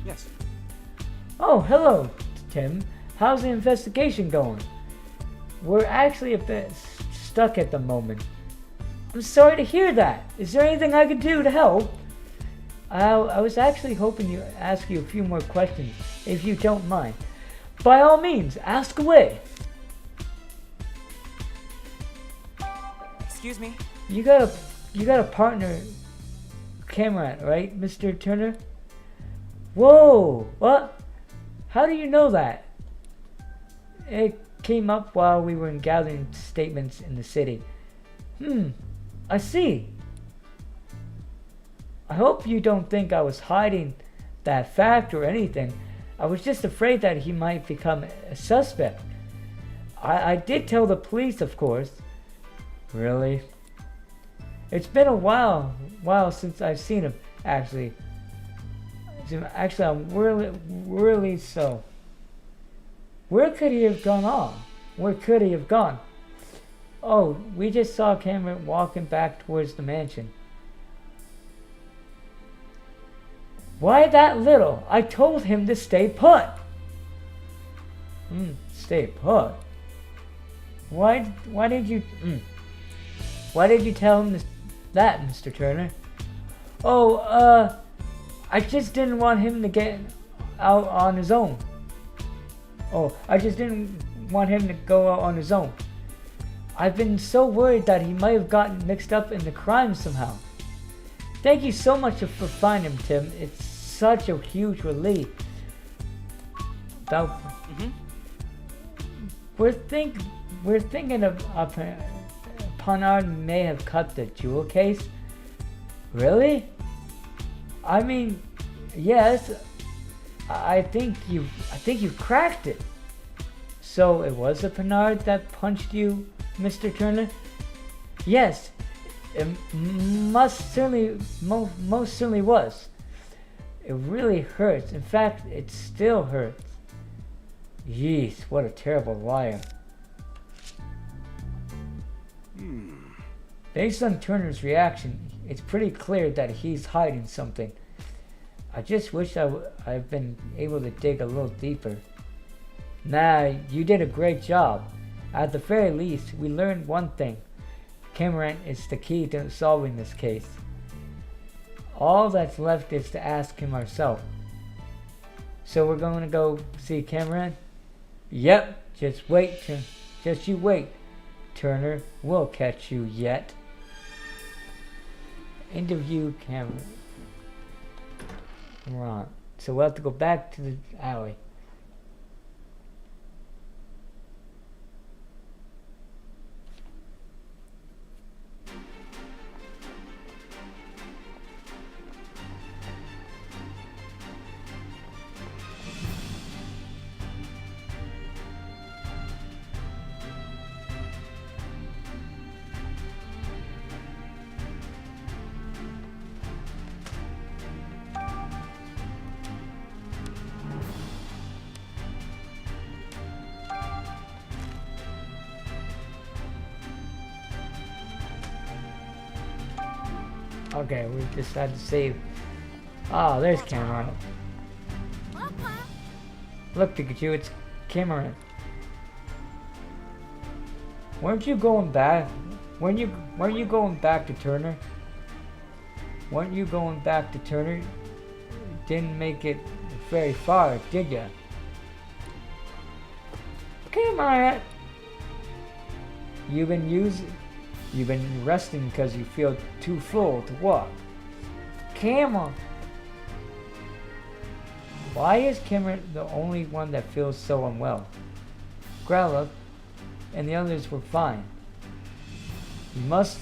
Yes. Oh, hello, Tim. How's the investigation going? We're actually a bit stuck at the moment. I'm sorry to hear that. Is there anything I could do to help? I was actually hoping to ask you a few more questions, if you don't mind. By all means, ask away. Excuse me? You got a partner, Cameron, right, Mr. Turner? Whoa! What? How do you know that? It came up while we were gathering statements in the city. I see. I hope you don't think I was hiding that fact or anything. I was just afraid that he might become a suspect. I did tell the police, of course. Really? It's been a while since I've seen him, actually. Actually, I'm really so. Where could he have gone on? Where could he have gone? Oh, we just saw Cameron walking back towards the mansion. Why that little? I told him to stay put. Stay put? Why did you tell him that, Mr. Turner? Oh, I just didn't want him to get out on his own. I just didn't want him to go out on his own. I've been so worried that he might have gotten mixed up in the crime somehow. Thank you so much for finding him, Tim. It's such a huge relief. We're thinking of Panard may have cut the jewel case. Really? I mean, yes. I think you cracked it. So it was a Panard that punched you, Mr. Turner? Yes, it most certainly was. It really hurts. In fact, it still hurts. Yeesh, what a terrible liar. Based on Turner's reaction, it's pretty clear that he's hiding something. I just wish I'd been able to dig a little deeper. Nah, you did a great job. At the very least, we learned one thing. Cameron is the key to solving this case. All that's left is to ask him ourselves. So we're going to go see Cameron? Yep, just you wait. Turner, we'll catch you yet. Interview Cameron. Right. So we'll have to go back to the alley. Okay, we just had to save. Oh, there's Cameron. Look, Pikachu, it's Cameron. Weren't you going back? Weren't you going back to Turner? Weren't you going back to Turner? Didn't make it very far, did ya? Cameron! You've been resting because you feel too full to walk. Cameron! Why is Cameron the only one that feels so unwell? Growlithe and the others were fine. You must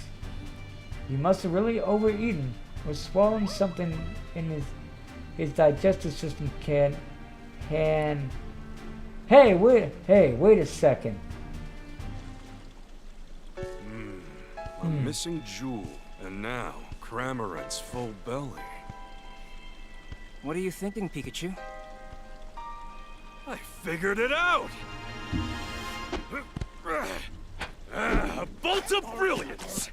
have really overeaten or swallowed something in his digestive system Hey, wait a second. A missing jewel, and now Cramorant's full belly. What are you thinking, Pikachu? I figured it out! A bolt of brilliance!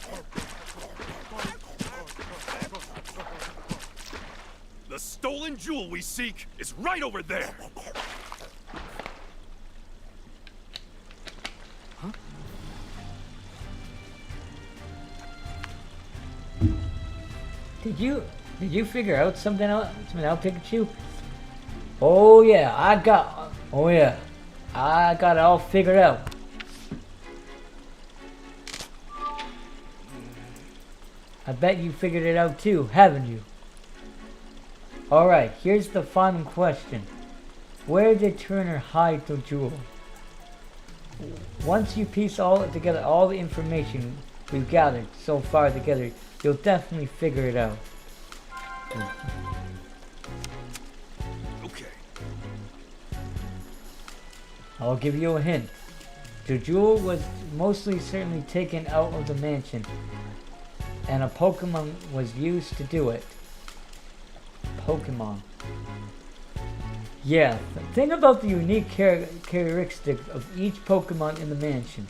The stolen jewel we seek is right over there! Huh? Did you figure out something out, Pikachu? Oh yeah, I got it all figured out. I bet you figured it out too, haven't you? Alright, here's the final question. Where did Turner hide the jewel? Once you piece all together, all the information we've gathered so far together, you'll definitely figure it out. Okay. I'll give you a hint. The jewel was mostly certainly taken out of the mansion, and a Pokemon was used to do it. Pokemon. Yeah, think about the unique characteristics of each Pokemon in the mansion.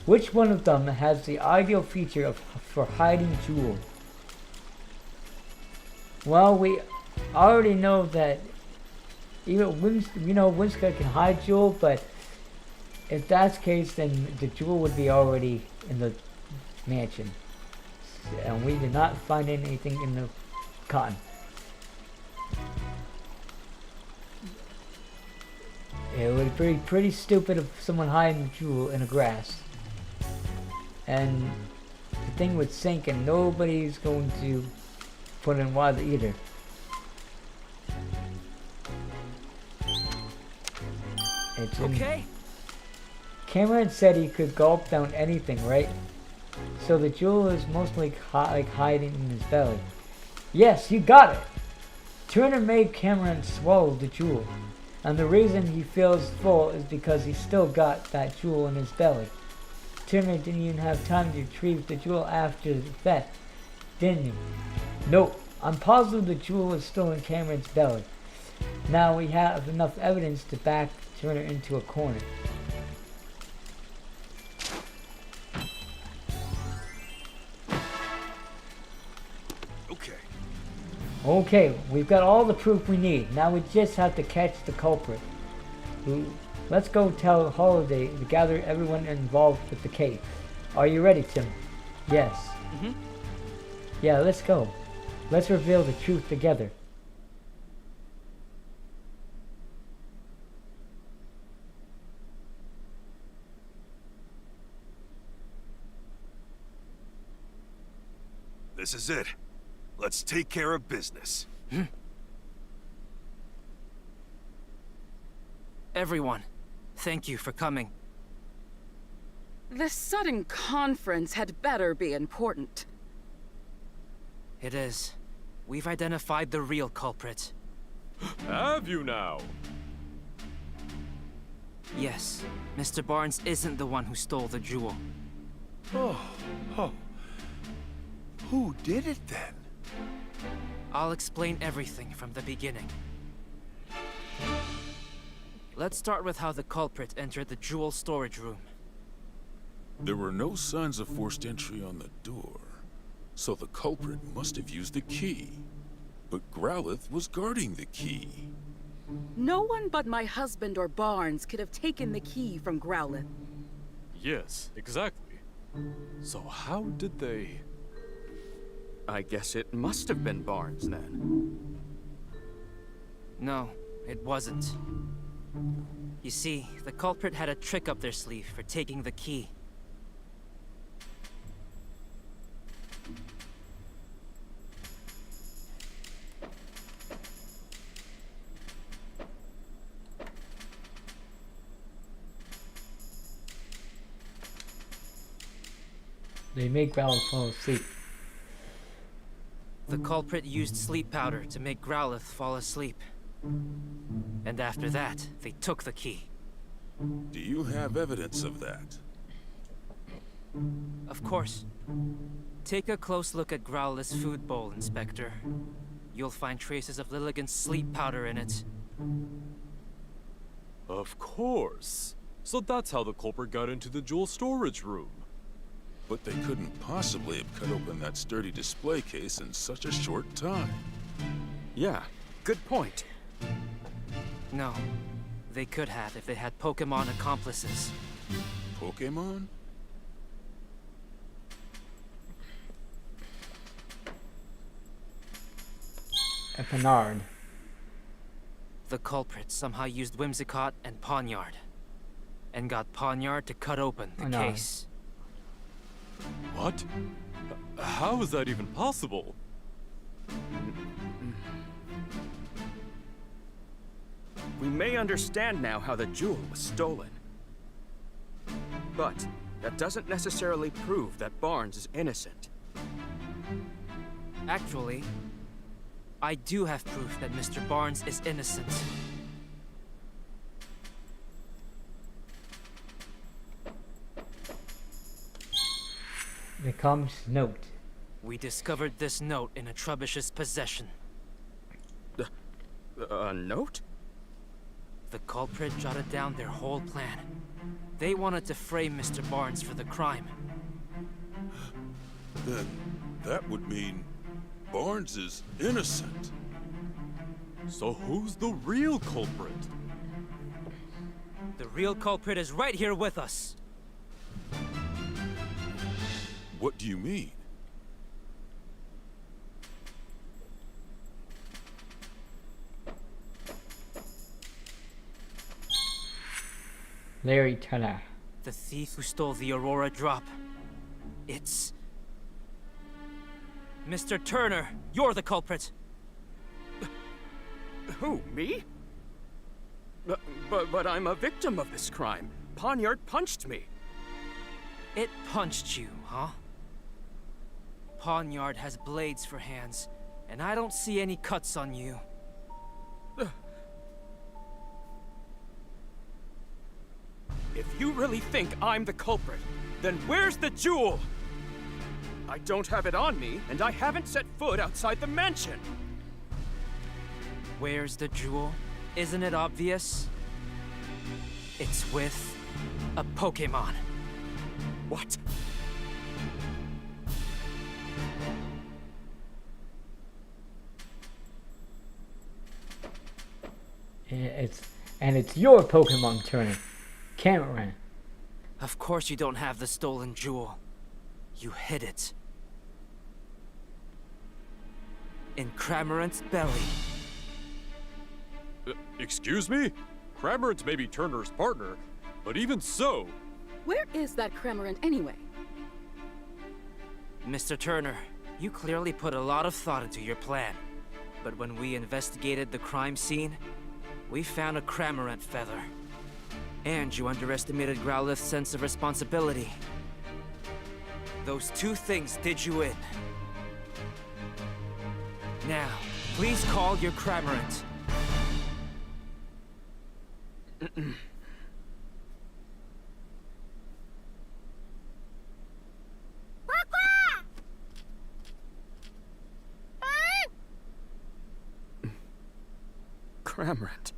Which one of them has the ideal feature for hiding jewel? Well, we already know that even Whimsicott can hide jewel, but if that's the case, then the jewel would be already in the mansion, and we did not find anything in the cotton. It would be pretty stupid if someone hiding the jewel in the grass, and the thing would sink, and nobody's going to put in water either. It's okay. Cameron said he could gulp down anything, right? So the jewel is mostly like hiding in his belly. Yes, you got it! Turner made Cameron swallow the jewel. And the reason he feels full is because he still got that jewel in his belly. Turner didn't even have time to retrieve the jewel after the theft, didn't he? Nope. I'm positive the jewel is still in Cameron's belly. Now we have enough evidence to back Turner into a corner. Okay, we've got all the proof we need. Now we just have to catch the culprit. Let's go tell Holiday to gather everyone involved with the case. Are you ready, Tim? Yes. Mm-hmm. Yeah, let's go. Let's reveal the truth together. This is it. Let's take care of business. Everyone, thank you for coming. This sudden conference had better be important. It is. We've identified the real culprit. Have you now? Yes, Mr. Barnes isn't the one who stole the jewel. Oh. Who did it then? I'll explain everything from the beginning. Let's start with how the culprit entered the jewel storage room. There were no signs of forced entry on the door. So the culprit must have used the key. But Growlithe was guarding the key. No one but my husband or Barnes could have taken the key from Growlithe. Yes, exactly. So how did they... I guess it must have been Barnes then. No, it wasn't. You see, the culprit had a trick up their sleeve for taking the key. They make Growlithe fall asleep. The culprit used sleep powder to make Growlithe fall asleep. And after that, they took the key. Do you have evidence of that? Of course. Take a close look at Growlithe's food bowl, Inspector. You'll find traces of Lilligant's sleep powder in it. Of course. So that's how the culprit got into the jewel storage room. But they couldn't possibly have cut open that sturdy display case in such a short time. Yeah, good point. No. They could have if they had Pokemon accomplices. Pokemon? A Pennard. The culprit somehow used Whimsicott and Pawniard. And got Pawniard to cut open the case. What? How is that even possible? We may understand now how the jewel was stolen. But that doesn't necessarily prove that Barnes is innocent. Actually, I do have proof that Mr. Barnes is innocent. The comic's note. We discovered this note in a Trubbish's possession. A note? The culprit jotted down their whole plan. They wanted to frame Mr. Barnes for the crime. Then that would mean Barnes is innocent. So who's the real culprit? The real culprit is right here with us. What do you mean? Larry Teller. The thief who stole the Aurora drop. It's... Mr. Turner, you're the culprit. Who, me? But I'm a victim of this crime. Pawniard punched me. It punched you, huh? Pawniard has blades for hands, and I don't see any cuts on you. If you really think I'm the culprit, then where's the jewel? I don't have it on me, and I haven't set foot outside the mansion. Where's the jewel? Isn't it obvious? It's with a Pokemon. What? And it's your Pokemon, Turner. Cameron. Of course you don't have the stolen jewel. You hid it. In Cramorant's belly. Excuse me? Cramorant may be Turner's partner, but even so... Where is that Cramorant anyway? Mr. Turner, you clearly put a lot of thought into your plan. But when we investigated the crime scene, we found a Cramorant feather. And you underestimated Growlithe's sense of responsibility. Those two things did you in. Now, please call your Cramorant. Cramorant.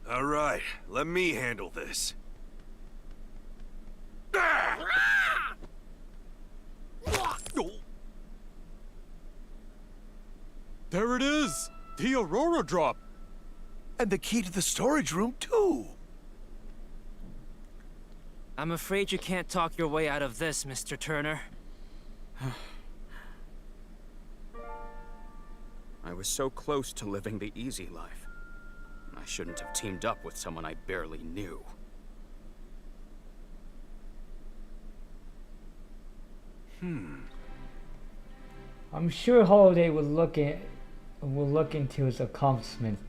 All right, let me handle this. There it is! The Aurora drop! And the key to the storage room, too. I'm afraid you can't talk your way out of this, Mr. Turner. I was so close to living the easy life. I shouldn't have teamed up with someone I barely knew. I'm sure Holiday will look into his accomplishment.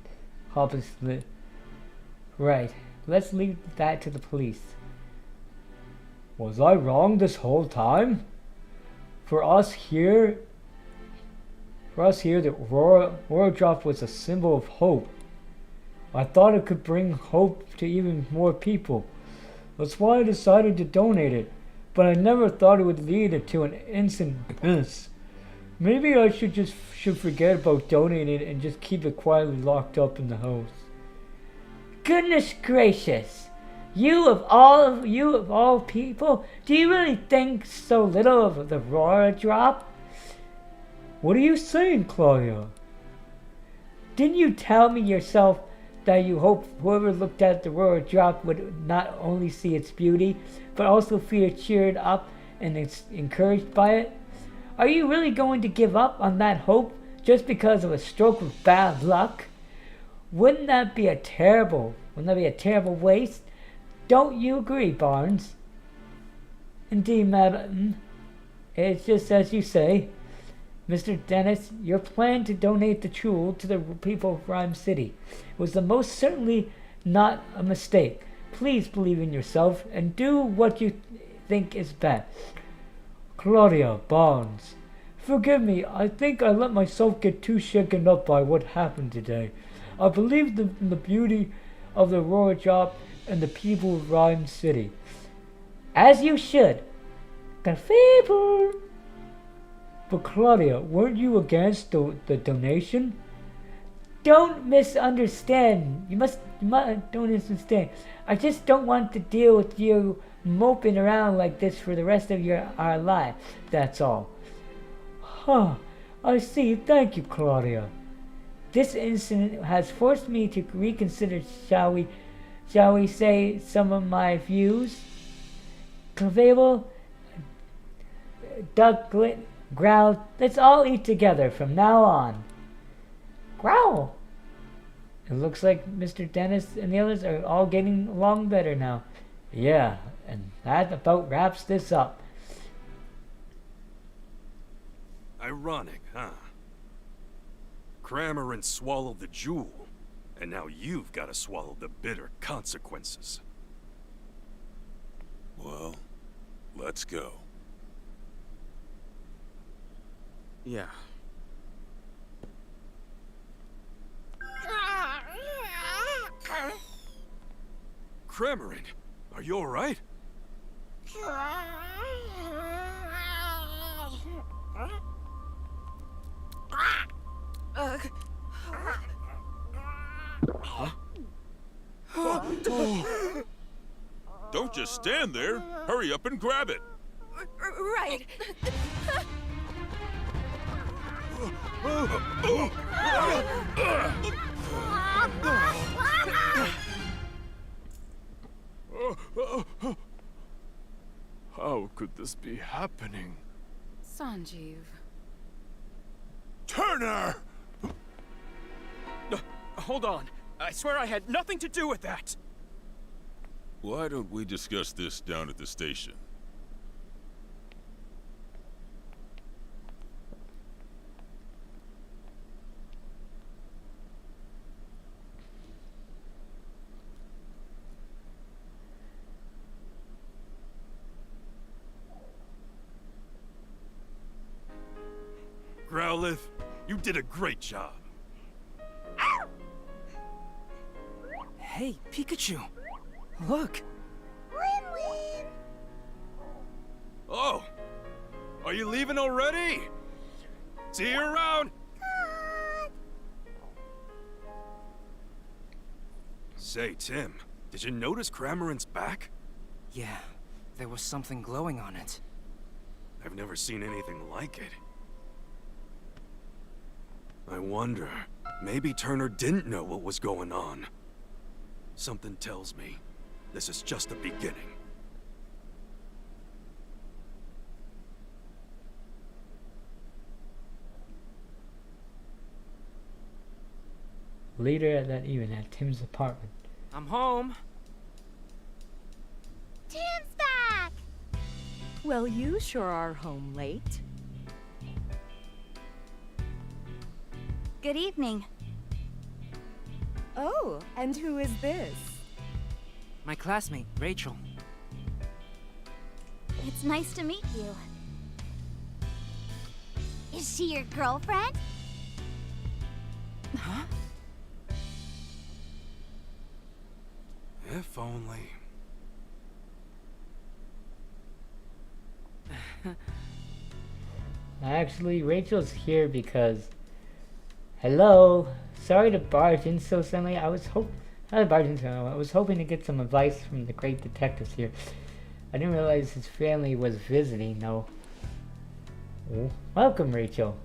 Right. Let's leave that to the police. Was I wrong this whole time? For us here, the Aurora drop was a symbol of hope. I thought it could bring hope to even more people. That's why I decided to donate it. But I never thought it would lead to an incident. Maybe I should forget about donating it and just keep it quietly locked up in the house. Goodness gracious! You of all people, do you really think so little of the Aurora drop? What are you saying, Claudia? Didn't you tell me yourself that you hope whoever looked at the Aurora drop would not only see its beauty, but also feel cheered up and encouraged by it? Are you really going to give up on that hope just because of a stroke of bad luck? Wouldn't that be a terrible waste? Don't you agree, Barnes? Indeed, madam. It's just as you say. Mr. Dennis, your plan to donate the jewel to the people of Rhyme City was the most certainly not a mistake. Please believe in yourself and do what you think is best. Claudia, Barnes, forgive me. I think I let myself get too shaken up by what happened today. I believed in the beauty of the Aurora drop and the people of Rhyme City. As you should. Confable. But Claudia, weren't you against the donation? Don't misunderstand. You must don't misunderstand. I just don't want to deal with you moping around like this for the rest of our life. That's all. Huh. I see. Thank you, Claudia. This incident has forced me to reconsider, shall we say, some of my views. Clavable, ducklet, growled, let's all eat together from now on. Growl! It looks like Mr. Dennis and the others are all getting along better now. Yeah, and that about wraps this up. Ironic, huh? Cramorant swallowed the jewel, and now you've got to swallow the bitter consequences. Well, let's go. Yeah. Cramorant, are you alright? Don't just stand there. Hurry up and grab it. Right. How could this be happening? Sanjeev. Turner! Hold on. I swear I had nothing to do with that. Why don't we discuss this down at the station? Growlithe, you did a great job. Hey, Pikachu. Look. Oh, are you leaving already? See you around. Say, Tim, did you notice Cramorant's back? Yeah, there was something glowing on it. I've never seen anything like it. I wonder, maybe Turner didn't know what was going on. Something tells me this is just the beginning. Later at that evening at Tim's apartment. I'm home. Tim's back! Well, you sure are home late. Good evening. Oh, and who is this? My classmate, Rachel. It's nice to meet you. Is she your girlfriend? Huh? If only. Actually, Rachel's here because... Hello! Sorry to barge in so suddenly. I was hoping to get some advice from the great detectives here. I didn't realize his family was visiting, though. Oh, welcome, Rachel.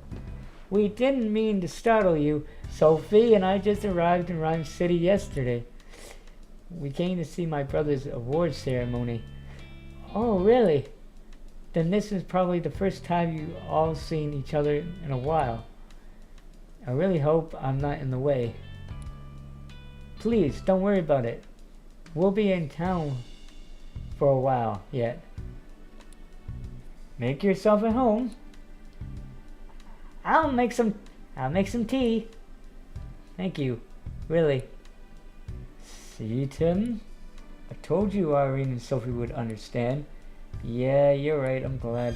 We didn't mean to startle you. Sophie and I just arrived in Rhyme City yesterday. We came to see my brother's award ceremony. Oh, really? Then this is probably the first time you all seen each other in a while. I really hope I'm not in the way. Please, don't worry about it. We'll be in town for a while yet. Make yourself at home. I'll make some tea. Thank you. Really. See, Tim? I told you Irene and Sophie would understand. Yeah, you're right. I'm glad.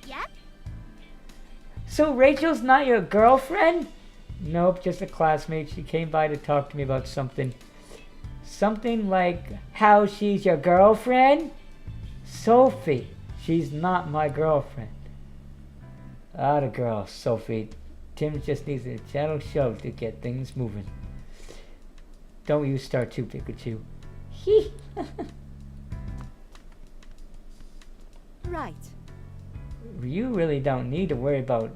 Yep. So Rachel's not your girlfriend? Nope, just a classmate. She came by to talk to me about something. Something like how she's your girlfriend? Sophie, she's not my girlfriend. Ah, the girl, Sophie. Tim just needs a gentle shove to get things moving. Don't you start too, Pikachu. Hee. Right. You really don't need to worry about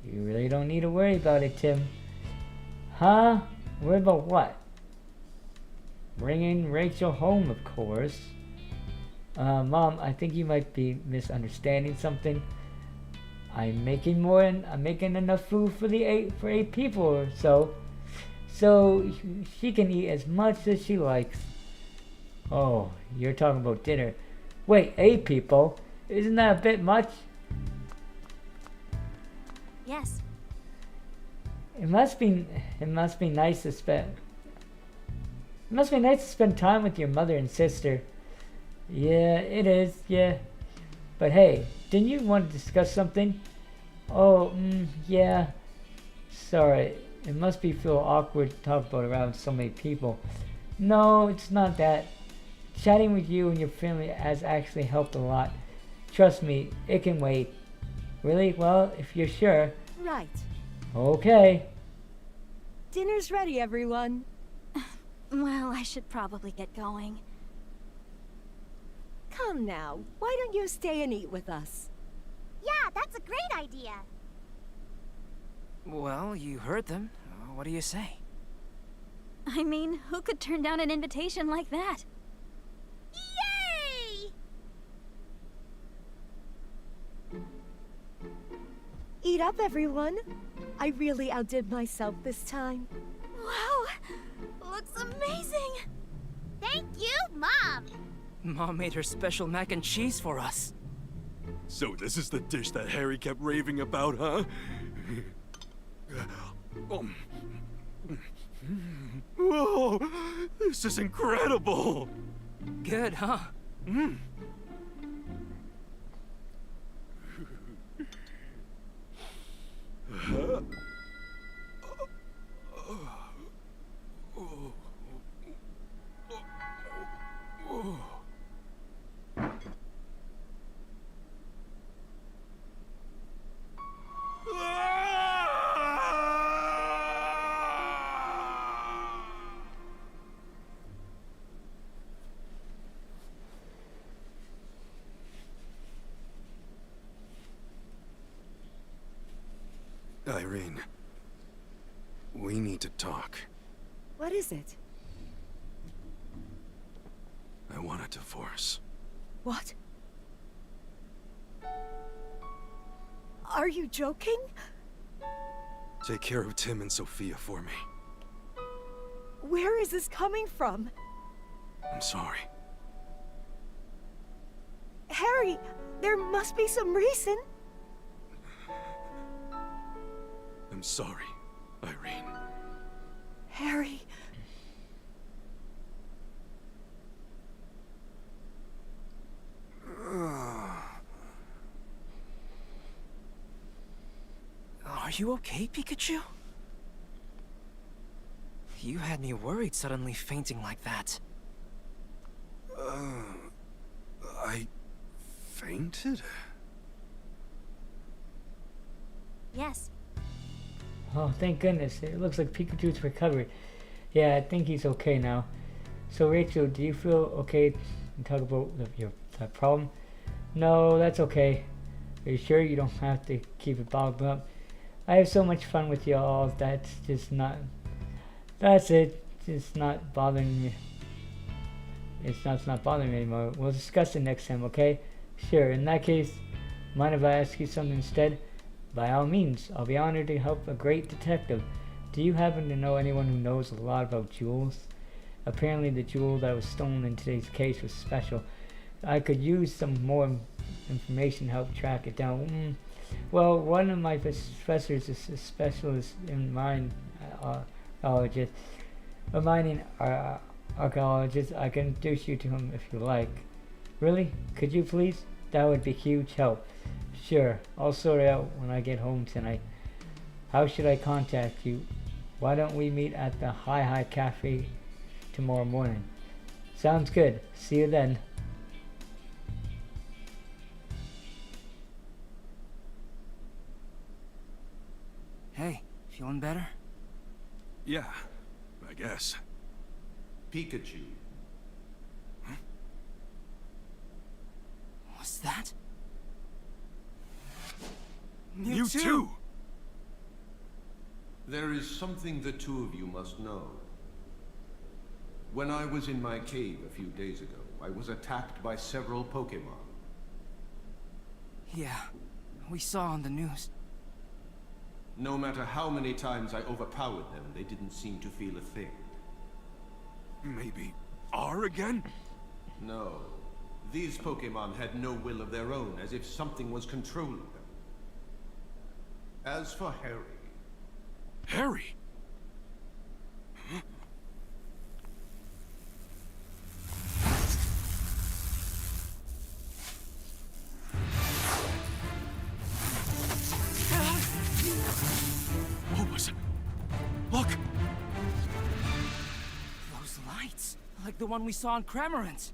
it, Tim. Huh? Worry about what? Bringing Rachel home, of course. Mom, I think you might be misunderstanding something. I'm making enough food for eight people or so. So she can eat as much as she likes. Oh, you're talking about dinner. Wait, 8 people? Isn't that a bit much? Yes. It must be nice to spend time with your mother and sister. Yeah, it is, yeah. But hey, didn't you want to discuss something? Oh, yeah. Sorry, it must feel awkward to talk about around so many people. No, it's not that. Chatting with you and your family has actually helped a lot. Trust me, it can wait. Really? Well, if you're sure. Right. Okay. Dinner's ready, everyone. Well, I should probably get going. Come now, why don't you stay and eat with us? Yeah, that's a great idea. Well, you heard them. What do you say? I mean, who could turn down an invitation like that? Yay! Eat up, everyone. I really outdid myself this time. Wow! Looks amazing! Thank you, Mom! Mom made her special mac and cheese for us. So this is the dish that Harry kept raving about, huh? Whoa! This is incredible! Good, huh? Irene, we need to talk. What is it? I want a divorce. What? Are you joking? Take care of Tim and Sophia for me. Where is this coming from? I'm sorry. Harry, there must be some reason. I'm sorry, Irene. Harry. Are you okay, Pikachu? You had me worried suddenly fainting like that. I fainted? Yes. Oh, thank goodness. It looks like Pikachu's recovered. Yeah, I think he's okay now. So, Rachel, do you feel okay to talk about your problem? No, that's okay. Are you sure you don't have to keep it bottled up? I have so much fun with y'all. That's it. It's not bothering me. It's not bothering me anymore. We'll discuss it next time, okay? Sure. In that case, mind if I ask you something instead? By all means, I'll be honored to help a great detective. Do you happen to know anyone who knows a lot about jewels? Apparently the jewel that was stolen in today's case was special. I could use some more information to help track it down. Well, one of my professors is a specialist in mining archaeologist. I can introduce you to him if you like. Really? Could you please? That would be huge help. Sure, I'll sort it out when I get home tonight. How should I contact you? Why don't we meet at the Hi Cafe tomorrow morning? Sounds good. See you then. Hey, feeling better? Yeah, I guess. Pikachu. What's that? Mewtwo! There is something the two of you must know. When I was in my cave a few days ago, I was attacked by several Pokémon. Yeah, we saw on the news. No matter how many times I overpowered them, they didn't seem to feel a thing. Maybe R again? No. These Pokémon had no will of their own, as if something was controlling them. As for Harry... Harry? What was it? Look! Those lights, like the one we saw in Cramorant.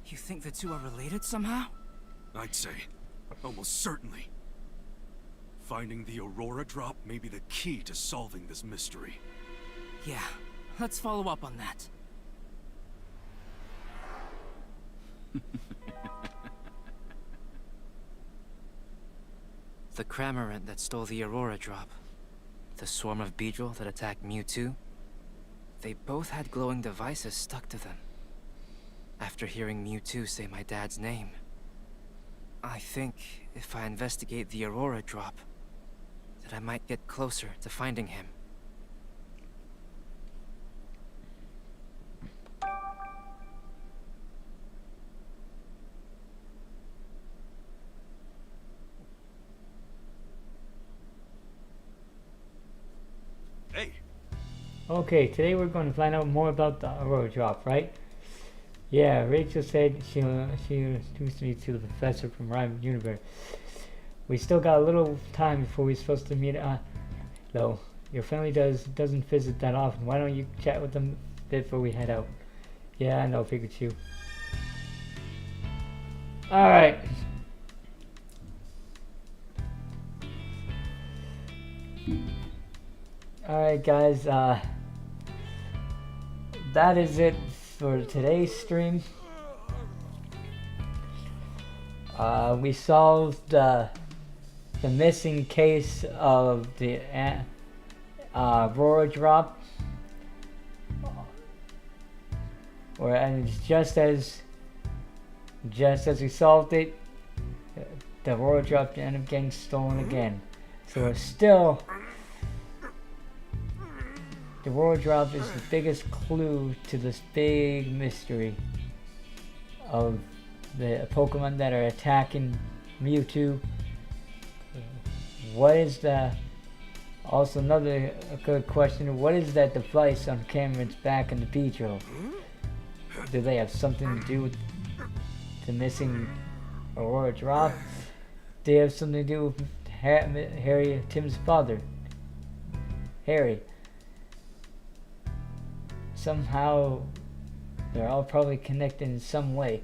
You think the two are related somehow? I'd say, almost certainly. Finding the Aurora drop may be the key to solving this mystery. Yeah, let's follow up on that. The Cramorant that stole the Aurora drop. The swarm of Beedrill that attacked Mewtwo. They both had glowing devices stuck to them. After hearing Mewtwo say my dad's name, I think if I investigate the Aurora drop, that I might get closer to finding him. Hey! Okay, today we're going to find out more about the Aurora drop, right? Yeah, Rachel said she introduced me to the professor from Rhyme Universe. We still got a little time before we're supposed to meet, though. Your family doesn't visit that often. Why don't you chat with them a bit before we head out? Yeah, I know, Pikachu. Alright. Alright, guys, that is it for today's stream. We solved the missing case of the Aurora drop, and it's just as we solved it, the Aurora drop ended up getting stolen again. So we're still, the Aurora drop is the biggest clue to this big mystery of the Pokemon that are attacking Mewtwo. What is the, also another good question, what is that device on Cameron's back in the Beedrill? Do they have something to do with the missing Aurora drop? Do they have something to do with Harry, Tim's father? Harry. Somehow they're all probably connected in some way,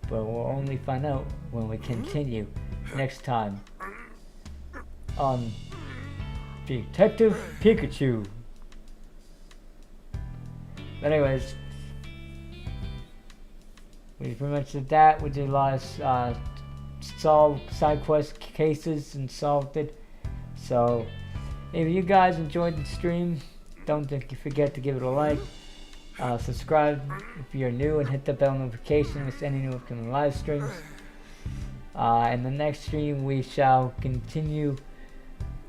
but we'll only find out when we continue next time on Detective Pikachu. But anyways, we pretty much did that. We did a lot of solve side quest cases and solved it. So if you guys enjoyed the stream, don't forget to give it a like. Subscribe if you're new and hit the bell notification with any new upcoming live streams. In the next stream we shall continue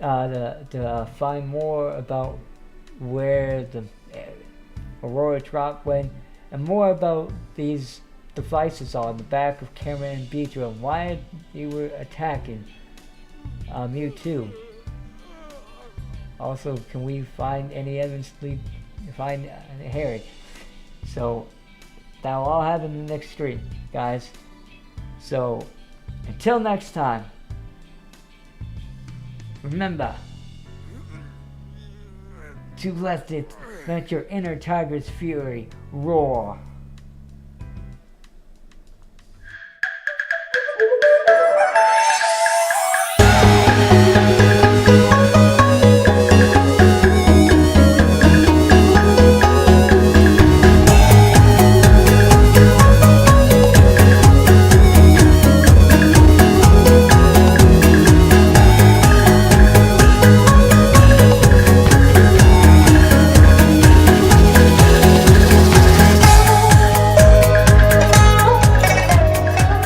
to find more about where the Aurora drop went, and more about these devices on the back of Cameron and Beedrill, and why they were attacking Mewtwo. Also, can we find any evidence to find Harry? So that will all happen in the next stream, guys. So until next time, remember to let your inner tiger's fury roar.